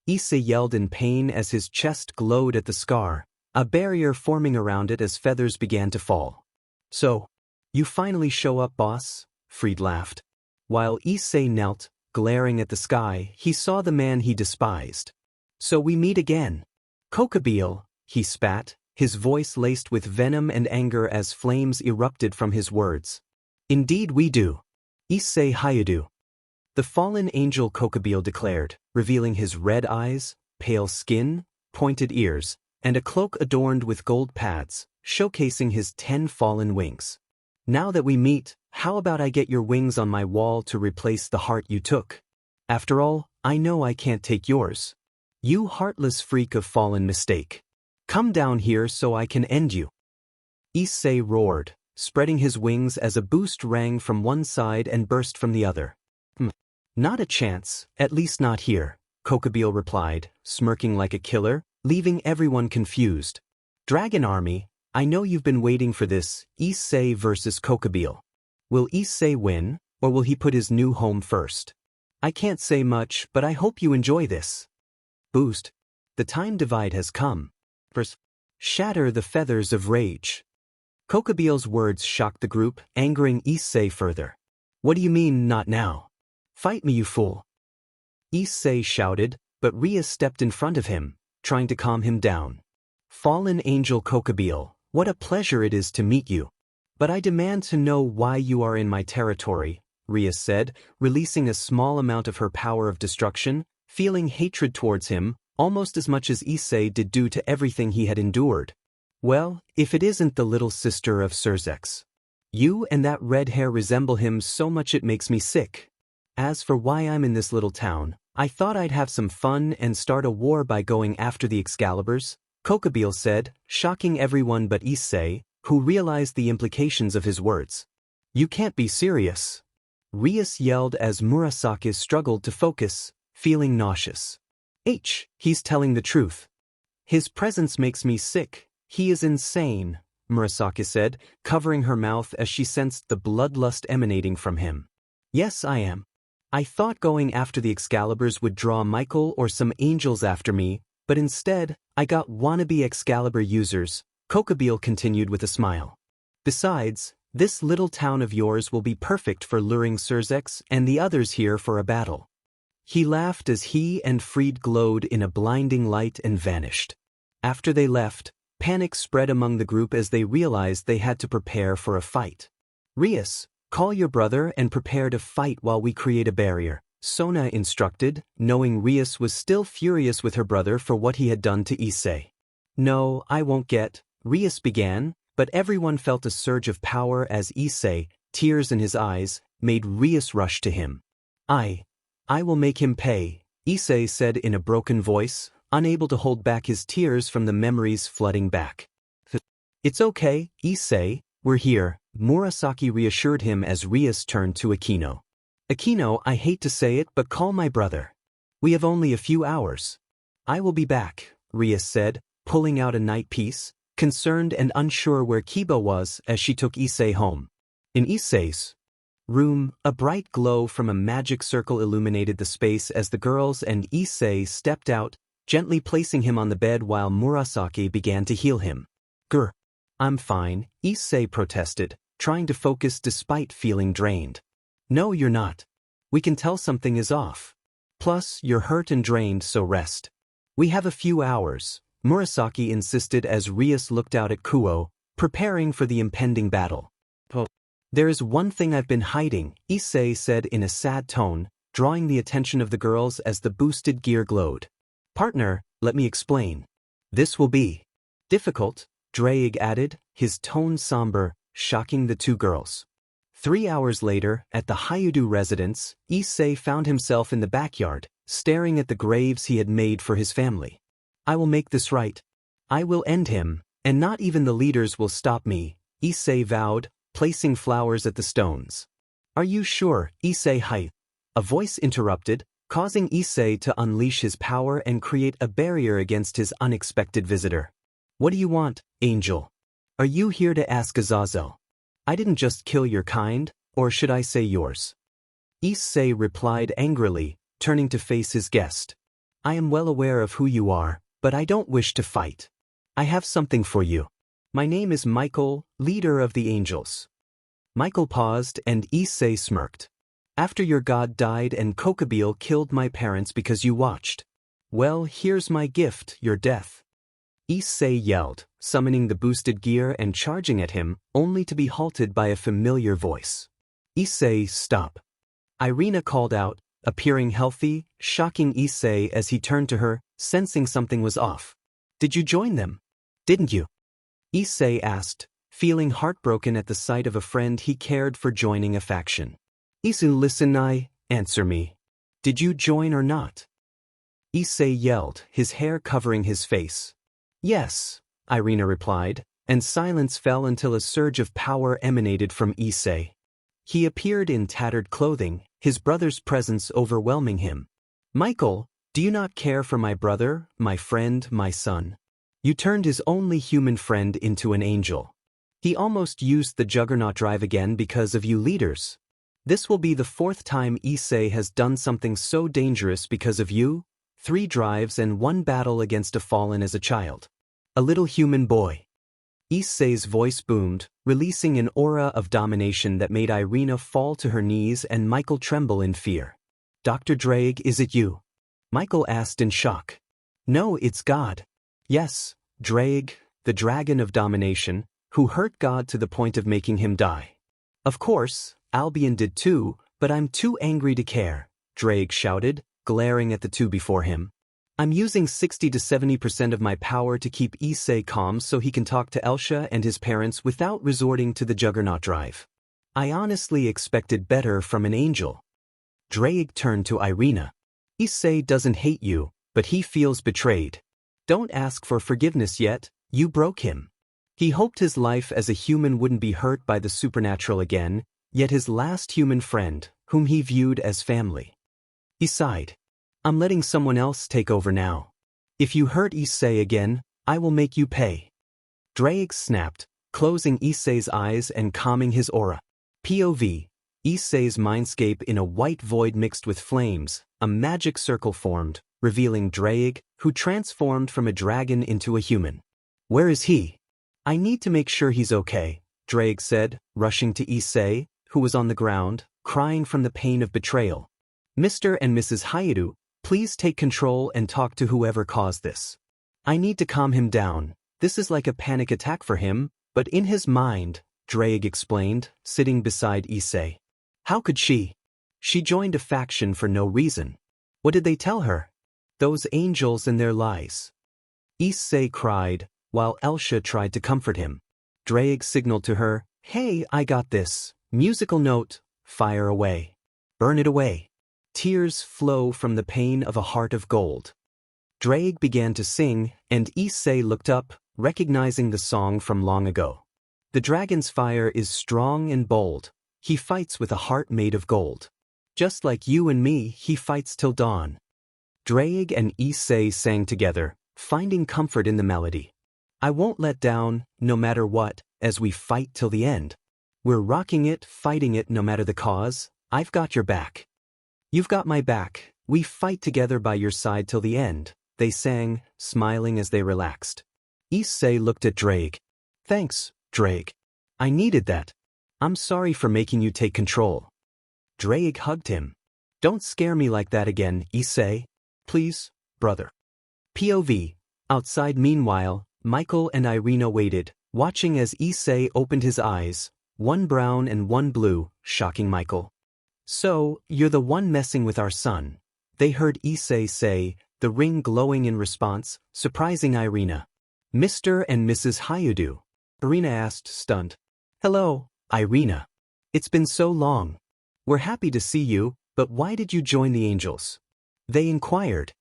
Issei yelled in pain as his chest glowed at the scar, a barrier forming around it as feathers began to fall. "So, you finally show up, boss?" Fried laughed. While Issei knelt, glaring at the sky, he saw the man he despised. "So we meet again. Kokabeel," he spat, his voice laced with venom and anger as flames erupted from his words. "Indeed we do. Issei hyoudou," the fallen angel Kokabeel declared, revealing his red eyes, pale skin, pointed ears, and a cloak adorned with gold pads, showcasing his 10 fallen wings. "Now that we meet, how about I get your wings on my wall to replace the heart you took? After all, I know I can't take yours." You heartless freak of fallen mistake. Come down here so I can end you. Issei roared, spreading his wings as a boost rang from one side and burst from the other. Not a chance, at least not here, Kokobile replied, smirking like a killer, leaving everyone confused. Dragon Army, I know you've been waiting for this, Issei versus Kokobile. Will Issei win, or will he put his new home first? I can't say much, but I hope you enjoy this. Boost. The time divide has come. First, shatter the feathers of rage. Kokobile's words shocked the group, angering Issei further. What do you mean, not now? Fight me, you fool. Issei shouted, but Rias stepped in front of him, trying to calm him down. Fallen Angel Kokobile, what a pleasure it is to meet you. But I demand to know why you are in my territory, Rias said, releasing a small amount of her power of destruction, feeling hatred towards him, almost as much as Issei did due to everything he had endured. Well, if it isn't the little sister of Sirzechs. You and that red hair resemble him so much it makes me sick. As for why I'm in this little town, I thought I'd have some fun and start a war by going after the Excaliburs, Kokobile said, shocking everyone but Issei, who realized the implications of his words. You can't be serious. Rias yelled as Murasaki struggled to focus, feeling nauseous. He's telling the truth. His presence makes me sick. He is insane, Murasaki said, covering her mouth as she sensed the bloodlust emanating from him. Yes, I am. I thought going after the Excaliburs would draw Michael or some angels after me, but instead, I got wannabe Excalibur users, Kokobile continued with a smile. Besides, this little town of yours will be perfect for luring Sirzechs and the others here for a battle. He laughed as he and Fried glowed in a blinding light and vanished. After they left, panic spread among the group as they realized they had to prepare for a fight. Rias, call your brother and prepare to fight while we create a barrier, Sona instructed, knowing Rias was still furious with her brother for what he had done to Issei. No, I won't get, Rias began, but everyone felt a surge of power as Issei, tears in his eyes, made Rias rush to him. I will make him pay, Issei said in a broken voice, unable to hold back his tears from the memories flooding back. It's okay, Issei, we're here, Murasaki reassured him as Rias turned to Akeno. Akeno, I hate to say it but call my brother. We have only a few hours. I will be back, Rias said, pulling out a night piece, concerned and unsure where Kiba was as she took Issei home. In Issei's room, a bright glow from a magic circle illuminated the space as the girls and Issei stepped out, gently placing him on the bed while Murasaki began to heal him. I'm fine, Issei protested, trying to focus despite feeling drained. No, you're not. We can tell something is off. Plus, you're hurt and drained, so rest. We have a few hours, Murasaki insisted as Rias looked out at Kuoh, preparing for the impending battle. There is one thing I've been hiding, Issei said in a sad tone, drawing the attention of the girls as the boosted gear glowed. Partner, let me explain. This will be difficult, Draig added, his tone somber, shocking the two girls. 3 hours later, at the hyoudou residence, Issei found himself in the backyard, staring at the graves he had made for his family. I will make this right. I will end him, and not even the leaders will stop me, Issei vowed, placing flowers at the stones. Are you sure, Issei? A voice interrupted, causing Issei to unleash his power and create a barrier against his unexpected visitor. What do you want, Angel? Are you here to ask Azazel? I didn't just kill your kind, or should I say yours? Issei replied angrily, turning to face his guest. I am well aware of who you are, but I don't wish to fight. I have something for you. My name is Michael, leader of the angels. Michael paused and Issei smirked. After your god died and Kokobile killed my parents because you watched. Well, here's my gift, your death. Issei yelled, summoning the boosted gear and charging at him, only to be halted by a familiar voice. Issei, stop. Irina called out, appearing healthy, shocking Issei as he turned to her, sensing something was off. Did you join them? Didn't you? Issei asked, feeling heartbroken at the sight of a friend he cared for joining a faction. Issei, listen, answer me. Did you join or not? Issei yelled, his hair covering his face. Yes, Irina replied, and silence fell until a surge of power emanated from Issei. He appeared in tattered clothing, his brother's presence overwhelming him. Michael, do you not care for my brother, my friend, my son? You turned his only human friend into an angel. He almost used the Juggernaut drive again because of you leaders. This will be the 4th time Issei has done something so dangerous because of you. 3 drives and 1 battle against a fallen as a child. A little human boy. Issei's voice boomed, releasing an aura of domination that made Irina fall to her knees and Michael tremble in fear. Dr. Draig, is it you? Michael asked in shock. No, it's God. Yes, Draig, the dragon of domination, who hurt God to the point of making him die. Of course, Albion did too, but I'm too angry to care, Draig shouted, glaring at the two before him. I'm using 60 to 70% of my power to keep Issei calm so he can talk to Elsha and his parents without resorting to the Juggernaut drive. I honestly expected better from an angel. Draig turned to Irina. Issei doesn't hate you, but he feels betrayed. Don't ask for forgiveness yet, you broke him. He hoped his life as a human wouldn't be hurt by the supernatural again, yet his last human friend, whom he viewed as family. He sighed. I'm letting someone else take over now. If you hurt Issei again, I will make you pay. Draig snapped, closing Issei's eyes and calming his aura. POV. Issei's mindscape in a white void mixed with flames, a magic circle formed, revealing Draig, who transformed from a dragon into a human. Where is he? I need to make sure he's okay, Draig said, rushing to Issei, who was on the ground, crying from the pain of betrayal. Mr. and Mrs. Hyoudou, please take control and talk to whoever caused this. I need to calm him down. This is like a panic attack for him, but in his mind, Draig explained, sitting beside Issei. How could she? She joined a faction for no reason. What did they tell her? Those angels and their lies. Issei cried, while Elsha tried to comfort him. Draig signaled to her, Hey, I got this. Musical note, fire away. Burn it away. Tears flow from the pain of a heart of gold. Draig began to sing, and Issei looked up, recognizing the song from long ago. The dragon's fire is strong and bold. He fights with a heart made of gold. Just like you and me, he fights till dawn. Draig and Issei sang together, finding comfort in the melody. I won't let down, no matter what, as we fight till the end. We're rocking it, fighting it no matter the cause. I've got your back. You've got my back. We fight together by your side till the end, they sang, smiling as they relaxed. Issei looked at Draig. Thanks, Draig. I needed that. I'm sorry for making you take control. Draig hugged him. Don't scare me like that again, Issei. Please, brother. POV. Outside meanwhile, Michael and Irina waited, watching as Issei opened his eyes, one brown and one blue, shocking Michael. So, you're the one messing with our son. They heard Issei say, the ring glowing in response, surprising Irina. Mr. and Mrs. Hyoudou. Irina asked, stunned. Hello, Irina. It's been so long. We're happy to see you, but why did you join the angels? They inquired.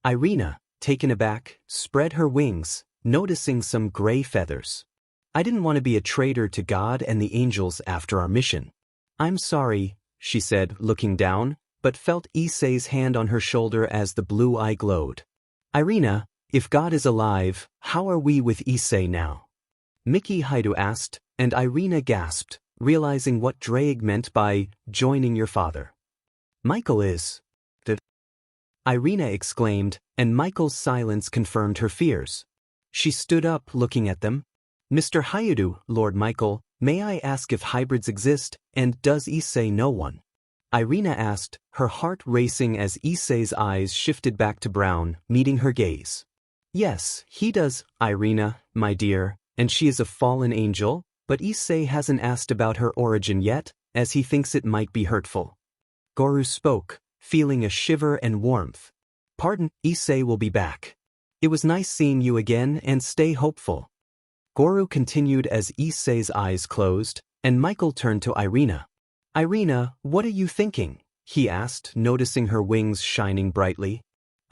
Irina, taken aback, spread her wings, noticing some gray feathers. I didn't want to be a traitor to God and the angels after our mission. I'm sorry, she said, looking down, but felt Issei's hand on her shoulder as the blue eye glowed. Irina, if God is alive, how are we with Issei now? Mickey Hyoudou asked, and Irina gasped, realizing what Draig meant by joining your father. Michael is. Irina exclaimed, and Michael's silence confirmed her fears. She stood up, looking at them. Mr. Hyoudou, Lord Michael, may I ask if hybrids exist, and does Issei know one? Irina asked, her heart racing as Issei's eyes shifted back to brown, meeting her gaze. Yes, he does, Irina, my dear, and she is a fallen angel, but Issei hasn't asked about her origin yet, as he thinks it might be hurtful. Goru spoke, feeling a shiver and warmth. Pardon, Issei will be back. It was nice seeing you again, and stay hopeful. Goru continued as Issei's eyes closed, and Michael turned to Irina. Irina, what are you thinking? He asked, noticing her wings shining brightly.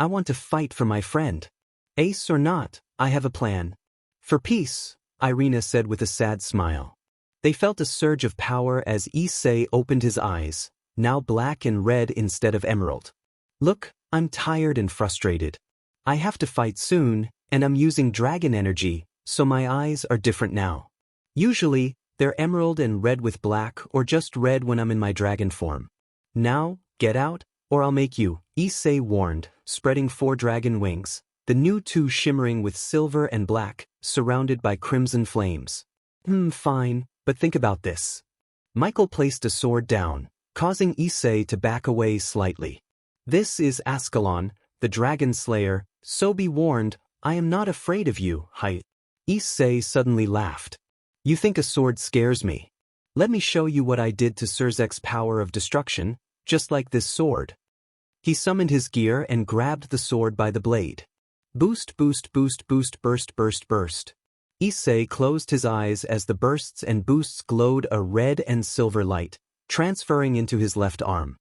I want to fight for my friend. Ace or not, I have a plan. For peace, Irina said with a sad smile. They felt a surge of power as Issei opened his eyes, now black and red instead of emerald. Look, I'm tired and frustrated. I have to fight soon, and I'm using dragon energy, so my eyes are different now. Usually, they're emerald and red with black or just red when I'm in my dragon form. Now, get out, or I'll make you, Issei warned, spreading 4 dragon wings, the new 2 shimmering with silver and black, surrounded by crimson flames. Fine, but think about this. Michael placed a sword down, causing Issei to back away slightly. This is Escalation, the dragon slayer, so be warned, I am not afraid of you, Issei suddenly laughed. You think a sword scares me? Let me show you what I did to Sirzechs' power of destruction, just like this sword. He summoned his gear and grabbed the sword by the blade. Boost, boost, boost, boost, burst, burst, burst. Issei closed his eyes as the bursts and boosts glowed a red and silver light, transferring into his left arm.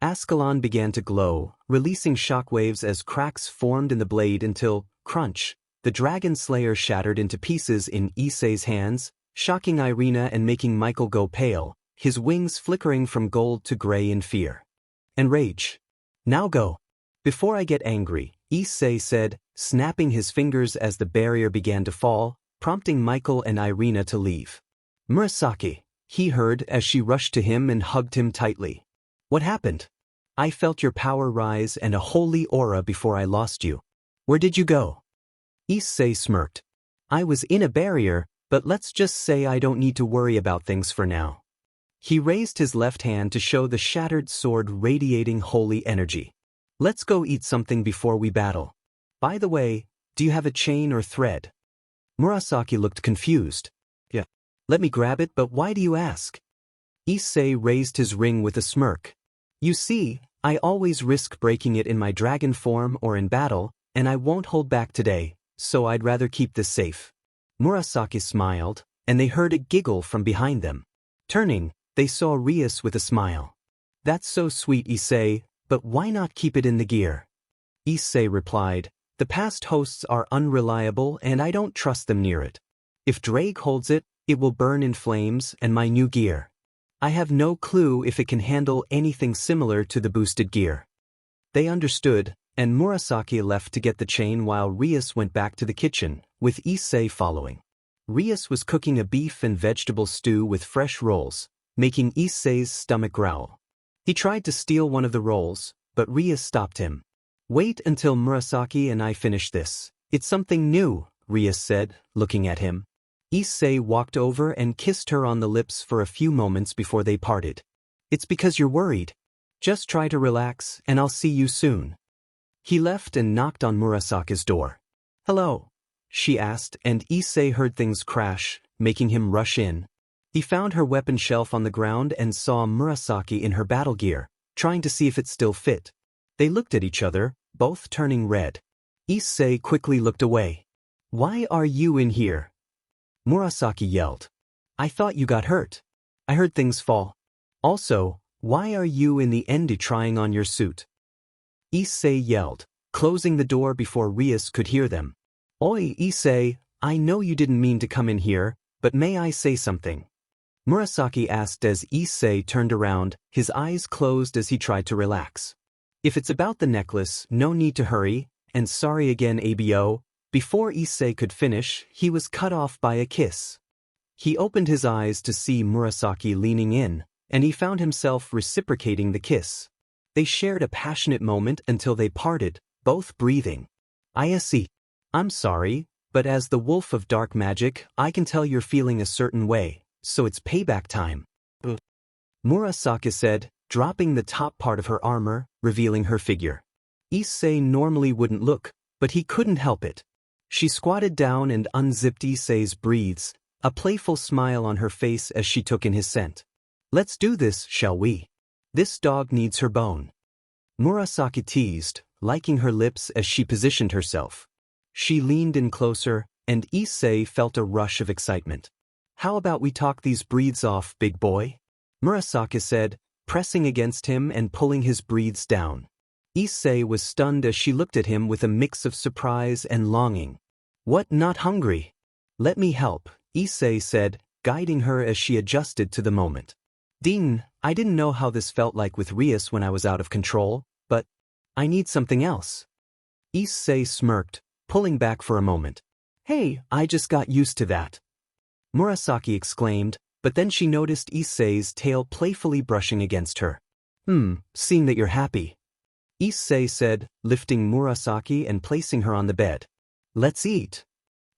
Escalation began to glow, releasing shockwaves as cracks formed in the blade until, crunch, the dragon slayer shattered into pieces in Issei's hands, shocking Irina and making Michael go pale, his wings flickering from gold to gray in fear. And rage. Now go. Before I get angry, Issei said, snapping his fingers as the barrier began to fall, prompting Michael and Irina to leave. Murasaki, he heard as she rushed to him and hugged him tightly. What happened? I felt your power rise and a holy aura before I lost you. Where did you go? Issei smirked. I was in a barrier, but let's just say I don't need to worry about things for now. He raised his left hand to show the shattered sword radiating holy energy. Let's go eat something before we battle. By the way, do you have a chain or thread? Murasaki looked confused. Yeah. Let me grab it, but why do you ask? Issei raised his ring with a smirk. You see, I always risk breaking it in my dragon form or in battle, and I won't hold back today, so I'd rather keep this safe. Murasaki smiled, and they heard a giggle from behind them. Turning, they saw Rias with a smile. That's so sweet, Issei, but why not keep it in the gear? Issei replied, the past hosts are unreliable and I don't trust them near it. If draig holds it, it will burn in flames and my new gear. I have no clue if it can handle anything similar to the boosted gear. They understood, and Murasaki left to get the chain while Rias went back to the kitchen, with Issei following. Rias was cooking a beef and vegetable stew with fresh rolls, making Issei's stomach growl. He tried to steal one of the rolls, but Rias stopped him. Wait until Murasaki and I finish this. It's something new, Rias said, looking at him. Issei walked over and kissed her on the lips for a few moments before they parted. It's because you're worried. Just try to relax and I'll see you soon. He left and knocked on Murasaki's door. Hello, she asked, and Issei heard things crash, making him rush in. He found her weapon shelf on the ground and saw Murasaki in her battle gear, trying to see if it still fit. They looked at each other, both turning red. Issei quickly looked away. Why are you in here? Murasaki yelled. I thought you got hurt. I heard things fall. Also, why are you in the end trying on your suit? Issei yelled, closing the door before Rias could hear them. Oi, Issei, I know you didn't mean to come in here, but may I say something? Murasaki asked as Issei turned around, his eyes closed as he tried to relax. If it's about the necklace, no need to hurry, and sorry again, ABO. Before Issei could finish, he was cut off by a kiss. He opened his eyes to see Murasaki leaning in, and he found himself reciprocating the kiss. They shared a passionate moment until they parted, both breathing. Issei, I'm sorry, but as the wolf of dark magic, I can tell you're feeling a certain way, so it's payback time. Murasaki said, dropping the top part of her armor, revealing her figure. Issei normally wouldn't look, but he couldn't help it. She squatted down and unzipped Issei's breathes, a playful smile on her face as she took in his scent. Let's do this, shall we? This dog needs her bone. Murasaki teased, liking her lips as she positioned herself. She leaned in closer, and Issei felt a rush of excitement. How about we talk these breathes off, big boy? Murasaki said, pressing against him and pulling his breathes down. Issei was stunned as she looked at him with a mix of surprise and longing. What, not hungry? Let me help, Issei said, guiding her as she adjusted to the moment. Ding, I didn't know how this felt like with Rias when I was out of control, but I need something else. Issei smirked, pulling back for a moment. Hey, I just got used to that. Murasaki exclaimed, but then she noticed Issei's tail playfully brushing against her. Seeing that you're happy. Issei said, lifting Murasaki and placing her on the bed. Let's eat.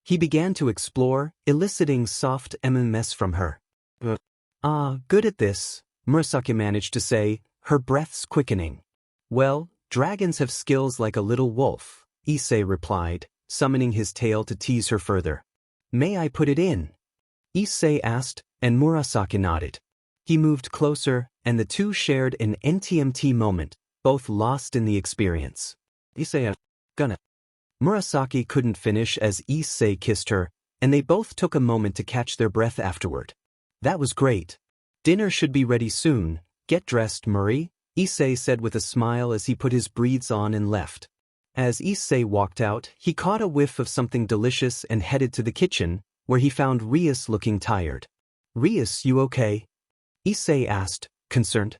He began to explore, eliciting soft MMS from her. Good at this, Murasaki managed to say, her breaths quickening. Well, dragons have skills like a little wolf, Issei replied, summoning his tail to tease her further. May I put it in? Issei asked, and Murasaki nodded. He moved closer, and the two shared an NTMT moment, both lost in the experience. Issei, gonna. Murasaki couldn't finish as Issei kissed her, and they both took a moment to catch their breath afterward. That was great. Dinner should be ready soon. Get dressed, Murray, Issei said with a smile as he put his breathes on and left. As Issei walked out, he caught a whiff of something delicious and headed to the kitchen, where he found Rias looking tired. Rias, you okay? Issei asked, concerned.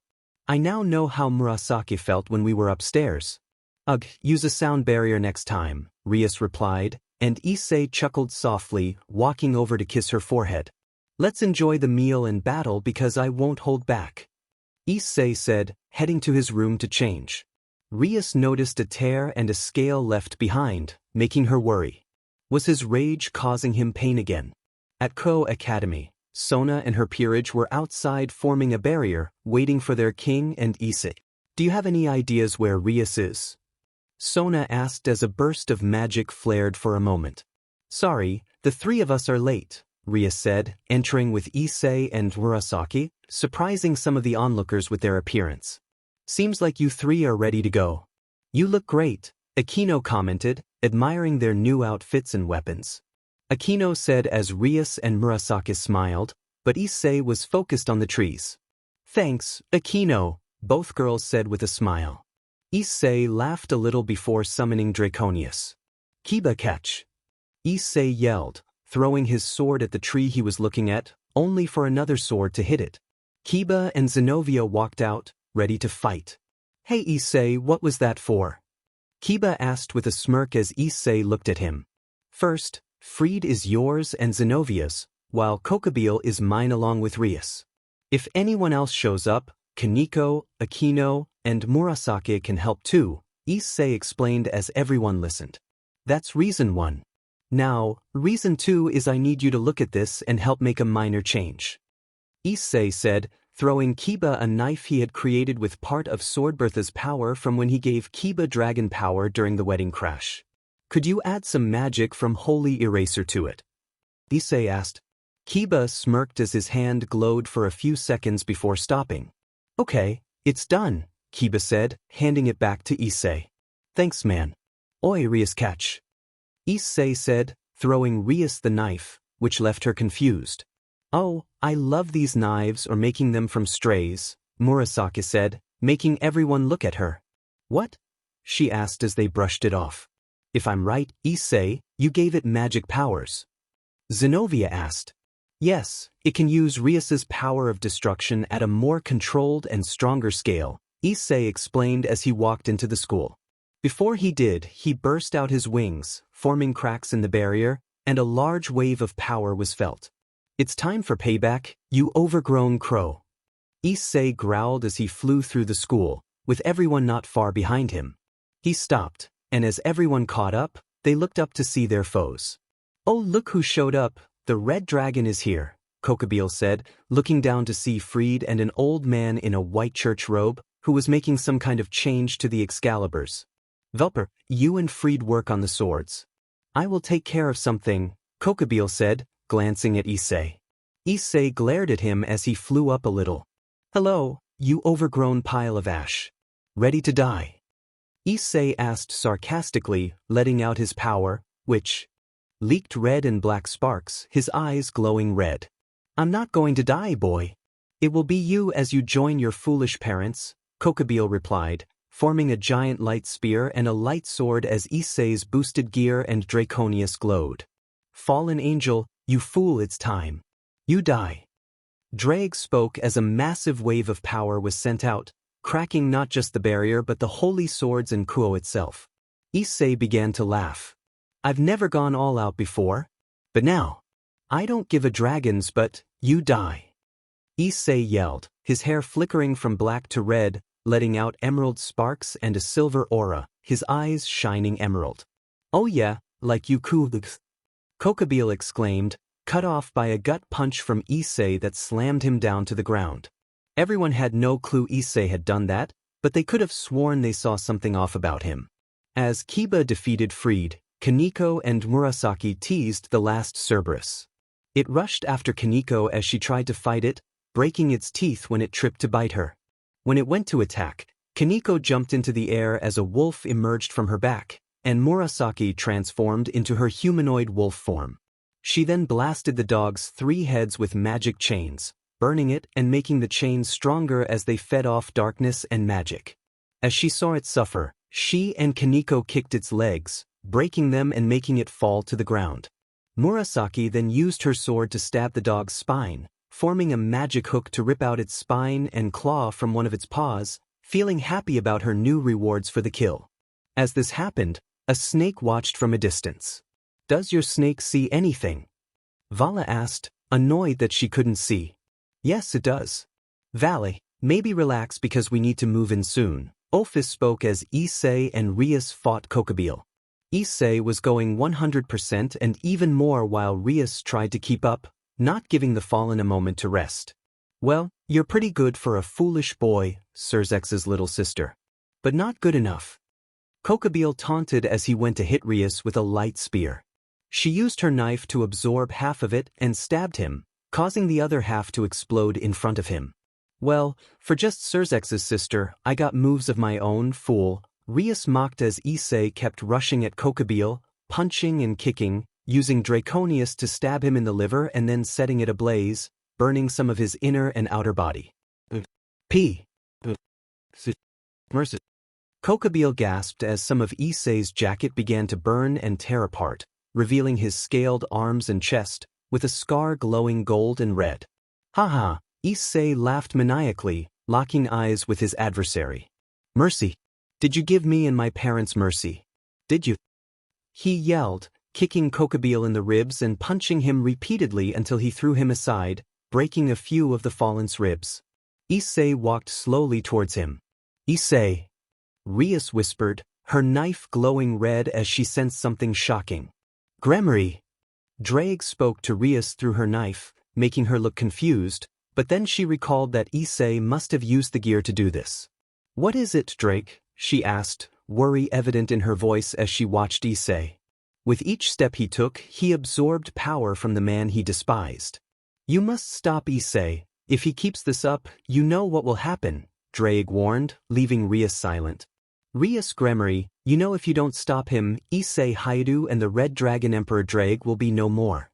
I now know how Murasaki felt when we were upstairs. Ugh, use a sound barrier next time, Rias replied, and Issei chuckled softly, walking over to kiss her forehead. Let's enjoy the meal and battle because I won't hold back. Issei said, heading to his room to change. Rias noticed a tear and a scale left behind, making her worry. Was his rage causing him pain again? At Kuo Academy, Sona and her peerage were outside forming a barrier, waiting for their king and Issei. Do you have any ideas where Rias is? Sona asked as a burst of magic flared for a moment. Sorry, the three of us are late, Rias said, entering with Issei and Murasaki, surprising some of the onlookers with their appearance. Seems like you three are ready to go. You look great, Akeno commented, admiring their new outfits and weapons. Akeno said as Rias and Murasaki smiled, but Issei was focused on the trees. Thanks, Akeno, both girls said with a smile. Issei laughed a little before summoning Draconius. Kiba catch. Issei yelled, throwing his sword at the tree he was looking at, only for another sword to hit it. Kiba and Zenobia walked out, ready to fight. Hey Issei, what was that for? Kiba asked with a smirk as Issei looked at him. First, Fried is yours and Zenovia's, while Kokobile is mine along with Rias. If anyone else shows up, Kaneko, Akeno, and Murasaki can help too, Issei explained as everyone listened. That's reason 1. Now, reason 2 is I need you to look at this and help make a minor change. Issei said, throwing Kiba a knife he had created with part of Swordbertha's power from when he gave Kiba dragon power during the wedding crash. Could you add some magic from Holy Eraser to it? Issei asked. Kiba smirked as his hand glowed for a few seconds before stopping. Okay, it's done, Kiba said, handing it back to Issei. Thanks man. Oi Rias catch. Issei said, throwing Rias the knife, which left her confused. Oh, I love these knives or making them from strays, Murasaki said, making everyone look at her. What? She asked as they brushed it off. If I'm right, Issei, you gave it magic powers. Zenobia asked. Yes, it can use Rias's power of destruction at a more controlled and stronger scale, Issei explained as he walked into the school. Before he did, he burst out his wings, forming cracks in the barrier, and a large wave of power was felt. It's time for payback, you overgrown crow. Issei growled as he flew through the school, with everyone not far behind him. He stopped, and as everyone caught up, they looked up to see their foes. Oh look who showed up, the red dragon is here, Kokobile said, looking down to see Fried and an old man in a white church robe, who was making some kind of change to the Excaliburs. Velper, you and Fried work on the swords. I will take care of something, Kokobile said, glancing at Issei. Issei glared at him as he flew up a little. Hello, you overgrown pile of ash. Ready to die? Issei asked sarcastically, letting out his power, which leaked red and black sparks, his eyes glowing red. I'm not going to die, boy. It will be you as you join your foolish parents, Kokobile replied, forming a giant light spear and a light sword as Issei's boosted gear and Draconius glowed. Fallen angel, you fool, it's time. You die. Draig spoke as a massive wave of power was sent out, cracking not just the barrier but the holy swords and Kuo itself. Issei began to laugh. I've never gone all out before. But now, I don't give a dragons but, you die. Issei yelled, his hair flickering from black to red, letting out emerald sparks and a silver aura, his eyes shining emerald. Oh yeah, like you Kuoh. Kokabeel exclaimed, cut off by a gut punch from Issei that slammed him down to the ground. Everyone had no clue Issei had done that, but they could have sworn they saw something off about him. As Kiba defeated Freed, Kaneko and Murasaki teased the last Cerberus. It rushed after Kaneko as she tried to fight it, breaking its teeth when it tripped to bite her. When it went to attack, Kaneko jumped into the air as a wolf emerged from her back, and Murasaki transformed into her humanoid wolf form. She then blasted the dog's 3 heads with magic chains, burning it and making the chains stronger as they fed off darkness and magic. As she saw it suffer, she and Kaneko kicked its legs, breaking them and making it fall to the ground. Murasaki then used her sword to stab the dog's spine, forming a magic hook to rip out its spine and claw from one of its paws, feeling happy about her new rewards for the kill. As this happened, a snake watched from a distance. Does your snake see anything? Vala asked, annoyed that she couldn't see. Yes, it does. Vale, maybe relax because we need to move in soon. Ophis spoke as Issei and Rias fought Kokabeel. Issei was going 100% and even more while Rias tried to keep up, not giving the fallen a moment to rest. Well, you're pretty good for a foolish boy, Sirzechs' little sister. But not good enough. Kokabeel taunted as he went to hit Rias with a light spear. She used her knife to absorb half of it and stabbed him, causing the other half to explode in front of him. Well, for just Sirzechs' sister, I got moves of my own, fool, Rias mocked as Issei kept rushing at Kokabeel, punching and kicking, using Draconius to stab him in the liver and then setting it ablaze, burning some of his inner and outer body. Mercy. Kokabeel gasped as some of Issei's jacket began to burn and tear apart, revealing his scaled arms and chest, with a scar glowing gold and red. Haha, Issei laughed maniacally, locking eyes with his adversary. Mercy. Did you give me and my parents mercy? Did you? He yelled, kicking Kokabeel in the ribs and punching him repeatedly until he threw him aside, breaking a few of the fallen's ribs. Issei walked slowly towards him. Issei. Rias whispered, her knife glowing red as she sensed something shocking. Gremory. Draig spoke to Rias through her knife, making her look confused, but then she recalled that Issei must have used the gear to do this. What is it, Draig? She asked, worry evident in her voice as she watched Issei. With each step he took, he absorbed power from the man he despised. You must stop Issei. If he keeps this up, you know what will happen, Draig warned, leaving Rias silent. Rias Gremory, you know if you don't stop him, Issei hyoudou and the Red Dragon Emperor Draig will be no more.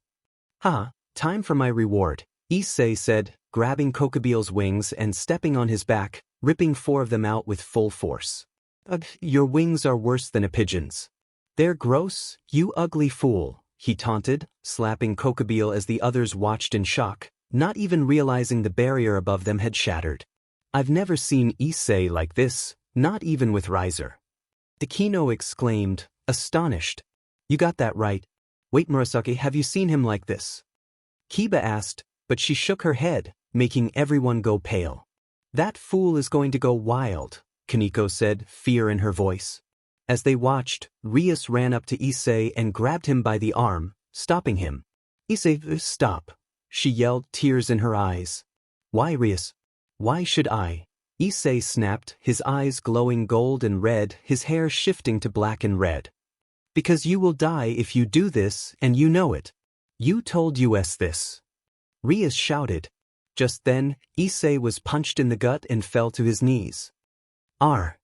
Time for my reward, Issei said, grabbing Kokabeel's wings and stepping on his back, ripping 4 of them out with full force. Ugh, your wings are worse than a pigeon's. They're gross, you ugly fool, he taunted, slapping Kokabeel as the others watched in shock, not even realizing the barrier above them had shattered. I've never seen Issei like this, not even with Riser. Akeno exclaimed, astonished. You got that right. Wait, Murasaki, have you seen him like this? Kiba asked, but she shook her head, making everyone go pale. That fool is going to go wild, Kaneko said, fear in her voice. As they watched, Rias ran up to Issei and grabbed him by the arm, stopping him. Issei, stop, she yelled, tears in her eyes. Why, Rias? Why should I? Issei snapped, his eyes glowing gold and red, his hair shifting to black and red. Because you will die if you do this, and you know it. You told us this. Rias shouted. Just then, Issei was punched in the gut and fell to his knees. As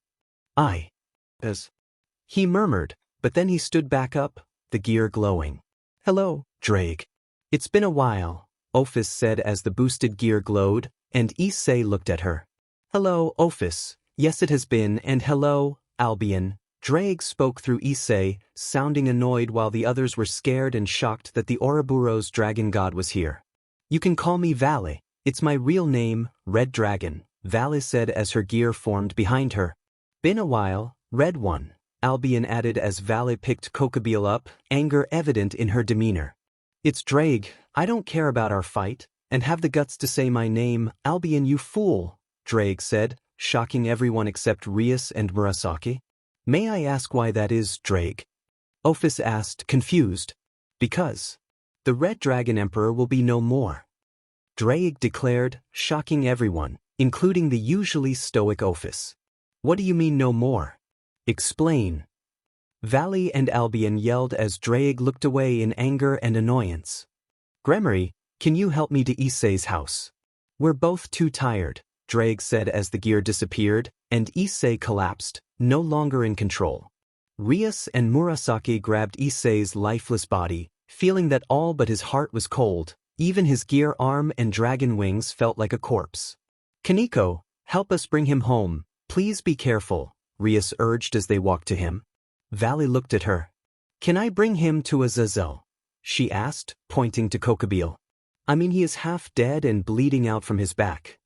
he murmured, but then he stood back up, the gear glowing. Hello, Draig. It's been a while, Ophis said as the boosted gear glowed, and Issei looked at her. Hello, Ophis, Yes, it has been, and hello, Albion. Draig spoke through Issei, sounding annoyed while the others were scared and shocked that the Ouroboros dragon god was here. You can call me Vale. It's my real name, Red Dragon, Vale said as her gear formed behind her. Been a while, Red One, Albion added as Vale picked Kokobile up, anger evident in her demeanor. It's Draig, I don't care about our fight, and have the guts to say my name, Albion you fool, Draig said, shocking everyone except Rias and Murasaki. May I ask why that is, Draig? Ophis asked, confused. Because the Red Dragon Emperor will be no more, Draig declared, shocking everyone, including the usually stoic Ophis. What do you mean no more? Explain. Valley and Albion yelled as Draig looked away in anger and annoyance. Gremory, can you help me to Issei's house? We're both too tired, Draig said as the gear disappeared, and Issei collapsed, no longer in control. Rias and Murasaki grabbed Issei's lifeless body, feeling that all but his heart was cold, even his gear arm and dragon wings felt like a corpse. Kaneko, help us bring him home, please be careful, Rias urged as they walked to him. Valley looked at her. Can I bring him to Azazel? She asked, pointing to Kokobile. I mean he is half dead and bleeding out from his back.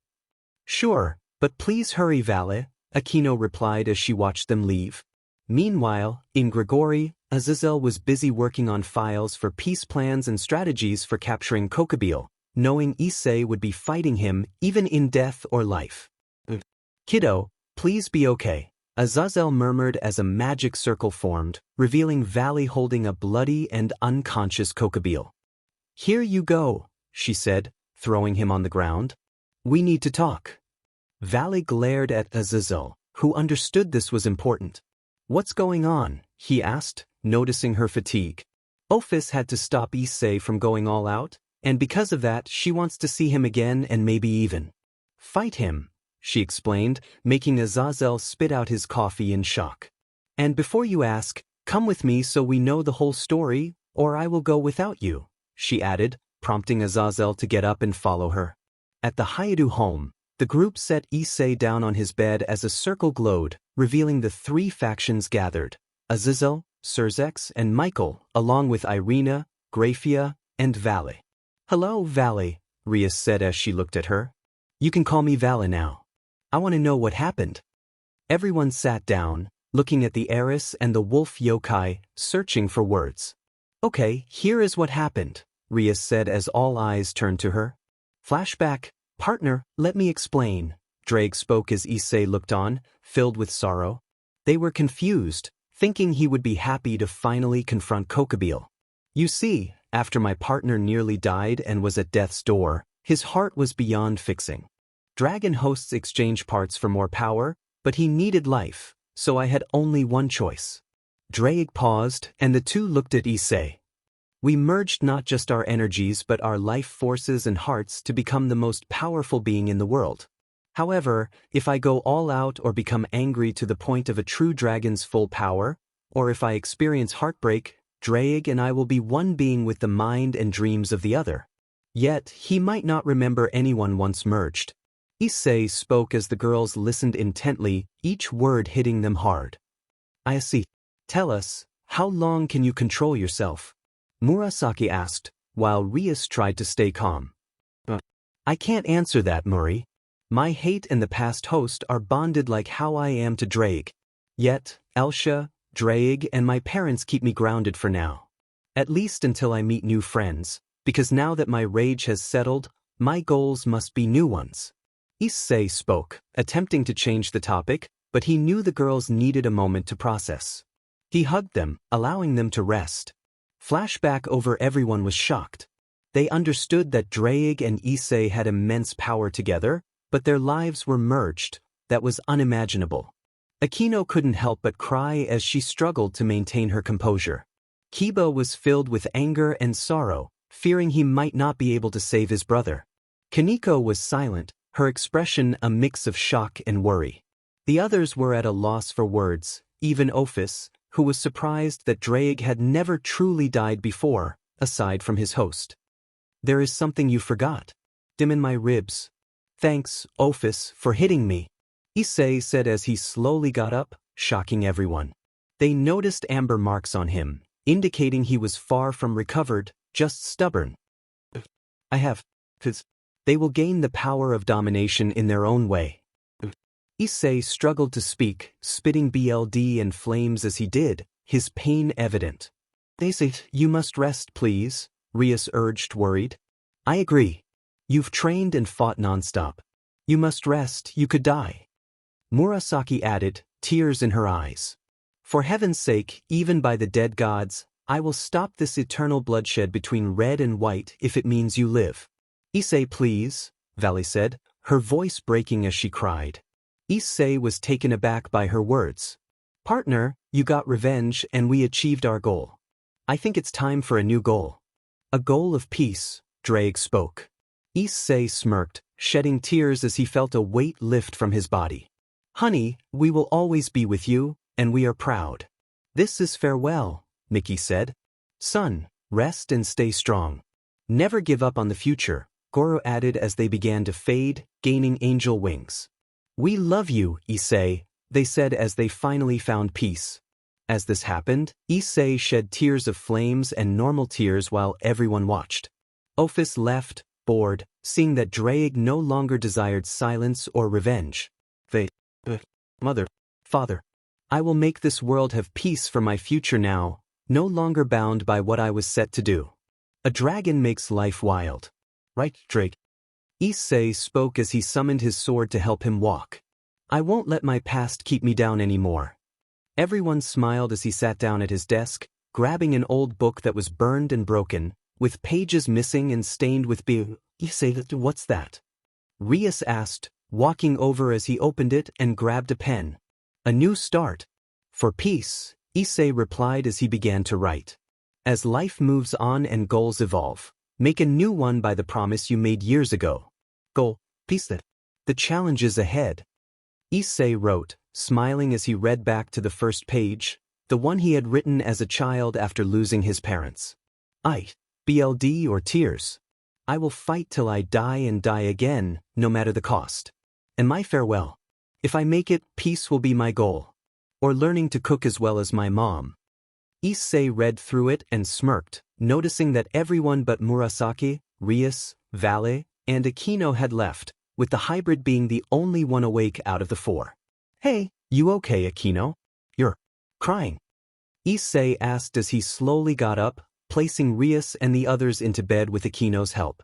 Sure, but please hurry Vale, Akeno replied as she watched them leave. Meanwhile, in Gregory, Azazel was busy working on files for peace plans and strategies for capturing Kokobile, knowing Issei would be fighting him even in death or life. Kiddo, please be okay, Azazel murmured as a magic circle formed, revealing Valley holding a bloody and unconscious Kokobile. Here you go, she said, throwing him on the ground. We need to talk. Valley glared at Azazel, who understood this was important. What's going on? He asked, noticing her fatigue. Ophis had to stop Issei from going all out, and because of that she wants to see him again and maybe even fight him, she explained, making Azazel spit out his coffee in shock. And before you ask, come with me so we know the whole story, or I will go without you, she added, prompting Azazel to get up and follow her. At the hyoudou home, the group set Issei down on his bed as a circle glowed, revealing the three factions gathered, Azazel, Sirzechs, and Michael, along with Irina, Graphia, and Vale. Hello, Vale, Rias said as she looked at her. You can call me Vale now. I want to know what happened. Everyone sat down, looking at the heiress and the wolf yokai, searching for words. Okay, here is what happened, Rias said as all eyes turned to her. Flashback, partner, let me explain, Draig spoke as Issei looked on, filled with sorrow. They were confused, thinking he would be happy to finally confront Kokobile. You see, after my partner nearly died and was at death's door, his heart was beyond fixing. Dragon hosts exchange parts for more power, but he needed life, so I had only one choice. Draig paused, and the two looked at Issei. We merged not just our energies but our life forces and hearts to become the most powerful being in the world. However, if I go all out or become angry to the point of a true dragon's full power, or if I experience heartbreak, Draig and I will be one being with the mind and dreams of the other. Yet, he might not remember anyone once merged. Issei spoke as the girls listened intently, each word hitting them hard. I see. Tell us, how long can you control yourself? Murasaki asked, while Rias tried to stay calm. I can't answer that, Murray. My hate and the past host are bonded like how I am to Draig. Yet, Elsha, Draig, and my parents keep me grounded for now. At least until I meet new friends, because now that my rage has settled, my goals must be new ones. Issei spoke, attempting to change the topic, but he knew the girls needed a moment to process. He hugged them, allowing them to rest. Flashback over everyone was shocked. They understood that Draig and Issei had immense power together, but their lives were merged. That was unimaginable. Akeno couldn't help but cry as she struggled to maintain her composure. Kiba was filled with anger and sorrow, fearing he might not be able to save his brother. Kaneko was silent, her expression a mix of shock and worry. The others were at a loss for words, even Ophis, who was surprised that Draig had never truly died before, aside from his host. There is something you forgot. Dim in my ribs. Thanks, Ophis, for hitting me. Issei said as he slowly got up, shocking everyone. They noticed amber marks on him, indicating he was far from recovered, just stubborn. I have. They will gain the power of domination in their own way. Issei struggled to speak, spitting blood and flames as he did, his pain evident. They say, you must rest, please, Rias urged, worried. I agree. You've trained and fought nonstop. You must rest, you could die. Murasaki added, tears in her eyes. For heaven's sake, even by the dead gods, I will stop this eternal bloodshed between red and white if it means you live. Issei, please, Valley said, her voice breaking as she cried. Issei was taken aback by her words. Partner, you got revenge and we achieved our goal. I think it's time for a new goal. A goal of peace, Draig spoke. Issei smirked, shedding tears as he felt a weight lift from his body. Honey, we will always be with you, and we are proud. This is farewell, Mickey said. Son, rest and stay strong. Never give up on the future, Goro added as they began to fade, gaining angel wings. We love you, Issei, they said as they finally found peace. As this happened, Issei shed tears of flames and normal tears while everyone watched. Ophis left, bored, seeing that Draig no longer desired silence or revenge. Mother, father, I will make this world have peace for my future now, no longer bound by what I was set to do. A dragon makes life wild. Right, Draig? Issei spoke as he summoned his sword to help him walk. I won't let my past keep me down anymore. Everyone smiled as he sat down at his desk, grabbing an old book that was burned and broken, with pages missing and stained with blood. Issei, what's that? Rias asked, walking over as he opened it and grabbed a pen. A new start. For peace, Issei replied as he began to write. As life moves on and goals evolve, make a new one by the promise you made years ago. Goal, peace that. The challenges ahead. Issei wrote, smiling as he read back to the first page, the one he had written as a child after losing his parents. Blood or tears. I will fight till I die and die again, no matter the cost. And my farewell. If I make it, peace will be my goal. Or learning to cook as well as my mom. Issei read through it and smirked, noticing that everyone but Murasaki, Rias, Vale, and Akeno had left, with the hybrid being the only one awake out of the four. Hey, you okay, Akeno? You're crying. Issei asked as he slowly got up, placing Rias and the others into bed with Akeno's help.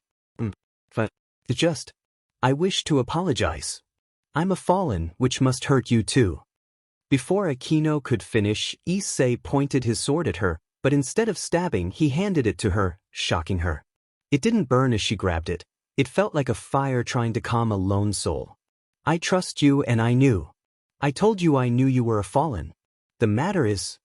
I wish to apologize. I'm a fallen, which must hurt you too. Before Akeno could finish, Issei pointed his sword at her, but instead of stabbing, he handed it to her, shocking her. It didn't burn as she grabbed it. It felt like a fire trying to calm a lone soul. I trust you and I knew. I told you I knew you were a fallen. The matter is,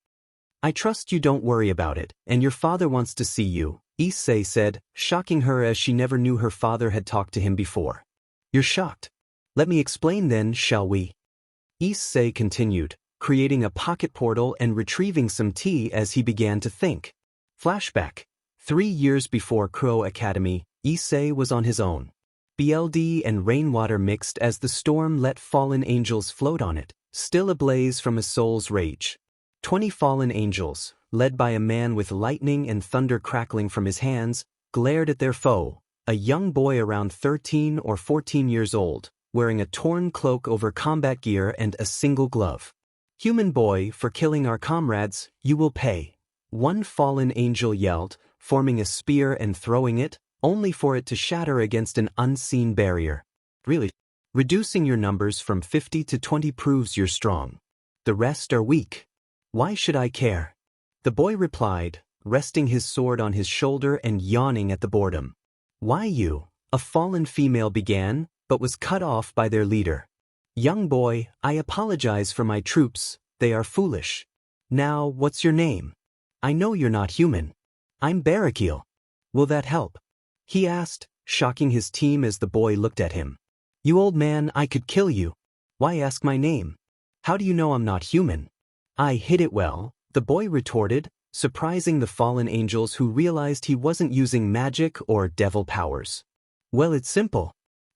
I trust you, don't worry about it, and your father wants to see you, Issei said, shocking her as she never knew her father had talked to him before. You're shocked. Let me explain then, shall we? Issei continued, creating a pocket portal and retrieving some tea as he began to think. Flashback. 3 years before Kuo Academy, Issei was on his own. Blood and rainwater mixed as the storm let fallen angels float on it, still ablaze from a soul's rage. 20 fallen angels, led by a man with lightning and thunder crackling from his hands, glared at their foe, a young boy around 13 or 14 years old, wearing a torn cloak over combat gear and a single glove. Human boy, for killing our comrades, you will pay. One fallen angel yelled, forming a spear and throwing it, only for it to shatter against an unseen barrier. Really? Reducing your numbers from 50 to 20 proves you're strong. The rest are weak. Why should I care? The boy replied, resting his sword on his shoulder and yawning at the boredom. Why you? A fallen female began, but was cut off by their leader. Young boy, I apologize for my troops, they are foolish. Now, what's your name? I know you're not human. I'm Barakil. Will that help? He asked, shocking his team as the boy looked at him. You old man, I could kill you. Why ask my name? How do you know I'm not human? I hid it well, the boy retorted, surprising the fallen angels who realized he wasn't using magic or devil powers. Well, it's simple.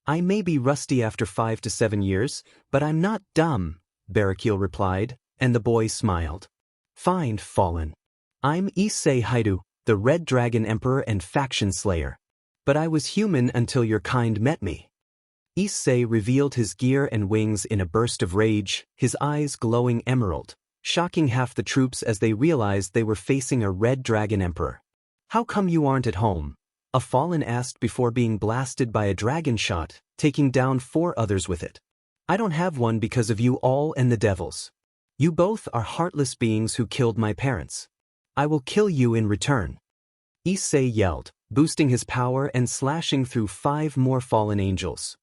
I may be rusty after 5 to 7 years, but I'm not dumb, Barakiel replied, and the boy smiled. Fine, Fallen. I'm Issei Awoke, the Red Dragon Emperor and Faction Slayer. But I was human until your kind met me. Issei revealed his gear and wings in a burst of rage, his eyes glowing emerald, shocking half the troops as they realized they were facing a Red Dragon Emperor. How come you aren't at home? A Fallen asked before being blasted by a dragon shot, taking down 4 others with it. I don't have one because of you all and the devils. You both are heartless beings who killed my parents. I will kill you in return. Issei yelled, boosting his power and slashing through 5 more fallen angels.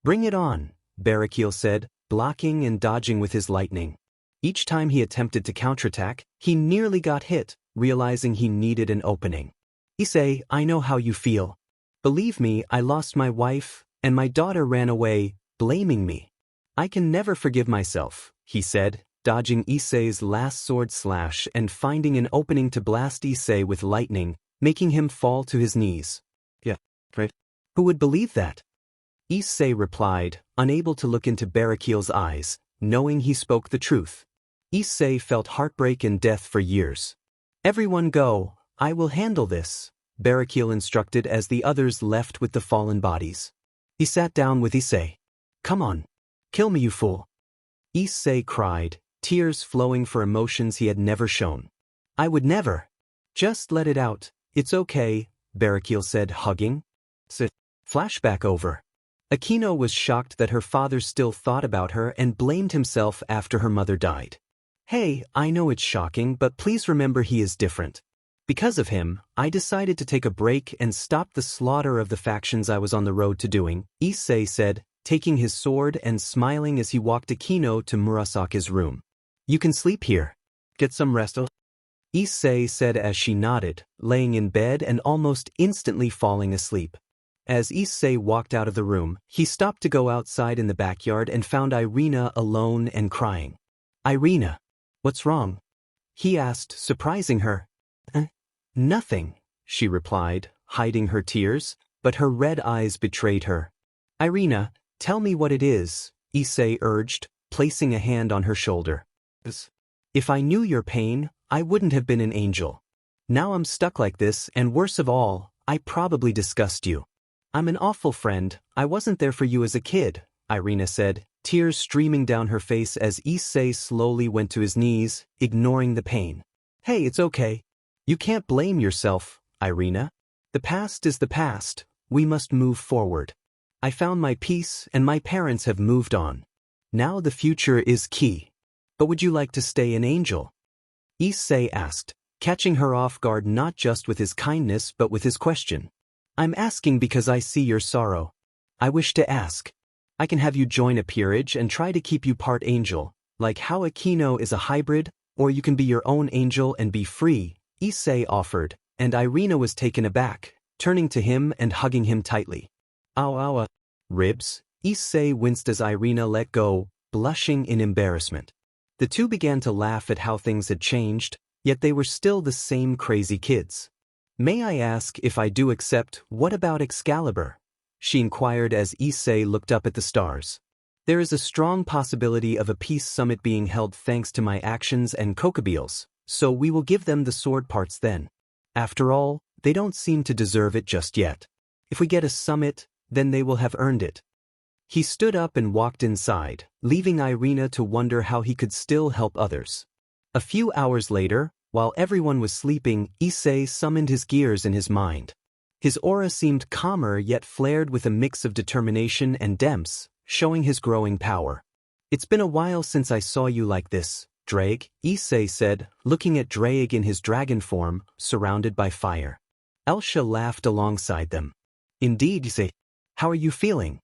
Bring it on, Barakiel said, blocking and dodging with his lightning. Each time he attempted to counterattack, he nearly got hit, realizing he needed an opening. Issei, I know how you feel. Believe me, I lost my wife, and my daughter ran away, blaming me. I can never forgive myself, he said, dodging Issei's last sword slash and finding an opening to blast Issei with lightning, making him fall to his knees. Yeah, right. Who would believe that? Issei replied, unable to look into Barakiel's eyes, knowing he spoke the truth. Issei felt heartbreak and death for years. Everyone go, I will handle this, Barakiel instructed as the others left with the fallen bodies. He sat down with Issei. Come on. Kill me, you fool. Issei cried, tears flowing for emotions he had never shown. I would never. Just let it out, it's okay, Barakiel said, hugging. Flashback over. Akeno was shocked that her father still thought about her and blamed himself after her mother died. Hey, I know it's shocking, but please remember he is different. Because of him, I decided to take a break and stop the slaughter of the factions I was on the road to doing, Issei said, taking his sword and smiling as he walked Akeno to Murasaki's room. You can sleep here. Get some rest. Issei said as she nodded, laying in bed and almost instantly falling asleep. As Issei walked out of the room, he stopped to go outside in the backyard and found Irina alone and crying. Irina, what's wrong? He asked, surprising her. Nothing, she replied, hiding her tears, but her red eyes betrayed her. Irina, tell me what it is, Issei urged, placing a hand on her shoulder. If I knew your pain, I wouldn't have been an angel. Now I'm stuck like this, and worse of all, I probably disgust you. I'm an awful friend, I wasn't there for you as a kid, Irina said, tears streaming down her face as Issei slowly went to his knees, ignoring the pain. Hey, it's okay. You can't blame yourself, Irina. The past is the past, we must move forward. I found my peace and my parents have moved on. Now the future is key. But would you like to stay an angel? Issei asked, catching her off guard not just with his kindness but with his question. I'm asking because I see your sorrow. I wish to ask. I can have you join a peerage and try to keep you part angel, like how Akeno is a hybrid, or you can be your own angel and be free, Issei offered, and Irina was taken aback, turning to him and hugging him tightly. Ow, ribs, Issei winced as Irina let go, blushing in embarrassment. The two began to laugh at how things had changed, yet they were still the same crazy kids. May I ask, if I do accept, what about Excalibur? She inquired as Issei looked up at the stars. There is a strong possibility of a peace summit being held thanks to my actions and Kokobeals, so we will give them the sword parts then. After all, they don't seem to deserve it just yet. If we get a summit, then they will have earned it. He stood up and walked inside, leaving Irina to wonder how he could still help others. A few hours later, while everyone was sleeping, Issei summoned his gears in his mind. His aura seemed calmer yet flared with a mix of determination and demps, showing his growing power. It's been a while since I saw you like this, Draig, Issei said, looking at Draig in his dragon form, surrounded by fire. Elsha laughed alongside them. Indeed, Issei. How are you feeling?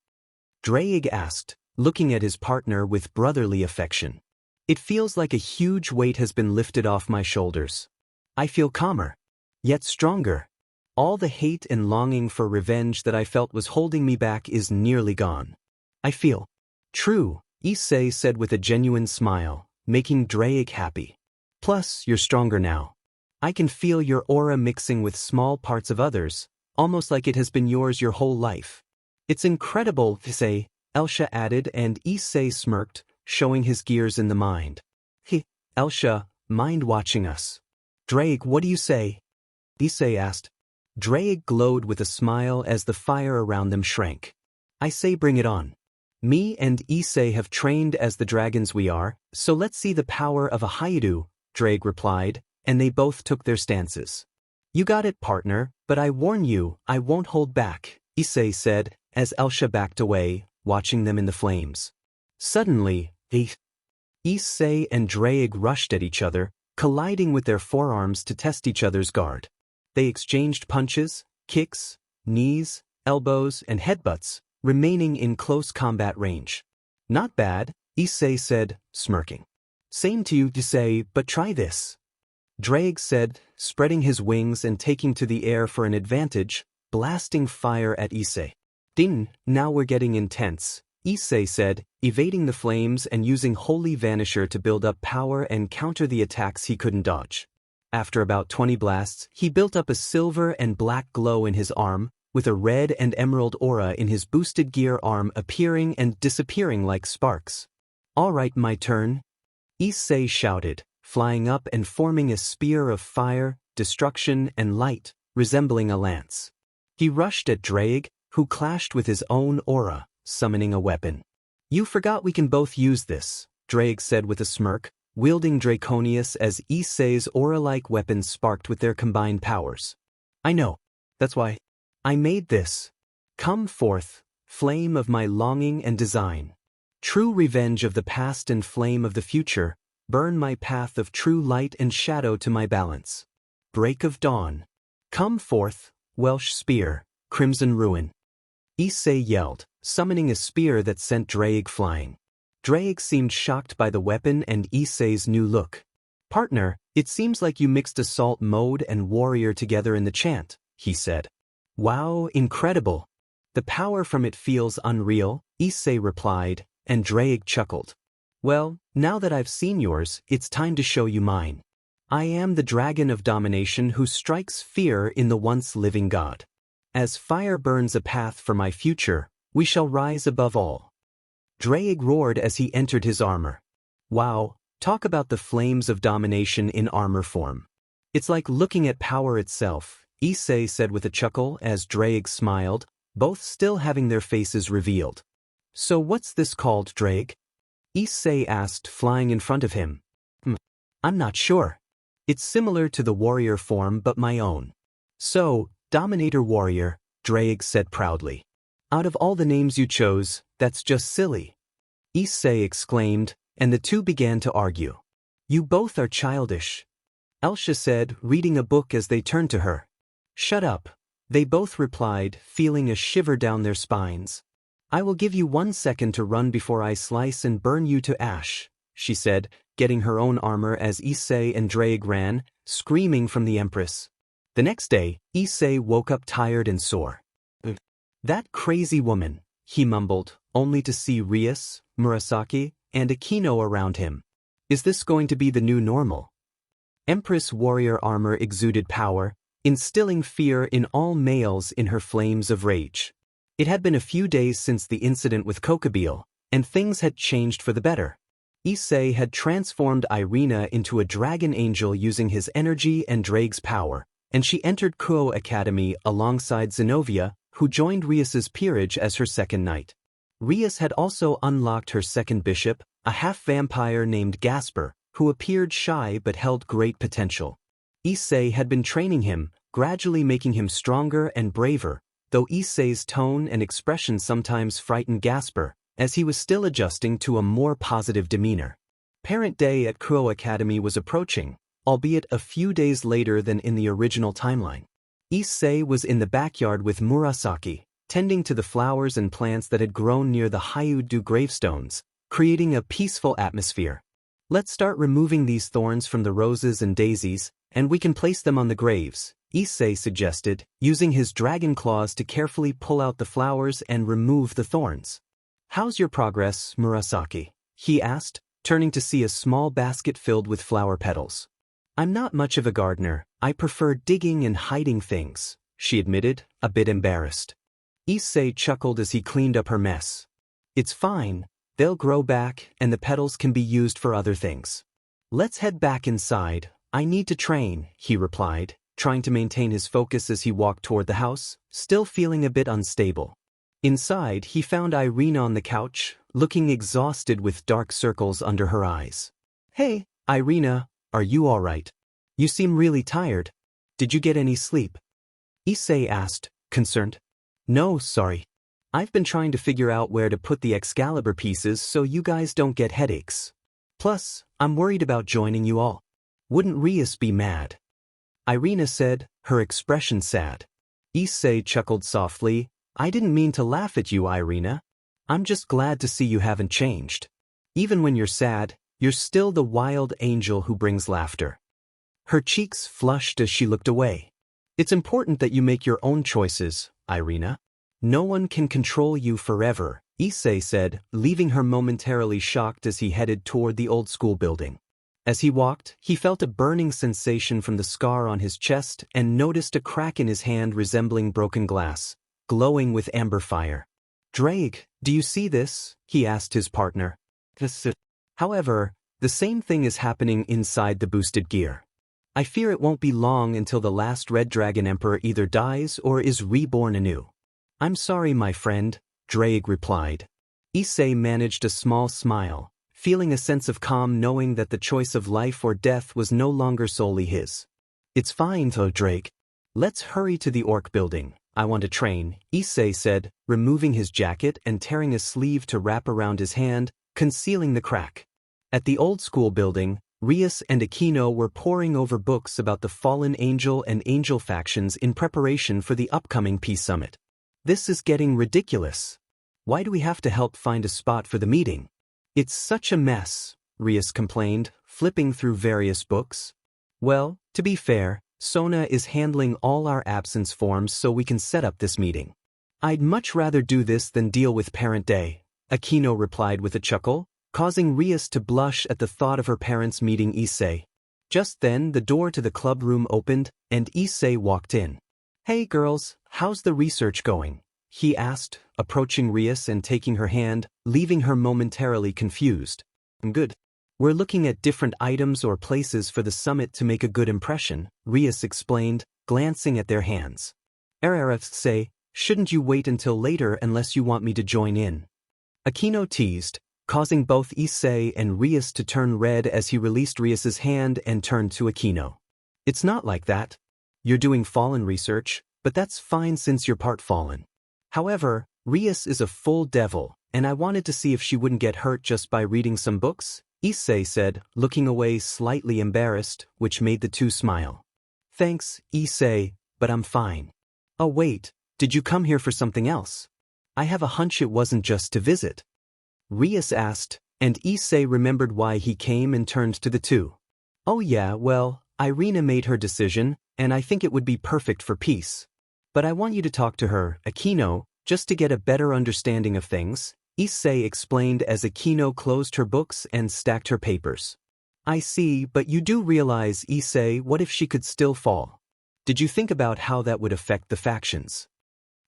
Draig asked, looking at his partner with brotherly affection. It feels like a huge weight has been lifted off my shoulders. I feel calmer, yet stronger. All the hate and longing for revenge that I felt was holding me back is nearly gone. I feel true, Issei said with a genuine smile, making Draig happy. Plus, you're stronger now. I can feel your aura mixing with small parts of others, almost like it has been yours your whole life. It's incredible, Issei, Elsha added, and Issei smirked, showing his gears in the mind. Elsha, mind watching us? Draig, what do you say? Issei asked. Draig glowed with a smile as the fire around them shrank. I say bring it on. Me and Issei have trained as the dragons we are, so let's see the power of a hyoudou, Draig replied, and they both took their stances. You got it, partner, but I warn you, I won't hold back, Issei said, as Elsha backed away, watching them in the flames. Suddenly, Issei and Draig rushed at each other, colliding with their forearms to test each other's guard. They exchanged punches, kicks, knees, elbows, and headbutts, remaining in close combat range. Not bad, Issei said, smirking. Same to you, Issei, but try this. Draig said, spreading his wings and taking to the air for an advantage, blasting fire at Issei. Ding, now we're getting intense, Issei said, evading the flames and using Holy Vanisher to build up power and counter the attacks he couldn't dodge. After about 20 blasts, he built up a silver and black glow in his arm, with a red and emerald aura in his boosted gear arm appearing and disappearing like sparks. All right, my turn, Issei shouted, flying up and forming a spear of fire, destruction, and light, resembling a lance. He rushed at Draig, who clashed with his own aura, summoning a weapon. You forgot we can both use this, Draig said with a smirk, wielding Draconius as Issei's aura-like weapons sparked with their combined powers. I know. That's why I made this. Come forth, flame of my longing and design. True revenge of the past and flame of the future, burn my path of true light and shadow to my balance. Break of dawn. Come forth, Welsh spear, crimson ruin. Issei yelled, summoning a spear that sent Draig flying. Draig seemed shocked by the weapon and Issei's new look. Partner, it seems like you mixed assault mode and warrior together in the chant, he said. Wow, incredible. The power from it feels unreal, Issei replied, and Draig chuckled. Well, now that I've seen yours, it's time to show you mine. I am the dragon of domination who strikes fear in the once living god. As fire burns a path for my future, we shall rise above all. Draig roared as he entered his armor. Wow, talk about the flames of domination in armor form. It's like looking at power itself, Issei said with a chuckle as Draig smiled, both still having their faces revealed. So what's this called, Draig? Issei asked, flying in front of him. I'm not sure. It's similar to the warrior form but my own. So, Dominator Warrior, Draig said proudly. Out of all the names you chose, that's just silly. Issei exclaimed, and the two began to argue. You both are childish. Elsha said, reading a book as they turned to her. Shut up, they both replied, feeling a shiver down their spines. I will give you 1 second to run before I slice and burn you to ash, she said, getting her own armor as Issei and Draig ran, screaming from the Empress. The next day, Issei woke up tired and sore. That crazy woman, he mumbled, only to see Rias, Murasaki, and Akeno around him. Is this going to be the new normal? Empress warrior armor exuded power, instilling fear in all males in her flames of rage. It had been a few days since the incident with Kokobile, and things had changed for the better. Issei had transformed Irina into a dragon angel using his energy and Draig's power, and she entered Kuo Academy alongside Zenobia, who joined Rias's peerage as her second knight. Rias had also unlocked her second bishop, a half-vampire named Gasper, who appeared shy but held great potential. Issei had been training him, gradually making him stronger and braver, though Issei's tone and expression sometimes frightened Gasper, as he was still adjusting to a more positive demeanor. Parent Day at Kuo Academy was approaching, albeit a few days later than in the original timeline. Issei was in the backyard with Murasaki, tending to the flowers and plants that had grown near the hyoudou gravestones, creating a peaceful atmosphere. Let's start removing these thorns from the roses and daisies, and we can place them on the graves, Issei suggested, using his dragon claws to carefully pull out the flowers and remove the thorns. How's your progress, Murasaki? He asked, turning to see a small basket filled with flower petals. I'm not much of a gardener, I prefer digging and hiding things, she admitted, a bit embarrassed. Issei chuckled as he cleaned up her mess. It's fine, they'll grow back and the petals can be used for other things. Let's head back inside, I need to train, he replied, trying to maintain his focus as he walked toward the house, still feeling a bit unstable. Inside, he found Irina on the couch, looking exhausted with dark circles under her eyes. Hey, Irina, are you all right? You seem really tired. Did you get any sleep? Issei asked, concerned. No, sorry. I've been trying to figure out where to put the Excalibur pieces so you guys don't get headaches. Plus, I'm worried about joining you all. Wouldn't Rias be mad? Irina said, her expression sad. Issei chuckled softly. I didn't mean to laugh at you, Irina. I'm just glad to see you haven't changed. Even when you're sad, you're still the wild angel who brings laughter. Her cheeks flushed as she looked away. It's important that you make your own choices, Irina. No one can control you forever, Issei said, leaving her momentarily shocked as he headed toward the old school building. As he walked, he felt a burning sensation from the scar on his chest and noticed a crack in his hand resembling broken glass, glowing with amber fire. Draig, do you see this? He asked his partner. However, the same thing is happening inside the boosted gear. I fear it won't be long until the last Red Dragon Emperor either dies or is reborn anew. I'm sorry, my friend, Draig replied. Issei managed a small smile, feeling a sense of calm knowing that the choice of life or death was no longer solely his. It's fine though, Draig. Let's hurry to the orc building. I want to train, Issei said, removing his jacket and tearing a sleeve to wrap around his hand, concealing the crack. At the old school building, Rias and Akeno were poring over books about the fallen angel and angel factions in preparation for the upcoming peace summit. This is getting ridiculous. Why do we have to help find a spot for the meeting? It's such a mess, Rias complained, flipping through various books. Well, to be fair, Sona is handling all our absence forms so we can set up this meeting. I'd much rather do this than deal with Parent Day, Akeno replied with a chuckle, causing Rias to blush at the thought of her parents meeting Issei. Just then the door to the club room opened, and Issei walked in. Hey girls, how's the research going? He asked, approaching Rias and taking her hand, leaving her momentarily confused. Good. We're looking at different items or places for the summit to make a good impression, Rias explained, glancing at their hands. Say, shouldn't you wait until later unless you want me to join in? Akeno teased, causing both Issei and Rias to turn red as he released Rias's hand and turned to Akeno. It's not like that. You're doing fallen research, but that's fine since you're part fallen. However, Rias is a full devil, and I wanted to see if she wouldn't get hurt just by reading some books, Issei said, looking away slightly embarrassed, which made the two smile. Thanks, Issei, but I'm fine. Oh wait, did you come here for something else? I have a hunch it wasn't just to visit. Rias asked, and Issei remembered why he came and turned to the two. Oh yeah, well, Irina made her decision, and I think it would be perfect for peace. But I want you to talk to her, Akeno, just to get a better understanding of things, Issei explained as Akeno closed her books and stacked her papers. I see, but you do realize, Issei, what if she could still fall? Did you think about how that would affect the factions?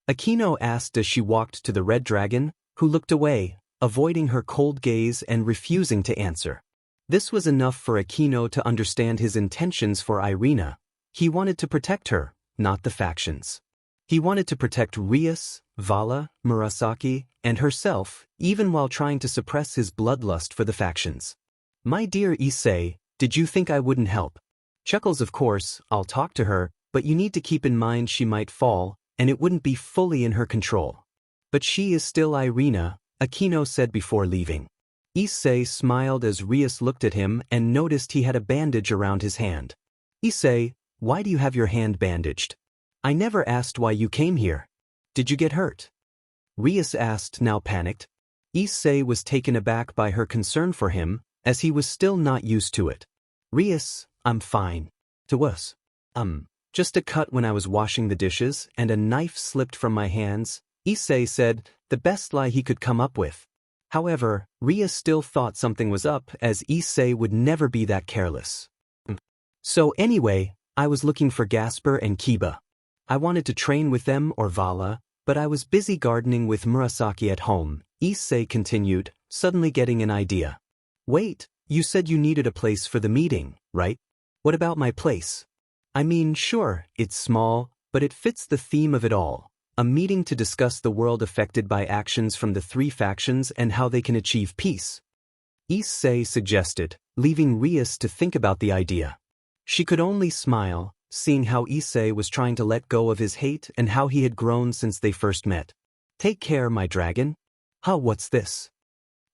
Akeno asked as she walked to the Red Dragon, who looked away, avoiding her cold gaze and refusing to answer. This was enough for Akeno to understand his intentions for Irina. He wanted to protect her, not the factions. He wanted to protect Rias, Vala, Murasaki, and herself, even while trying to suppress his bloodlust for the factions. My dear Issei, did you think I wouldn't help? Chuckles, of course, I'll talk to her, but you need to keep in mind she might fall, and it wouldn't be fully in her control. But she is still Irina, Akeno said before leaving. Issei smiled as Rias looked at him and noticed he had a bandage around his hand. Issei, why do you have your hand bandaged? I never asked why you came here. Did you get hurt? Rias asked, now panicked. Issei was taken aback by her concern for him, as he was still not used to it. Rias, I'm fine. To us. Just a cut when I was washing the dishes and a knife slipped from my hands, Issei said, the best lie he could come up with. However, Rias still thought something was up as Issei would never be that careless. So anyway, I was looking for Gasper and Kiba. I wanted to train with them or Vala, But I was busy gardening with Murasaki at home, Issei continued, suddenly getting an idea. Wait, you said you needed a place for the meeting, right? What about my place? I mean, sure, it's small, but it fits the theme of it all. A meeting to discuss the world affected by actions from the three factions and how they can achieve peace. Issei suggested, leaving Rias to think about the idea. She could only smile, seeing how Issei was trying to let go of his hate and how he had grown since they first met. Take care, my dragon. Huh, what's this?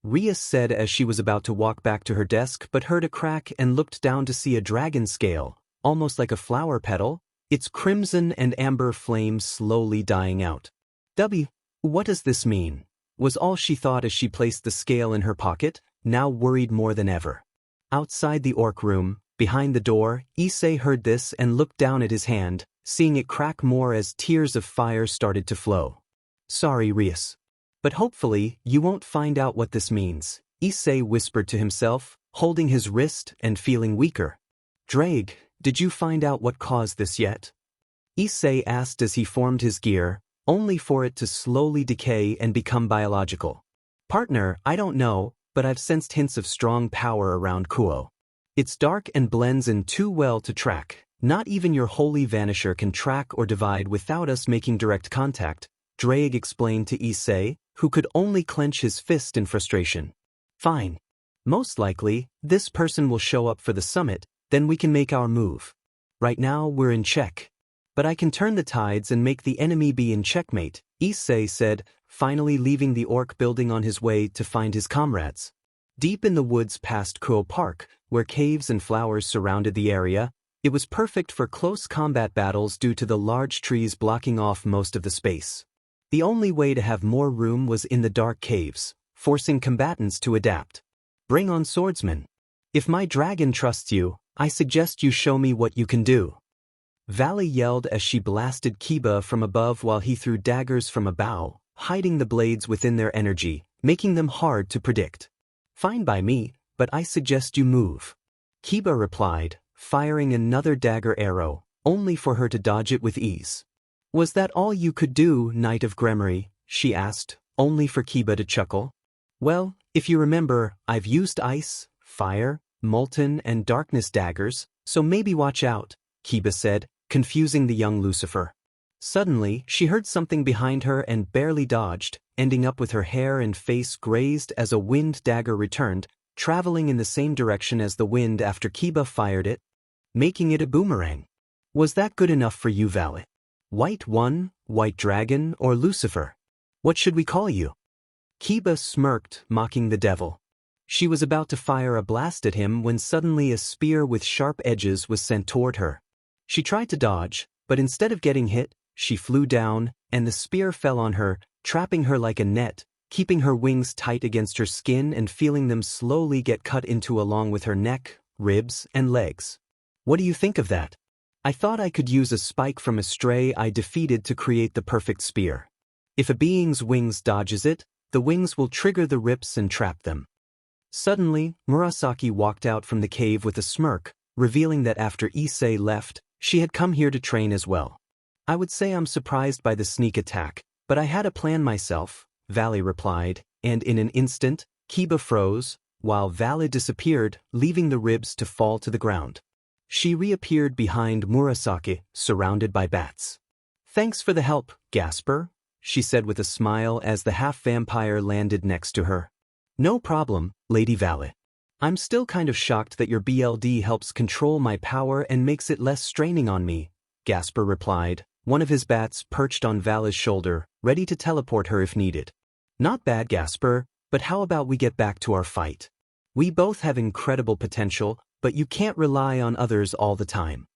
Rias said as she was about to walk back to her desk but heard a crack and looked down to see a dragon scale, almost like a flower petal, its crimson and amber flame slowly dying out. What does this mean? Was all she thought as she placed the scale in her pocket, now worried more than ever. Outside the orc room, behind the door, Issei heard this and looked down at his hand, seeing it crack more as tears of fire started to flow. Sorry, Rias. But hopefully, you won't find out what this means, Issei whispered to himself, holding his wrist and feeling weaker. Draig, did you find out what caused this yet? Issei asked as he formed his gear, only for it to slowly decay and become biological. Partner, I don't know, but I've sensed hints of strong power around Kuoh. It's dark and blends in too well to track. Not even your holy vanisher can track or divide without us making direct contact, Draig explained to Issei, who could only clench his fist in frustration. Fine. Most likely, this person will show up for the summit, then we can make our move. Right now, we're in check. But I can turn the tides and make the enemy be in checkmate, Issei said, finally leaving the orc building on his way to find his comrades. Deep in the woods past Kuo Park, where caves and flowers surrounded the area, it was perfect for close combat battles due to the large trees blocking off most of the space. The only way to have more room was in the dark caves, forcing combatants to adapt. Bring on swordsmen. If my dragon trusts you, I suggest you show me what you can do. Valley yelled as she blasted Kiba from above while he threw daggers from a bow, hiding the blades within their energy, making them hard to predict. Fine by me, but I suggest you move. Kiba replied, firing another dagger arrow, only for her to dodge it with ease. Was that all you could do, Knight of Gremory? She asked, only for Kiba to chuckle. Well, if you remember, I've used ice, fire, molten and darkness daggers, so maybe watch out, Kiba said, confusing the young Lucifer. Suddenly, she heard something behind her and barely dodged, ending up with her hair and face grazed as a wind dagger returned, traveling in the same direction as the wind after Kiba fired it, making it a boomerang. Was that good enough for you, Valet? White One, White Dragon, or Lucifer? What should we call you? Kiba smirked, mocking the devil. She was about to fire a blast at him when suddenly a spear with sharp edges was sent toward her. She tried to dodge, but instead of getting hit, she flew down, and the spear fell on her, trapping her like a net, keeping her wings tight against her skin and feeling them slowly get cut into along with her neck, ribs, and legs. What do you think of that? I thought I could use a spike from a stray I defeated to create the perfect spear. If a being's wings dodges it, the wings will trigger the rips and trap them. Suddenly, Murasaki walked out from the cave with a smirk, revealing that after Issei left, she had come here to train as well. I would say I'm surprised by the sneak attack, but I had a plan myself, Valet replied, and in an instant, Kiba froze, while Valet disappeared, leaving the ribs to fall to the ground. She reappeared behind Murasaki, surrounded by bats. Thanks for the help, Gasper, she said with a smile as the half-vampire landed next to her. No problem, Lady Valet. I'm still kind of shocked that your BLD helps control my power and makes it less straining on me, Gasper replied, one of his bats perched on Valet's shoulder, ready to teleport her if needed. Not bad, Gasper, but how about we get back to our fight? We both have incredible potential, but you can't rely on others all the time.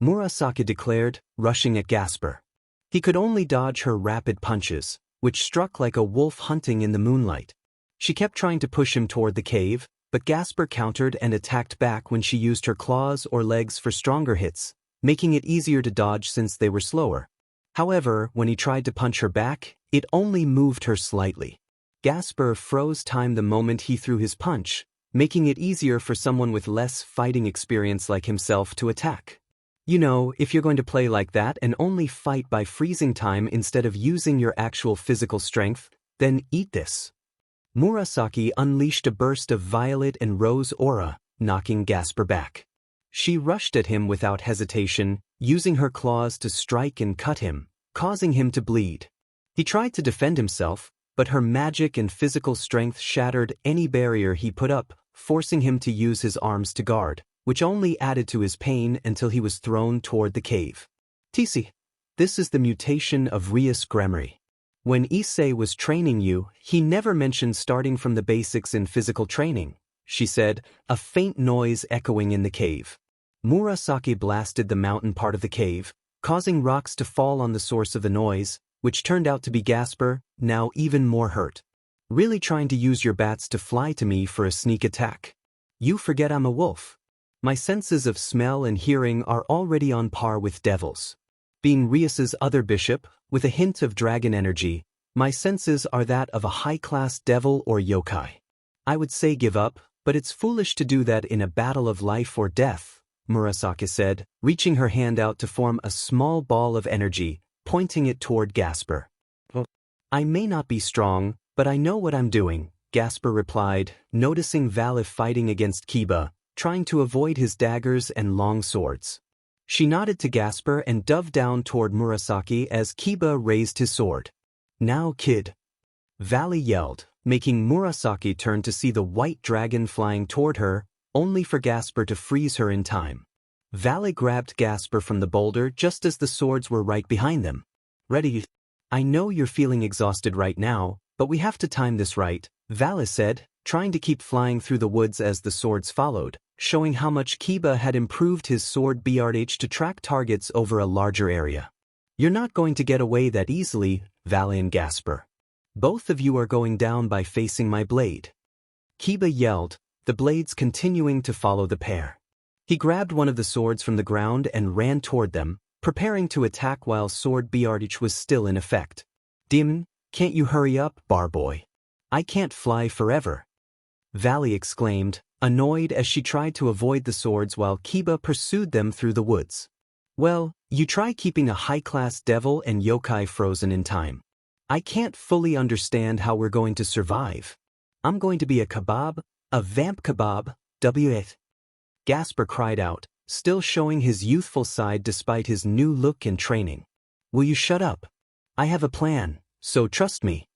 Murasaki declared, rushing at Gasper. He could only dodge her rapid punches, which struck like a wolf hunting in the moonlight. She kept trying to push him toward the cave, but Gasper countered and attacked back when she used her claws or legs for stronger hits, making it easier to dodge since they were slower. However, when he tried to punch her back, it only moved her slightly. Gasper froze time the moment he threw his punch, making it easier for someone with less fighting experience like himself to attack. You know, if you're going to play like that and only fight by freezing time instead of using your actual physical strength, then eat this. Murasaki unleashed a burst of violet and rose aura, knocking Gasper back. She rushed at him without hesitation, using her claws to strike and cut him, causing him to bleed. He tried to defend himself, but her magic and physical strength shattered any barrier he put up, forcing him to use his arms to guard, which only added to his pain until he was thrown toward the cave. TC. This is the mutation of Rias gremory. When Issei was training you, he never mentioned starting from the basics in physical training, she said, a faint noise echoing in the cave. Murasaki blasted the mountain part of the cave, causing rocks to fall on the source of the noise, which turned out to be Gasper, now even more hurt. Really trying to use your bats to fly to me for a sneak attack. You forget I'm a wolf. My senses of smell and hearing are already on par with devils. Being Rias's other bishop, with a hint of dragon energy, my senses are that of a high-class devil or yokai. I would say give up, but it's foolish to do that in a battle of life or death, Murasaki said, reaching her hand out to form a small ball of energy, pointing it toward Gasper. I may not be strong, but I know what I'm doing, Gasper replied, noticing Valif fighting against Kiba, trying to avoid his daggers and long swords. She nodded to Gasper and dove down toward Murasaki as Kiba raised his sword. Now, kid. Valley yelled, making Murasaki turn to see the white dragon flying toward her, only for Gasper to freeze her in time. Valley grabbed Gasper from the boulder just as the swords were right behind them. Ready? I know you're feeling exhausted right now, but we have to time this right, Valley said, trying to keep flying through the woods as the swords followed, showing how much Kiba had improved his sword BRH to track targets over a larger area. You're not going to get away that easily, Valley and Gasper. Both of you are going down by facing my blade. Kiba yelled, the blades continuing to follow the pair. He grabbed one of the swords from the ground and ran toward them, preparing to attack while sword BRH was still in effect. Demon, can't you hurry up, barboy? I can't fly forever. Valley exclaimed, annoyed as she tried to avoid the swords while Kiba pursued them through the woods. Well, you try keeping a high-class devil and yokai frozen in time. I can't fully understand how we're going to survive. I'm going to be a kebab, a vamp kebab, w8. Gasper cried out, still showing his youthful side despite his new look and training. Will you shut up? I have a plan, so trust me.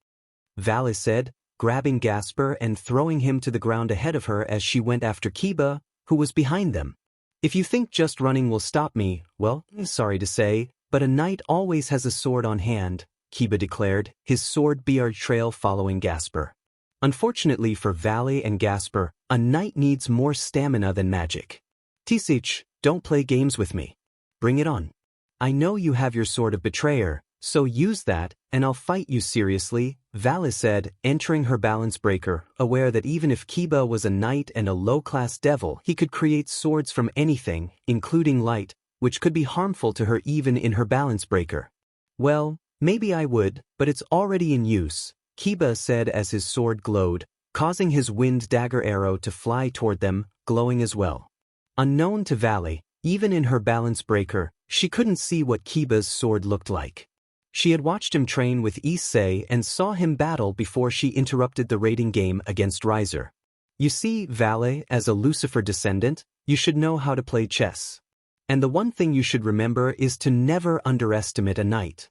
Valley said, grabbing Gasper and throwing him to the ground ahead of her as she went after Kiba, who was behind them. If you think just running will stop me, well, sorry to say, but a knight always has a sword on hand, Kiba declared, his sword BR trail following Gasper. Unfortunately for Valley and Gasper, a knight needs more stamina than magic. Tisich, don't play games with me. Bring it on. I know you have your sword of betrayer, so use that, and I'll fight you seriously, Valley said, entering her balance breaker, aware that even if Kiba was a knight and a low-class devil, he could create swords from anything, including light, which could be harmful to her even in her balance breaker. Well, maybe I would, but it's already in use, Kiba said as his sword glowed, causing his wind dagger arrow to fly toward them, glowing as well. Unknown to Valley, even in her balance breaker, she couldn't see what Kiba's sword looked like. She had watched him train with Issei and saw him battle before she interrupted the raiding game against Riser. You see, Valley, as a Lucifer descendant, you should know how to play chess. And the one thing you should remember is to never underestimate a knight.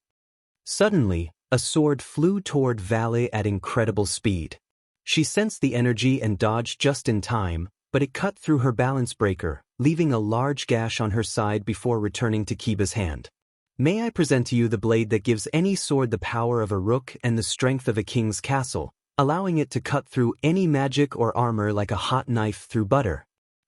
Suddenly, a sword flew toward Valley at incredible speed. She sensed the energy and dodged just in time, but it cut through her balance breaker, leaving a large gash on her side before returning to Kiba's hand. May I present to you the blade that gives any sword the power of a rook and the strength of a king's castle, allowing it to cut through any magic or armor like a hot knife through butter.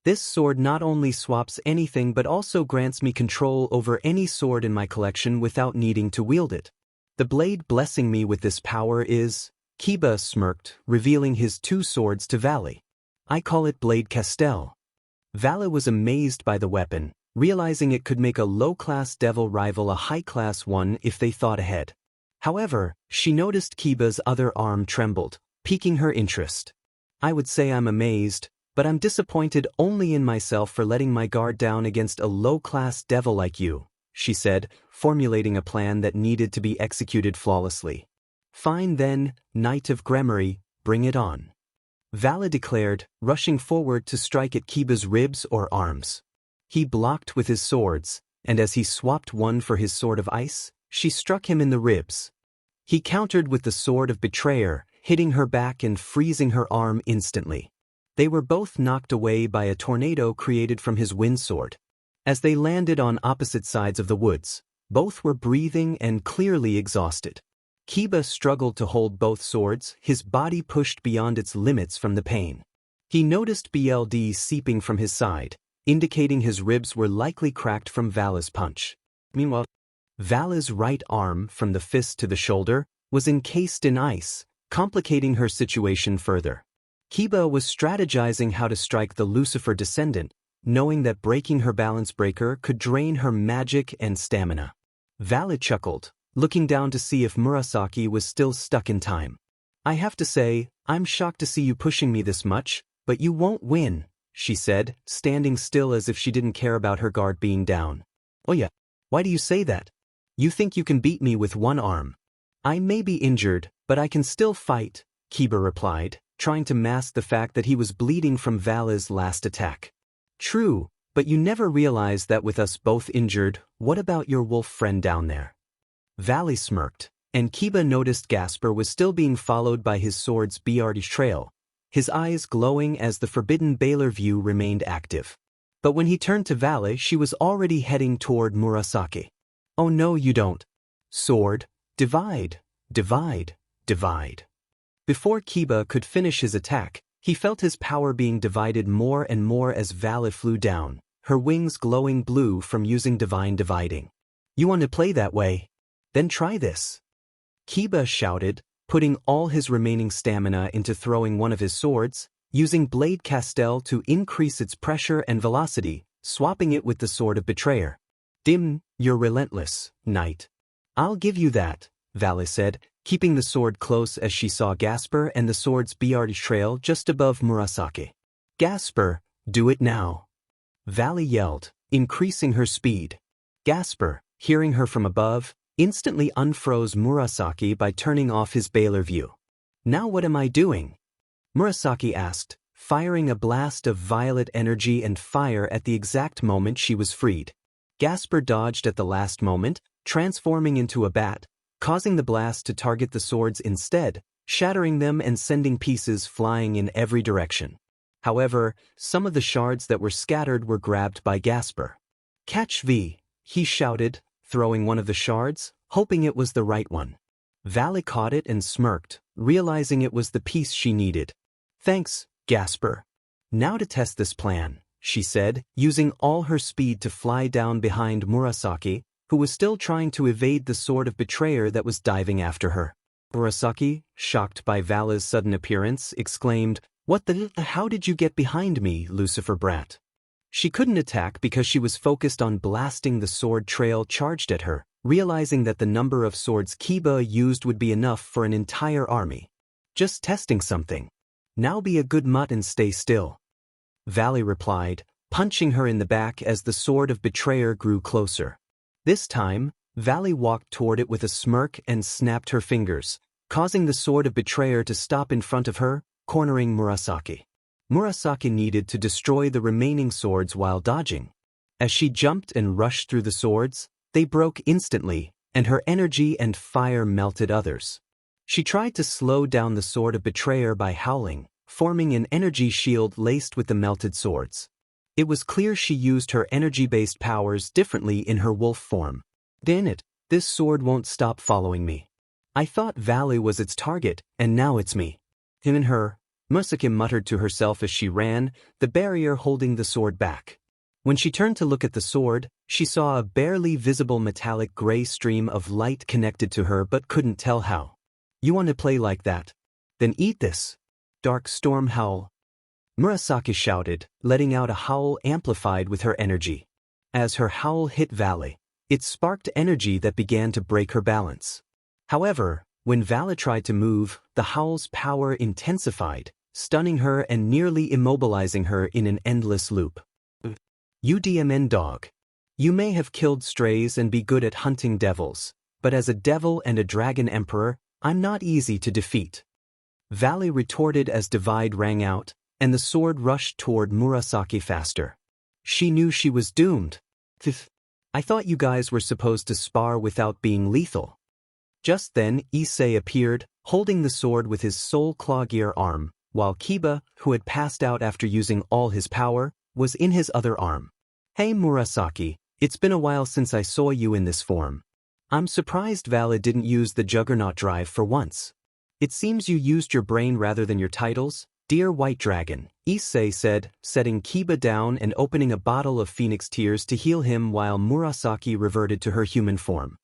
This sword not only swaps anything but also grants me control over any sword in my collection without needing to wield it. The blade blessing me with this power is, Kiba smirked, revealing his two swords to Valley. I call it Blade Castel. Valley was amazed by the weapon, realizing it could make a low-class devil rival a high-class one if they thought ahead. However, she noticed Kiba's other arm trembled, piquing her interest. I would say I'm amazed, But I'm disappointed only in myself for letting my guard down against a low-class devil like you, she said, formulating a plan that needed to be executed flawlessly. Fine then, Knight of Gremory, bring it on. Vala declared, rushing forward to strike at Kiba's ribs or arms. He blocked with his swords, and as he swapped one for his sword of ice, she struck him in the ribs. He countered with the sword of betrayer, hitting her back and freezing her arm instantly. They were both knocked away by a tornado created from his wind sword. As they landed on opposite sides of the woods, both were breathing and clearly exhausted. Kiba struggled to hold both swords, his body pushed beyond its limits from the pain. He noticed blood seeping from his side, indicating his ribs were likely cracked from Vala's punch. Meanwhile, Vala's right arm, from the fist to the shoulder, was encased in ice, complicating her situation further. Kiba was strategizing how to strike the Lucifer descendant, knowing that breaking her balance breaker could drain her magic and stamina. Vala chuckled, looking down to see if Murasaki was still stuck in time. I have to say, I'm shocked to see you pushing me this much, but you won't win, she said, standing still as if she didn't care about her guard being down. Oh yeah, why do you say that? You think you can beat me with one arm? I may be injured, but I can still fight, Kiba replied, trying to mask the fact that he was bleeding from Vala's last attack. True, but you never realized that with us both injured, what about your wolf friend down there? Vala smirked, and Kiba noticed Gasper was still being followed by his sword's BRD trail, his eyes glowing as the forbidden Baylor view remained active. But when he turned to Vala, she was already heading toward Murasaki. Oh no, you don't. Sword, divide, divide, divide. Before Kiba could finish his attack, he felt his power being divided more and more as Vala flew down, her wings glowing blue from using divine dividing. You want to play that way? Then try this. Kiba shouted, putting all his remaining stamina into throwing one of his swords, using Blade Castel to increase its pressure and velocity, swapping it with the sword of betrayer. Dim, you're relentless, knight. I'll give you that, Vala said, keeping the sword close as she saw Gasper and the sword's BRD trail just above Murasaki. Gasper, do it now. Vala yelled, increasing her speed. Gasper, hearing her from above, instantly unfroze Murasaki by turning off his Baylor view. Now what am I doing? Murasaki asked, firing a blast of violet energy and fire at the exact moment she was freed. Gasper dodged at the last moment, transforming into a bat, causing the blast to target the swords instead, shattering them and sending pieces flying in every direction. However, some of the shards that were scattered were grabbed by Gasper. Catch V, he shouted, throwing one of the shards, hoping it was the right one. Vala caught it and smirked, realizing it was the piece she needed. Thanks, Gasper. Now to test this plan, she said, using all her speed to fly down behind Murasaki, who was still trying to evade the sword of betrayer that was diving after her. Murasaki, shocked by Vala's sudden appearance, exclaimed, "What the? How did you get behind me, Lucifer brat?" She couldn't attack because she was focused on blasting the sword trail charged at her, realizing that the number of swords Kiba used would be enough for an entire army. Just testing something. Now be a good mutt and stay still. Vala replied, punching her in the back as the sword of betrayer grew closer. This time, Vala walked toward it with a smirk and snapped her fingers, causing the sword of betrayer to stop in front of her, cornering Murasaki. Murasaki needed to destroy the remaining swords while dodging. As she jumped and rushed through the swords, they broke instantly, and her energy and fire melted others. She tried to slow down the sword of betrayer by howling, forming an energy shield laced with the melted swords. It was clear she used her energy-based powers differently in her wolf form. Damn it, this sword won't stop following me. I thought Vala was its target, and now it's me. Him and her, Murasaki muttered to herself as she ran, the barrier holding the sword back. When she turned to look at the sword, she saw a barely visible metallic gray stream of light connected to her but couldn't tell how. You want to play like that? Then eat this. Dark storm howl. Murasaki shouted, letting out a howl amplified with her energy. As her howl hit Vala, it sparked energy that began to break her balance. However, when Vala tried to move, the howl's power intensified, stunning her and nearly immobilizing her in an endless loop. UDMN dog. You may have killed strays and be good at hunting devils, but as a devil and a dragon emperor, I'm not easy to defeat. Valley retorted as Divide rang out, and the sword rushed toward Murasaki faster. She knew she was doomed. I thought you guys were supposed to spar without being lethal. Just then, Issei appeared, holding the sword with his soul claw gear arm, while Kiba, who had passed out after using all his power, was in his other arm. Hey Murasaki, it's been a while since I saw you in this form. I'm surprised Valley didn't use the Juggernaut drive for once. It seems you used your brain rather than your titles, dear White Dragon, Issei said, setting Kiba down and opening a bottle of Phenex tears to heal him while Murasaki reverted to her human form.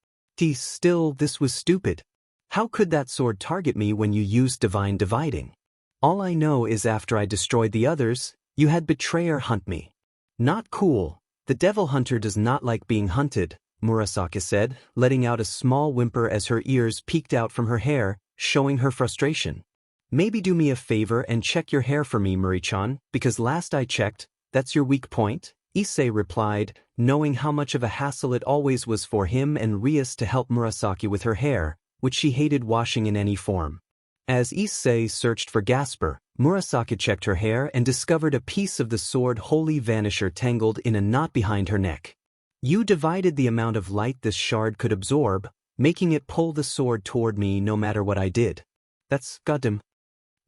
Still, this was stupid. How could that sword target me when you used divine dividing? All I know is after I destroyed the others, you had Betrayer hunt me. Not cool. The Devil Hunter does not like being hunted, Murasaki said, letting out a small whimper as her ears peeked out from her hair, showing her frustration. Maybe do me a favor and check your hair for me, Murichan, because last I checked, that's your weak point, Issei replied, knowing how much of a hassle it always was for him and Rias to help Murasaki with her hair, which she hated washing in any form. As Issei searched for Gasper, Murasaki checked her hair and discovered a piece of the sword Holy Vanisher tangled in a knot behind her neck. You divided the amount of light this shard could absorb, making it pull the sword toward me no matter what I did. That's goddamn.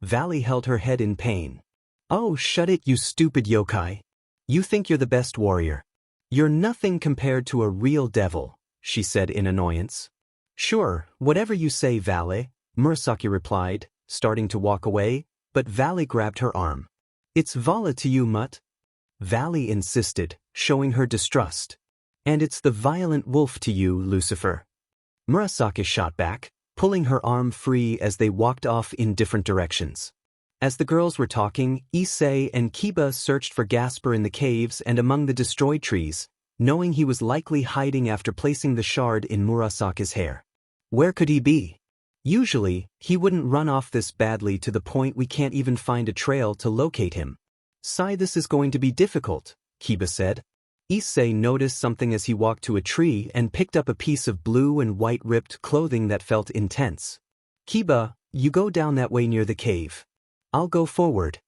Valley held her head in pain. Oh, shut it, you stupid yokai. You think you're the best warrior. You're nothing compared to a real devil, she said in annoyance. Sure, whatever you say, Valley, Murasaki replied, starting to walk away, but Valley grabbed her arm. It's Vala to you, mutt. Valley insisted, showing her distrust. And it's the violent wolf to you, Lucifer. Murasaki shot back, pulling her arm free as they walked off in different directions. As the girls were talking, Issei and Kiba searched for Gasper in the caves and among the destroyed trees, knowing he was likely hiding after placing the shard in Murasaki's hair. Where could he be? Usually, he wouldn't run off this badly to the point we can't even find a trail to locate him. Sigh, this is going to be difficult, Kiba said. Issei noticed something as he walked to a tree and picked up a piece of blue and white ripped clothing that felt intense. Kiba, you go down that way near the cave. I'll go forward.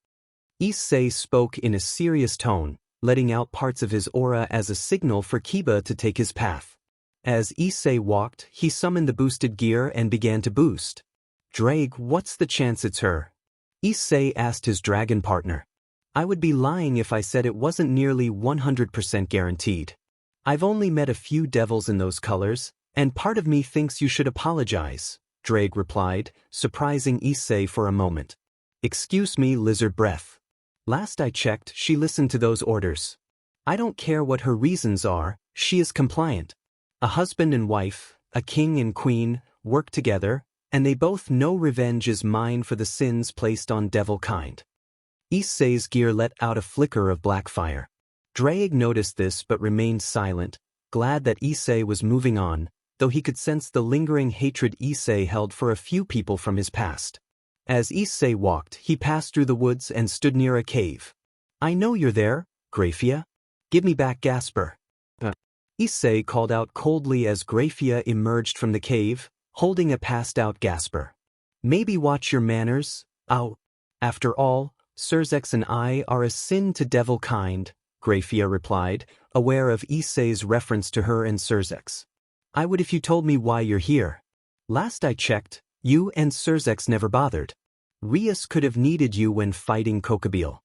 Issei spoke in a serious tone, letting out parts of his aura as a signal for Kiba to take his path. As Issei walked, he summoned the boosted gear and began to boost. Draig, what's the chance it's her? Issei asked his dragon partner. I would be lying if I said it wasn't nearly 100% guaranteed. I've only met a few devils in those colors, and part of me thinks you should apologize, Draig replied, surprising Issei for a moment. Excuse me, lizard breath. Last I checked, she listened to those orders. I don't care what her reasons are, she is compliant. A husband and wife, a king and queen, work together, and they both know revenge is mine for the sins placed on devil kind. Issei's gear let out a flicker of black fire. Draig noticed this but remained silent, glad that Issei was moving on, though he could sense the lingering hatred Issei held for a few people from his past. As Issei walked, he passed through the woods and stood near a cave. I know you're there, Grafia. Give me back Gasper. Issei called out coldly as Grafia emerged from the cave, holding a passed-out Gasper. Maybe watch your manners, ow. After all, Sirzechs and I are a sin to devil kind, Grafia replied, aware of Issei's reference to her and Sirzechs. I would if you told me why you're here. Last I checked, you and Sirzechs never bothered. Rias could have needed you when fighting Kokobile.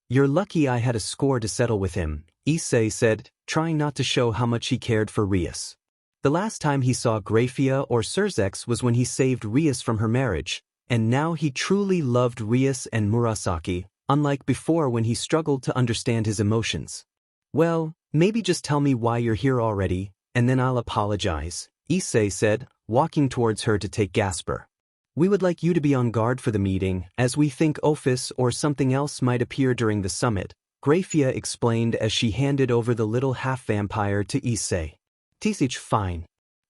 You're lucky I had a score to settle with him, Issei said, trying not to show how much he cared for Rias. The last time he saw Grafia or Sirzechs was when he saved Rias from her marriage, and now he truly loved Rias and Murasaki, unlike before when he struggled to understand his emotions. Well, maybe just tell me why you're here already, and then I'll apologize, Issei said, walking towards her to take Gasper. We would like you to be on guard for the meeting, as we think Ophis or something else might appear during the summit, Grafia explained as she handed over the little half-vampire to Issei. Tisich, fine.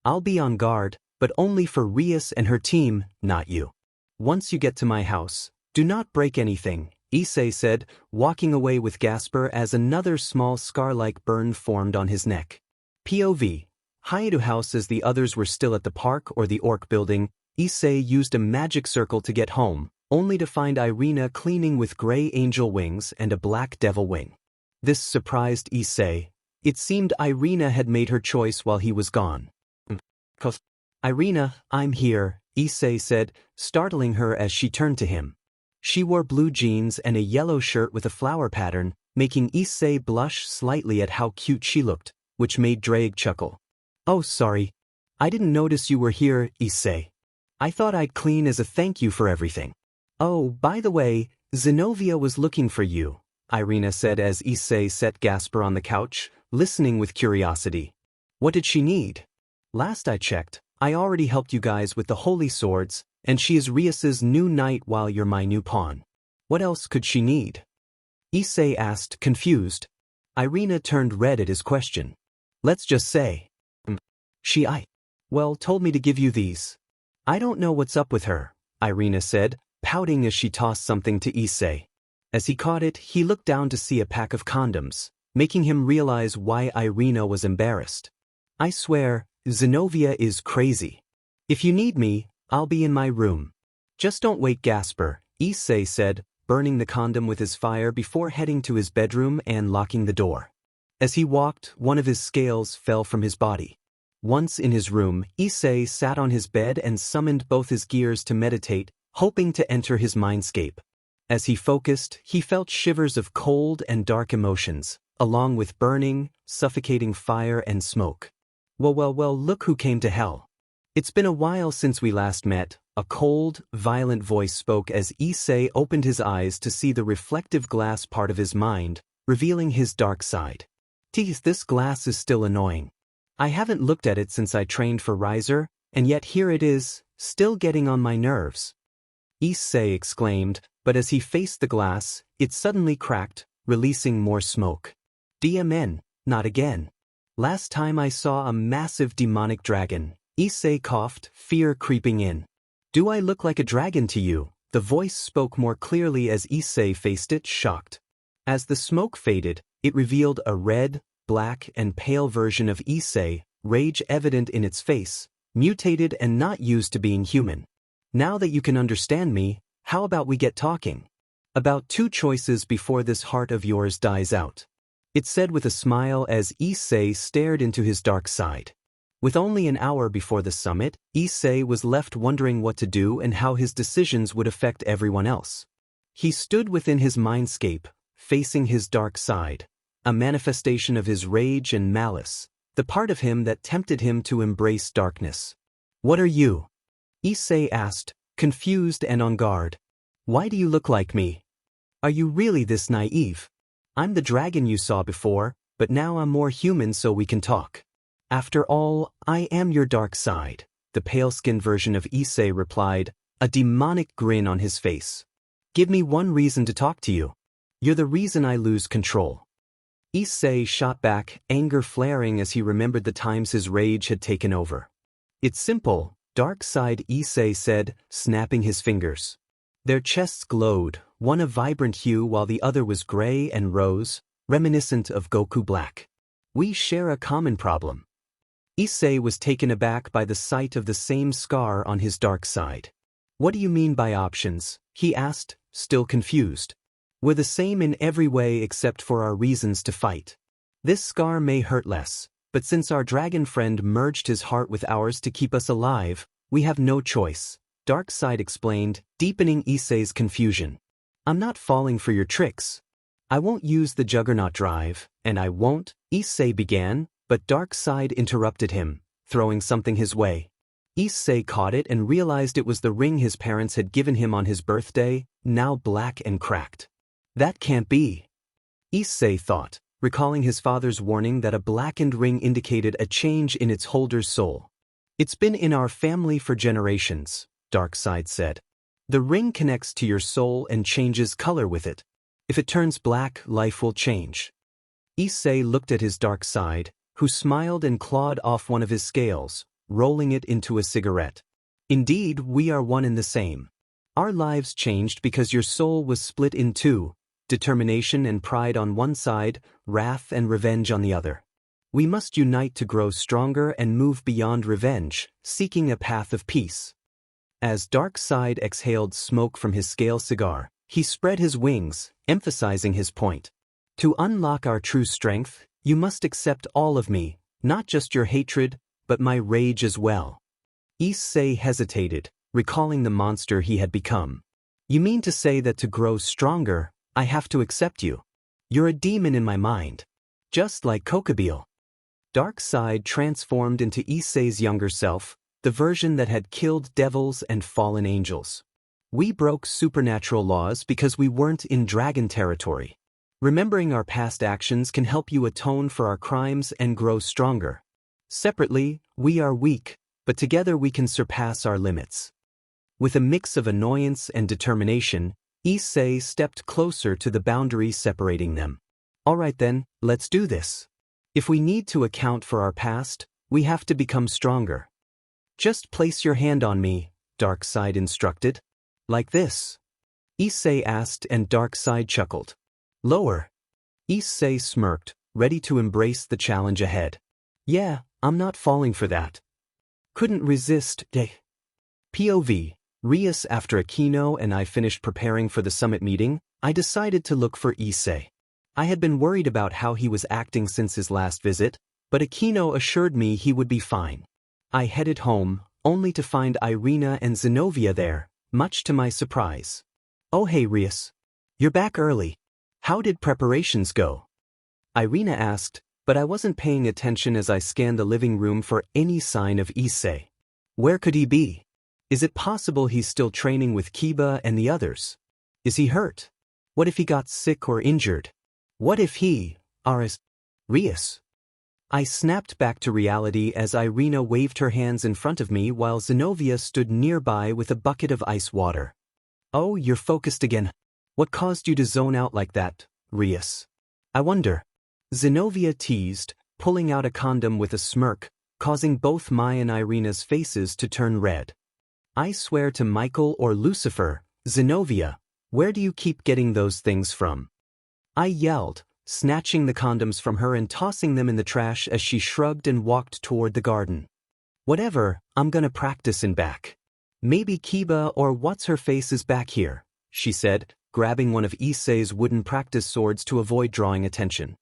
I'll be on guard, but only for Rias and her team, not you. Once you get to my house, Do not break anything, Issei said, walking away with Gasper as another small scar-like burn formed on his neck. POV. Hyoudou house. As the others were still at the park or the orc building, Issei used a magic circle to get home, only to find Irina cleaning with gray angel wings and a black devil wing. This surprised Issei. It seemed Irina had made her choice while he was gone. Irina, I'm here, Issei said, startling her as she turned to him. She wore blue jeans and a yellow shirt with a flower pattern, making Issei blush slightly at how cute she looked, which made Draig chuckle. Oh, sorry. I didn't notice you were here, Issei. I thought I'd clean as a thank you for everything. Oh, by the way, Zenobia was looking for you, Irina said as Issei set Gasper on the couch, listening with curiosity. What did she need? Last I checked, I already helped you guys with the holy swords, and she is Rias's new knight while you're my new pawn. What else could she need? Issei asked, confused. Irina turned red at his question. Let's just say. Well, told me to give you these. I don't know what's up with her, Irina said, pouting as she tossed something to Issei. As he caught it, he looked down to see a pack of condoms, making him realize why Irina was embarrassed. I swear, Zenobia is crazy. If you need me, I'll be in my room. Just don't wake Gasper, Issei said, burning the condom with his fire before heading to his bedroom and locking the door. As he walked, one of his scales fell from his body. Once in his room, Issei sat on his bed and summoned both his gears to meditate, hoping to enter his mindscape. As he focused, he felt shivers of cold and dark emotions, along with burning, suffocating fire and smoke. Well, look who came to hell. It's been a while since we last met, a cold, violent voice spoke as Issei opened his eyes to see the reflective glass part of his mind, revealing his dark side. Teeth, this glass is still annoying. I haven't looked at it since I trained for Riser, and yet here it is, still getting on my nerves. Issei exclaimed, but as he faced the glass, it suddenly cracked, releasing more smoke. DMN, not again. Last time I saw a massive demonic dragon, Issei coughed, fear creeping in. Do I look like a dragon to you? The voice spoke more clearly as Issei faced it, shocked. As the smoke faded, it revealed a red, black and pale version of Issei, rage evident in its face, mutated and not used to being human. Now that you can understand me, how about we get talking? About two choices before this heart of yours dies out. It said with a smile as Issei stared into his dark side. With only an hour before the summit, Issei was left wondering what to do and how his decisions would affect everyone else. He stood within his mindscape, facing his dark side, a manifestation of his rage and malice, the part of him that tempted him to embrace darkness. What are you? Issei asked, confused and on guard. Why do you look like me? Are you really this naive? I'm the dragon you saw before, but now I'm more human so we can talk. After all, I am your dark side, the pale-skinned version of Issei replied, a demonic grin on his face. Give me one reason to talk to you. You're the reason I lose control. Issei shot back, anger flaring as he remembered the times his rage had taken over. It's simple, dark side, Issei said, snapping his fingers. Their chests glowed, one a vibrant hue while the other was gray and rose, reminiscent of Goku Black. We share a common problem. Issei was taken aback by the sight of the same scar on his dark side. What do you mean by options? He asked, still confused. We're the same in every way except for our reasons to fight. This scar may hurt less, but since our dragon friend merged his heart with ours to keep us alive, we have no choice, Darkside explained, deepening Issei's confusion. I'm not falling for your tricks. I won't use the Juggernaut drive, and I won't, Issei began, but Darkside interrupted him, throwing something his way. Issei caught it and realized it was the ring his parents had given him on his birthday, now black and cracked. That can't be. Issei thought, recalling his father's warning that a blackened ring indicated a change in its holder's soul. It's been in our family for generations, Darkside said. The ring connects to your soul and changes color with it. If it turns black, life will change. Issei looked at his dark side, who smiled and clawed off one of his scales, rolling it into a cigarette. Indeed, we are one and the same. Our lives changed because your soul was split in two, determination and pride on one side, wrath and revenge on the other. We must unite to grow stronger and move beyond revenge, seeking a path of peace. As Darkseid exhaled smoke from his scale cigar, he spread his wings, emphasizing his point. To unlock our true strength, you must accept all of me, not just your hatred, but my rage as well. Issei hesitated, recalling the monster he had become. You mean to say that to grow stronger, I have to accept you? You're a demon in my mind. Just like Kokabeel. Darkseid transformed into Issei's younger self, the version that had killed devils and fallen angels. We broke supernatural laws because we weren't in dragon territory. Remembering our past actions can help you atone for our crimes and grow stronger. Separately, we are weak, but together we can surpass our limits. With a mix of annoyance and determination, Issei stepped closer to the boundary separating them. All right then, let's do this. If we need to account for our past, we have to become stronger. Just place your hand on me, Darkseid instructed. Like this. Issei asked and Darkseid chuckled. Lower. Issei smirked, ready to embrace the challenge ahead. Yeah, I'm not falling for that. Couldn't resist. POV. Rias. After Akeno and I finished preparing for the summit meeting, I decided to look for Issei. I had been worried about how he was acting since his last visit, but Akeno assured me he would be fine. I headed home, only to find Irina and Zenobia there, much to my surprise. Oh hey Rias. You're back early. How did preparations go? Irina asked, but I wasn't paying attention as I scanned the living room for any sign of Issei. Where could he be? Is it possible he's still training with Kiba and the others? Is he hurt? What if he got sick or injured? What if he, Rias? I snapped back to reality as Irina waved her hands in front of me while Zenobia stood nearby with a bucket of ice water. Oh, you're focused again. What caused you to zone out like that, Rias? I wonder. Zenobia teased, pulling out a condom with a smirk, causing both my and Irina's faces to turn red. I swear to Michael or Lucifer, Zenobia, where do you keep getting those things from? I yelled, snatching the condoms from her and tossing them in the trash as she shrugged and walked toward the garden. Whatever, I'm gonna practice in back. Maybe Kiba or what's-her-face is back here, she said, grabbing one of Issei's wooden practice swords to avoid drawing attention.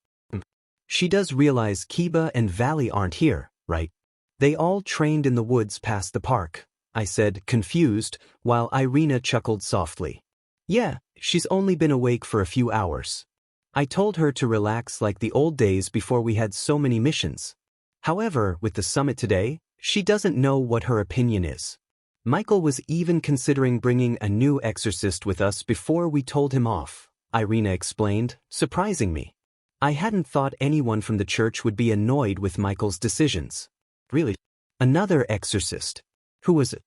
She does realize Kiba and Valley aren't here, right? They all trained in the woods past the park, I said, confused, while Irina chuckled softly. Yeah, she's only been awake for a few hours. I told her to relax like the old days before we had so many missions. However, with the summit today, she doesn't know what her opinion is. Michael was even considering bringing a new exorcist with us before we told him off, Irina explained, surprising me. I hadn't thought anyone from the church would be annoyed with Michael's decisions. Really? Another exorcist? Who was it?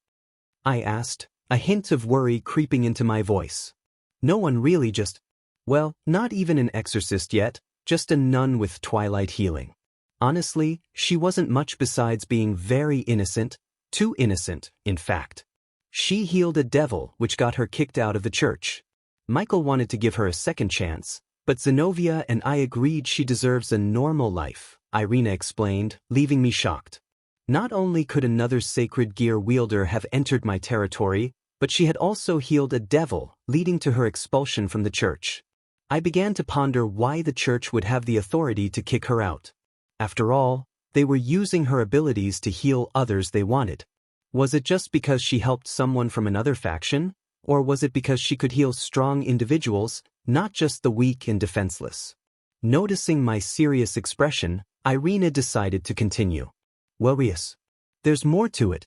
I asked, a hint of worry creeping into my voice. No one really, just... Well, not even an exorcist yet, just a nun with twilight healing. Honestly, she wasn't much besides being very innocent, too innocent, in fact. She healed a devil which got her kicked out of the church. Michael wanted to give her a second chance, but Zenobia and I agreed she deserves a normal life, Irina explained, leaving me shocked. Not only could another sacred gear wielder have entered my territory, but she had also healed a devil, leading to her expulsion from the church. I began to ponder why the church would have the authority to kick her out. After all, they were using her abilities to heal others they wanted. Was it just because she helped someone from another faction, or was it because she could heal strong individuals, not just the weak and defenseless? Noticing my serious expression, Irina decided to continue. Well, Rias, there's more to it.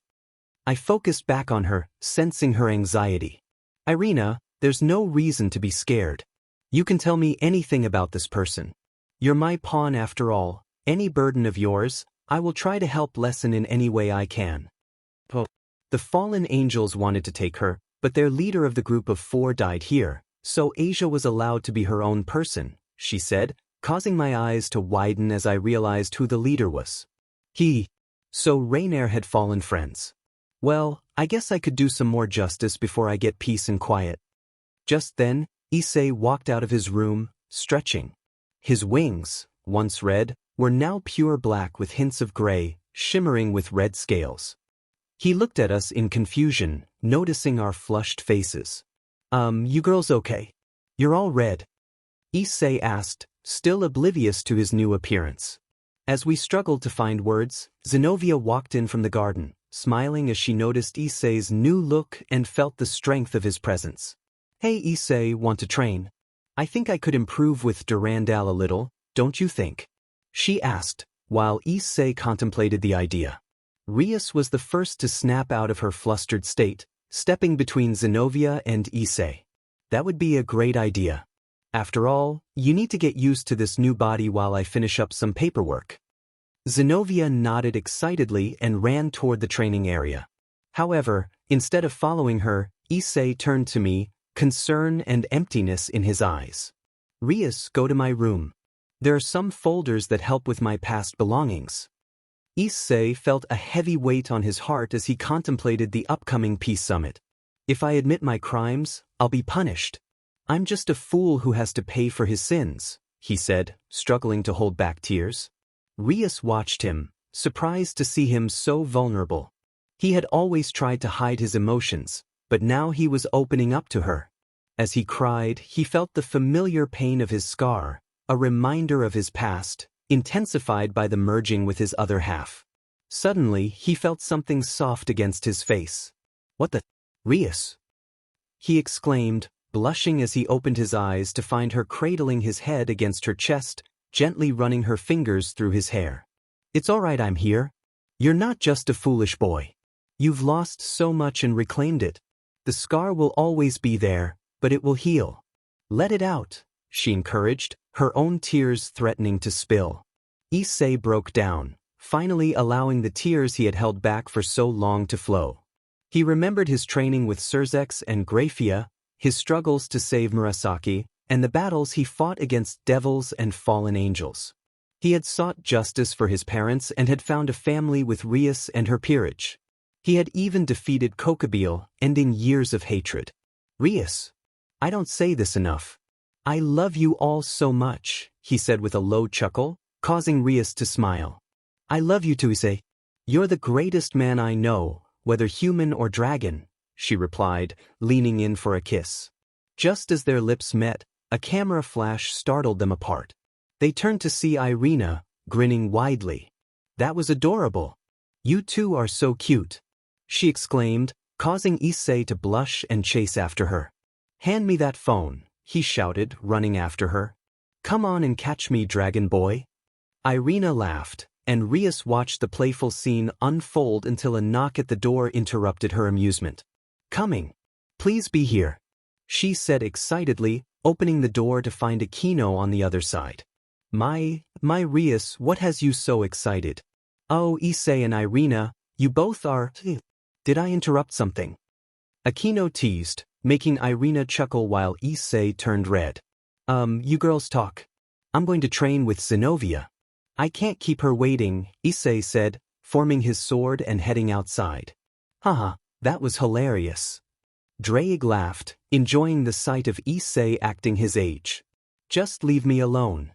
I focused back on her, sensing her anxiety. Irina, there's no reason to be scared. You can tell me anything about this person. You're my pawn after all. Any burden of yours, I will try to help lessen in any way I can. The fallen angels wanted to take her, but their leader of the group of 4 died here, so Asia was allowed to be her own person, she said, causing my eyes to widen as I realized who the leader was. So Raynare had fallen friends. Well, I guess I could do some more justice before I get peace and quiet. Just then, Issei walked out of his room, stretching. His wings, once red, were now pure black with hints of gray, shimmering with red scales. He looked at us in confusion, noticing our flushed faces. You girls okay? You're all red. Issei asked, still oblivious to his new appearance. As we struggled to find words, Zenobia walked in from the garden, smiling as she noticed Issei's new look and felt the strength of his presence. Hey Issei, want to train? I think I could improve with Durandal a little, don't you think? She asked, while Issei contemplated the idea. Rias was the first to snap out of her flustered state, stepping between Zenobia and Issei. That would be a great idea. After all, you need to get used to this new body while I finish up some paperwork. Zenobia nodded excitedly and ran toward the training area. However, instead of following her, Issei turned to me, concern and emptiness in his eyes. Rias, go to my room. There are some folders that help with my past belongings. Issei felt a heavy weight on his heart as he contemplated the upcoming peace summit. If I admit my crimes, I'll be punished. I'm just a fool who has to pay for his sins, he said, struggling to hold back tears. Rias watched him, surprised to see him so vulnerable. He had always tried to hide his emotions, but now he was opening up to her. As he cried, he felt the familiar pain of his scar, a reminder of his past, intensified by the merging with his other half. Suddenly, he felt something soft against his face. What the? Rias! He exclaimed, blushing as he opened his eyes to find her cradling his head against her chest, gently running her fingers through his hair. It's all right, I'm here. You're not just a foolish boy. You've lost so much and reclaimed it. The scar will always be there, but it will heal. Let it out, she encouraged, her own tears threatening to spill. Issei broke down, finally allowing the tears he had held back for so long to flow. He remembered his training with Sirzechs and Grafia, his struggles to save Murasaki, and the battles he fought against devils and fallen angels. He had sought justice for his parents and had found a family with Rias and her peerage. He had even defeated Kokabeel, ending years of hatred. Rias, I don't say this enough. I love you all so much, he said with a low chuckle, causing Rias to smile. I love you too, Issei. You're the greatest man I know, whether human or dragon, she replied, leaning in for a kiss. Just as their lips met, a camera flash startled them apart. They turned to see Irina, grinning widely. That was adorable. You two are so cute, she exclaimed, causing Issei to blush and chase after her. Hand me that phone, he shouted, running after her. Come on and catch me, dragon boy. Irina laughed, and Rias watched the playful scene unfold until a knock at the door interrupted her amusement. Coming. Please be here, she said excitedly, opening the door to find Akeno on the other side. My Rias, what has you so excited? Oh, Issei and Irina, you both are… Did I interrupt something? Akeno teased, making Irina chuckle while Issei turned red. You girls talk. I'm going to train with Zenobia. I can't keep her waiting, Issei said, forming his sword and heading outside. Haha, that was hilarious. Draig laughed, enjoying the sight of Issei acting his age. Just leave me alone.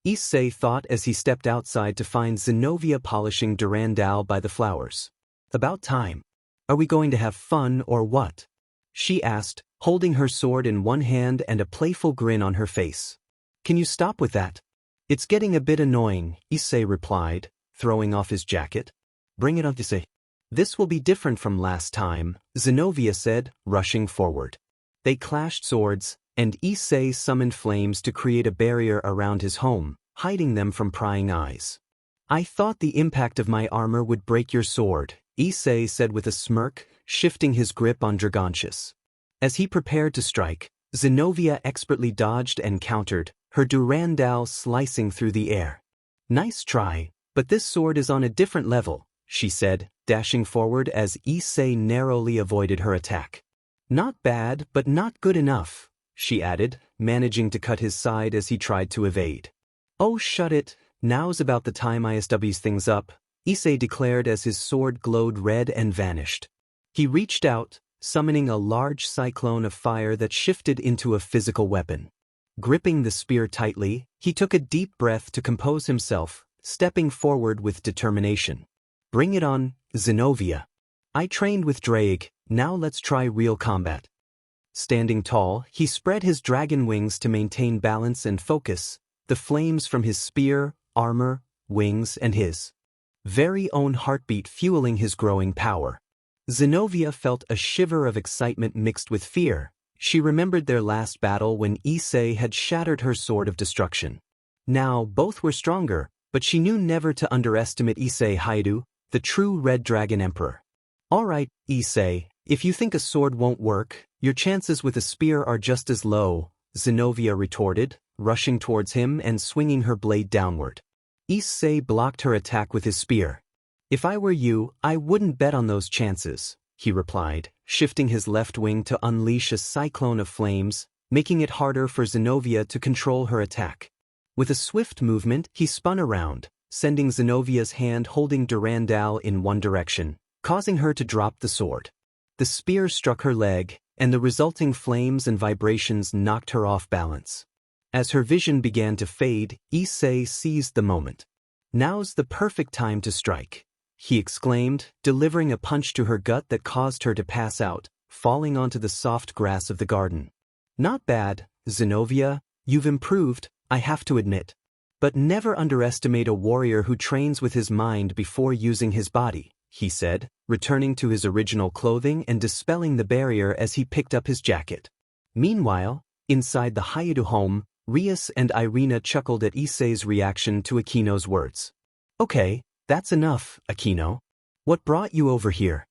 Issei thought as he stepped outside to find Zenobia polishing Durandal by the flowers. About time. Are we going to have fun or what? She asked, holding her sword in one hand and a playful grin on her face. Can you stop with that? It's getting a bit annoying, Issei replied, throwing off his jacket. Bring it on, Issei. This will be different from last time, Zenobia said, rushing forward. They clashed swords, and Issei summoned flames to create a barrier around his home, hiding them from prying eyes. I thought the impact of my armor would break your sword, Issei said with a smirk, shifting his grip on Dragontius. As he prepared to strike, Zenobia expertly dodged and countered, her Durandal slicing through the air. Nice try, but this sword is on a different level, she said, dashing forward as Issei narrowly avoided her attack. Not bad, but not good enough, she added, managing to cut his side as he tried to evade. Oh shut it, now's about the time I SWs things up, Issei declared as his sword glowed red and vanished. He reached out, summoning a large cyclone of fire that shifted into a physical weapon. Gripping the spear tightly, he took a deep breath to compose himself, stepping forward with determination. Bring it on, Zenobia. I trained with draig, now let's try real combat. Standing tall, he spread his dragon wings to maintain balance and focus, the flames from his spear, armor, wings and his very own heartbeat fueling his growing power. Zenobia felt a shiver of excitement mixed with fear. She remembered their last battle when Issei had shattered her sword of destruction. Now both were stronger, but she knew never to underestimate Issei Hyoudou, the true Red Dragon Emperor. Alright, Issei, if you think a sword won't work, your chances with a spear are just as low, Zenobia retorted, rushing towards him and swinging her blade downward. Issei blocked her attack with his spear. If I were you, I wouldn't bet on those chances, he replied, shifting his left wing to unleash a cyclone of flames, making it harder for Zenobia to control her attack. With a swift movement, he spun around, sending Zenovia's hand holding Durandal in one direction, causing her to drop the sword. The spear struck her leg, and the resulting flames and vibrations knocked her off balance. As her vision began to fade, Issei seized the moment. Now's the perfect time to strike, he exclaimed, delivering a punch to her gut that caused her to pass out, falling onto the soft grass of the garden. Not bad, Zenobia, you've improved, I have to admit. But never underestimate a warrior who trains with his mind before using his body, he said, returning to his original clothing and dispelling the barrier as he picked up his jacket. Meanwhile, inside the hyoudou home, Rias and Irina chuckled at Issei's reaction to Akeno's words. Okay, that's enough, Akeno. What brought you over here?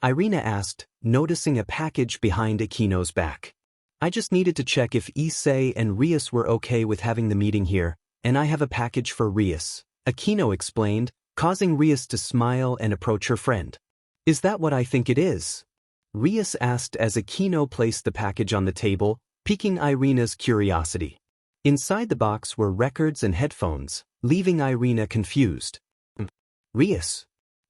Irina asked, noticing a package behind Akeno's back. I just needed to check if Issei and Rias were okay with having the meeting here, and I have a package for Rias, Akeno explained, causing Rias to smile and approach her friend. Is that what I think it is? Rias asked as Akeno placed the package on the table, piquing Irina's curiosity. Inside the box were records and headphones, leaving Irina confused. Rias.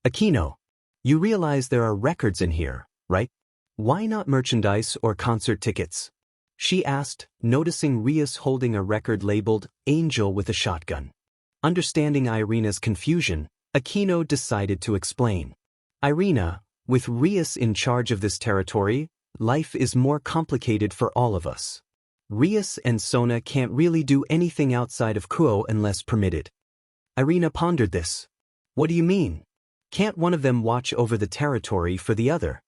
Akeno. You realize there are records in here, right? Why not merchandise or concert tickets? She asked, noticing Rias holding a record labeled Angel with a shotgun. Understanding Irina's confusion, Akeno decided to explain. Irina, with Rias in charge of this territory, life is more complicated for all of us. Rias and Sona can't really do anything outside of Kuo unless permitted. Irina pondered this. What do you mean? Can't one of them watch over the territory for the other?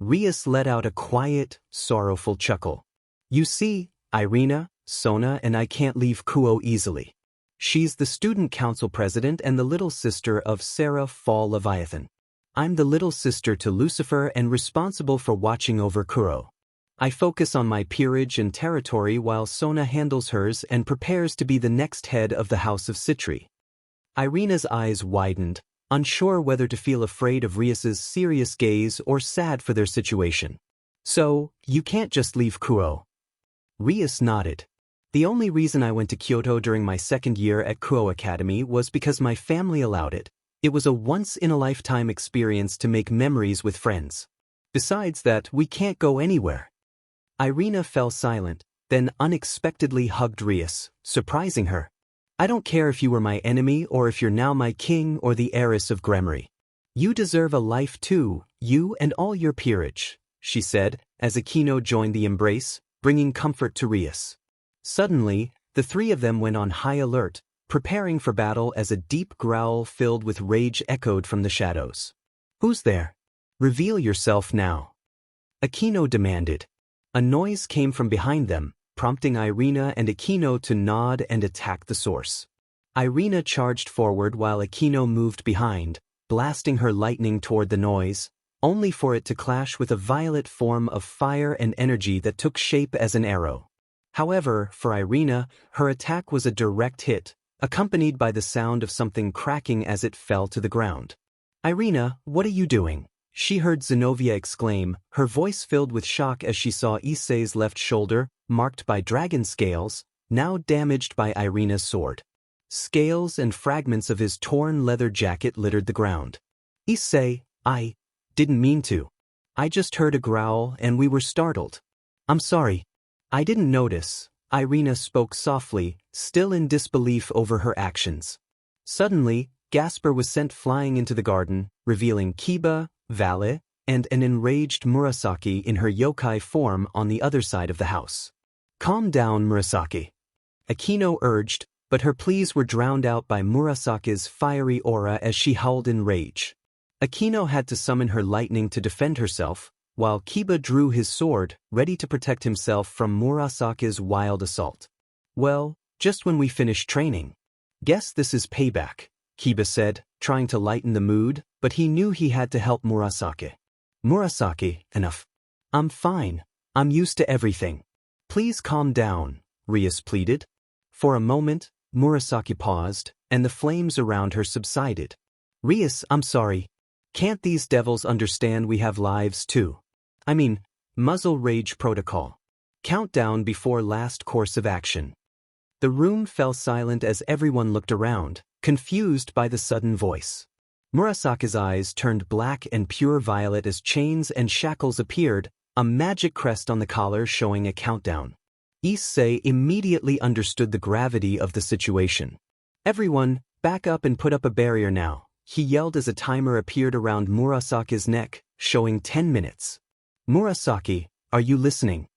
Rias let out a quiet, sorrowful chuckle. You see, Irina, Sona and I can't leave Kuo easily. She's the student council president and the little sister of Sarah Fall Leviathan. I'm the little sister to Lucifer and responsible for watching over Kuo. I focus on my peerage and territory while Sona handles hers and prepares to be the next head of the House of Citri. Irina's eyes widened, unsure whether to feel afraid of Rias's serious gaze or sad for their situation. So, you can't just leave Kuo. Rias nodded. The only reason I went to Kyoto during my second year at Kuo Academy was because my family allowed it. It was a once-in-a-lifetime experience to make memories with friends. Besides that, we can't go anywhere. Irina fell silent, then unexpectedly hugged Rias, surprising her. I don't care if you were my enemy or if you're now my king or the heiress of gremory. You deserve a life too, you and all your peerage, she said, as Akeno joined the embrace, bringing comfort to Rias. Suddenly, the three of them went on high alert, preparing for battle as a deep growl filled with rage echoed from the shadows. Who's there? Reveal yourself now. Akeno demanded. A noise came from behind them, prompting Irina and Akeno to nod and attack the source. Irina charged forward while Akeno moved behind, blasting her lightning toward the noise, only for it to clash with a violet form of fire and energy that took shape as an arrow. However, for Irina, her attack was a direct hit, accompanied by the sound of something cracking as it fell to the ground. Irina, what are you doing? She heard Zenobia exclaim, her voice filled with shock as she saw Issei's left shoulder, marked by dragon scales, now damaged by Irina's sword. Scales and fragments of his torn leather jacket littered the ground. Issei, I didn't mean to. I just heard a growl and we were startled. I'm sorry. I didn't notice. Irina spoke softly, still in disbelief over her actions. Suddenly, Gasper was sent flying into the garden, revealing Kiba, Valet, and an enraged Murasaki in her yokai form on the other side of the house. Calm down, Murasaki. Akeno urged, but her pleas were drowned out by Murasaki's fiery aura as she howled in rage. Akeno had to summon her lightning to defend herself, while Kiba drew his sword, ready to protect himself from Murasaki's wild assault. Well, just when we finished training. Guess this is payback, Kiba said, trying to lighten the mood, but he knew he had to help Murasaki. Murasaki, enough. I'm fine. I'm used to everything. Please calm down, Rias pleaded. For a moment, Murasaki paused, and the flames around her subsided. Rias, I'm sorry. Can't these devils understand we have lives too? I mean, muzzle rage protocol. Countdown before last course of action. The room fell silent as everyone looked around, confused by the sudden voice. Murasaki's eyes turned black and pure violet as chains and shackles appeared, a magic crest on the collar showing a countdown. Issei immediately understood the gravity of the situation. Everyone, back up and put up a barrier now, he yelled as a timer appeared around Murasaki's neck, showing 10 minutes. Murasaki, are you listening?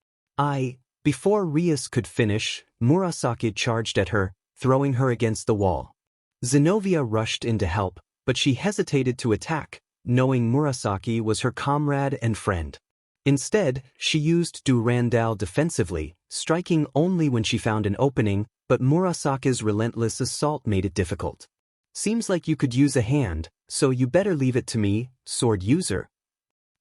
Before Rias could finish, Murasaki charged at her, throwing her against the wall. Zenobia rushed in to help, but she hesitated to attack, knowing Murasaki was her comrade and friend. Instead, she used Durandal defensively, striking only when she found an opening, but Murasaki's relentless assault made it difficult. Seems like you could use a hand, so you better leave it to me, sword user.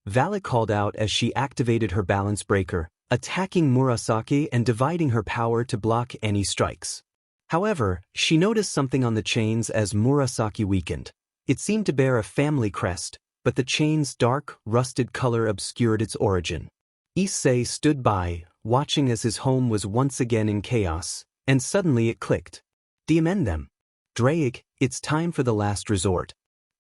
Valet called out as she activated her balance breaker, attacking Murasaki and dividing her power to block any strikes. However, she noticed something on the chains as Murasaki weakened. It seemed to bear a family crest, but the chain's dark, rusted color obscured its origin. Issei stood by, watching as his home was once again in chaos, and suddenly it clicked. Demend them. Draig, it's time for the last resort.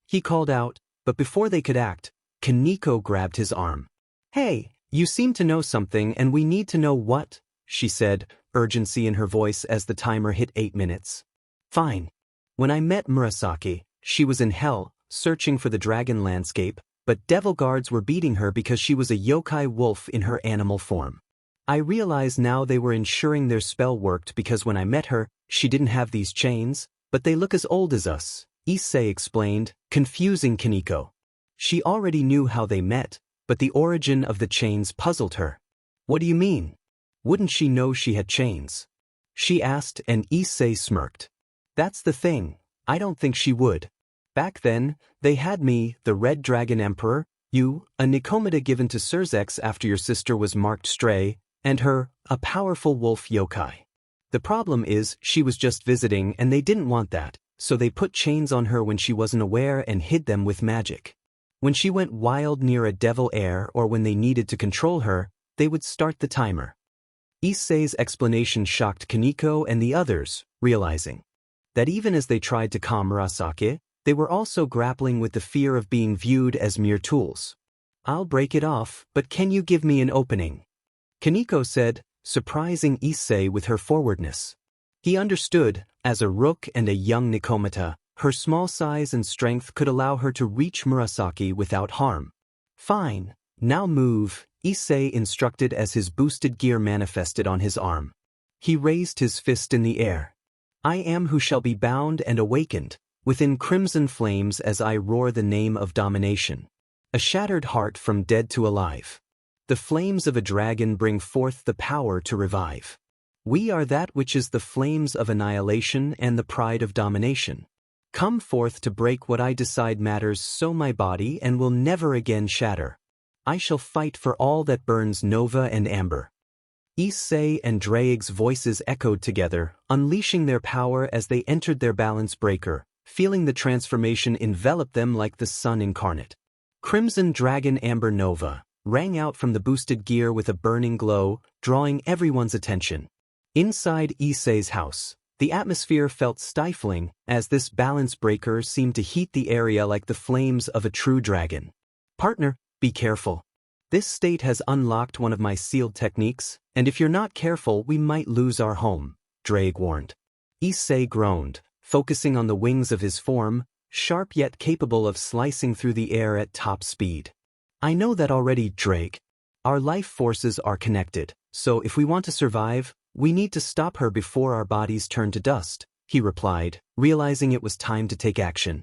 He called out, but before they could act, Kaneko grabbed his arm. Hey, you seem to know something and we need to know what, she said, urgency in her voice as the timer hit 8 minutes. Fine. When I met Murasaki, she was in hell, searching for the dragon landscape, but devil guards were beating her because she was a yokai wolf in her animal form. I realize now they were ensuring their spell worked because when I met her, she didn't have these chains, but they look as old as us, Issei explained, confusing Kaneko. She already knew how they met, but the origin of the chains puzzled her. What do you mean? Wouldn't she know she had chains? She asked and Issei smirked. That's the thing, I don't think she would. Back then, they had me, the Red Dragon Emperor, you, a Nikomata given to Sirzechs after your sister was marked stray, and her, a powerful wolf yokai. The problem is, she was just visiting and they didn't want that, so they put chains on her when she wasn't aware and hid them with magic. When she went wild near a devil heir or when they needed to control her, they would start the timer. Issei's explanation shocked Kaneko and the others, realizing that even as they tried to calm Murasaki, they were also grappling with the fear of being viewed as mere tools. I'll break it off, but can you give me an opening? Kaneko said, surprising Issei with her forwardness. He understood, as a rook and a young Nikomata, her small size and strength could allow her to reach Murasaki without harm. Fine, now move, Issei instructed as his boosted gear manifested on his arm. He raised his fist in the air. I am who shall be bound and awakened, within crimson flames as I roar the name of domination. A shattered heart from dead to alive. The flames of a dragon bring forth the power to revive. We are that which is the flames of annihilation and the pride of domination. Come forth to break what I decide matters so my body and will never again shatter. I shall fight for all that burns Nova and Amber. Issei and Draig's voices echoed together, unleashing their power as they entered their balance breaker, feeling the transformation envelop them like the sun incarnate. Crimson Dragon Amber Nova rang out from the boosted gear with a burning glow, drawing everyone's attention. Inside Issei's house, the atmosphere felt stifling as this balance breaker seemed to heat the area like the flames of a true dragon. Partner, be careful. This state has unlocked one of my sealed techniques, and if you're not careful we might lose our home, Draig warned. Issei groaned, focusing on the wings of his form, sharp yet capable of slicing through the air at top speed. I know that already, Draig. Our life forces are connected, so if we want to survive, we need to stop her before our bodies turn to dust, he replied, realizing it was time to take action.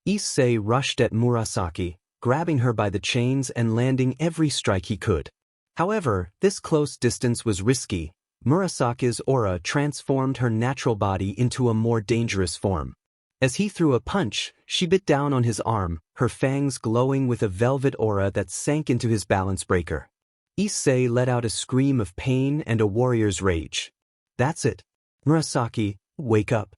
Issei rushed at Murasaki, grabbing her by the chains and landing every strike he could. However, this close distance was risky. Murasaki's aura transformed her natural body into a more dangerous form. As he threw a punch, she bit down on his arm, her fangs glowing with a velvet aura that sank into his balance breaker. Issei let out a scream of pain and a warrior's rage. That's it. Murasaki, wake up.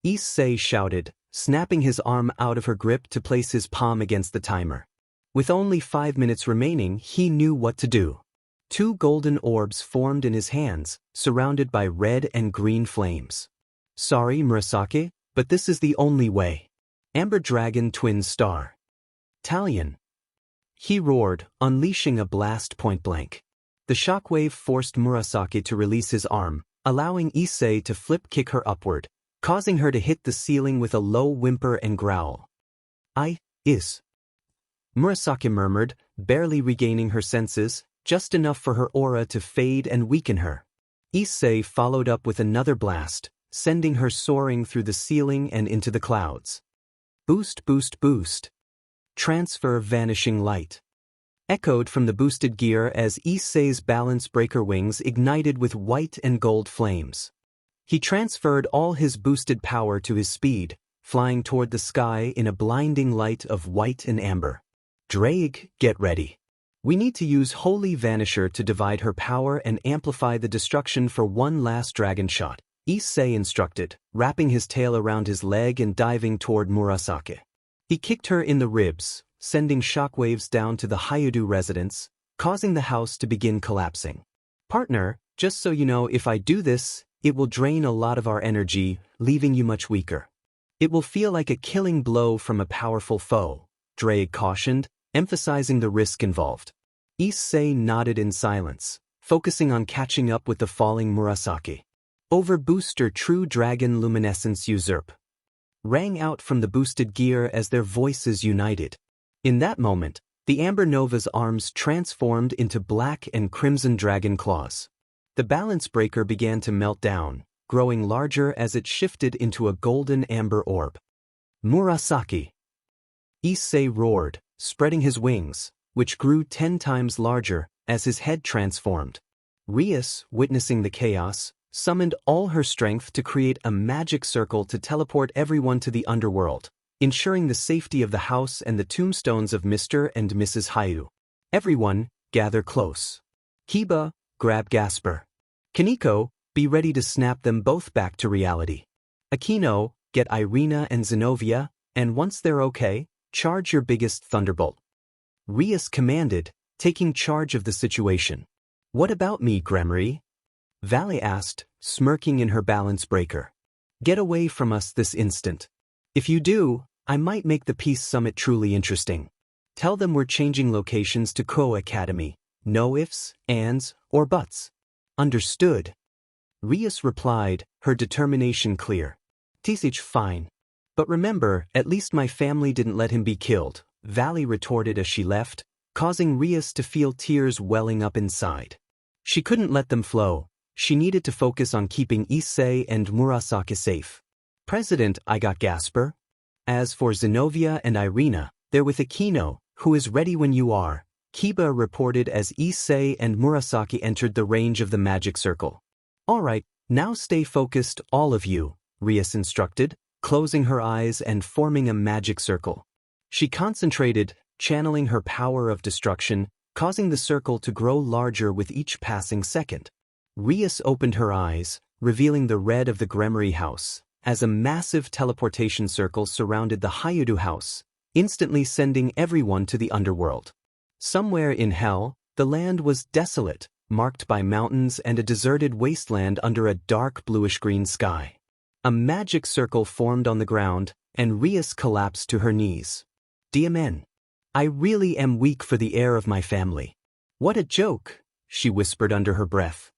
Issei shouted, snapping his arm out of her grip to place his palm against the timer. With only 5 minutes remaining, he knew what to do. 2 golden orbs formed in his hands, surrounded by red and green flames. Sorry, Murasaki, but this is the only way. Amber Dragon Twin Star. Talion. He roared, unleashing a blast point blank. The shockwave forced Murasaki to release his arm, allowing Issei to flip kick her upward, causing her to hit the ceiling with a low whimper and growl. Murasaki murmured, barely regaining her senses, just enough for her aura to fade and weaken her. Issei followed up with another blast, sending her soaring through the ceiling and into the clouds. Boost, boost, boost. Transfer vanishing light. Echoed from the boosted gear as Issei's balance breaker wings ignited with white and gold flames. He transferred all his boosted power to his speed, flying toward the sky in a blinding light of white and amber. Draig, get ready. We need to use Holy Vanisher to divide her power and amplify the destruction for one last dragon shot, Issei instructed, wrapping his tail around his leg and diving toward Murasaki. He kicked her in the ribs, sending shockwaves down to the hyoudou residence, causing the house to begin collapsing. Partner, just so you know, if I do this, it will drain a lot of our energy, leaving you much weaker. It will feel like a killing blow from a powerful foe, Draig cautioned, emphasizing the risk involved. Issei nodded in silence, focusing on catching up with the falling Murasaki. Overbooster True Dragon Luminescence Usurp rang out from the boosted gear as their voices united. In that moment, the Amber Nova's arms transformed into black and crimson dragon claws. The balance breaker began to melt down, growing larger as it shifted into a golden amber orb. Murasaki! Issei roared, spreading his wings, which grew 10 times larger as his head transformed. Rias, witnessing the chaos, summoned all her strength to create a magic circle to teleport everyone to the underworld, ensuring the safety of the house and the tombstones of Mr. and Mrs. hyoudou. Everyone, gather close. Kiba, grab Gasper. Kaneko, be ready to snap them both back to reality. Akeno, get Irina and Zenobia, and once they're okay, charge your biggest thunderbolt. Rias commanded, taking charge of the situation. What about me, Gremory? Valley asked, smirking in her balance breaker. Get away from us this instant. If you do, I might make the Peace Summit truly interesting. Tell them we're changing locations to Kuo Academy. No ifs, ands, or buts. Understood. Rias replied, her determination clear. Tisich, fine. But remember, at least my family didn't let him be killed, Valley retorted as she left, causing Rias to feel tears welling up inside. She couldn't let them flow. She needed to focus on keeping Issei and Murasaki safe. President, I got Gasper. As for Zenobia and Irina, they're with Akeno, who is ready when you are, Kiba reported as Issei and Murasaki entered the range of the magic circle. Alright, now stay focused, all of you, Rias instructed, closing her eyes and forming a magic circle. She concentrated, channeling her power of destruction, causing the circle to grow larger with each passing second. Rias opened her eyes, revealing the red of the Gremory house, as a massive teleportation circle surrounded the hyoudou house, instantly sending everyone to the underworld. Somewhere in hell, the land was desolate, marked by mountains and a deserted wasteland under a dark bluish-green sky. A magic circle formed on the ground, and Rias collapsed to her knees. Diamen. I really am weak for the heir of my family. What a joke, she whispered under her breath.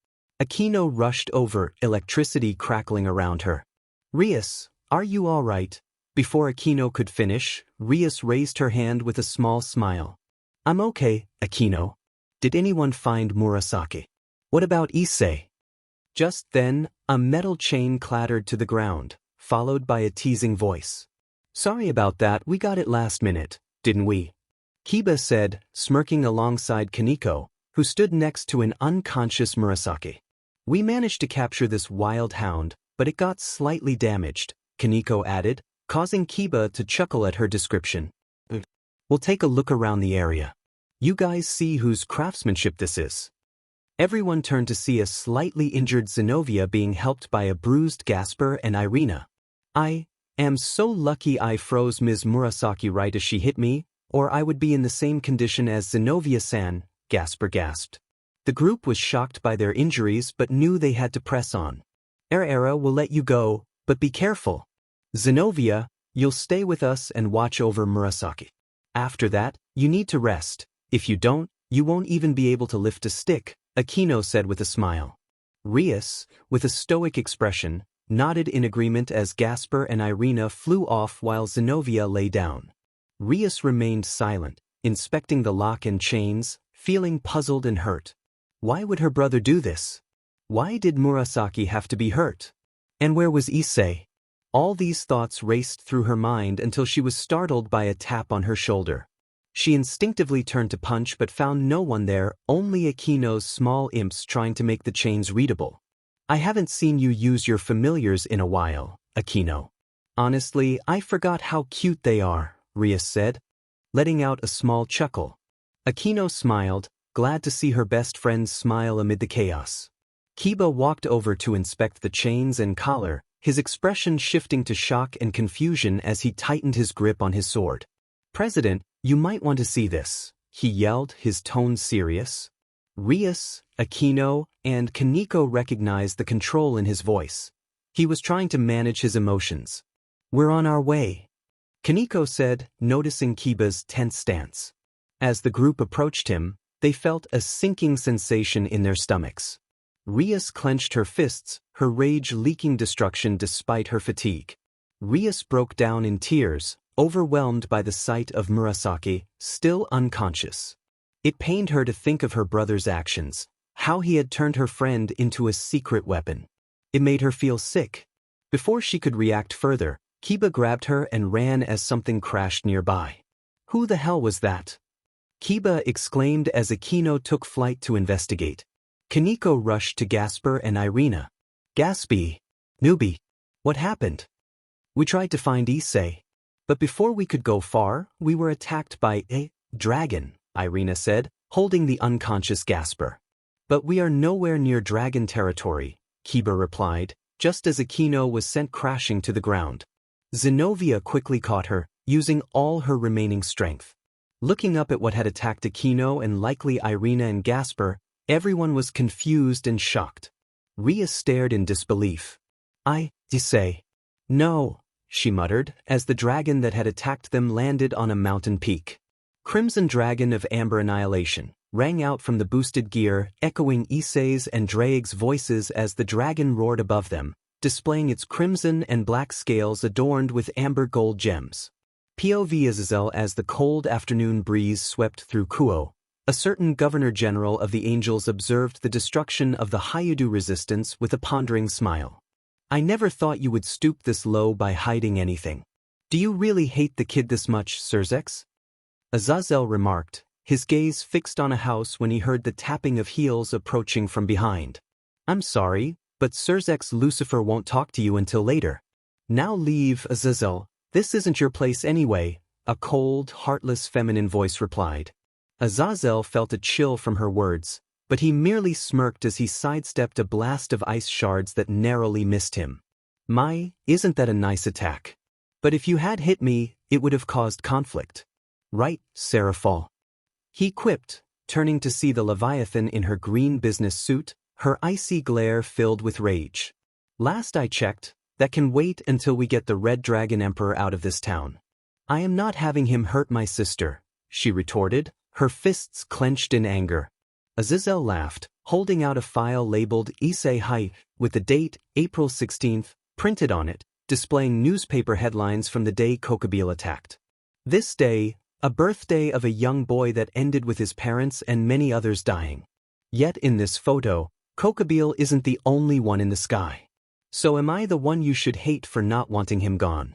Akeno rushed over, electricity crackling around her. Rias, are you all right? Before Akeno could finish, Rias raised her hand with a small smile. I'm okay, Akeno. Did anyone find Murasaki? What about Issei? Just then, a metal chain clattered to the ground, followed by a teasing voice. Sorry about that, we got it last minute, didn't we? Kiba said, smirking alongside Kaneko, who stood next to an unconscious Murasaki. We managed to capture this wild hound, but it got slightly damaged, Kaneko added, causing Kiba to chuckle at her description. We'll take a look around the area. You guys see whose craftsmanship this is. Everyone turned to see a slightly injured Zenobia being helped by a bruised Gasper and Irina. I am so lucky I froze Ms. Murasaki right as she hit me, or I would be in the same condition as Zenobia-san, Gasper gasped. The group was shocked by their injuries but knew they had to press on. Era will let you go, but be careful. Zenobia, you'll stay with us and watch over Murasaki. After that, you need to rest. If you don't, you won't even be able to lift a stick, Akeno said with a smile. Rias, with a stoic expression, nodded in agreement as Gasper and Irina flew off while Zenobia lay down. Rias remained silent, inspecting the lock and chains, feeling puzzled and hurt. Why would her brother do this? Why did Murasaki have to be hurt? And where was Issei? All these thoughts raced through her mind until she was startled by a tap on her shoulder. She instinctively turned to punch but found no one there, only Akeno's small imps trying to make the chains readable. I haven't seen you use your familiars in a while, Akeno. Honestly, I forgot how cute they are, Rias said, letting out a small chuckle. Akeno smiled, glad to see her best friend's smile amid the chaos. Kiba walked over to inspect the chains and collar, his expression shifting to shock and confusion as he tightened his grip on his sword. President, you might want to see this, he yelled, his tone serious. Rias, Akeno, and Kaneko recognized the control in his voice. He was trying to manage his emotions. We're on our way, Kaneko said, noticing Kiba's tense stance. As the group approached him, they felt a sinking sensation in their stomachs. Rias clenched her fists, her rage leaking destruction despite her fatigue. Rias broke down in tears, overwhelmed by the sight of Murasaki, still unconscious. It pained her to think of her brother's actions, how he had turned her friend into a secret weapon. It made her feel sick. Before she could react further, Kiba grabbed her and ran as something crashed nearby. Who the hell was that? Kiba exclaimed as Akeno took flight to investigate. Kaneko rushed to Gasper and Irina. Gaspy, newbie, what happened? We tried to find Issei. But before we could go far, we were attacked by a dragon, Irina said, holding the unconscious Gasper. But we are nowhere near dragon territory, Kiba replied, just as Akeno was sent crashing to the ground. Zenobia quickly caught her, using all her remaining strength. Looking up at what had attacked Akeno and likely Irina and Gasper, everyone was confused and shocked. Rias stared in disbelief. Issei. No, she muttered, as the dragon that had attacked them landed on a mountain peak. Crimson Dragon of Amber Annihilation rang out from the boosted gear, echoing Issei's and Draig's voices as the dragon roared above them, displaying its crimson and black scales adorned with amber gold gems. POV Azazel. As the cold afternoon breeze swept through Kuoh, a certain Governor-General of the Angels observed the destruction of the hyoudou resistance with a pondering smile. I never thought you would stoop this low by hiding anything. Do you really hate the kid this much, Sirzechs? Azazel remarked, his gaze fixed on a house when he heard the tapping of heels approaching from behind. I'm sorry, but Sirzechs Lucifer won't talk to you until later. Now leave, Azazel. This isn't your place anyway, a cold, heartless feminine voice replied. Azazel felt a chill from her words, but he merely smirked as he sidestepped a blast of ice shards that narrowly missed him. Isn't that a nice attack? But if you had hit me, it would have caused conflict. Right, Seraphal? He quipped, turning to see the Leviathan in her green business suit, her icy glare filled with rage. Last I checked, that can wait until we get the Red Dragon Emperor out of this town. I am not having him hurt my sister, she retorted, her fists clenched in anger. Azazel laughed, holding out a file labeled Issei Awoke with the date, April 16th, printed on it, displaying newspaper headlines from the day Kuoh attacked. This day, a birthday of a young boy that ended with his parents and many others dying. Yet in this photo, Kuoh isn't the only one in the sky. So am I the one you should hate for not wanting him gone?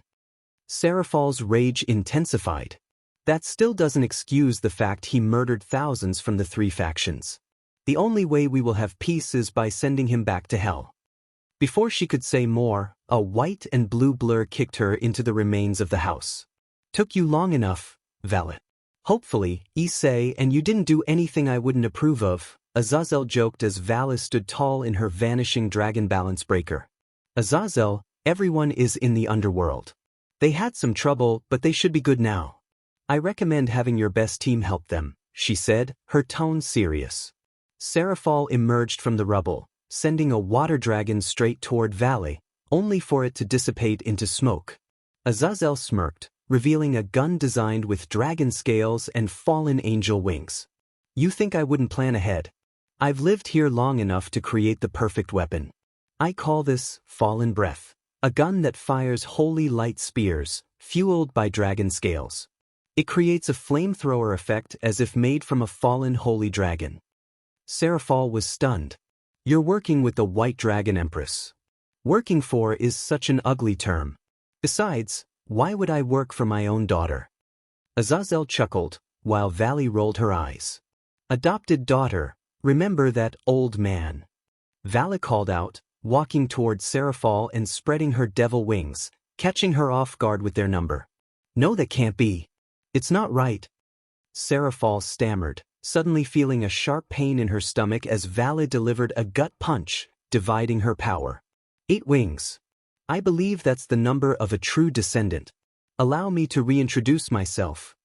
Serafal's rage intensified. That still doesn't excuse the fact he murdered thousands from the three factions. The only way we will have peace is by sending him back to hell. Before she could say more, a white and blue blur kicked her into the remains of the house. Took you long enough, Valet. Hopefully, Issei, and you didn't do anything I wouldn't approve of, Azazel joked as Valet stood tall in her vanishing dragon balance breaker. Azazel, everyone is in the underworld. They had some trouble, but they should be good now. I recommend having your best team help them, she said, her tone serious. Serafal emerged from the rubble, sending a water dragon straight toward Valet, only for it to dissipate into smoke. Azazel smirked, revealing a gun designed with dragon scales and fallen angel wings. You think I wouldn't plan ahead? I've lived here long enough to create the perfect weapon. I call this Fallen Breath, a gun that fires holy light spears, fueled by dragon scales. It creates a flamethrower effect as if made from a fallen holy dragon. Serafal was stunned. You're working with the White Dragon Empress. Working for is such an ugly term. Besides, why would I work for my own daughter? Azazel chuckled, while Valet rolled her eyes. Adopted daughter, remember that old man. Valet called out, walking toward Serafal and spreading her devil wings, catching her off guard with their number. No, that can't be. It's not right. Serafal stammered, suddenly feeling a sharp pain in her stomach as Valet delivered a gut punch, dividing her power. 8 wings. I believe that's the number of a true descendant. Allow me to reintroduce myself.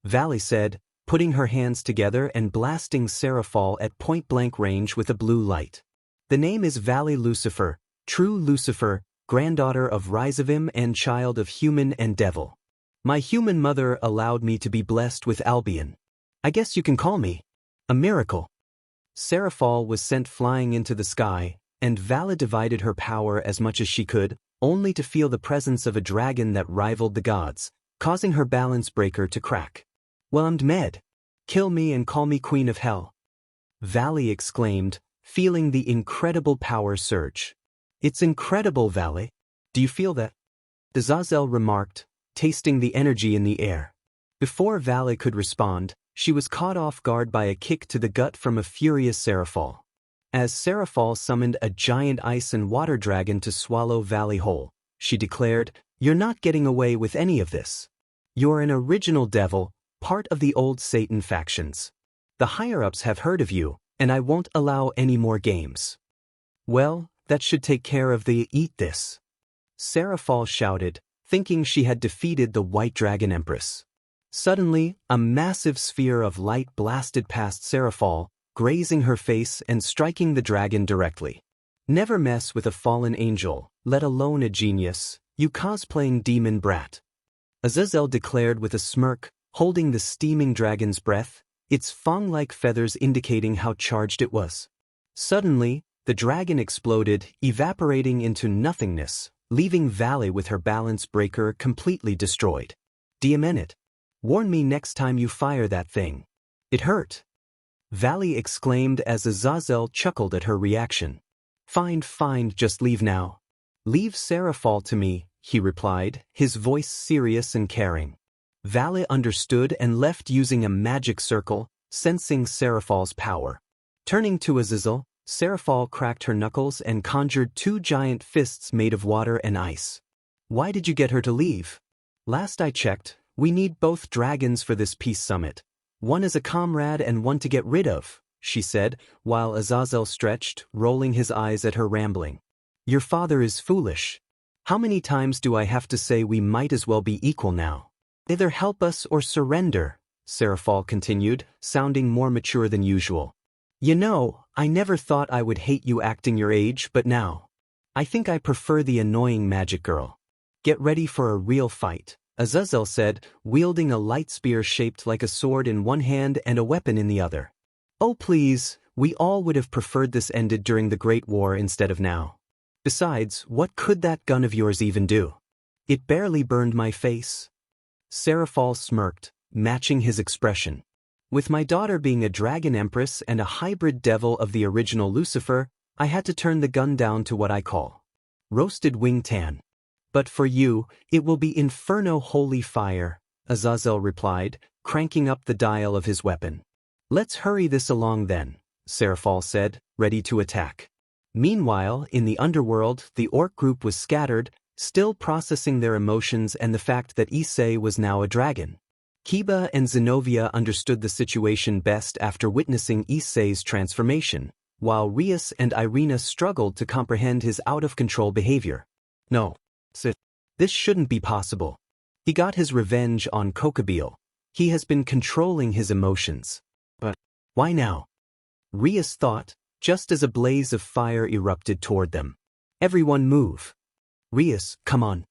Valet said, putting her hands together and blasting Serafal at point-blank range with a blue light. The name is Valet Lucifer, true Lucifer, granddaughter of Rizavim and child of human and devil. My human mother allowed me to be blessed with Albion. I guess you can call me a miracle. Serafal was sent flying into the sky, and Valet divided her power as much as she could, only to feel the presence of a dragon that rivaled the gods, causing her balance breaker to crack. Well, I'm dead. Kill me and call me Queen of Hell. Valet exclaimed, feeling the incredible power surge. It's incredible, Valet. Do you feel that? Azazel remarked, tasting the energy in the air. Before Valet could respond, she was caught off guard by a kick to the gut from a furious Serafal. As Serafal summoned a giant ice and water dragon to swallow Valet whole, she declared, You're not getting away with any of this. You're an original devil, part of the old Satan factions. The higher-ups have heard of you, and I won't allow any more games. Well, that should take care of the eat this. Serafal shouted, thinking she had defeated the White Dragon Empress. Suddenly, a massive sphere of light blasted past Serafal, grazing her face and striking the dragon directly. Never mess with a fallen angel, let alone a genius, you cosplaying demon brat. Azazel declared with a smirk, holding the steaming dragon's breath, its fang-like feathers indicating how charged it was. Suddenly, the dragon exploded, evaporating into nothingness, leaving Valet with her balance breaker completely destroyed. Diamond it. Warn me next time you fire that thing. It hurt. Valet exclaimed as Azazel chuckled at her reaction. Fine, just leave now. Leave Serafal to me, he replied, his voice serious and caring. Valet understood and left using a magic circle, sensing Serafal's power. Turning to Azazel, Serafal cracked her knuckles and conjured 2 giant fists made of water and ice. Why did you get her to leave? Last I checked, we need both dragons for this peace summit. One as a comrade and one to get rid of, she said, while Azazel stretched, rolling his eyes at her rambling. Your father is foolish. How many times do I have to say we might as well be equal now? Either help us or surrender, Serafal continued, sounding more mature than usual. You know, I never thought I would hate you acting your age, but now. I think I prefer the annoying magic girl. Get ready for a real fight, Azazel said, wielding a light spear shaped like a sword in one hand and a weapon in the other. Oh please, we all would have preferred this ended during the Great War instead of now. Besides, what could that gun of yours even do? It barely burned my face. Seraphal smirked, matching his expression. With my daughter being a dragon empress and a hybrid devil of the original Lucifer, I had to turn the gun down to what I call roasted wing tan. But for you, it will be inferno holy fire, Azazel replied, cranking up the dial of his weapon. Let's hurry this along then, Seraphal said, ready to attack. Meanwhile, in the underworld, the orc group was scattered, still processing their emotions and the fact that Issei was now a dragon. Kiba and Zenobia understood the situation best after witnessing Issei's transformation, while Rias and Irina struggled to comprehend his out-of-control behavior. No. This shouldn't be possible. He got his revenge on Kokobile. He has been controlling his emotions. But why now? Rias thought, just as a blaze of fire erupted toward them. Everyone move. Rias, come on.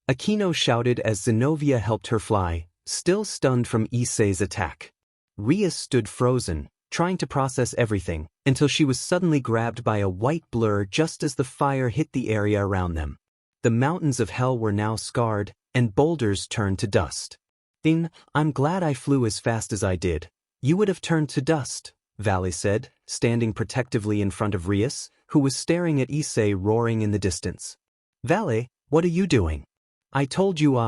Akeno shouted as Zenobia helped her fly, still stunned from Issei's attack. Rias stood frozen, trying to process everything, until she was suddenly grabbed by a white blur just as the fire hit the area around them. The mountains of hell were now scarred, and boulders turned to dust. I'm glad I flew as fast as I did. You would have turned to dust, Valley said, standing protectively in front of Rias, who was staring at Issei roaring in the distance. Valley, what are you doing? I told you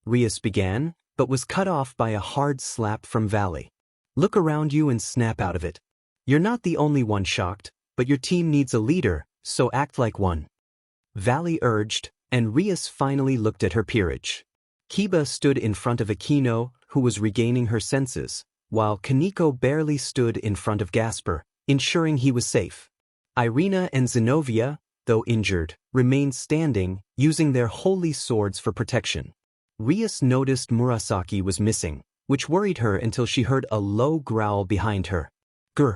Rias began, but was cut off by a hard slap from Valley. Look around you and snap out of it. You're not the only one shocked, but your team needs a leader, so act like one. Valley urged, and Rias finally looked at her peerage. Kiba stood in front of Akeno, who was regaining her senses, while Kaneko barely stood in front of Gasper, ensuring he was safe. Irina and Zenobia, though injured, remained standing, using their holy swords for protection. Rias noticed Murasaki was missing, which worried her until she heard a low growl behind her. Grr.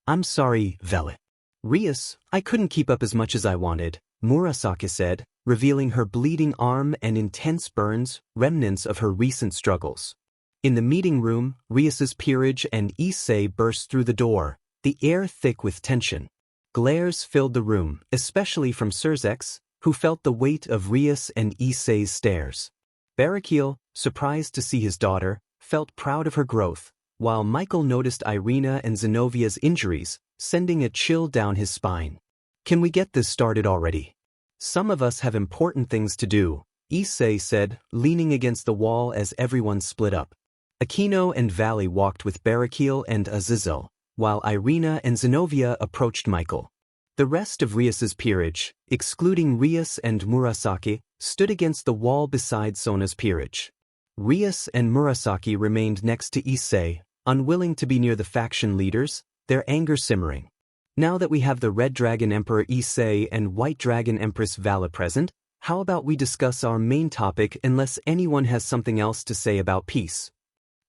I'm sorry, Valley. Rias, I couldn't keep up as much as I wanted, Murasaki said, revealing her bleeding arm and intense burns, remnants of her recent struggles. In the meeting room, Rias's peerage and Issei burst through the door, the air thick with tension. Glares filled the room, especially from Sirzechs, who felt the weight of Rias and Issei's stares. Barakiel, surprised to see his daughter, felt proud of her growth, while Michael noticed Irina and Zenovia's injuries, sending a chill down his spine. Can we get this started already? Some of us have important things to do, Issei said, leaning against the wall as everyone split up. Akeno and Valley walked with Barakiel and Azazel, while Irina and Zenobia approached Michael. The rest of Rias's peerage, excluding Rias and Murasaki, stood against the wall beside Sona's peerage. Rias and Murasaki remained next to Issei, unwilling to be near the faction leaders, their anger simmering. Now that we have the Red Dragon Emperor Issei and White Dragon Empress Vala present, how about we discuss our main topic unless anyone has something else to say about peace?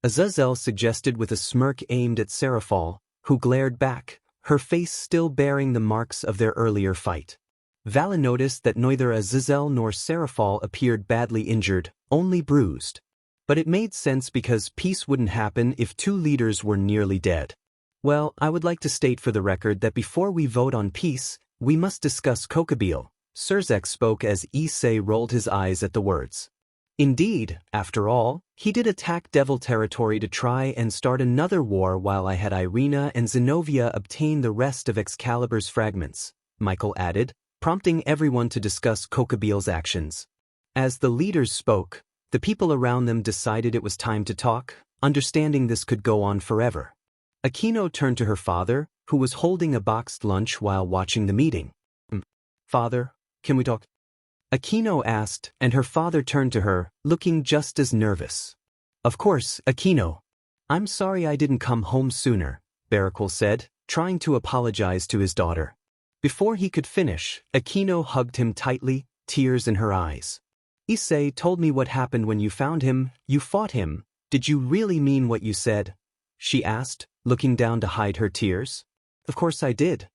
Azazel suggested with a smirk aimed at Seraphal, who glared back, her face still bearing the marks of their earlier fight. Vala noticed that neither Azazel nor Seraphal appeared badly injured, only bruised. But it made sense because peace wouldn't happen if two leaders were nearly dead. Well, I would like to state for the record that before we vote on peace, we must discuss Kokobile, Sirzechs spoke as Issei rolled his eyes at the words. Indeed, after all, he did attack Devil territory to try and start another war while I had Irina and Zenobia obtain the rest of Excalibur's fragments, Michael added, prompting everyone to discuss Kokobile's actions. As the leaders spoke, the people around them decided it was time to talk, understanding this could go on forever. Akeno turned to her father, who was holding a boxed lunch while watching the meeting. Father, can we talk? Akeno asked, and her father turned to her, looking just as nervous. Of course, Akeno. I'm sorry I didn't come home sooner, Barakiel said, trying to apologize to his daughter. Before he could finish, Akeno hugged him tightly, tears in her eyes. Issei told me what happened when you found him. You fought him. Did you really mean what you said? She asked, looking down to hide her tears. Of course I did.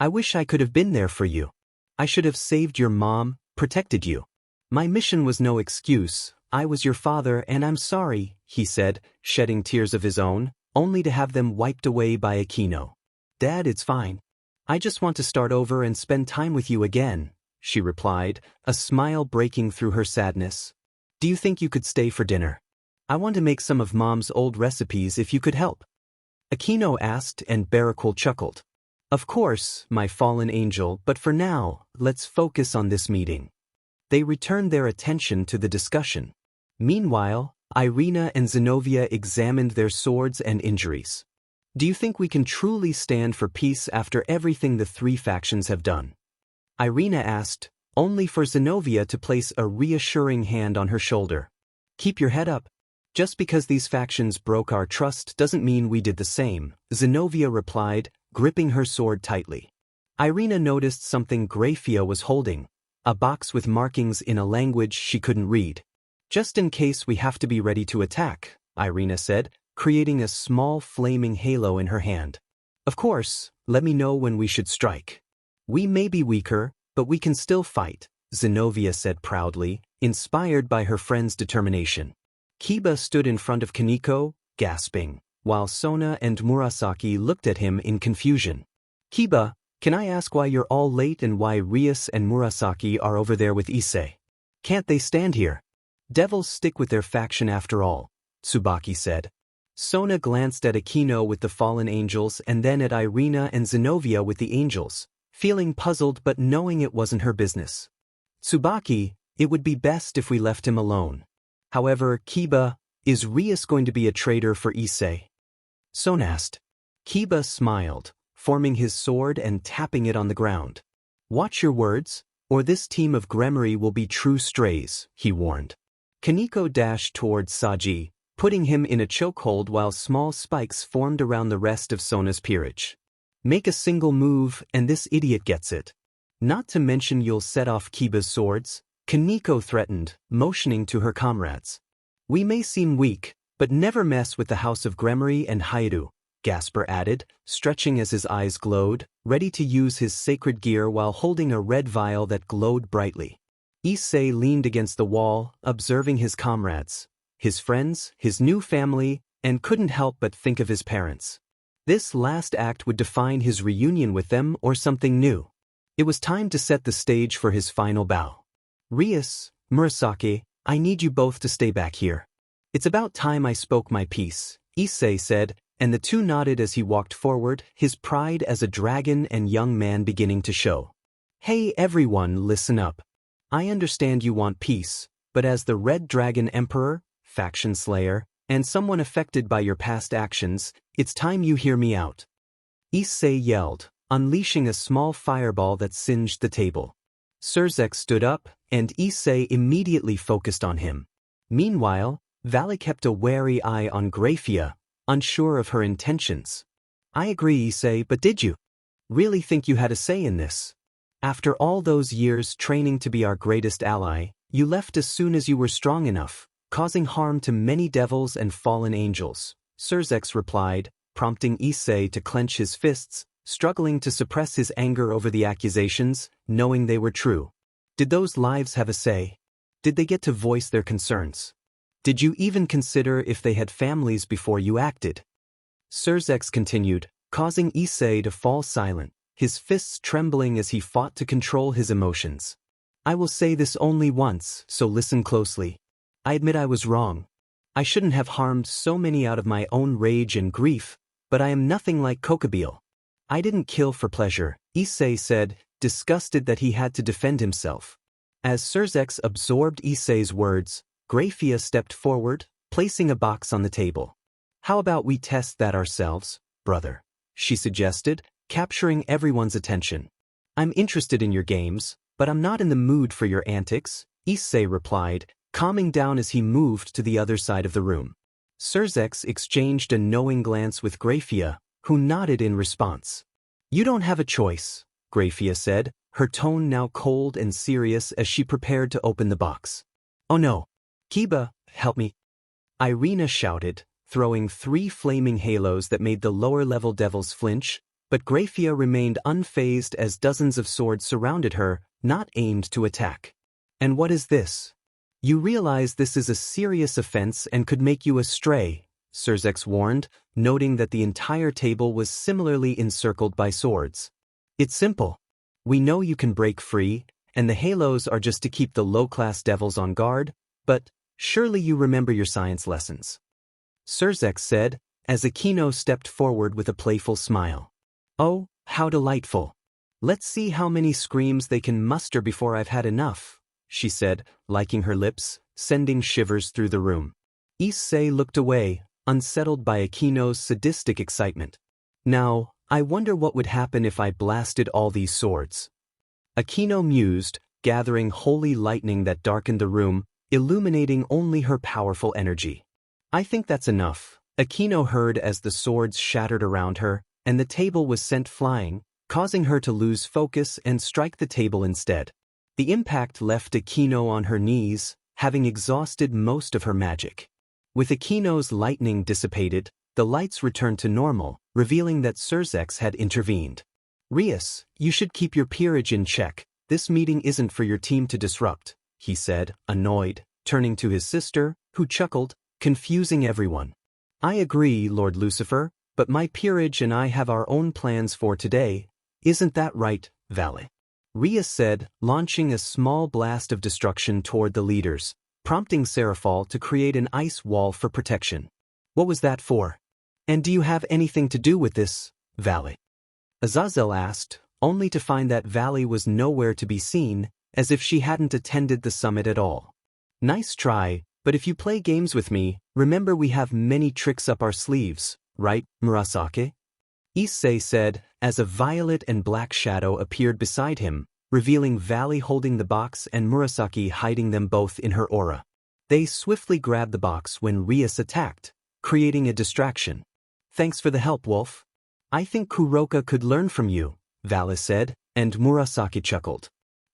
I wish I could have been there for you. I should have saved your mom, protected you. My mission was no excuse. I was your father and I'm sorry, he said, shedding tears of his own, only to have them wiped away by Akeno. Dad, it's fine. I just want to start over and spend time with you again, she replied, a smile breaking through her sadness. Do you think you could stay for dinner? I want to make some of Mom's old recipes if you could help. Akeno asked and Barakul chuckled. Of course, my fallen angel, but for now, let's focus on this meeting. They returned their attention to the discussion. Meanwhile, Irina and Zenobia examined their swords and injuries. Do you think we can truly stand for peace after everything the three factions have done? Irina asked, only for Zenobia to place a reassuring hand on her shoulder. Keep your head up. Just because these factions broke our trust doesn't mean we did the same, Zenobia replied, gripping her sword tightly. Irina noticed something Grafia was holding, a box with markings in a language she couldn't read. Just in case we have to be ready to attack, Irina said, creating a small flaming halo in her hand. Of course, let me know when we should strike. We may be weaker, but we can still fight, Zenobia said proudly, inspired by her friend's determination. Kiba stood in front of Kaneko, gasping, while Sona and Murasaki looked at him in confusion. Kiba, can I ask why you're all late and why Rias and Murasaki are over there with Issei? Can't they stand here? Devils stick with their faction after all, Tsubaki said. Sona glanced at Akeno with the fallen angels and then at Irina and Zenobia with the angels, feeling puzzled but knowing it wasn't her business. Tsubaki, it would be best if we left him alone. However, Kiba, is Rias going to be a traitor for Issei? Sona asked. Kiba smiled, forming his sword and tapping it on the ground. Watch your words, or this team of gremory will be true strays, he warned. Kaneko dashed towards Saji, putting him in a chokehold while small spikes formed around the rest of Sona's peerage. Make a single move and this idiot gets it. Not to mention you'll set off Kiba's swords, Kaneko threatened, motioning to her comrades. We may seem weak, but never mess with the house of gremory and hyoudou, Gasper added, stretching as his eyes glowed, ready to use his sacred gear while holding a red vial that glowed brightly. Issei leaned against the wall, observing his comrades, his friends, his new family, and couldn't help but think of his parents. This last act would define his reunion with them or something new. It was time to set the stage for his final bow. Rias, Murasaki, I need you both to stay back here. It's about time I spoke my piece, Issei said, and the two nodded as he walked forward, his pride as a dragon and young man beginning to show. Hey everyone, listen up. I understand you want peace, but as the Red Dragon Emperor, faction slayer, and someone affected by your past actions, it's time you hear me out. Issei yelled, unleashing a small fireball that singed the table. Sirzechs stood up, and Issei immediately focused on him. Meanwhile, Valley kept a wary eye on Grafia, unsure of her intentions. I agree, Issei, but did you really think you had a say in this? After all those years training to be our greatest ally, you left as soon as you were strong enough, causing harm to many devils and fallen angels, Sirzechs replied, prompting Issei to clench his fists, struggling to suppress his anger over the accusations, knowing they were true. Did those lives have a say? Did they get to voice their concerns? Did you even consider if they had families before you acted? Sirzechs continued, causing Issei to fall silent, his fists trembling as he fought to control his emotions. I will say this only once, so listen closely. I admit I was wrong. I shouldn't have harmed so many out of my own rage and grief, but I am nothing like Kokabeel. I didn't kill for pleasure, Issei said, disgusted that he had to defend himself. As Sirzechs absorbed Issei's words, Grafia stepped forward, placing a box on the table. How about we test that ourselves, brother? She suggested, capturing everyone's attention. I'm interested in your games, but I'm not in the mood for your antics, Issei replied, calming down as he moved to the other side of the room. Sirzechs exchanged a knowing glance with Grafia, who nodded in response. You don't have a choice, Grafia said, her tone now cold and serious as she prepared to open the box. Oh no. Kiba, help me. Irina shouted, throwing 3 flaming halos that made the lower-level devils flinch, but Grafia remained unfazed as dozens of swords surrounded her, not aimed to attack. And what is this? You realize this is a serious offense and could make you astray, Sirzechs warned, noting that the entire table was similarly encircled by swords. It's simple. We know you can break free, and the halos are just to keep the low-class devils on guard, but surely you remember your science lessons. Sirzechs said, as Akeno stepped forward with a playful smile. Oh, how delightful. Let's see how many screams they can muster before I've had enough, she said, licking her lips, sending shivers through the room. Issei looked away, unsettled by Akeno's sadistic excitement. Now, I wonder what would happen if I blasted all these swords. Akeno mused, gathering holy lightning that darkened the room, illuminating only her powerful energy. I think that's enough, Akeno heard as the swords shattered around her, and the table was sent flying, causing her to lose focus and strike the table instead. The impact left Akeno on her knees, having exhausted most of her magic. With Akeno's lightning dissipated, the lights returned to normal, revealing that Sirzechs had intervened. Rias, you should keep your peerage in check. This meeting isn't for your team to disrupt, he said, annoyed, turning to his sister, who chuckled, confusing everyone. I agree, Lord Lucifer, but my peerage and I have our own plans for today. Isn't that right, Valet? Rias said, launching a small blast of destruction toward the leaders, prompting Seraphal to create an ice wall for protection. What was that for? And do you have anything to do with this, Valet? Azazel asked, only to find that Valet was nowhere to be seen, as if she hadn't attended the summit at all. Nice try, but if you play games with me, remember we have many tricks up our sleeves, right, Murasaki? Issei said, as a violet and black shadow appeared beside him, revealing Valet holding the box and Murasaki hiding them both in her aura. They swiftly grabbed the box when Rias attacked, creating a distraction. Thanks for the help, Wolf. I think Kuroka could learn from you, Valet said, and Murasaki chuckled.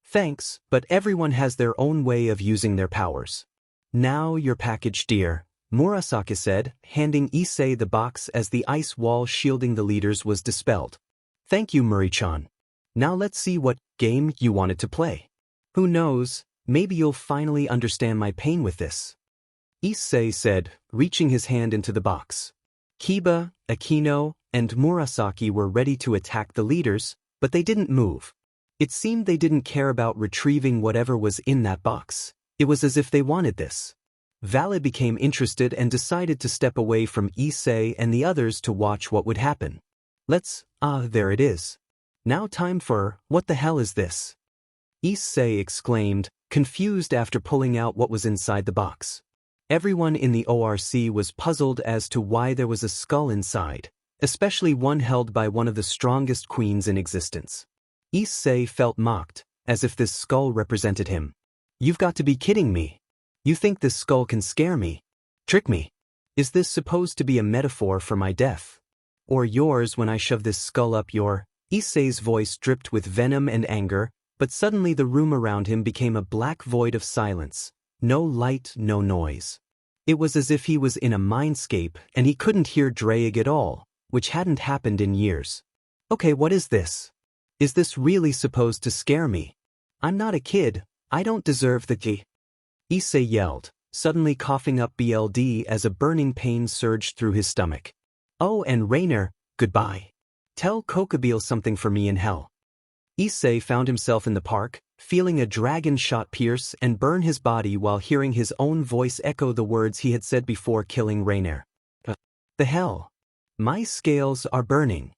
Thanks, but everyone has their own way of using their powers. Now your package, dear, Murasaki said, handing Issei the box as the ice wall shielding the leaders was dispelled. Thank you, Murray-chan. Now let's see what game you wanted to play. Who knows, maybe you'll finally understand my pain with this. Issei said, reaching his hand into the box. Kiba, Akeno, and Murasaki were ready to attack the leaders, but they didn't move. It seemed they didn't care about retrieving whatever was in that box. It was as if they wanted this. Valet became interested and decided to step away from Issei and the others to watch what would happen. There it is. Now time for, what the hell is this? Issei exclaimed, confused after pulling out what was inside the box. Everyone in the ORC was puzzled as to why there was a skull inside, especially one held by one of the strongest queens in existence. Issei felt mocked, as if this skull represented him. You've got to be kidding me. You think this skull can scare me? Trick me? Is this supposed to be a metaphor for my death? Or yours when I shove this skull up your... Issei's voice dripped with venom and anger, but suddenly the room around him became a black void of silence. No light, no noise. It was as if he was in a mindscape and he couldn't hear draig at all, which hadn't happened in years. Okay, what is this? Is this really supposed to scare me? I'm not a kid, I don't deserve the key. Issei yelled, suddenly coughing up blood as a burning pain surged through his stomach. Oh, and Raynare, goodbye. Tell Kokabeel something for me in hell. Issei found himself in the park, feeling a dragon shot pierce and burn his body while hearing his own voice echo the words he had said before killing Raynare. The hell? My scales are burning.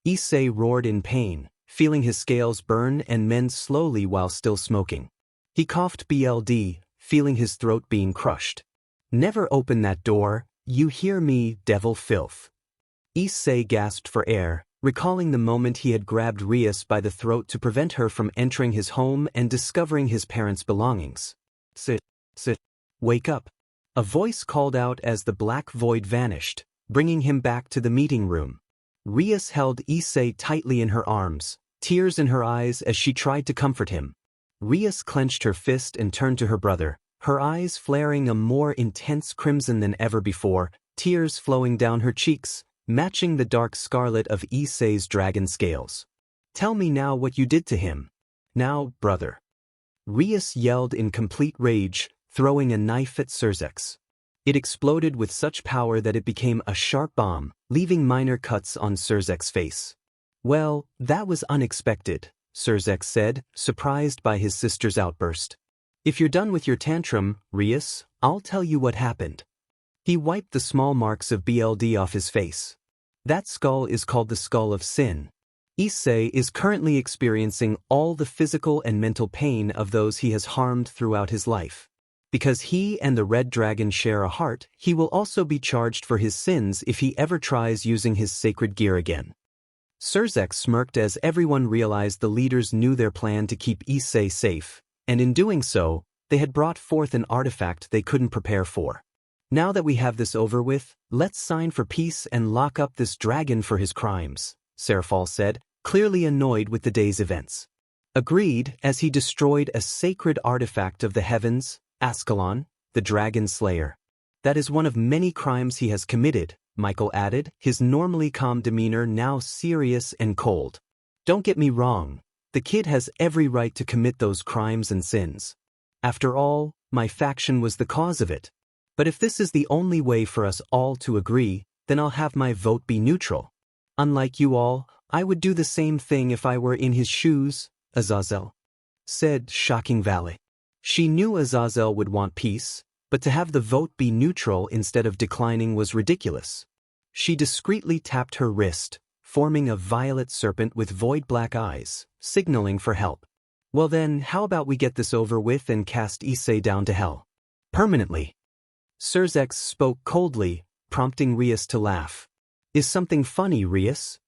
Issei roared in pain, feeling his scales burn and mend slowly while still smoking. He coughed blood, feeling his throat being crushed. Never open that door, you hear me, devil filth. Issei gasped for air, recalling the moment he had grabbed Rias by the throat to prevent her from entering his home and discovering his parents' belongings. Sit. Wake up. A voice called out as the black void vanished, bringing him back to the meeting room. Rias held Issei tightly in her arms, tears in her eyes as she tried to comfort him. Rias clenched her fist and turned to her brother, her eyes flaring a more intense crimson than ever before, tears flowing down her cheeks, matching the dark scarlet of Issei's dragon scales. Tell me now what you did to him. Now, brother. Rias yelled in complete rage, throwing a knife at Sirzechs. It exploded with such power that it became a sharp bomb, leaving minor cuts on Sirzechs' face. "Well, that was unexpected," Sirzechs said, surprised by his sister's outburst. "If you're done with your tantrum, Rias, I'll tell you what happened." He wiped the small marks of BLD off his face. "That skull is called the Skull of Sin. Issei is currently experiencing all the physical and mental pain of those he has harmed throughout his life. Because he and the Red Dragon share a heart, he will also be charged for his sins if he ever tries using his sacred gear again." Sirzechs smirked as everyone realized the leaders knew their plan to keep Issei safe, and in doing so, they had brought forth an artifact they couldn't prepare for. "Now that we have this over with, let's sign for peace and lock up this dragon for his crimes," Serafal said, clearly annoyed with the day's events. "Agreed," as he destroyed a sacred artifact of the heavens, Escalation, the dragon slayer. "That is one of many crimes he has committed," Michael added, his normally calm demeanor now serious and cold. "Don't get me wrong, the kid has every right to commit those crimes and sins. After all, my faction was the cause of it. But if this is the only way for us all to agree, then I'll have my vote be neutral. Unlike you all, I would do the same thing if I were in his shoes," Azazel said, shocking Valley. She knew Azazel would want peace, but to have the vote be neutral instead of declining was ridiculous. She discreetly tapped her wrist, forming a violet serpent with void black eyes, signaling for help. "Well then, how about we get this over with and cast Issei down to hell? Permanently." Sirzechs spoke coldly, prompting Rias to laugh. "Is something funny, Rias?"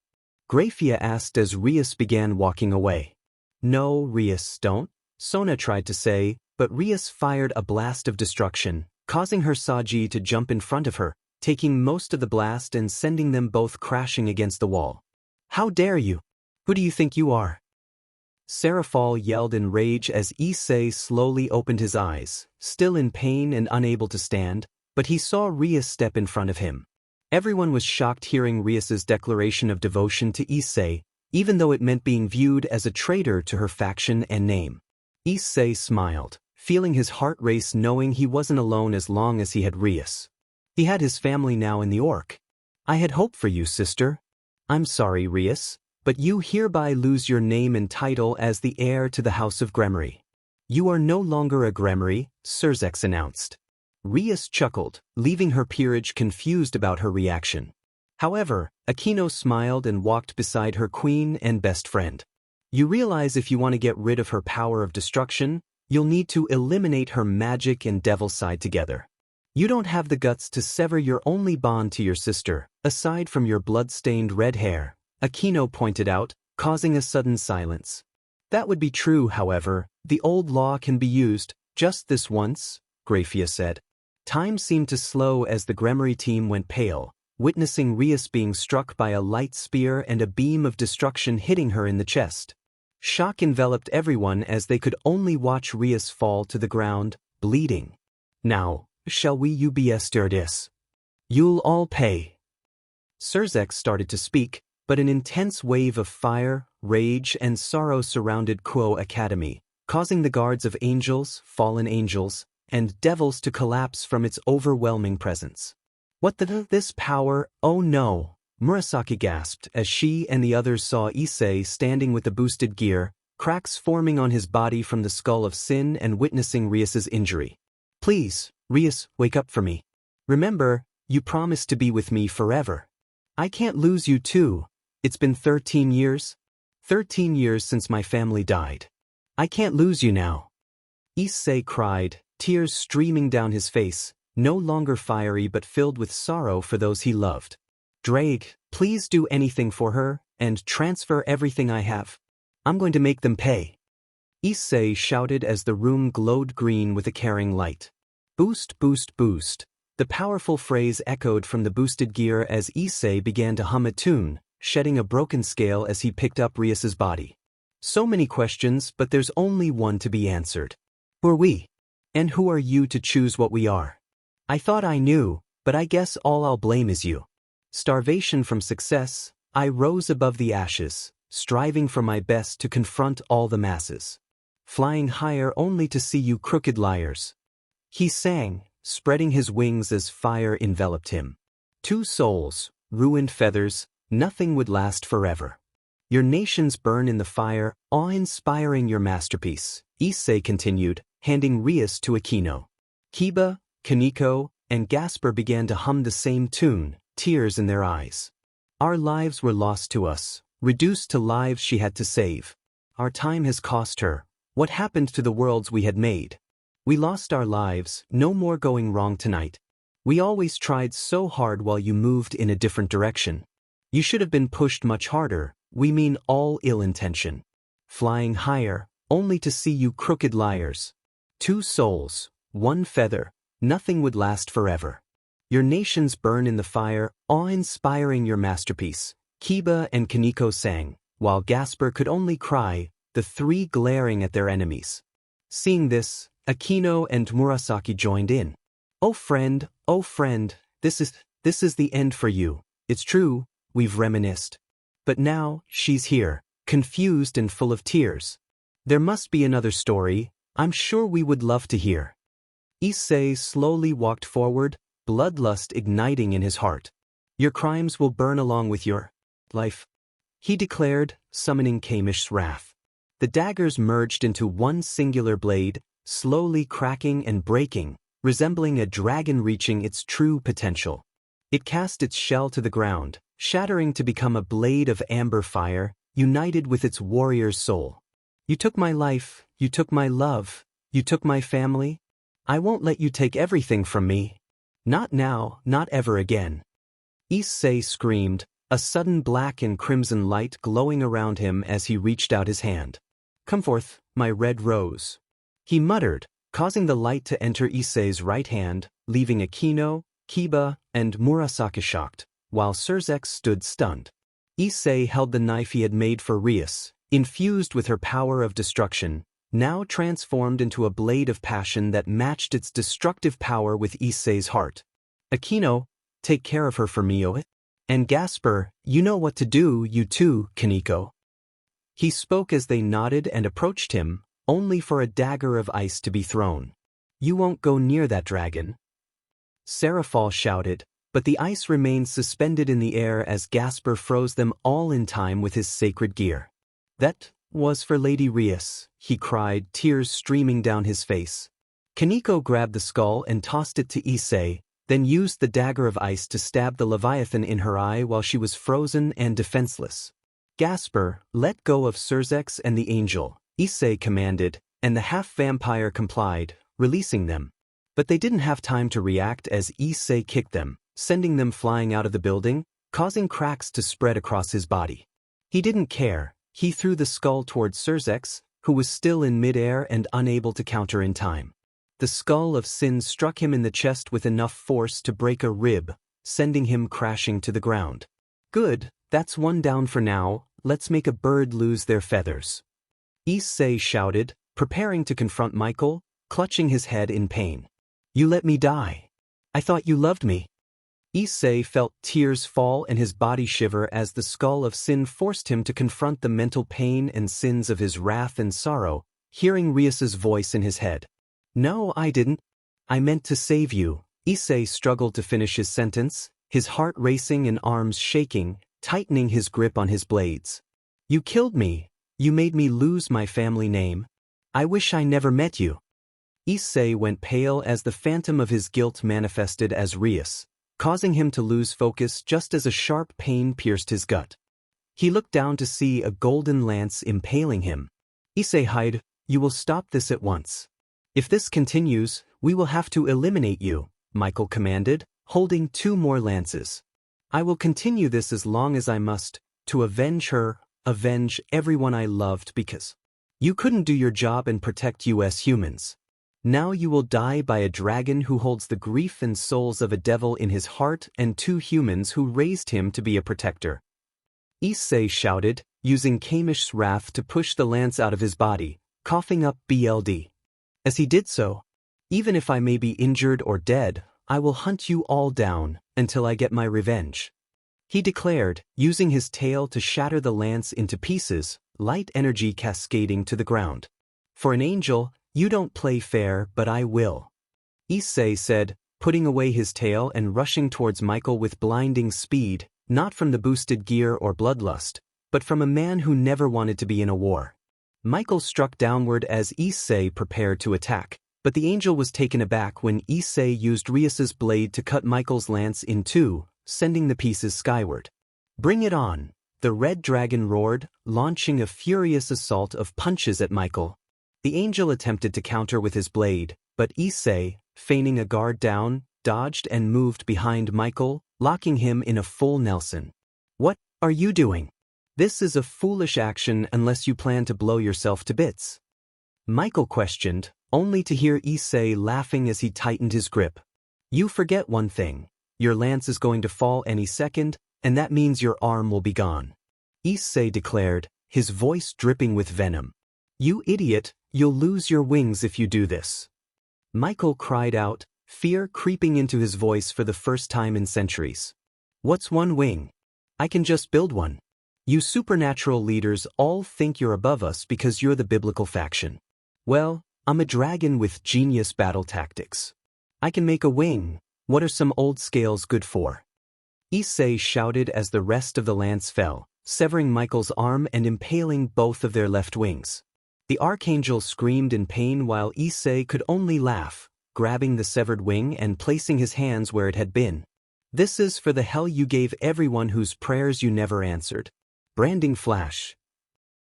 Grafia asked as Rias began walking away. "No, Rias, don't," Sona tried to say, but Rias fired a blast of destruction, causing her Saji to jump in front of her, taking most of the blast and sending them both crashing against the wall. "How dare you? Who do you think you are?" Serafal yelled in rage as Issei slowly opened his eyes, still in pain and unable to stand, but he saw Rias step in front of him. Everyone was shocked hearing Rias's declaration of devotion to Issei, even though it meant being viewed as a traitor to her faction and name. Issei smiled, feeling his heart race knowing he wasn't alone as long as he had Rias. He had his family now in the Orc. "I had hoped for you, sister." "I'm sorry, Rias, but you hereby lose your name and title as the heir to the House of Gremory." "You are no longer a Gremory," Sirzechs announced. Rias chuckled, leaving her peerage confused about her reaction. However, Akeno smiled and walked beside her queen and best friend. "You realize if you want to get rid of her power of destruction, you'll need to eliminate her magic and devil side together. You don't have the guts to sever your only bond to your sister, aside from your blood-stained red hair," Akeno pointed out, causing a sudden silence. "That would be true, however. The old law can be used, just this once," Grafia said. Time seemed to slow as the Gremory team went pale, witnessing Rias being struck by a light spear and a beam of destruction hitting her in the chest. Shock enveloped everyone as they could only watch Rias fall to the ground, bleeding. "Now, shall we ubs this? You'll all pay." Sirzechs started to speak, but an intense wave of fire, rage, and sorrow surrounded Kuo Academy, causing the guards of angels, fallen angels, and devils to collapse from its overwhelming presence. "What this power? Oh no!" Murasaki gasped as she and the others saw Issei standing with the boosted gear, cracks forming on his body from the skull of sin and witnessing Rias's injury. "Please, Rias, wake up for me. Remember, you promised to be with me forever. I can't lose you too. It's been 13 years. 13 years since my family died. I can't lose you now." Issei cried, tears streaming down his face, no longer fiery but filled with sorrow for those he loved. "Draig, please do anything for her, and transfer everything I have. I'm going to make them pay." Issei shouted as the room glowed green with a caring light. "Boost, boost, boost." The powerful phrase echoed from the boosted gear as Issei began to hum a tune, shedding a broken scale as he picked up Rias's body. So many questions, but there's only one to be answered. Who are we? And who are you to choose what we are? I thought I knew, but I guess all I'll blame is you. Starvation from success, I rose above the ashes, striving for my best to confront all the masses. Flying higher only to see you crooked liars. He sang, spreading his wings as fire enveloped him. Two souls, ruined feathers, nothing would last forever. Your nations burn in the fire, awe-inspiring your masterpiece, Issei continued, handing Rias to Akeno. Kiba, Kaneko, and Gasper began to hum the same tune, tears in their eyes. Our lives were lost to us, reduced to lives she had to save. Our time has cost her. What happened to the worlds we had made? We lost our lives, no more going wrong tonight. We always tried so hard while you moved in a different direction. You should have been pushed much harder, we mean all ill intention. Flying higher, only to see you crooked liars. Two souls, one feather, nothing would last forever. Your nations burn in the fire, awe-inspiring your masterpiece, Kiba and Kaneko sang, while Gasper could only cry, the three glaring at their enemies. Seeing this, Akeno and Murasaki joined in. Oh friend, this is the end for you. It's true, we've reminisced. But now, she's here, confused and full of tears. There must be another story, I'm sure we would love to hear. Issei slowly walked forward, bloodlust igniting in his heart. Your crimes will burn along with your life, he declared, summoning Kamish's wrath. The daggers merged into one singular blade, slowly cracking and breaking, resembling a dragon reaching its true potential. It cast its shell to the ground, shattering to become a blade of amber fire, united with its warrior's soul. You took my life, you took my love, you took my family. I won't let you take everything from me. Not now, not ever again. Issei screamed, a sudden black and crimson light glowing around him as he reached out his hand. Come forth, my red rose. He muttered, causing the light to enter Issei's right hand, leaving Akeno, Kiba, and Murasaki shocked, while Sirzechs stood stunned. Issei held the knife he had made for Rias, infused with her power of destruction, now transformed into a blade of passion that matched its destructive power with Issei's heart. Akeno, take care of her for me, and Gasper, you know what to do, you too, Kaneko. He spoke as they nodded and approached him, only for a dagger of ice to be thrown. You won't go near that dragon. Seraphal shouted, but the ice remained suspended in the air as Gasper froze them all in time with his sacred gear. That was for Lady Rias, he cried, tears streaming down his face. Kaneko grabbed the skull and tossed it to Issei, then used the dagger of ice to stab the Leviathan in her eye while she was frozen and defenseless. Gasper, let go of Sirzechs and the angel, Issei commanded, and the half-vampire complied, releasing them. But they didn't have time to react as Issei kicked them, sending them flying out of the building, causing cracks to spread across his body. He didn't care. He threw the skull towards Sirzechs, who was still in midair and unable to counter in time. The skull of Sin struck him in the chest with enough force to break a rib, sending him crashing to the ground. Good, that's one down for now, let's make a bird lose their feathers. Issei shouted, preparing to confront Michael, clutching his head in pain. You let me die. I thought you loved me. Issei felt tears fall and his body shiver as the skull of Sin forced him to confront the mental pain and sins of his wrath and sorrow, hearing Rias's voice in his head. No, I didn't. I meant to save you. Issei struggled to finish his sentence, his heart racing and arms shaking, tightening his grip on his blades. You killed me. You made me lose my family name. I wish I never met you. Issei went pale as the phantom of his guilt manifested as Rias, causing him to lose focus just as a sharp pain pierced his gut. He looked down to see a golden lance impaling him. Issei Hyde, you will stop this at once. If this continues, we will have to eliminate you, Michael commanded, holding 2 more lances. I will continue this as long as I must, to avenge her, avenge everyone I loved because you couldn't do your job and protect US humans. Now you will die by a dragon who holds the grief and souls of a devil in his heart and 2 humans who raised him to be a protector. Issei shouted, using Kamish's wrath to push the lance out of his body, coughing up BLD. As he did so, even if I may be injured or dead, I will hunt you all down until I get my revenge. He declared, using his tail to shatter the lance into pieces, light energy cascading to the ground. For an angel, you don't play fair, but I will. Issei said, putting away his tail and rushing towards Michael with blinding speed, not from the boosted gear or bloodlust, but from a man who never wanted to be in a war. Michael struck downward as Issei prepared to attack, but the angel was taken aback when Issei used Rias's blade to cut Michael's lance in two, sending the pieces skyward. "Bring it on!" the red dragon roared, launching a furious assault of punches at Michael. The angel attempted to counter with his blade, but Issei, feigning a guard down, dodged and moved behind Michael, locking him in a full Nelson. "What are you doing? This is a foolish action unless you plan to blow yourself to bits," Michael questioned, only to hear Issei laughing as he tightened his grip. "You forget one thing. Your lance is going to fall any second, and that means your arm will be gone," Issei declared, his voice dripping with venom. "You idiot, you'll lose your wings if you do this," Michael cried out, fear creeping into his voice for the first time in centuries. "What's one wing? I can just build one. You supernatural leaders all think you're above us because you're the biblical faction. Well, I'm a dragon with genius battle tactics. I can make a wing. What are some old scales good for?" Issei shouted as the rest of the lance fell, severing Michael's arm and impaling both of their left wings. The archangel screamed in pain while Issei could only laugh, grabbing the severed wing and placing his hands where it had been. "This is for the hell you gave everyone whose prayers you never answered." Branding flash.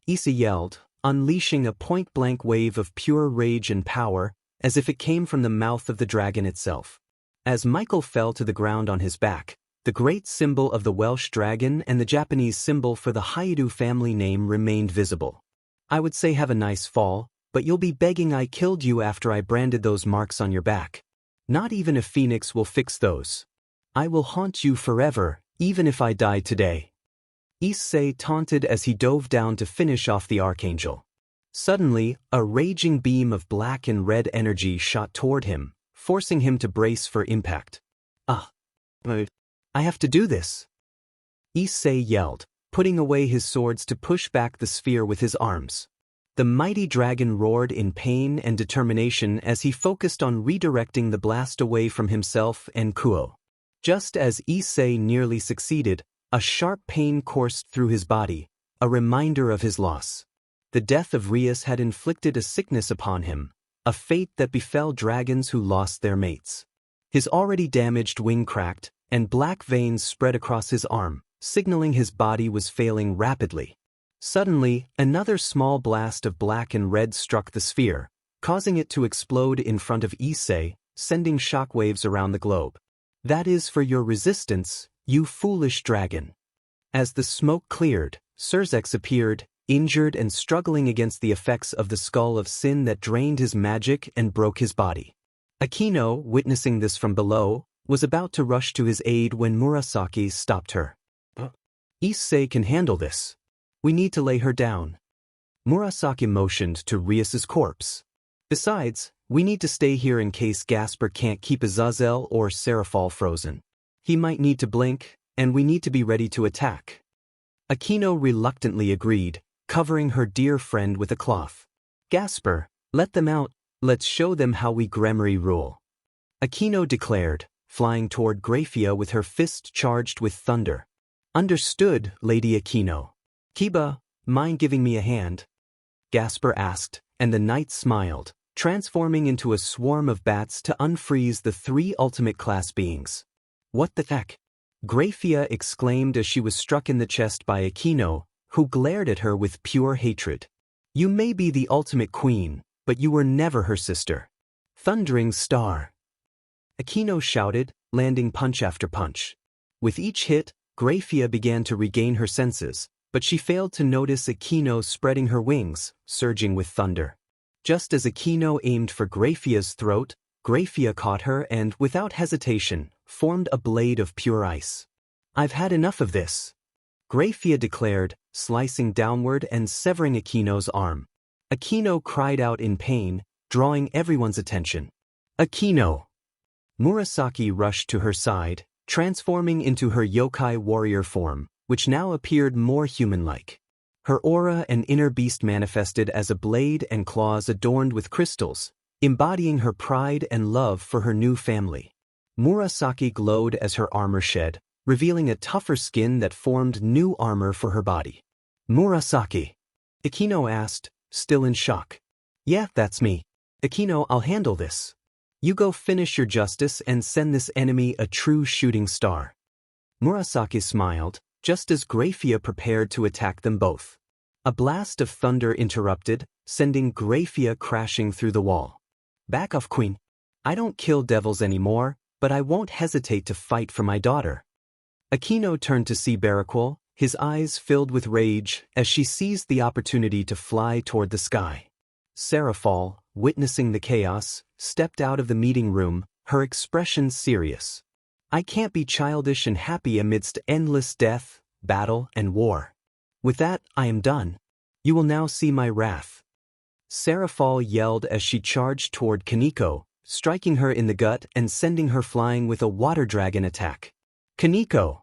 Issei yelled, unleashing a point-blank wave of pure rage and power, as if it came from the mouth of the dragon itself. As Michael fell to the ground on his back, the great symbol of the Welsh dragon and the Japanese symbol for the hyoudou family name remained visible. "I would say have a nice fall, but you'll be begging I killed you after I branded those marks on your back. Not even a phoenix will fix those. I will haunt you forever, even if I die today," Issei taunted as he dove down to finish off the archangel. Suddenly, a raging beam of black and red energy shot toward him, forcing him to brace for impact. I have to do this," Issei yelled, putting away his swords to push back the sphere with his arms. The mighty dragon roared in pain and determination as he focused on redirecting the blast away from himself and Kuo. Just as Issei nearly succeeded, a sharp pain coursed through his body, a reminder of his loss. The death of Rias had inflicted a sickness upon him, a fate that befell dragons who lost their mates. His already damaged wing cracked, and black veins spread across his arm, signaling his body was failing rapidly. Suddenly, another small blast of black and red struck the sphere, causing it to explode in front of Issei, sending shockwaves around the globe. "That is for your resistance, you foolish dragon." As the smoke cleared, Sirzechs appeared, injured and struggling against the effects of the skull of sin that drained his magic and broke his body. Akeno, witnessing this from below, was about to rush to his aid when Murasaki stopped her. "Issei can handle this. We need to lay her down." Murasaki motioned to Rias's corpse. "Besides, we need to stay here in case Gasper can't keep Azazel or Seraphal frozen. He might need to blink, and we need to be ready to attack." Akeno reluctantly agreed, covering her dear friend with a cloth. "Gasper, let them out, let's show them how we gremory rule," Akeno declared, flying toward Grafia with her fist charged with thunder. "Understood, Lady Akeno." "Kiba, mind giving me a hand?" Gasper asked, and the knight smiled, transforming into a swarm of bats to unfreeze the three ultimate class beings. "What the heck?" Grafia exclaimed as she was struck in the chest by Akeno, who glared at her with pure hatred. "You may be the ultimate queen, but you were never her sister." "Thundering star!" Akeno shouted, landing punch after punch. With each hit, Grafia began to regain her senses, but she failed to notice Akeno spreading her wings, surging with thunder. Just as Akeno aimed for Grafia's throat, Grafia caught her and, without hesitation, formed a blade of pure ice. "I've had enough of this," Grafia declared, slicing downward and severing Akeno's arm. Akeno cried out in pain, drawing everyone's attention. "Akeno!" Murasaki rushed to her side, transforming into her yokai warrior form, which now appeared more human-like. Her aura and inner beast manifested as a blade and claws adorned with crystals, embodying her pride and love for her new family. Murasaki glowed as her armor shed, revealing a tougher skin that formed new armor for her body. Murasaki? Akeno asked, still in shock. Yeah, that's me. Akeno, I'll handle this. You go finish your justice and send this enemy a true shooting star. Murasaki smiled, just as Grafia prepared to attack them both. A blast of thunder interrupted, sending Grafia crashing through the wall. Back off, Queen. I don't kill devils anymore, but I won't hesitate to fight for my daughter. Akeno turned to see Baraquil, his eyes filled with rage as she seized the opportunity to fly toward the sky. Seraphal, witnessing the chaos, stepped out of the meeting room, her expression serious. I can't be childish and happy amidst endless death, battle, and war. With that, I am done. You will now see my wrath. Seraphal yelled as she charged toward Kaneko, striking her in the gut and sending her flying with a water dragon attack. Kaneko!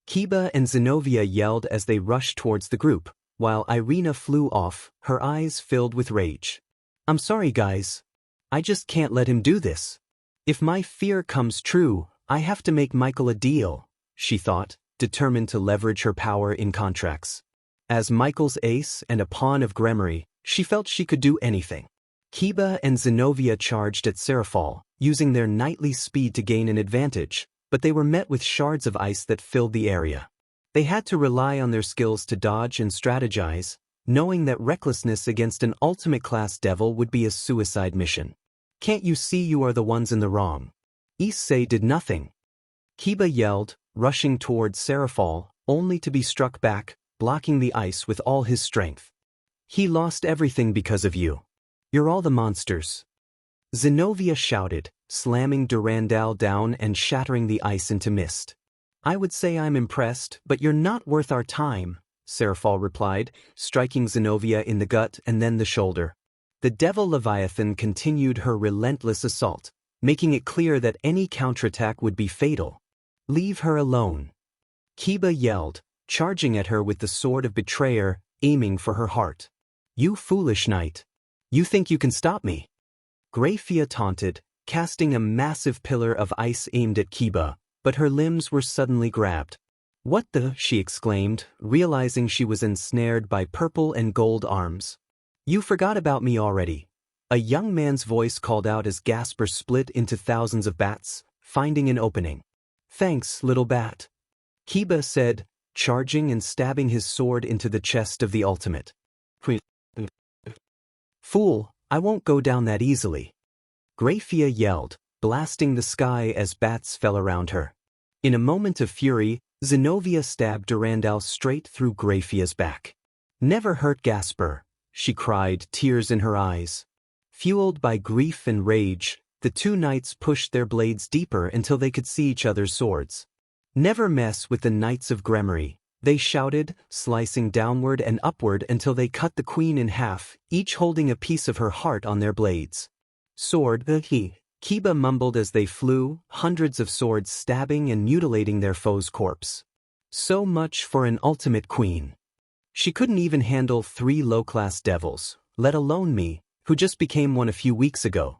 Kiba and Zenobia yelled as they rushed towards the group, while Irina flew off, her eyes filled with rage. I'm sorry, guys. I just can't let him do this. If my fear comes true, I have to make Michael a deal, she thought, determined to leverage her power in contracts. As Michael's ace and a pawn of gremory, she felt she could do anything. Kiba and Zenobia charged at Seraphal, using their knightly speed to gain an advantage, but they were met with shards of ice that filled the area. They had to rely on their skills to dodge and strategize, knowing that recklessness against an ultimate-class devil would be a suicide mission. Can't you see you are the ones in the wrong? Issei did nothing. Kiba yelled, rushing toward Seraphal, only to be struck back, blocking the ice with all his strength. He lost everything because of you. You're all the monsters. Zenobia shouted, slamming Durandal down and shattering the ice into mist. I would say I'm impressed, but you're not worth our time, Seraphal replied, striking Zenobia in the gut and then the shoulder. The Devil Leviathan continued her relentless assault, making it clear that any counterattack would be fatal. Leave her alone. Kiba yelled, charging at her with the sword of betrayer, aiming for her heart. You foolish knight. You think you can stop me? Grafia taunted, casting a massive pillar of ice aimed at Kiba, but her limbs were suddenly grabbed. What the? She exclaimed, realizing she was ensnared by purple and gold arms. You forgot about me already. A young man's voice called out as Gasper split into thousands of bats, finding an opening. Thanks, little bat. Kiba said, charging and stabbing his sword into the chest of the ultimate. Fool, I won't go down that easily. Grafia yelled, blasting the sky as bats fell around her. In a moment of fury, Zenobia stabbed Durandal straight through Grafia's back. Never hurt Gasper, she cried, tears in her eyes. Fueled by grief and rage, the two knights pushed their blades deeper until they could see each other's swords. Never mess with the Knights of Gremory, they shouted, slicing downward and upward until they cut the queen in half, each holding a piece of her heart on their blades. Sword, Kiba mumbled as they flew, hundreds of swords stabbing and mutilating their foe's corpse. So much for an ultimate queen. She couldn't even handle 3 low-class devils, let alone me, who just became one a few weeks ago.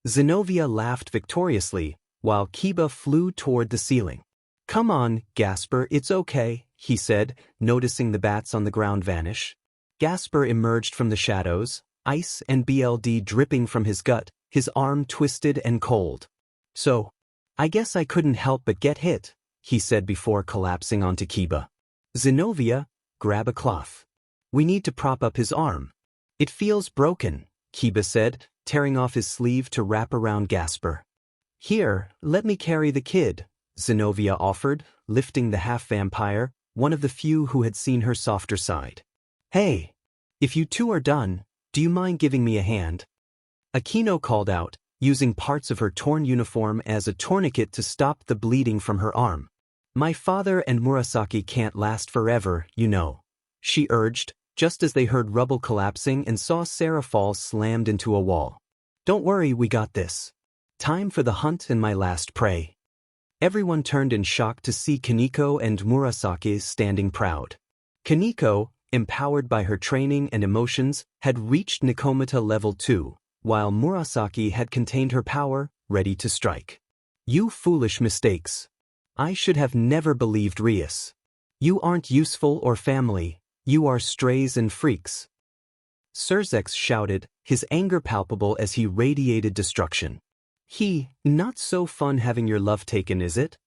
Zenobia laughed victoriously, while Kiba flew toward the ceiling. Come on, Gasper, it's okay, he said, noticing the bats on the ground vanish. Gasper emerged from the shadows, ice and BLD dripping from his gut, his arm twisted and cold. So, I guess I couldn't help but get hit, he said before collapsing onto Kiba. Zenobia, grab a cloth. We need to prop up his arm. It feels broken, Kiba said, tearing off his sleeve to wrap around Gasper. Here, let me carry the kid, Zenobia offered, lifting the half-vampire, one of the few who had seen her softer side. Hey, if you two are done, do you mind giving me a hand? Akeno called out, using parts of her torn uniform as a tourniquet to stop the bleeding from her arm. My father and Murasaki can't last forever, you know, she urged, just as they heard rubble collapsing and saw Seraphal slammed into a wall. Don't worry, we got this. Time for the hunt and my last prey. Everyone turned in shock to see Kaneko and Murasaki standing proud. Kaneko, empowered by her training and emotions, had reached Nikomata level 2, while Murasaki had contained her power, ready to strike. You foolish mistakes. I should have never believed Rias. You aren't useful or family, you are strays and freaks. Sirzechs shouted, his anger palpable as he radiated destruction. Not so fun having your love taken, is it?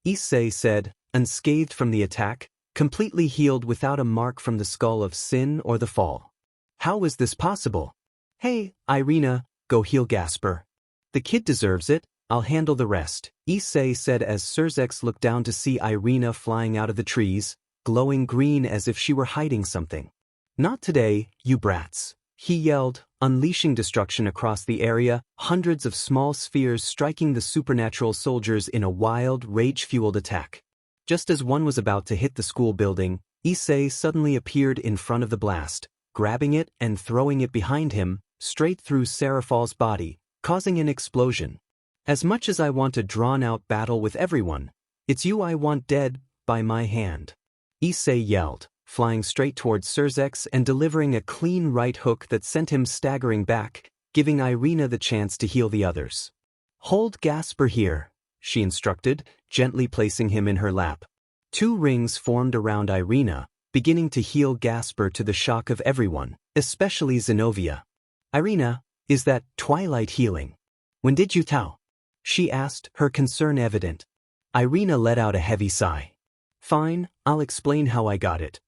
Issei said, unscathed from the attack, completely healed without a mark from the skull of sin or the fall. How is this possible? Hey, Irina, go heal Gasper. The kid deserves it, I'll handle the rest, Issei said as Sirzechs looked down to see Irina flying out of the trees, glowing green as if she were hiding something. Not today, you brats, he yelled, unleashing destruction across the area, hundreds of small spheres striking the supernatural soldiers in a wild, rage-fueled attack. Just as one was about to hit the school building, Issei suddenly appeared in front of the blast, grabbing it and throwing it behind him, straight through Seraphal's body, causing an explosion. As much as I want a drawn-out battle with everyone, it's you I want dead, by my hand. Issei yelled, flying straight towards Sirzechs and delivering a clean right hook that sent him staggering back, giving Irina the chance to heal the others. Hold Gasper here, she instructed, gently placing him in her lap. 2 rings formed around Irina, beginning to heal Gasper to the shock of everyone, especially Zenobia. Irina, is that twilight healing? When did you tell? She asked, her concern evident. Irina let out a heavy sigh. Fine, I'll explain how I got it.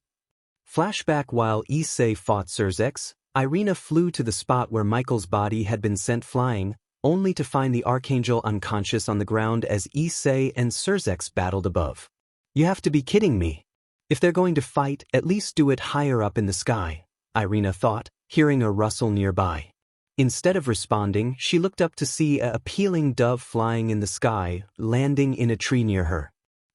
Flashback while Issei fought Sirzechs, Irina flew to the spot where Michael's body had been sent flying, only to find the Archangel unconscious on the ground as Issei and Sirzechs battled above. You have to be kidding me. If they're going to fight, at least do it higher up in the sky, Irina thought, hearing a rustle nearby. Instead of responding, she looked up to see a appealing dove flying in the sky, landing in a tree near her.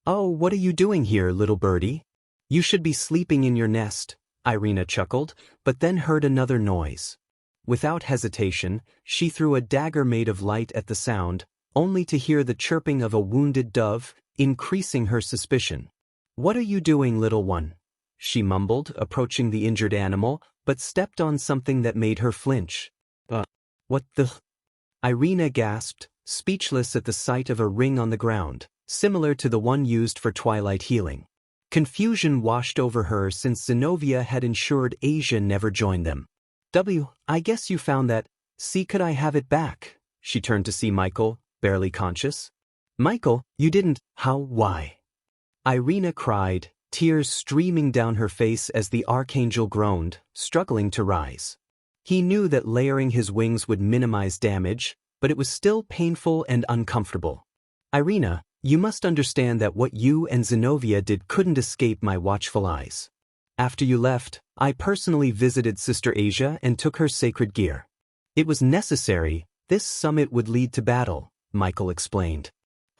Oh, what are you doing here, little birdie? You should be sleeping in your nest, Irina chuckled, but then heard another noise. Without hesitation, she threw a dagger made of light at the sound, only to hear the chirping of a wounded dove, increasing her suspicion. What are you doing, little one? She mumbled, approaching the injured animal, but stepped on something that made her flinch. What the? Irina gasped, speechless at the sight of a ring on the ground, similar to the one used for twilight healing. Confusion washed over her since Zenobia had ensured Asia never joined them. I guess you found that. See, could I have it back? She turned to see Michael, barely conscious. Michael, you didn't. How? Why? Irina cried, tears streaming down her face as the Archangel groaned, struggling to rise. He knew that layering his wings would minimize damage, but it was still painful and uncomfortable. Irina, you must understand that what you and Zenobia did couldn't escape my watchful eyes. After you left, I personally visited Sister Asia and took her sacred gear. It was necessary, this summit would lead to battle, Michael explained.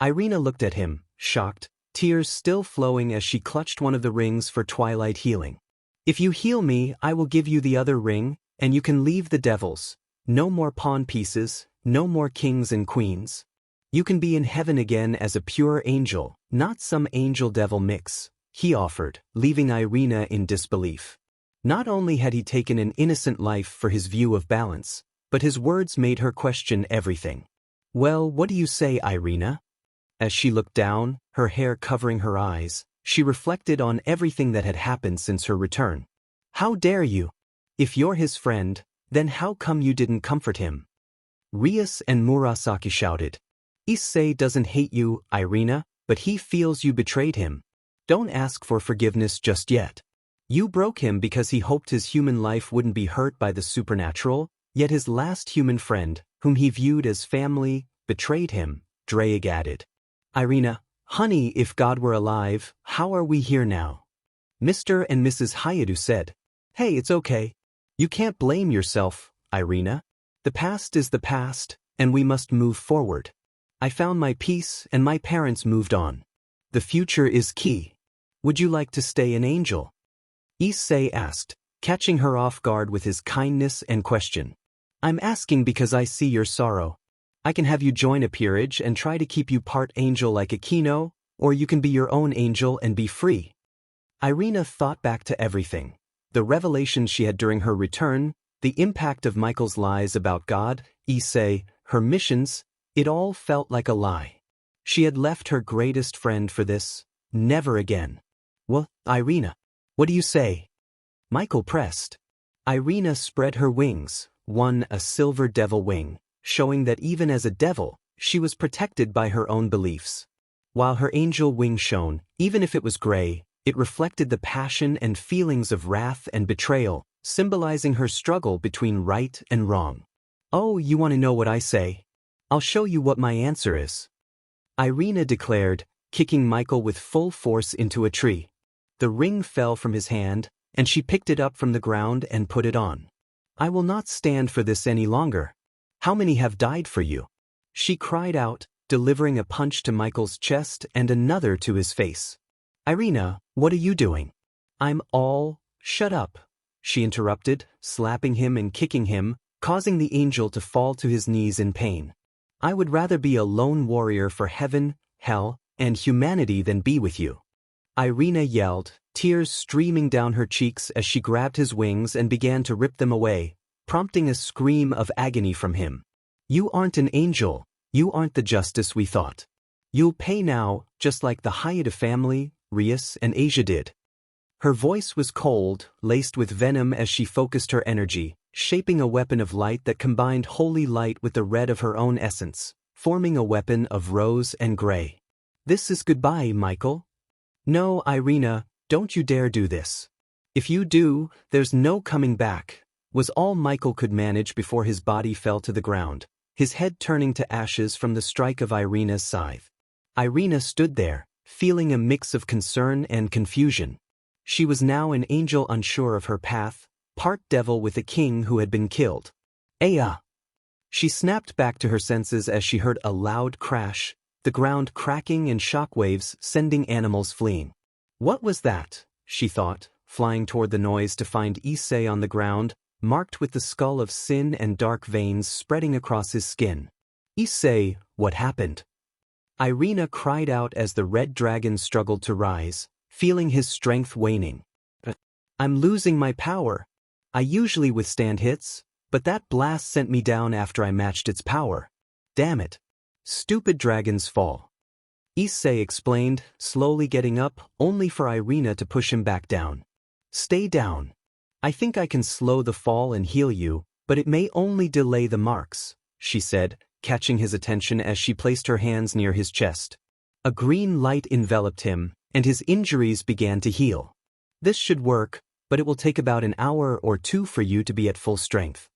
Irina looked at him, shocked, tears still flowing as she clutched one of the rings for twilight healing. If you heal me, I will give you the other ring, and you can leave the devils. No more pawn pieces, no more kings and queens. You can be in heaven again as a pure angel, not some angel-devil mix, he offered, leaving Irina in disbelief. Not only had he taken an innocent life for his view of balance, but his words made her question everything. Well, what do you say, Irina? As she looked down, her hair covering her eyes, she reflected on everything that had happened since her return. How dare you? If you're his friend, then how come you didn't comfort him? Rias and Murasaki shouted. Issei doesn't hate you, Irina, but he feels you betrayed him. Don't ask for forgiveness just yet. You broke him because he hoped his human life wouldn't be hurt by the supernatural, yet his last human friend, whom he viewed as family, betrayed him, Draig added. Irina, honey, if God were alive, how are we here now? Mr. and Mrs. Hyoudou said. Hey, it's okay. You can't blame yourself, Irina. The past is the past, and we must move forward. I found my peace and my parents moved on. The future is key. Would you like to stay an angel? Issei asked, catching her off guard with his kindness and question. I'm asking because I see your sorrow. I can have you join a peerage and try to keep you part angel like Akeno, or you can be your own angel and be free. Irina thought back to everything. The revelation she had during her return, The impact of Michael's lies about God, Issei, her missions, it all felt like a lie. She had left her greatest friend for this. Never again. Well, Irina, what do you say? Michael pressed. Irina spread her wings, one a silver devil wing, showing that even as a devil, she was protected by her own beliefs. While her angel wing shone, even if it was gray, it reflected the passion and feelings of wrath and betrayal, symbolizing her struggle between right and wrong. Oh, you want to know what I say? I'll show you what my answer is. Irina declared, kicking Michael with full force into a tree. The ring fell from his hand, and she picked it up from the ground and put it on. I will not stand for this any longer. How many have died for you? She cried out, delivering a punch to Michael's chest and another to his face. Irina, what are you doing? Shut up, she interrupted, slapping him and kicking him, causing the angel to fall to his knees in pain. I would rather be a lone warrior for heaven, hell, and humanity than be with you. Irina yelled, tears streaming down her cheeks as she grabbed his wings and began to rip them away, prompting a scream of agony from him. You aren't an angel, you aren't the justice we thought. You'll pay now, just like the hyoudou family, Rias and Asia did. Her voice was cold, laced with venom as she focused her energy, shaping a weapon of light that combined holy light with the red of her own essence, forming a weapon of rose and gray. This is goodbye, Michael. No, Irina, don't you dare do this. If you do, there's no coming back, was all Michael could manage before his body fell to the ground, his head turning to ashes from the strike of Irina's scythe. Irina stood there, feeling a mix of concern and confusion. She was now an angel unsure of her path, part devil with a king who had been killed. Aya! She snapped back to her senses as she heard a loud crash, the ground cracking and shockwaves sending animals fleeing. What was that? She thought, flying toward the noise to find Issei on the ground, marked with the skull of sin and dark veins spreading across his skin. Issei, what happened? Irina cried out as the red dragon struggled to rise, feeling his strength waning. I'm losing my power. I usually withstand hits, but that blast sent me down after I matched its power. Damn it. Stupid dragons fall. Issei explained, slowly getting up, only for Irina to push him back down. Stay down. I think I can slow the fall and heal you, but it may only delay the marks, she said, catching his attention as she placed her hands near his chest. A green light enveloped him, and his injuries began to heal. This should work, but it will take about an hour or two for you to be at full strength.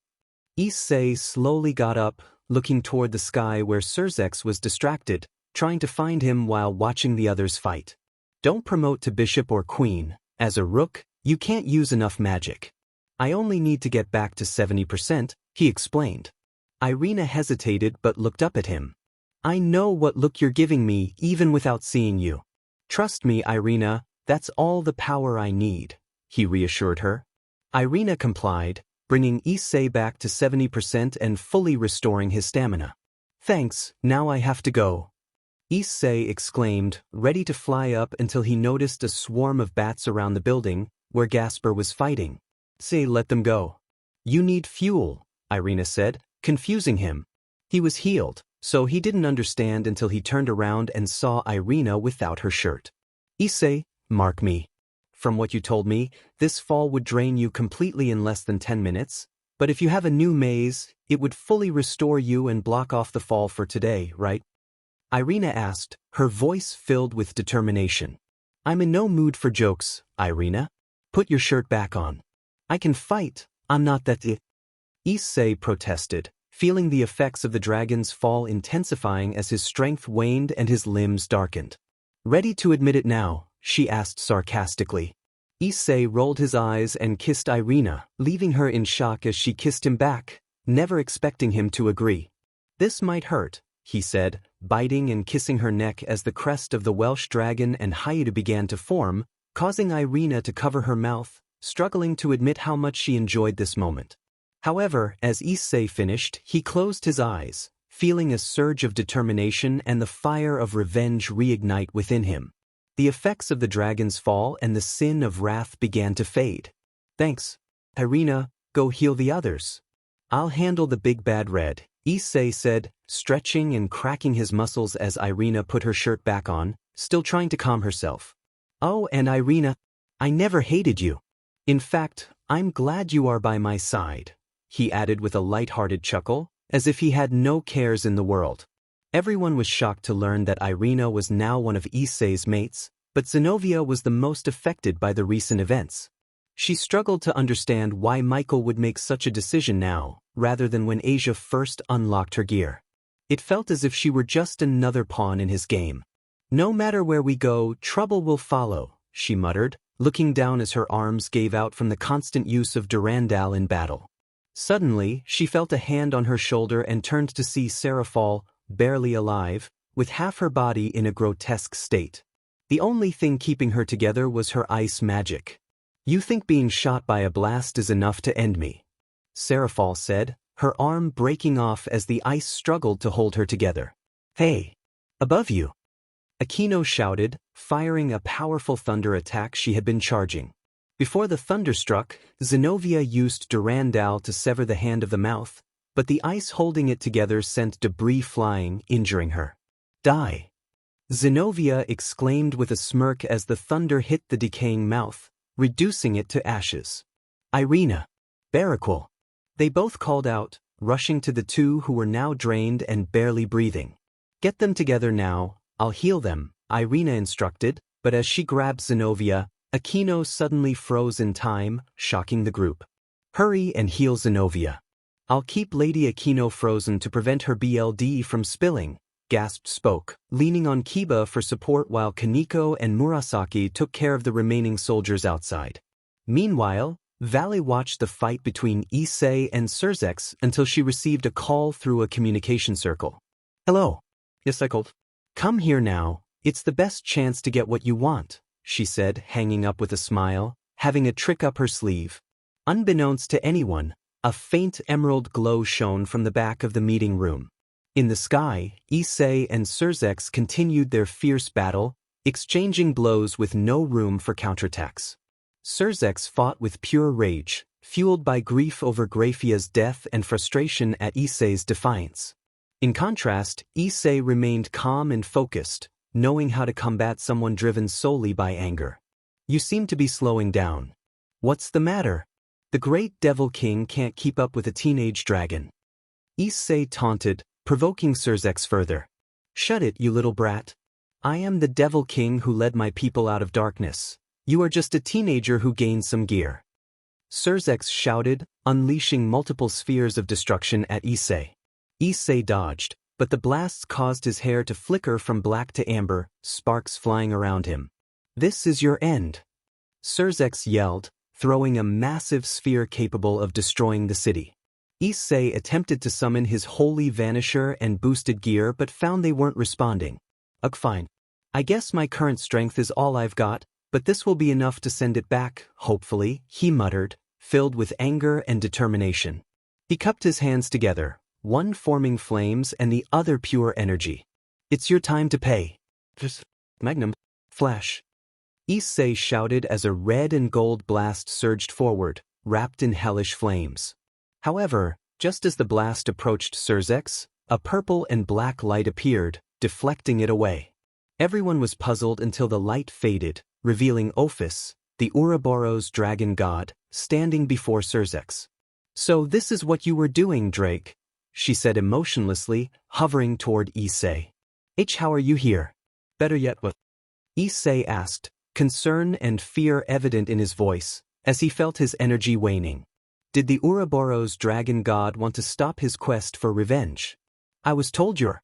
Issei slowly got up, looking toward the sky where Sirzechs was distracted, trying to find him while watching the others fight. Don't promote to bishop or queen. As a rook, you can't use enough magic. I only need to get back to 70%, he explained. Irina hesitated but looked up at him. I know what look you're giving me even without seeing you. Trust me, Irina, that's all the power I need, he reassured her. Irina complied, bringing Issei back to 70% and fully restoring his stamina. Thanks, now I have to go. Issei exclaimed, ready to fly up until he noticed a swarm of bats around the building, where Gasper was fighting. Say, let them go. You need fuel, Irina said, confusing him. He was healed, so he didn't understand until he turned around and saw Irina without her shirt. Issei, mark me. From what you told me, this fall would drain you completely in less than 10 minutes, but if you have a new maze, it would fully restore you and block off the fall for today, right? Irina asked, her voice filled with determination. I'm in no mood for jokes, Irina. Put your shirt back on. I can fight, I'm not that Issei protested, feeling the effects of the dragon's fall intensifying as his strength waned and his limbs darkened. Ready to admit it now, she asked sarcastically. Issei rolled his eyes and kissed Irina, leaving her in shock as she kissed him back, never expecting him to agree. This might hurt, he said, biting and kissing her neck as the crest of the Welsh dragon and hyoudou began to form, causing Irina to cover her mouth, struggling to admit how much she enjoyed this moment. However, as Issei finished, he closed his eyes, feeling a surge of determination and the fire of revenge reignite within him. The effects of the dragon's fall and the sin of wrath began to fade. Thanks, Irina, go heal the others. I'll handle the big bad red, Issei said, stretching and cracking his muscles as Irina put her shirt back on, still trying to calm herself. Oh, and Irina, I never hated you. In fact, I'm glad you are by my side, he added with a light-hearted chuckle, as if he had no cares in the world. Everyone was shocked to learn that Irina was now one of Issei's mates, but Zenobia was the most affected by the recent events. She struggled to understand why Michael would make such a decision now, rather than when Asia first unlocked her gear. It felt as if she were just another pawn in his game. No matter where we go, trouble will follow, she muttered, looking down as her arms gave out from the constant use of Durandal in battle. Suddenly, she felt a hand on her shoulder and turned to see Sarah fall, barely alive, with half her body in a grotesque state. The only thing keeping her together was her ice magic. You think being shot by a blast is enough to end me? Seraphal said, her arm breaking off as the ice struggled to hold her together. Hey! Above you! Akeno shouted, firing a powerful thunder attack she had been charging. Before the thunder struck, Zenobia used Durandal to sever the hand of the mouth, but the ice holding it together sent debris flying, injuring her. Die! Zenobia exclaimed with a smirk as the thunder hit the decaying mouth, reducing it to ashes. Irina! Baraquil! They both called out, rushing to the two who were now drained and barely breathing. Get them together now, I'll heal them, Irina instructed, but as she grabbed Zenobia, Akeno suddenly froze in time, shocking the group. Hurry and heal Zenobia. I'll keep Lady Akeno frozen to prevent her BLD from spilling, gasped Spoke, leaning on Kiba for support while Kaneko and Murasaki took care of the remaining soldiers outside. Meanwhile, Valley watched the fight between Issei and Sirzechs until she received a call through a communication circle. Hello. Yes, I called. Come here now, it's the best chance to get what you want, she said, hanging up with a smile, having a trick up her sleeve. Unbeknownst to anyone, a faint emerald glow shone from the back of the meeting room. In the sky, Issei and Sirzechs continued their fierce battle, exchanging blows with no room for counterattacks. Sirzechs fought with pure rage, fueled by grief over Graphia's death and frustration at Issei's defiance. In contrast, Issei remained calm and focused, knowing how to combat someone driven solely by anger. You seem to be slowing down. What's the matter? The great Devil King can't keep up with a teenage dragon. Issei taunted, provoking Sirzechs further. Shut it, you little brat. I am the Devil King who led my people out of darkness. You are just a teenager who gained some gear. Sirzechs shouted, unleashing multiple spheres of destruction at Issei. Issei dodged, but the blasts caused his hair to flicker from black to amber, sparks flying around him. This is your end. Sirzechs yelled, throwing a massive sphere capable of destroying the city. Issei attempted to summon his holy vanisher and boosted gear but found they weren't responding. Ugh, fine. I guess my current strength is all I've got, but this will be enough to send it back, hopefully, he muttered, filled with anger and determination. He cupped his hands together, one forming flames and the other pure energy. It's your time to pay. Magnum. Flash. Issei shouted as a red and gold blast surged forward, wrapped in hellish flames. However, just as the blast approached Sirzechs, a purple and black light appeared, deflecting it away. Everyone was puzzled until the light faded, revealing Ophis, the Ouroboros dragon god, standing before Sirzechs. So this is what you were doing, draig, she said emotionlessly, hovering toward Issei. How are you here? Better yet, what? Issei asked, concern and fear evident in his voice, as he felt his energy waning. Did the Ouroboros dragon god want to stop his quest for revenge? I was told your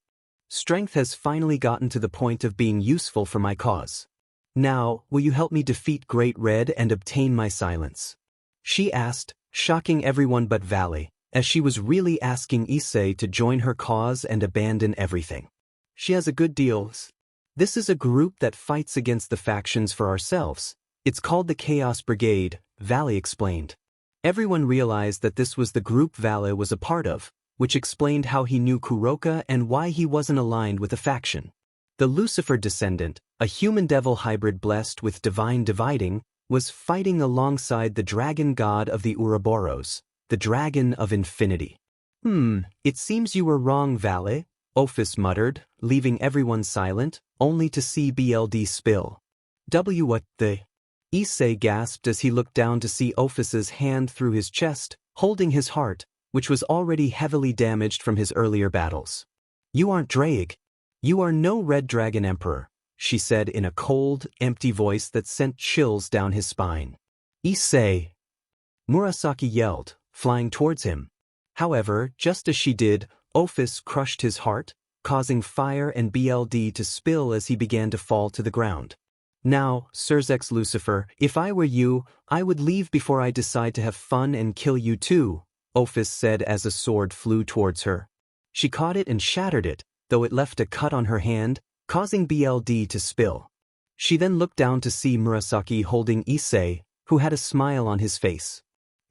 strength has finally gotten to the point of being useful for my cause. Now, will you help me defeat Great Red and obtain my silence? She asked, shocking everyone but Valley, as she was really asking Issei to join her cause and abandon everything. She has a good deal. This is a group that fights against the factions for ourselves. It's called the Chaos Brigade, Valley explained. Everyone realized that this was the group Valley was a part of, which explained how he knew Kuroka and why he wasn't aligned with a faction. The Lucifer descendant, a human-devil hybrid blessed with divine dividing, was fighting alongside the dragon god of the Ouroboros, the dragon of infinity. It seems you were wrong, Valet, Ophis muttered, leaving everyone silent, only to see BLD spill. What the? Issei gasped as he looked down to see Ophis's hand through his chest, holding his heart, which was already heavily damaged from his earlier battles. You aren't draig. You are no red dragon emperor, she said in a cold, empty voice that sent chills down his spine. Issei! Murasaki yelled, flying towards him. However, just as she did, Ophis crushed his heart, causing fire and BLD to spill as he began to fall to the ground. Now, Sirzechs Lucifer, if I were you, I would leave before I decide to have fun and kill you too, Ophis said as a sword flew towards her. She caught it and shattered it, though it left a cut on her hand, causing BLD to spill. She then looked down to see Murasaki holding Issei, who had a smile on his face.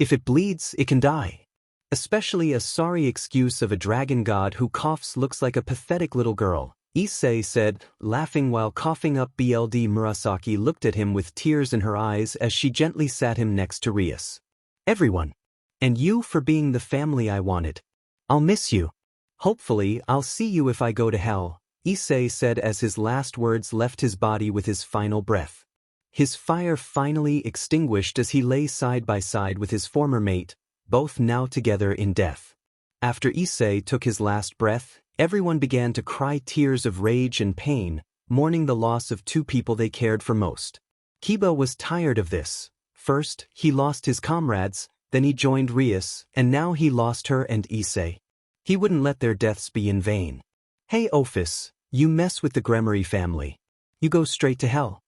If it bleeds, it can die. Especially a sorry excuse of a dragon god who coughs looks like a pathetic little girl, Issei said, laughing while coughing up BLD. Murasaki looked at him with tears in her eyes as she gently sat him next to Rias. Everyone. And you for being the family I wanted. I'll miss you. Hopefully, I'll see you if I go to hell, Issei said as his last words left his body with his final breath. His fire finally extinguished as he lay side by side with his former mate, both now together in death. After Issei took his last breath, everyone began to cry tears of rage and pain, mourning the loss of two people they cared for most. Kiba was tired of this. First, he lost his comrades, then he joined Rias, and now he lost her and Issei. He wouldn't let their deaths be in vain. Hey Ophis, you mess with the Gremory family. You go straight to hell.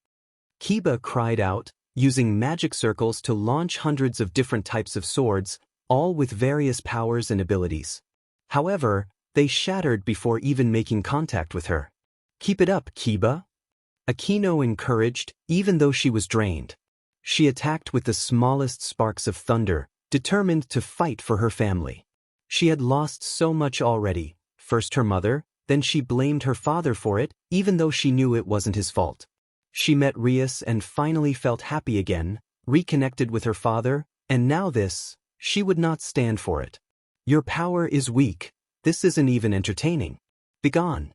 Kiba cried out, using magic circles to launch hundreds of different types of swords, all with various powers and abilities. However, they shattered before even making contact with her. Keep it up, Kiba. Akeno encouraged, even though she was drained. She attacked with the smallest sparks of thunder, determined to fight for her family. She had lost so much already, first her mother, then she blamed her father for it, even though she knew it wasn't his fault. She met Rias and finally felt happy again, reconnected with her father, and now this, she would not stand for it. Your power is weak, this isn't even entertaining. Begone.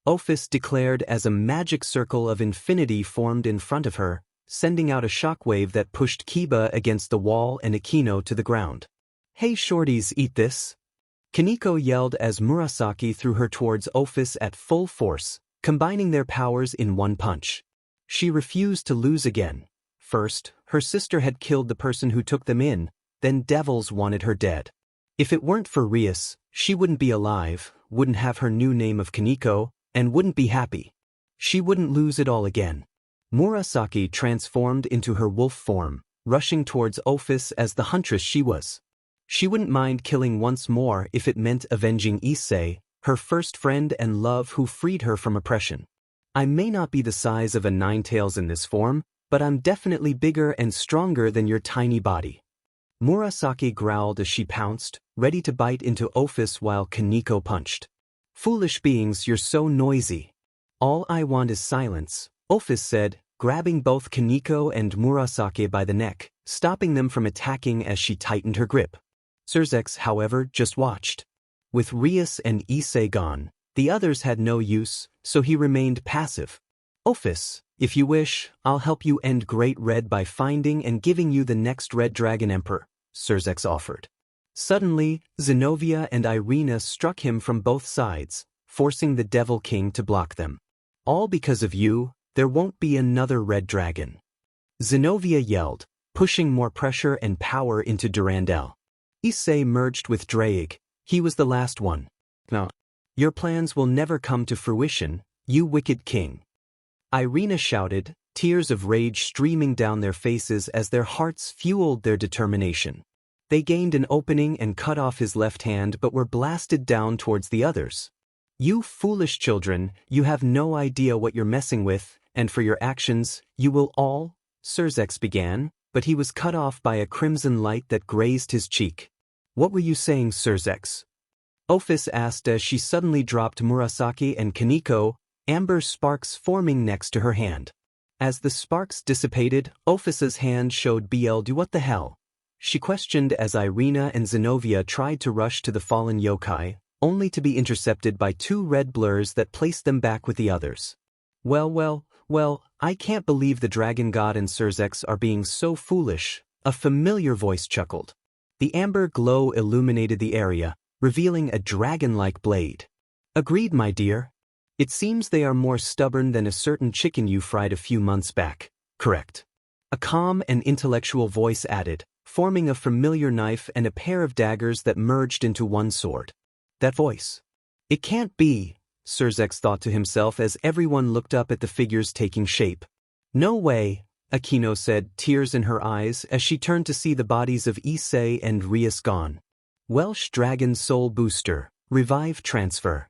Ophis declared as a magic circle of infinity formed in front of her, sending out a shockwave that pushed Kiba against the wall and Akeno to the ground. Hey shorties, eat this. Kaneko yelled as Murasaki threw her towards Ophis at full force, combining their powers in one punch. She refused to lose again. First, her sister had killed the person who took them in, then devils wanted her dead. If it weren't for Rias, she wouldn't be alive, wouldn't have her new name of Kaneko, and wouldn't be happy. She wouldn't lose it all again. Murasaki transformed into her wolf form, rushing towards Ophis as the huntress she was. She wouldn't mind killing once more if it meant avenging Issei, her first friend and love who freed her from oppression. I may not be the size of a ninetails in this form, but I'm definitely bigger and stronger than your tiny body. Murasaki growled as she pounced, ready to bite into Ophis while Kaneko punched. Foolish beings, you're so noisy. All I want is silence, Ophis said, grabbing both Kaneko and Murasaki by the neck, stopping them from attacking as she tightened her grip. Sirzechs, however, just watched. With Rias and Issei gone, the others had no use, so he remained passive. Ophis, if you wish, I'll help you end Great Red by finding and giving you the next Red Dragon Emperor, Sirzechs offered. Suddenly, Zenobia and Irina struck him from both sides, forcing the Devil King to block them. All because of you, there won't be another Red Dragon. Zenobia yelled, pushing more pressure and power into Durandal. Issei merged with Draig. He was the last one. No. Your plans will never come to fruition, you wicked king. Irina shouted, tears of rage streaming down their faces as their hearts fueled their determination. They gained an opening and cut off his left hand but were blasted down towards the others. You foolish children, you have no idea what you're messing with, and for your actions, you will all, Sirzechs began, but he was cut off by a crimson light that grazed his cheek. What were you saying, Sirzechs? Ophis asked as she suddenly dropped Murasaki and Kaneko, amber sparks forming next to her hand. As the sparks dissipated, Ophis's hand showed BLD. What the hell? she questioned as Irina and Zenobia tried to rush to the fallen yokai, only to be intercepted by two red blurs that placed them back with the others. Well, I can't believe the dragon god and Sirzechs are being so foolish, a familiar voice chuckled. The amber glow illuminated the area, revealing a dragon-like blade. Agreed, my dear. It seems they are more stubborn than a certain chicken you fried a few months back, correct? A calm and intellectual voice added, forming a familiar knife and a pair of daggers that merged into one sword. That voice. It can't be, Sirzechs thought to himself as everyone looked up at the figures taking shape. No way, Akeno said, tears in her eyes as she turned to see the bodies of Issei and Rias gone. Welsh Dragon Soul Booster, Revive Transfer.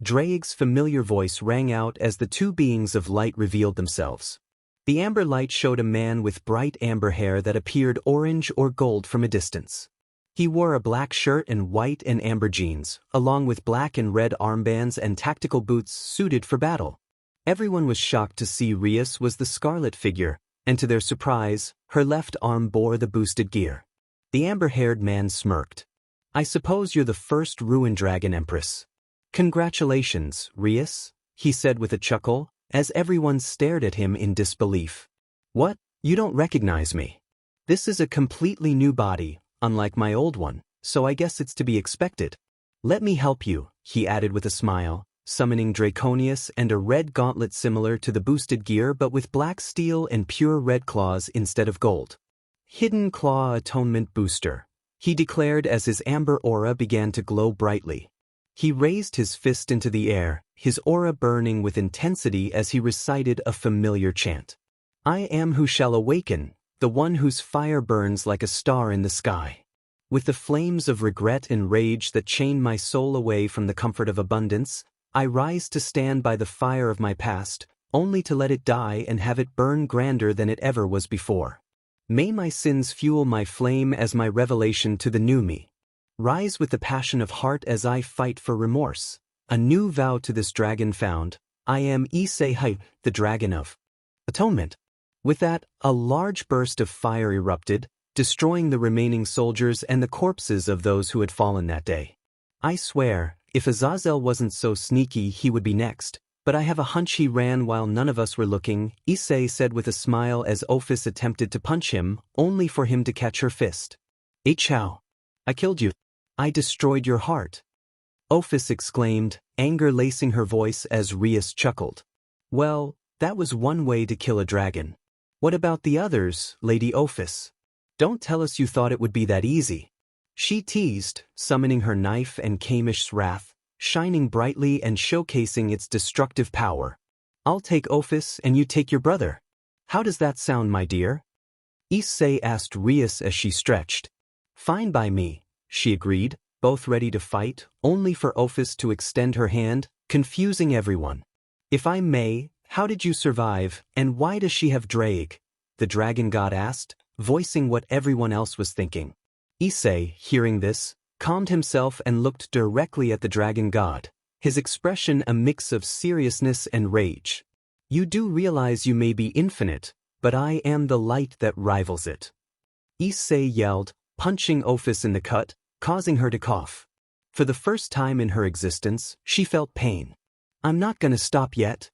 Draig's familiar voice rang out as the two beings of light revealed themselves. The amber light showed a man with bright amber hair that appeared orange or gold from a distance. He wore a black shirt and white and amber jeans, along with black and red armbands and tactical boots suited for battle. Everyone was shocked to see Rias was the scarlet figure, and to their surprise, her left arm bore the boosted gear. The amber-haired man smirked. I suppose you're the first ruined dragon empress. Congratulations, Rias, he said with a chuckle, as everyone stared at him in disbelief. What? You don't recognize me? This is a completely new body, unlike my old one, so I guess it's to be expected. Let me help you, he added with a smile, summoning Draconius and a red gauntlet similar to the boosted gear but with black steel and pure red claws instead of gold. Hidden Claw Atonement Booster, he declared as his amber aura began to glow brightly. He raised his fist into the air, his aura burning with intensity as he recited a familiar chant. I am who shall awaken, the one whose fire burns like a star in the sky. With the flames of regret and rage that chain my soul away from the comfort of abundance, I rise to stand by the fire of my past, only to let it die and have it burn grander than it ever was before. May my sins fuel my flame as my revelation to the new me. Rise with the passion of heart as I fight for remorse. A new vow to this dragon found. I am Issei Awoke, the dragon of atonement. With that, a large burst of fire erupted, destroying the remaining soldiers and the corpses of those who had fallen that day. I swear, if Azazel wasn't so sneaky he would be next, but I have a hunch he ran while none of us were looking, Issei said with a smile as Ophis attempted to punch him, only for him to catch her fist. Chow. I killed you. I destroyed your heart. Ophis exclaimed, anger lacing her voice as Rias chuckled. Well, that was one way to kill a dragon. What about the others, Lady Ophis? Don't tell us you thought it would be that easy. She teased, summoning her knife and Kamish's wrath, shining brightly and showcasing its destructive power. I'll take Ophis and you take your brother. How does that sound, my dear? Issei asked Rias as she stretched. Fine by me, she agreed, both ready to fight, only for Ophis to extend her hand, confusing everyone. If I may, how did you survive, and why does she have draig? The dragon god asked, voicing what everyone else was thinking. Issei, hearing this, calmed himself and looked directly at the dragon god, his expression a mix of seriousness and rage. You do realize you may be infinite, but I am the light that rivals it. Issei yelled, punching Ophis in the gut, causing her to cough. For the first time in her existence, she felt pain. I'm not gonna stop yet.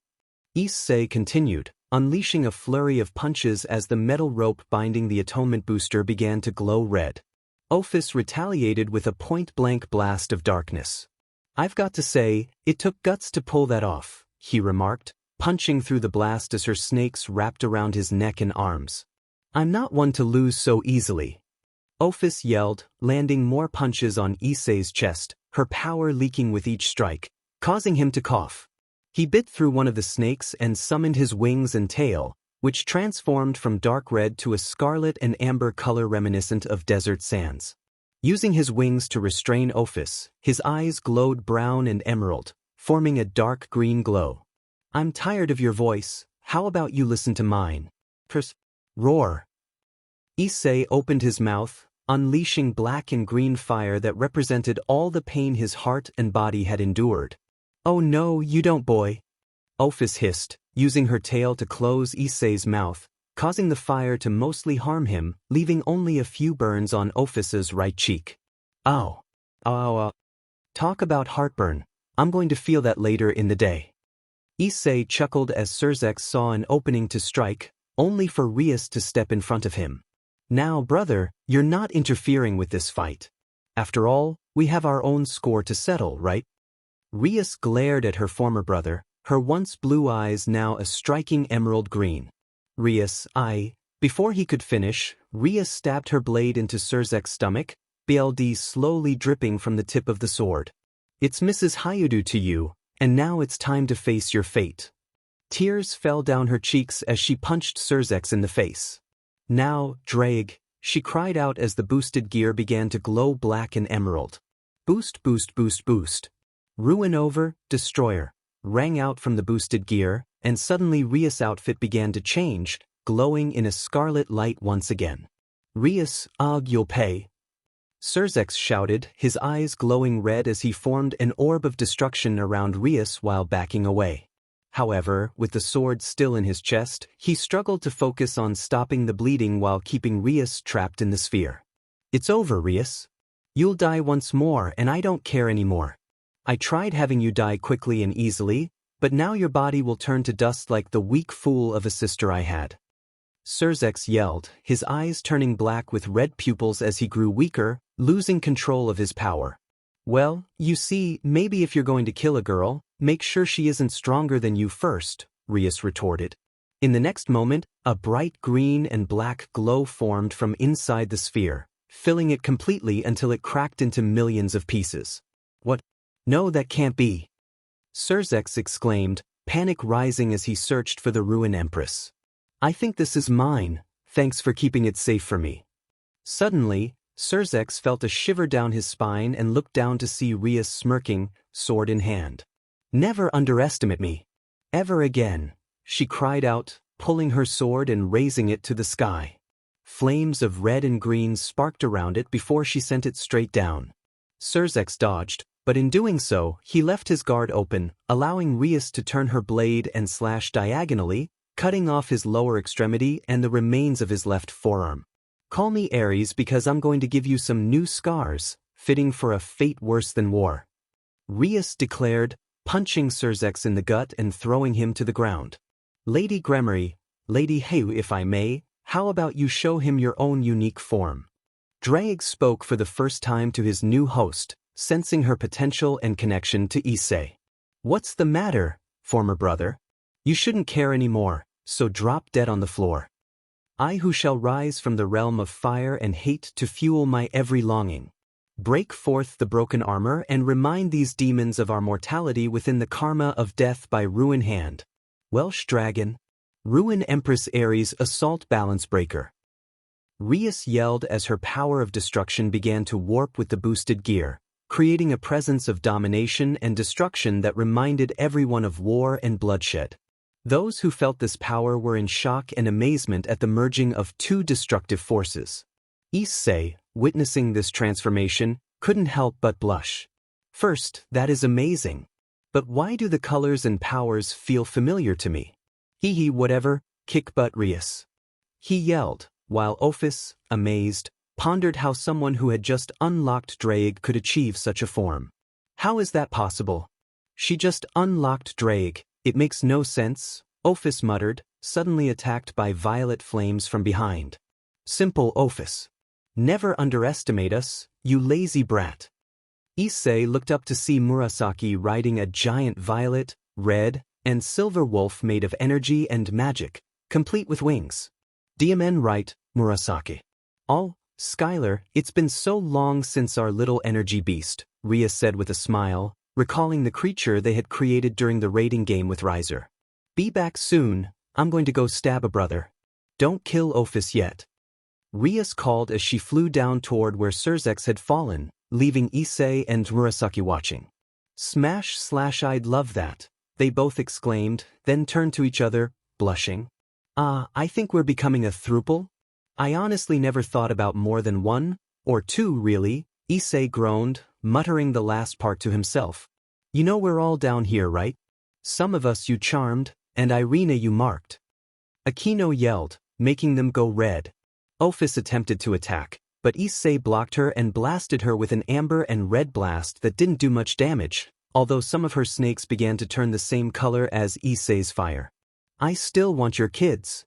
Issei continued, unleashing a flurry of punches as the metal rope binding the atonement booster began to glow red. Ophis retaliated with a point-blank blast of darkness. I've got to say, it took guts to pull that off, he remarked, punching through the blast as her snakes wrapped around his neck and arms. I'm not one to lose so easily. Ophis yelled, landing more punches on Issei's chest, her power leaking with each strike, causing him to cough. He bit through one of the snakes and summoned his wings and tail, which transformed from dark red to a scarlet and amber color reminiscent of desert sands. Using his wings to restrain Ophis, his eyes glowed brown and emerald, forming a dark green glow. I'm tired of your voice, how about you listen to mine? Roar. Issei opened his mouth, unleashing black and green fire that represented all the pain his heart and body had endured. Oh no, you don't, boy. Ophis hissed, using her tail to close Issei's mouth, causing the fire to mostly harm him, leaving only a few burns on Ophus's right cheek. Ow. Ow. Talk about heartburn. I'm going to feel that later in the day. Issei chuckled as Sirzechs saw an opening to strike, only for Rias to step in front of him. Now, brother, you're not interfering with this fight. After all, we have our own score to settle, right? Rias glared at her former brother, her once blue eyes now a striking emerald green. Rias, Before he could finish, Rias stabbed her blade into Sirzechs' stomach, blood slowly dripping from the tip of the sword. It's Mrs. Hyoudou to you, and now it's time to face your fate. Tears fell down her cheeks as she punched Sirzechs in the face. Now, draig, she cried out as the boosted gear began to glow black and emerald. Boost, boost, boost, boost. Ruin over, destroyer, rang out from the boosted gear, and suddenly Rias' outfit began to change, glowing in a scarlet light once again. Rias, you'll pay. Sirzechs shouted, his eyes glowing red as he formed an orb of destruction around Rias while backing away. However, with the sword still in his chest, he struggled to focus on stopping the bleeding while keeping Rias trapped in the sphere. It's over, Rias. You'll die once more and I don't care anymore. I tried having you die quickly and easily, but now your body will turn to dust like the weak fool of a sister I had. Sirzechs yelled, his eyes turning black with red pupils as he grew weaker, losing control of his power. Well, you see, maybe if you're going to kill a girl, make sure she isn't stronger than you first, Rias retorted. In the next moment, a bright green and black glow formed from inside the sphere, filling it completely until it cracked into millions of pieces. What? No, that can't be. Sirzechs exclaimed, panic rising as he searched for the ruined empress. I think this is mine, thanks for keeping it safe for me. Suddenly, Sirzechs felt a shiver down his spine and looked down to see Rias smirking, sword in hand. Never underestimate me. Ever again, she cried out, pulling her sword and raising it to the sky. Flames of red and green sparked around it before she sent it straight down. Sirzechs dodged, but in doing so, he left his guard open, allowing Rias to turn her blade and slash diagonally, cutting off his lower extremity and the remains of his left forearm. Call me Ares because I'm going to give you some new scars, fitting for a fate worse than war. Rias declared, punching Sirzechs in the gut and throwing him to the ground. Lady Gremory, Lady hyoudou if I may, how about you show him your own unique form? Draig spoke for the first time to his new host, sensing her potential and connection to Issei. What's the matter, former brother? You shouldn't care anymore, so drop dead on the floor. I who shall rise from the realm of fire and hate to fuel my every longing. Break forth the broken armor and remind these demons of our mortality within the karma of death by ruin hand. Welsh dragon. Ruin Empress Ares assault balance breaker. Rias yelled as her power of destruction began to warp with the boosted gear, creating a presence of domination and destruction that reminded everyone of war and bloodshed. Those who felt this power were in shock and amazement at the merging of two destructive forces. Issei, witnessing this transformation, couldn't help but blush. First, that is amazing. But why do the colors and powers feel familiar to me? Hee whatever, kick butt Rias. He yelled, while Ophus, amazed, pondered how someone who had just unlocked draig could achieve such a form. How is that possible? She just unlocked draig. It makes no sense, Ophus muttered, suddenly attacked by violet flames from behind. Simple Ophus. Never underestimate us, you lazy brat. Issei looked up to see Murasaki riding a giant violet, red, and silver wolf made of energy and magic, complete with wings. DMN right, Murasaki. Oh, Skylar, it's been so long since our little energy beast, Rias said with a smile, recalling the creature they had created during the raiding game with Riser. Be back soon, I'm going to go stab a brother. Don't kill Ophus yet. Rias called as she flew down toward where Sirzechs had fallen, leaving Issei and Murasaki watching. Smash slash I'd love that, they both exclaimed, then turned to each other, blushing. I think we're becoming a throuple? I honestly never thought about more than one, or two really, Issei groaned, muttering the last part to himself. You know we're all down here, right? Some of us you charmed, and Raynare you marked. Akeno yelled, making them go red. Ophis attempted to attack, but Issei blocked her and blasted her with an amber and red blast that didn't do much damage, although some of her snakes began to turn the same color as Issei's fire. "I still want your kids,"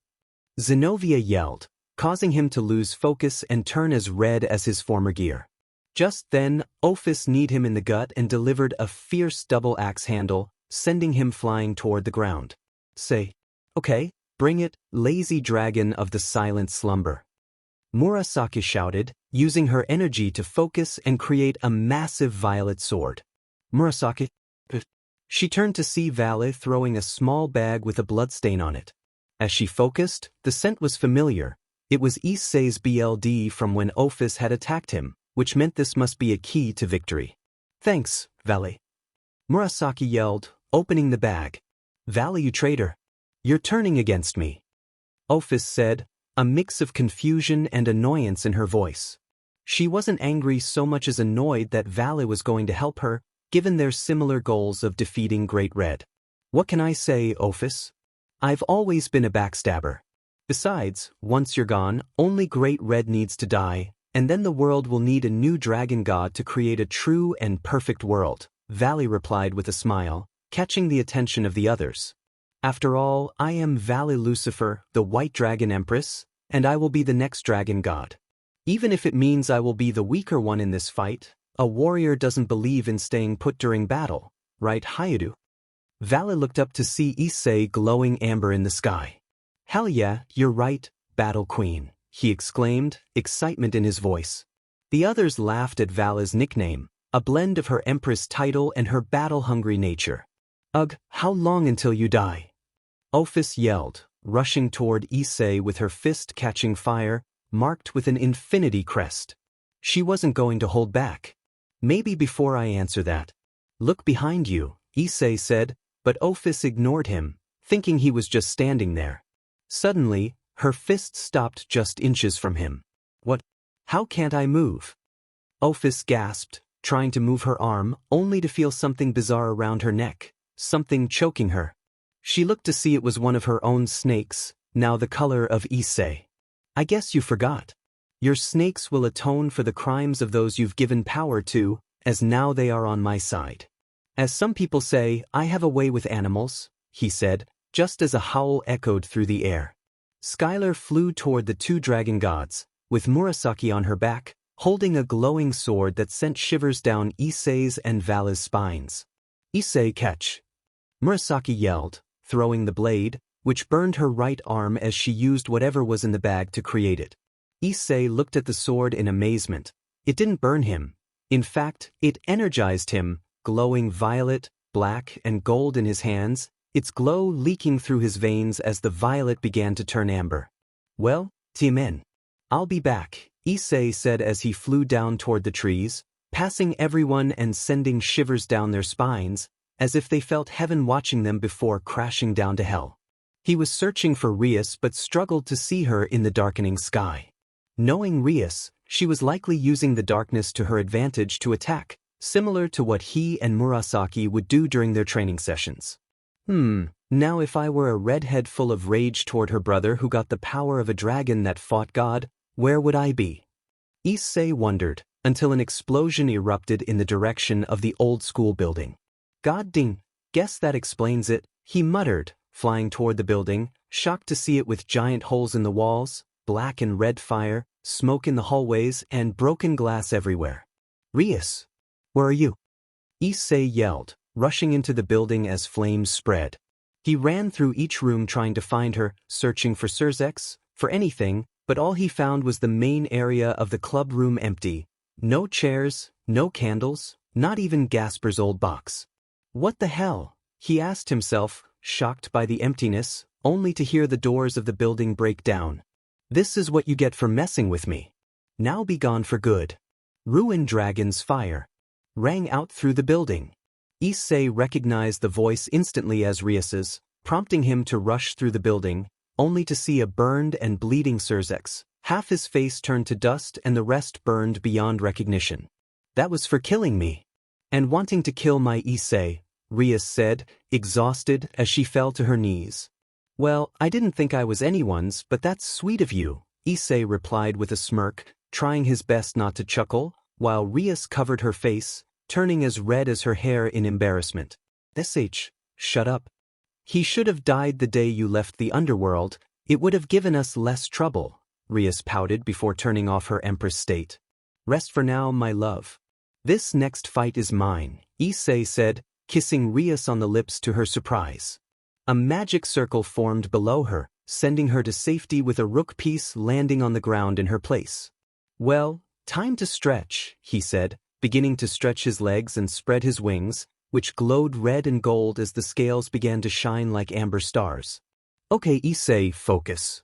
Zenobia yelled, causing him to lose focus and turn as red as his former gear. Just then, Ophis kneed him in the gut and delivered a fierce double axe handle, sending him flying toward the ground. "Say, okay, bring it, lazy dragon of the silent slumber," Murasaki shouted, using her energy to focus and create a massive violet sword. "Murasaki?" She turned to see Vale throwing a small bag with a bloodstain on it. As she focused, the scent was familiar. It was Issei's BLD from when Ophis had attacked him, which meant this must be a key to victory. "Thanks, Vale," Murasaki yelled, opening the bag. "Vale, you traitor. You're turning against me," Ophis said, a mix of confusion and annoyance in her voice. She wasn't angry so much as annoyed that Vale was going to help her, given their similar goals of defeating Great Red. "What can I say, Ophis? I've always been a backstabber. Besides, once you're gone, only Great Red needs to die, and then the world will need a new dragon god to create a true and perfect world," Vale replied with a smile, catching the attention of the others. "After all, I am Vale Lucifer, the White Dragon Empress, and I will be the next dragon god. Even if it means I will be the weaker one in this fight, a warrior doesn't believe in staying put during battle, right, hyoudou?" Vale looked up to see Issei glowing amber in the sky. "Hell yeah, you're right, Battle Queen," he exclaimed, excitement in his voice. The others laughed at Vale's nickname, a blend of her empress title and her battle-hungry nature. "Ugh, how long until you die?" Ophis yelled, rushing toward Issei with her fist catching fire, marked with an infinity crest. She wasn't going to hold back. "Maybe before I answer that, look behind you," Issei said, but Ophis ignored him, thinking he was just standing there. Suddenly, her fist stopped just inches from him. "What? How can't I move?" Ophis gasped, trying to move her arm, only to feel something bizarre around her neck, something choking her. She looked to see it was one of her own snakes, now the color of Issei. "I guess you forgot. Your snakes will atone for the crimes of those you've given power to, as now they are on my side. As some people say, I have a way with animals," he said, just as a howl echoed through the air. Skylar flew toward the two dragon gods, with Murasaki on her back, holding a glowing sword that sent shivers down Issei's and Vale's spines. "Issei, catch!" Murasaki yelled, throwing the blade, which burned her right arm as she used whatever was in the bag to create it. Issei looked at the sword in amazement. It didn't burn him. In fact, it energized him, glowing violet, black, and gold in his hands, its glow leaking through his veins as the violet began to turn amber. "Well, Timen. I'll be back," Issei said as he flew down toward the trees, passing everyone and sending shivers down their spines, as if they felt heaven watching them before crashing down to hell. He was searching for Rias but struggled to see her in the darkening sky. Knowing Rias, she was likely using the darkness to her advantage to attack, similar to what he and Murasaki would do during their training sessions. Now if I were a redhead full of rage toward her brother who got the power of a dragon that fought God, where would I be? Issei wondered, until an explosion erupted in the direction of the old school building. "God dang, guess that explains it," he muttered, flying toward the building, shocked to see it with giant holes in the walls, black and red fire, smoke in the hallways, and broken glass everywhere. "Rias, where are you?" Issei yelled, rushing into the building as flames spread. He ran through each room trying to find her, searching for Sirzechs, for anything, but all he found was the main area of the club room empty. No chairs, no candles, not even Gasper's old box. "What the hell?" he asked himself, shocked by the emptiness, only to hear the doors of the building break down. "This is what you get for messing with me. Now be gone for good." Ruined Dragon's fire rang out through the building. Issei recognized the voice instantly as Rias's, prompting him to rush through the building, only to see a burned and bleeding Sirzechs, half his face turned to dust and the rest burned beyond recognition. "That was for killing me. And wanting to kill my Issei," Rias said, exhausted as she fell to her knees. Well, I didn't think I was anyone's, but that's sweet of you, Issei replied with a smirk, trying his best not to chuckle, while Rias covered her face, turning as red as her hair in embarrassment. Shut up. He should have died the day you left the underworld. It would have given us less trouble, Rias pouted before turning off her empress state. Rest for now, my love. This next fight is mine, Issei said, kissing Rias on the lips to her surprise. A magic circle formed below her, sending her to safety with a rook piece landing on the ground in her place. Well, time to stretch, he said, beginning to stretch his legs and spread his wings, which glowed red and gold as the scales began to shine like amber stars. Okay, Issei, focus.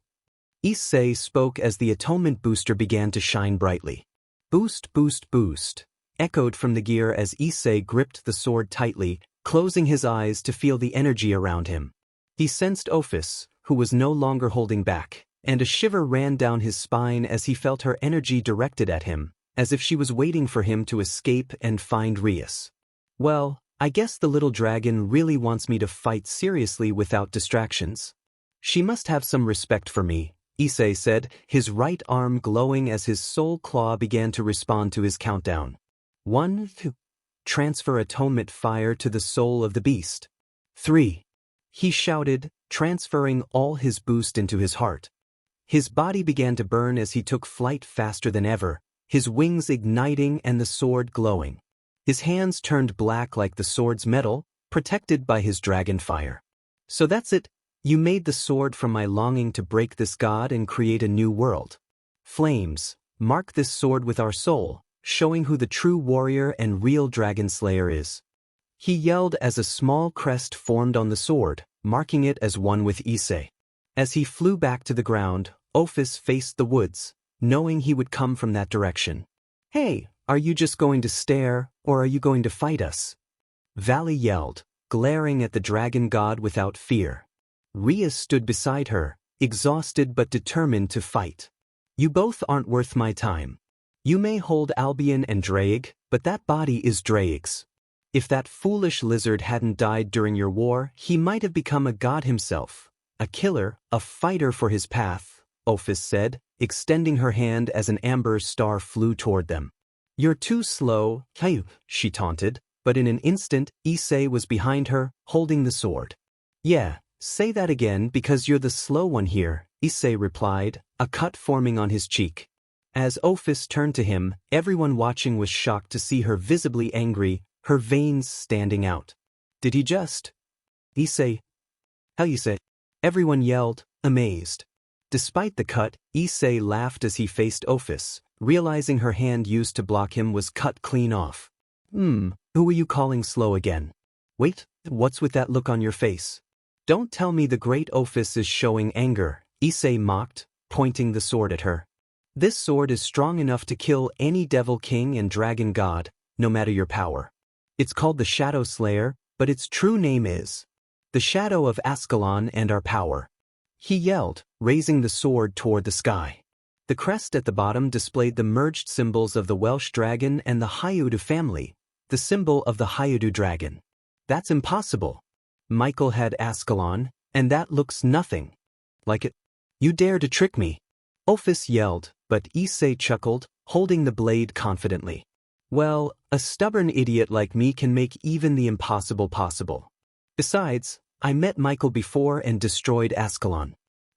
Issei spoke as the atonement booster began to shine brightly. Boost, boost, boost, echoed from the gear as Issei gripped the sword tightly, closing his eyes to feel the energy around him. He sensed Ophis, who was no longer holding back, and a shiver ran down his spine as he felt her energy directed at him, as if she was waiting for him to escape and find Rias. Well, I guess the little dragon really wants me to fight seriously without distractions. She must have some respect for me, Issei said, his right arm glowing as his soul claw began to respond to his countdown. 1, 2. Transfer atonement fire to the soul of the beast. 3. He shouted, transferring all his boost into his heart. His body began to burn as he took flight faster than ever, his wings igniting and the sword glowing. His hands turned black like the sword's metal, protected by his dragon fire. So that's it. You made the sword from my longing to break this god and create a new world. Flames, mark this sword with our soul, showing who the true warrior and real dragon slayer is. He yelled as a small crest formed on the sword, marking it as one with Issei. As he flew back to the ground, Ophis faced the woods, knowing he would come from that direction. Hey, are you just going to stare, or are you going to fight us? Valley yelled, glaring at the dragon god without fear. Rias stood beside her, exhausted but determined to fight. You both aren't worth my time. You may hold Albion and Draig, but that body is Draig's. If that foolish lizard hadn't died during your war, he might have become a god himself. A killer, a fighter for his path, Ophis said, extending her hand as an amber star flew toward them. You're too slow, hyoudou, she taunted, but in an instant, Issei was behind her, holding the sword. Yeah, say that again because you're the slow one here, Issei replied, a cut forming on his cheek. As Ophis turned to him, everyone watching was shocked to see her visibly angry, her veins standing out. Did he just? Issei. How you say? Everyone yelled, amazed. Despite the cut, Issei laughed as he faced Ophis, realizing her hand used to block him was cut clean off. Who are you calling slow again? Wait, what's with that look on your face? Don't tell me the great Ophis is showing anger, Issei mocked, pointing the sword at her. This sword is strong enough to kill any devil king and dragon god, no matter your power. It's called the Shadow Slayer, but its true name is the Shadow of Escalation and our power. He yelled, raising the sword toward the sky. The crest at the bottom displayed the merged symbols of the Welsh dragon and the hyoudou family, the symbol of the hyoudou dragon. That's impossible. Michael had Escalation, and that looks nothing like it. You dare to trick me? Ophis yelled, but Issei chuckled, holding the blade confidently. Well, a stubborn idiot like me can make even the impossible possible. Besides, I met Michael before and destroyed Escalation.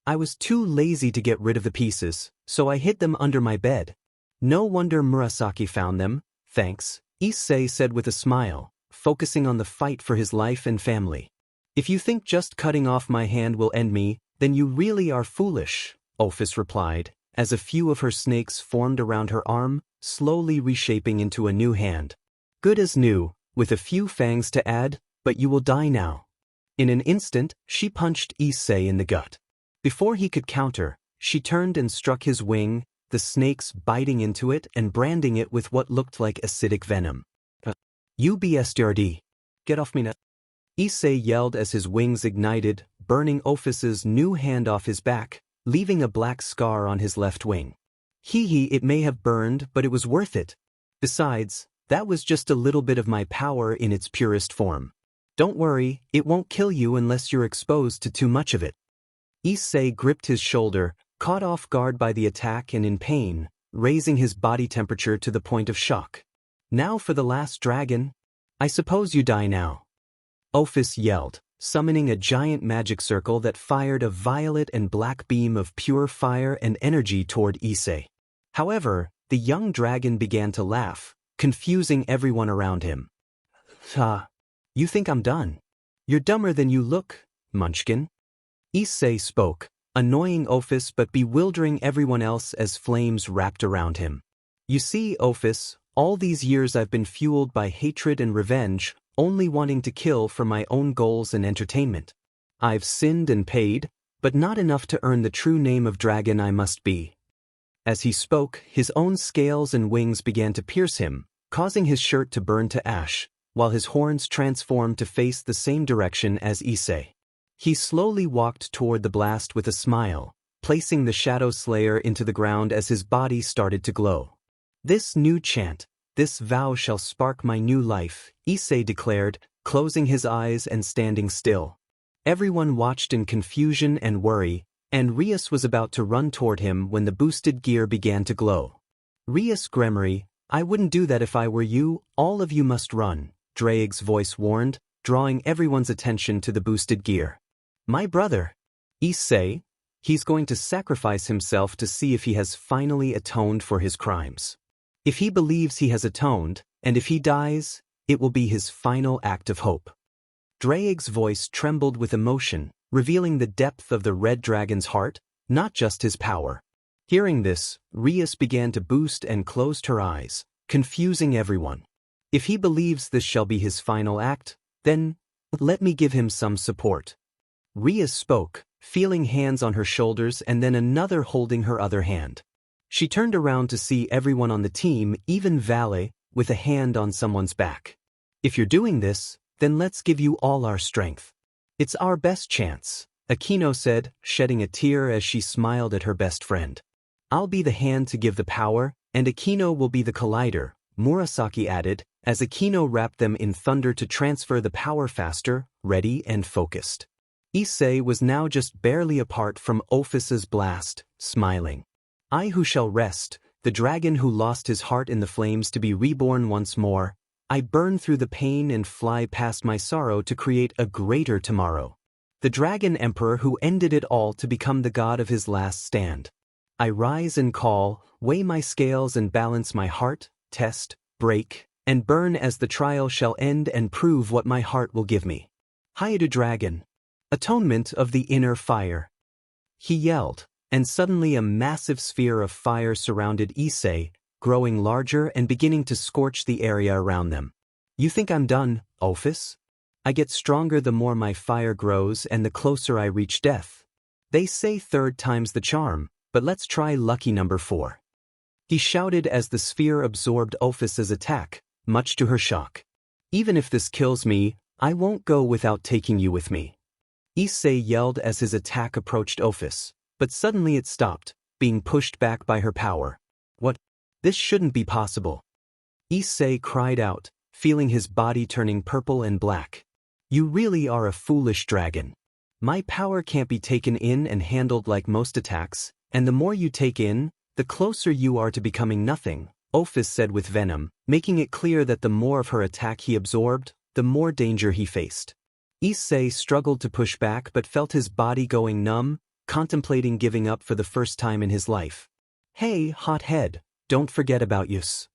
I was too lazy to get rid of the pieces, so I hid them under my bed. No wonder Murasaki found them, thanks, Issei said with a smile, focusing on the fight for his life and family. If you think just cutting off my hand will end me, then you really are foolish, Ophis replied, as a few of her snakes formed around her arm, slowly reshaping into a new hand. Good as new, with a few fangs to add, but you will die now. In an instant, she punched Issei in the gut. Before he could counter, she turned and struck his wing, the snakes biting into it and branding it with what looked like acidic venom. You bastard! Get off me now! Issei yelled as his wings ignited, burning Ophis's new hand off his back, leaving a black scar on his left wing. It may have burned, but it was worth it. Besides, that was just a little bit of my power in its purest form. Don't worry, it won't kill you unless you're exposed to too much of it. Issei gripped his shoulder, caught off guard by the attack and in pain, raising his body temperature to the point of shock. Now for the last dragon? I suppose you die now. Ophis yelled, summoning a giant magic circle that fired a violet and black beam of pure fire and energy toward Issei. However, the young dragon began to laugh, confusing everyone around him. You think I'm done? You're dumber than you look, Munchkin. Issei spoke, annoying Ophis but bewildering everyone else as flames wrapped around him. You see, Ophis, all these years I've been fueled by hatred and revenge, only wanting to kill for my own goals and entertainment. I've sinned and paid, but not enough to earn the true name of dragon I must be. As he spoke, his own scales and wings began to pierce him, causing his shirt to burn to ash, while his horns transformed to face the same direction as Issei. He slowly walked toward the blast with a smile, placing the Shadow Slayer into the ground as his body started to glow. This new chant, this vow shall spark my new life, Issei declared, closing his eyes and standing still. Everyone watched in confusion and worry, and Rias was about to run toward him when the boosted gear began to glow. Rias gremory, I wouldn't do that if I were you, all of you must run, Draig's voice warned, drawing everyone's attention to the boosted gear. My brother, Issei, he's going to sacrifice himself to see if he has finally atoned for his crimes. If he believes he has atoned, and if he dies, it will be his final act of hope. Draig's voice trembled with emotion, revealing the depth of the red dragon's heart, not just his power. Hearing this, Rias began to boost and closed her eyes, confusing everyone. If he believes this shall be his final act, then let me give him some support. Rias spoke, feeling hands on her shoulders and then another holding her other hand. She turned around to see everyone on the team, even Valet, with a hand on someone's back. If you're doing this, then let's give you all our strength. It's our best chance, Akeno said, shedding a tear as she smiled at her best friend. I'll be the hand to give the power, and Akeno will be the collider, Murasaki added, as Akeno wrapped them in thunder to transfer the power faster, ready and focused. Issei was now just barely apart from Ophis's blast, smiling. I who shall rest, the dragon who lost his heart in the flames to be reborn once more, I burn through the pain and fly past my sorrow to create a greater tomorrow. The dragon emperor who ended it all to become the god of his last stand. I rise and call, weigh my scales and balance my heart, test, break, and burn as the trial shall end and prove what my heart will give me. Hyoudou dragon. Atonement of the inner fire. He yelled, and suddenly a massive sphere of fire surrounded Issei, growing larger and beginning to scorch the area around them. You think I'm done, Ophis? I get stronger the more my fire grows and the closer I reach death. They say third time's the charm, but let's try lucky number 4. He shouted as the sphere absorbed Ophis's attack, much to her shock. Even if this kills me, I won't go without taking you with me. Issei yelled as his attack approached Ophis, but suddenly it stopped, being pushed back by her power. What? This shouldn't be possible. Issei cried out, feeling his body turning purple and black. You really are a foolish dragon. My power can't be taken in and handled like most attacks, and the more you take in, the closer you are to becoming nothing, Ophis said with venom, making it clear that the more of her attack he absorbed, the more danger he faced. Issei struggled to push back but felt his body going numb, contemplating giving up for the first time in his life. Hey, hothead, don't forget about Yus.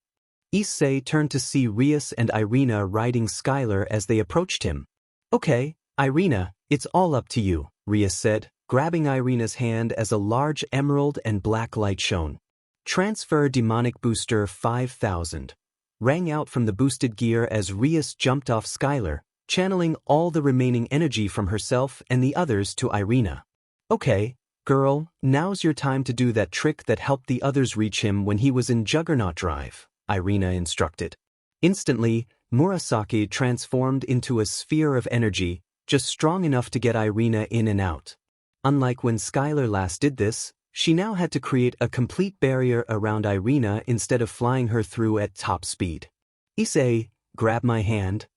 Issei turned to see Rias and Irina riding Skylar as they approached him. Okay, Irina, it's all up to you, Rias said, grabbing Irina's hand as a large emerald and black light shone. Transfer Demonic Booster 5000. Rang out from the boosted gear as Rias jumped off Skylar, channeling all the remaining energy from herself and the others to Irina. Okay, girl, now's your time to do that trick that helped the others reach him when he was in Juggernaut Drive, Irina instructed. Instantly, Murasaki transformed into a sphere of energy, just strong enough to get Irina in and out. Unlike when Skylar last did this, she now had to create a complete barrier around Irina instead of flying her through at top speed. Issei, grab my hand.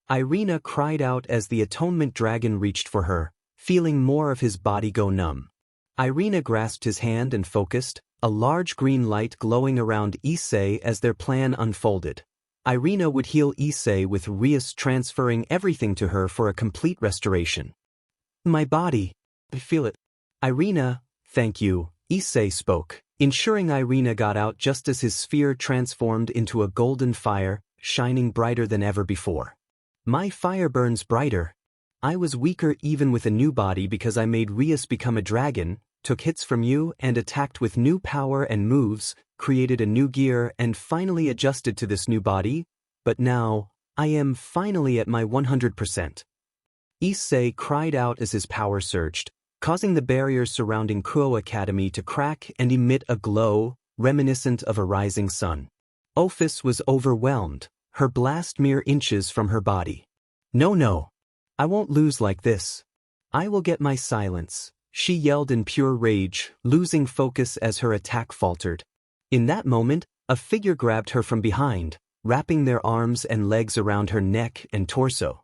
Irina cried out as the Atonement Dragon reached for her, feeling more of his body go numb. Irina grasped his hand and focused, a large green light glowing around Issei as their plan unfolded. Irina would heal Issei with Rias transferring everything to her for a complete restoration. My body. I feel it. Irina, thank you, Issei spoke, ensuring Irina got out just as his sphere transformed into a golden fire, shining brighter than ever before. My fire burns brighter. I was weaker even with a new body because I made Rias become a dragon, took hits from you and attacked with new power and moves, created a new gear and finally adjusted to this new body, but now, I am finally at my 100%. Issei cried out as his power surged, causing the barriers surrounding Kuo Academy to crack and emit a glow, reminiscent of a rising sun. Ophis was overwhelmed, her blast mere inches from her body. No, I won't lose like this. I will get my silence, she yelled in pure rage, losing focus as her attack faltered. In that moment, a figure grabbed her from behind, wrapping their arms and legs around her neck and torso.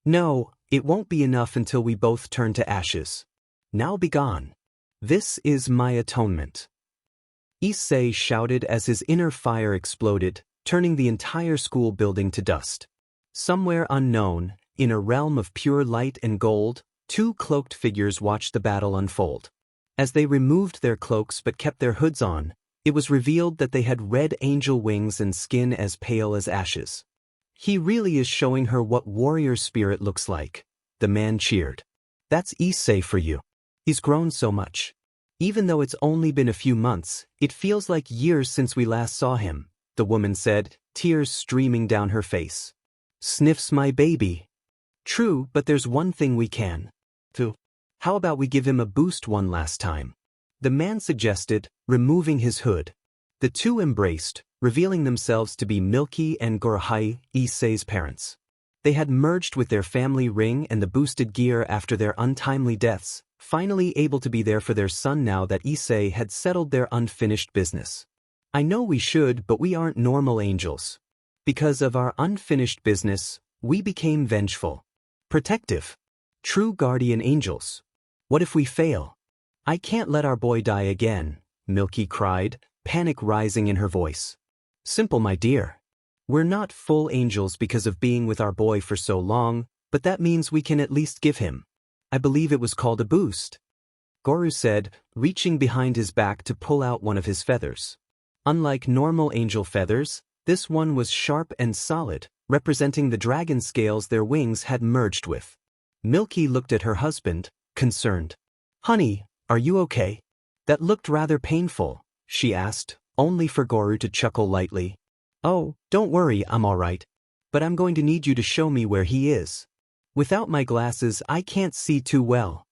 No, it won't be enough until we both turn to ashes. Now be gone. This is my atonement. Issei shouted as his inner fire exploded, turning the entire school building to dust. Somewhere unknown, in a realm of pure light and gold, two cloaked figures watched the battle unfold. As they removed their cloaks but kept their hoods on, it was revealed that they had red angel wings and skin as pale as ashes. He really is showing her what warrior spirit looks like, the man cheered. That's Issei for you. He's grown so much. Even though it's only been a few months, it feels like years since we last saw him, the woman said, tears streaming down her face. Sniffs my baby. True, but there's one thing we can do. How about we give him a boost one last time? The man suggested, removing his hood. The two embraced, revealing themselves to be Milky and Gorhai, Issei's parents. They had merged with their family ring and the boosted gear after their untimely deaths, finally able to be there for their son now that Issei had settled their unfinished business. I know we should, but we aren't normal angels. Because of our unfinished business, we became vengeful. Protective. True guardian angels. What if we fail? I can't let our boy die again, Milky cried, panic rising in her voice. Simple, my dear. We're not full angels because of being with our boy for so long, but that means we can at least give him. I believe it was called a boost. Goru said, reaching behind his back to pull out one of his feathers. Unlike normal angel feathers, this one was sharp and solid, representing the dragon scales their wings had merged with. Milky looked at her husband, concerned. Honey, are you okay? That looked rather painful, she asked, only for Goru to chuckle lightly. Oh, don't worry, I'm all right. But I'm going to need you to show me where he is. Without my glasses, I can't see too well.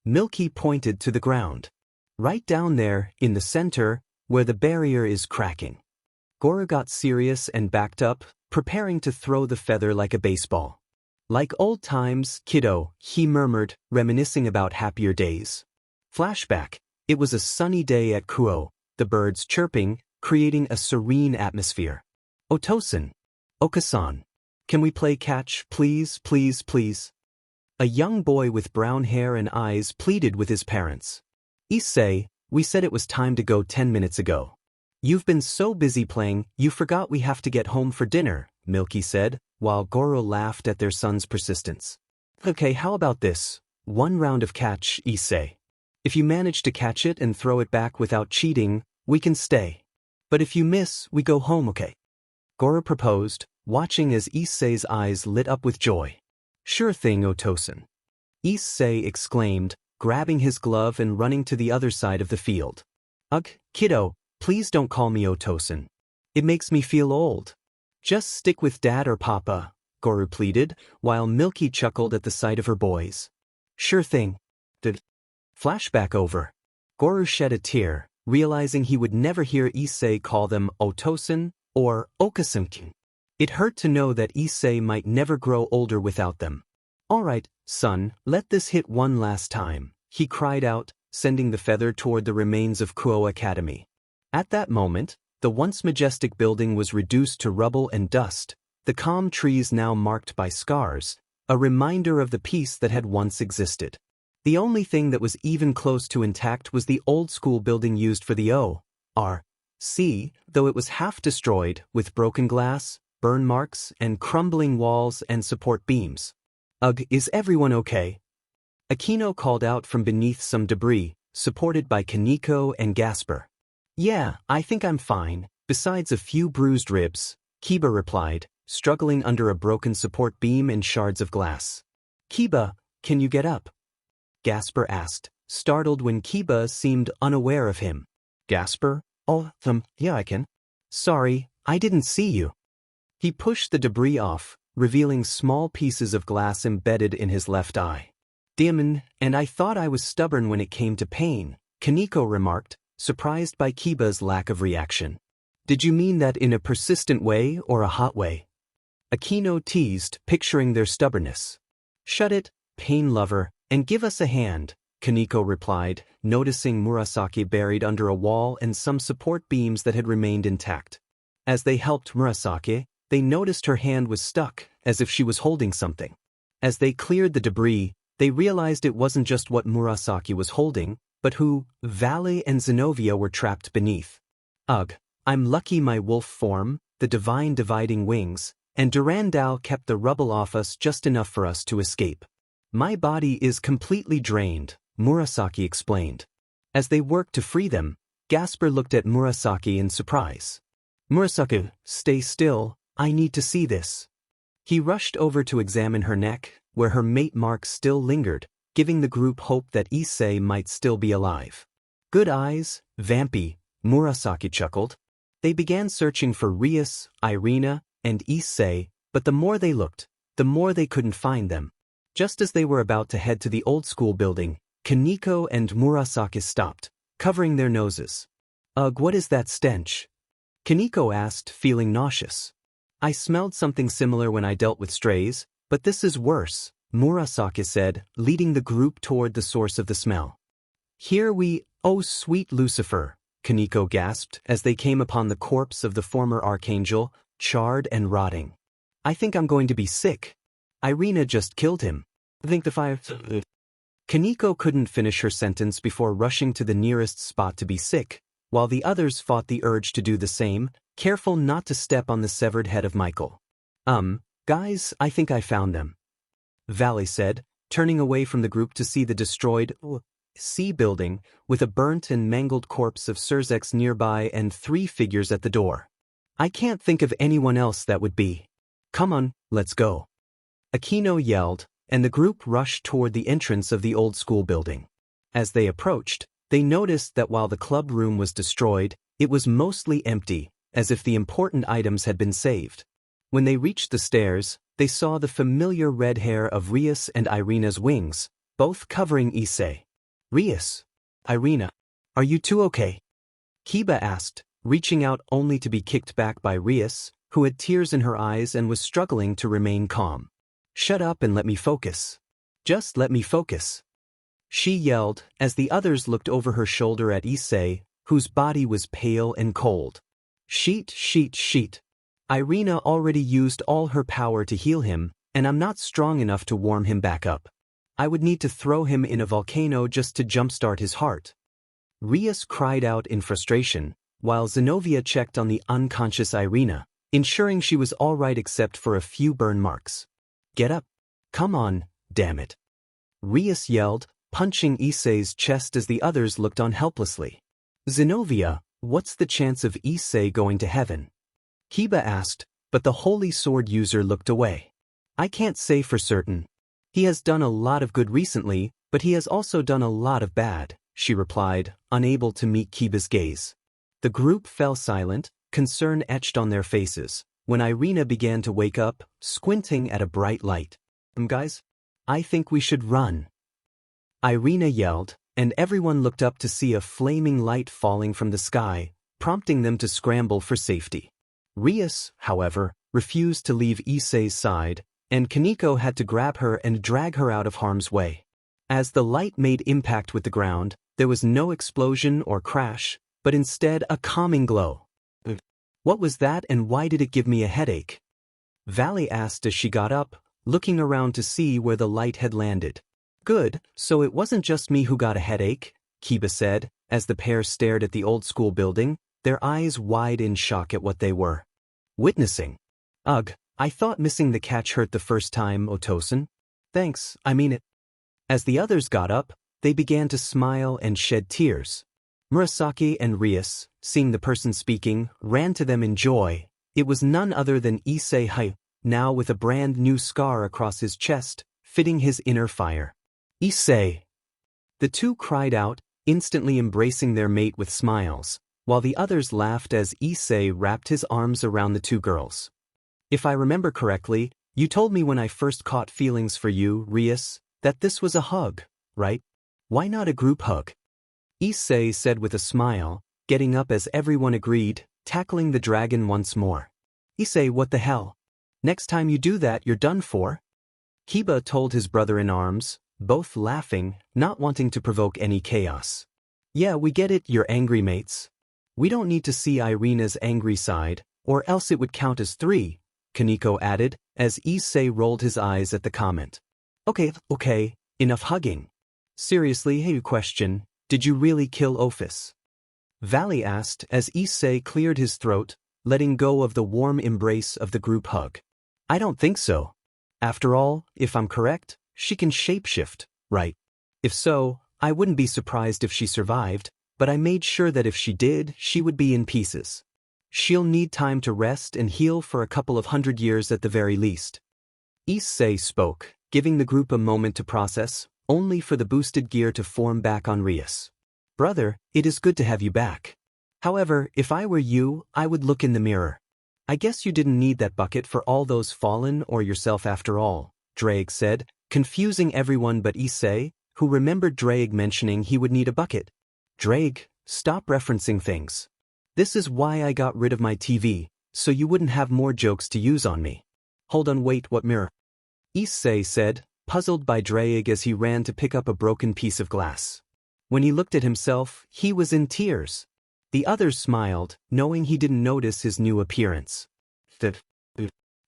Milky pointed to the ground. Right down there, in the center, where the barrier is cracking. Goru got serious and backed up, preparing to throw the feather like a baseball. Like old times, kiddo, he murmured, reminiscing about happier days. Flashback. It was a sunny day at Kuoh, the birds chirping, creating a serene atmosphere. Otosan. Okasan. Can we play catch, please, please, please? A young boy with brown hair and eyes pleaded with his parents. Issei, we said it was time to go 10 minutes ago. You've been so busy playing, you forgot we have to get home for dinner, Milky said, while Goru laughed at their son's persistence. Okay, how about this? One round of catch, Issei. If you manage to catch it and throw it back without cheating, we can stay. But if you miss, we go home, okay? Goru proposed, watching as Issei's eyes lit up with joy. Sure thing, Otosan. Issei exclaimed, grabbing his glove and running to the other side of the field. Ugh, kiddo, please don't call me Otosan. It makes me feel old. Just stick with Dad or Papa, Goru pleaded, while Milky chuckled at the sight of her boys. Sure thing. Flashback over. Goru shed a tear, realizing he would never hear Issei call them Otosan or Okasan. It hurt to know that Issei might never grow older without them. All right, son, let this hit one last time, he cried out, sending the feather toward the remains of Kuo Academy. At that moment, the once majestic building was reduced to rubble and dust, the calm trees now marked by scars, a reminder of the peace that had once existed. The only thing that was even close to intact was the old school building used for the O.R.C., though it was half destroyed, with broken glass, burn marks, and crumbling walls and support beams. Ugh, is everyone okay? Akeno called out from beneath some debris, supported by Kaneko and Gasper. Yeah, I think I'm fine, besides a few bruised ribs, Kiba replied, struggling under a broken support beam and shards of glass. Kiba, can you get up? Gasper asked, startled when Kiba seemed unaware of him. Gasper? Oh, yeah, I can. Sorry, I didn't see you. He pushed the debris off, revealing small pieces of glass embedded in his left eye. Damn, and I thought I was stubborn when it came to pain, Kaneko remarked, surprised by Kiba's lack of reaction. Did you mean that in a persistent way or a hot way? Akeno teased, picturing their stubbornness. Shut it, pain lover, and give us a hand, Kaneko replied, noticing Murasaki buried under a wall and some support beams that had remained intact. As they helped Murasaki, they noticed her hand was stuck, as if she was holding something. As they cleared the debris, they realized it wasn't just what Murasaki was holding, but who Valley and Zenovia were trapped beneath. Ugh, I'm lucky my wolf form, the divine dividing wings, and Durandal kept the rubble off us just enough for us to escape. My body is completely drained, Murasaki explained. As they worked to free them, Gasper looked at Murasaki in surprise. Murasaki, stay still, I need to see this. He rushed over to examine her neck, where her mate marks still lingered, giving the group hope that Issei might still be alive. Good eyes, Vampy, Murasaki chuckled. They began searching for Rias, Irina, and Issei, but the more they looked, the more they couldn't find them. Just as they were about to head to the old school building, Kaneko and Murasaki stopped, covering their noses. Ugh, what is that stench? Kaneko asked, feeling nauseous. I smelled something similar when I dealt with strays, but this is worse, Murasaki said, leading the group toward the source of the smell. Here we, oh sweet Lucifer, Kaneko gasped as they came upon the corpse of the former archangel, charred and rotting. I think I'm going to be sick. Irina just killed him. I think the fire... Kaneko couldn't finish her sentence before rushing to the nearest spot to be sick, while the others fought the urge to do the same, careful not to step on the severed head of Michael. Guys, I think I found them. Valley said, turning away from the group to see the destroyed C building with a burnt and mangled corpse of Sirzechs nearby and 3 figures at the door. I can't think of anyone else that would be. Come on, let's go. Akeno yelled, and the group rushed toward the entrance of the old school building. As they approached, they noticed that while the club room was destroyed, it was mostly empty, as if the important items had been saved. When they reached the stairs, they saw the familiar red hair of Rias and Irina's wings, both covering Issei. Rias, Irina, are you two okay? Kiba asked, reaching out only to be kicked back by Rias, who had tears in her eyes and was struggling to remain calm. Shut up and let me focus. Just let me focus. She yelled as the others looked over her shoulder at Issei, whose body was pale and cold. Sheet. Irina already used all her power to heal him, and I'm not strong enough to warm him back up. I would need to throw him in a volcano just to jumpstart his heart. Rias cried out in frustration, while Zenovia checked on the unconscious Irina, ensuring she was all right except for a few burn marks. Get up. Come on, damn it. Rias yelled, punching Issei's chest as the others looked on helplessly. Zenovia, what's the chance of Issei going to heaven? Kiba asked, but the holy sword user looked away. I can't say for certain. He has done a lot of good recently, but he has also done a lot of bad, she replied, unable to meet Kiba's gaze. The group fell silent, concern etched on their faces, when Irina began to wake up, squinting at a bright light. Guys, I think we should run. Irina yelled, and everyone looked up to see a flaming light falling from the sky, prompting them to scramble for safety. Rias, however, refused to leave Issei's side, and Kaneko had to grab her and drag her out of harm's way. As the light made impact with the ground, there was no explosion or crash, but instead a calming glow. What was that and why did it give me a headache? Valley asked as she got up, looking around to see where the light had landed. Good, so it wasn't just me who got a headache, Kiba said, as the pair stared at the old school building, their eyes wide in shock at what they were witnessing. Ugh, I thought missing the catch hurt the first time, Otosan. Thanks, I mean it. As the others got up, they began to smile and shed tears. Murasaki and Rias, seeing the person speaking, ran to them in joy. It was none other than Issei Awoke, now with a brand new scar across his chest, fitting his inner fire. Issei! The two cried out, instantly embracing their mate with smiles, while the others laughed as Issei wrapped his arms around the two girls. If I remember correctly, you told me when I first caught feelings for you, Rias, that this was a hug, right? Why not a group hug? Issei said with a smile, getting up as everyone agreed, tackling the dragon once more. Issei, what the hell? Next time you do that, you're done for. Kiba told his brother-in-arms, both laughing, not wanting to provoke any chaos. Yeah, we get it, you're angry mates. We don't need to see Irina's angry side, or else it would count as 3, Kaneko added, as Issei rolled his eyes at the comment. Okay, enough hugging. Seriously, hey, question, did you really kill Ophis? Valley asked as Issei cleared his throat, letting go of the warm embrace of the group hug. I don't think so. After all, if I'm correct, she can shapeshift, right? If so, I wouldn't be surprised if she survived, but I made sure that if she did, she would be in pieces. She'll need time to rest and heal for a couple of 100 years at the very least. Issei spoke, giving the group a moment to process, only for the boosted gear to form back on Rias. Brother, it is good to have you back. However, if I were you, I would look in the mirror. I guess you didn't need that bucket for all those fallen or yourself after all, Draig said, confusing everyone but Issei, who remembered Draig mentioning he would need a bucket. Draig, stop referencing things. This is why I got rid of my TV, so you wouldn't have more jokes to use on me. Hold on, wait, what mirror? Issei said, puzzled by Draig as he ran to pick up a broken piece of glass. When he looked at himself, he was in tears. The others smiled, knowing he didn't notice his new appearance.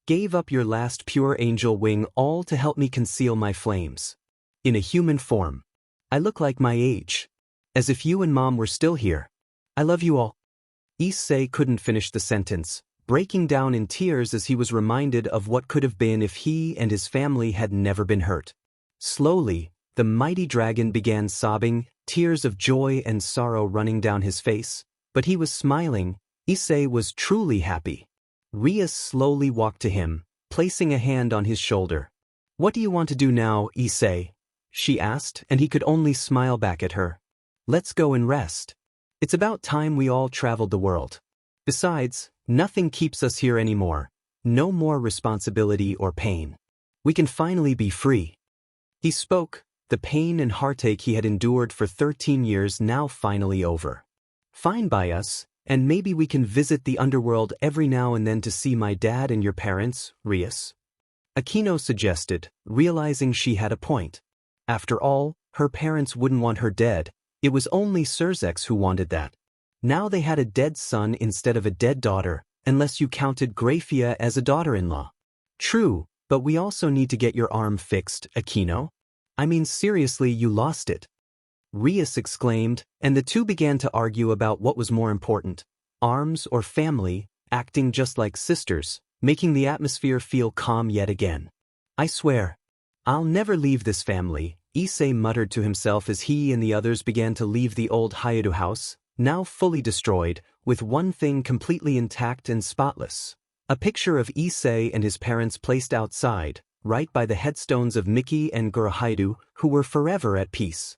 Gave up your last pure angel wing all to help me conceal my flames. In a human form. I look like my age. As if you and Mom were still here. I love you all. Issei couldn't finish the sentence, breaking down in tears as he was reminded of what could have been if he and his family had never been hurt. Slowly, the mighty dragon began sobbing, tears of joy and sorrow running down his face, but he was smiling. Issei was truly happy. Rias slowly walked to him, placing a hand on his shoulder. What do you want to do now, Issei? She asked, and he could only smile back at her. Let's go and rest. It's about time we all traveled the world. Besides, nothing keeps us here anymore. No more responsibility or pain. We can finally be free. He spoke, the pain and heartache he had endured for 13 years now finally over. Fine by us, and maybe we can visit the underworld every now and then to see my dad and your parents, Rias. Akeno suggested, realizing she had a point. After all, her parents wouldn't want her dead. It was only Sirzechs who wanted that. Now they had a dead son instead of a dead daughter, unless you counted Grafia as a daughter-in-law. True, but we also need to get your arm fixed, Akeno. I mean seriously, you lost it. Rias exclaimed, and the two began to argue about what was more important, arms or family, acting just like sisters, making the atmosphere feel calm yet again. I swear, I'll never leave this family, Issei muttered to himself as he and the others began to leave the old hyoudou house, now fully destroyed, with one thing completely intact and spotless. A picture of Issei and his parents placed outside, right by the headstones of Mickey and Gorohaidu, who were forever at peace.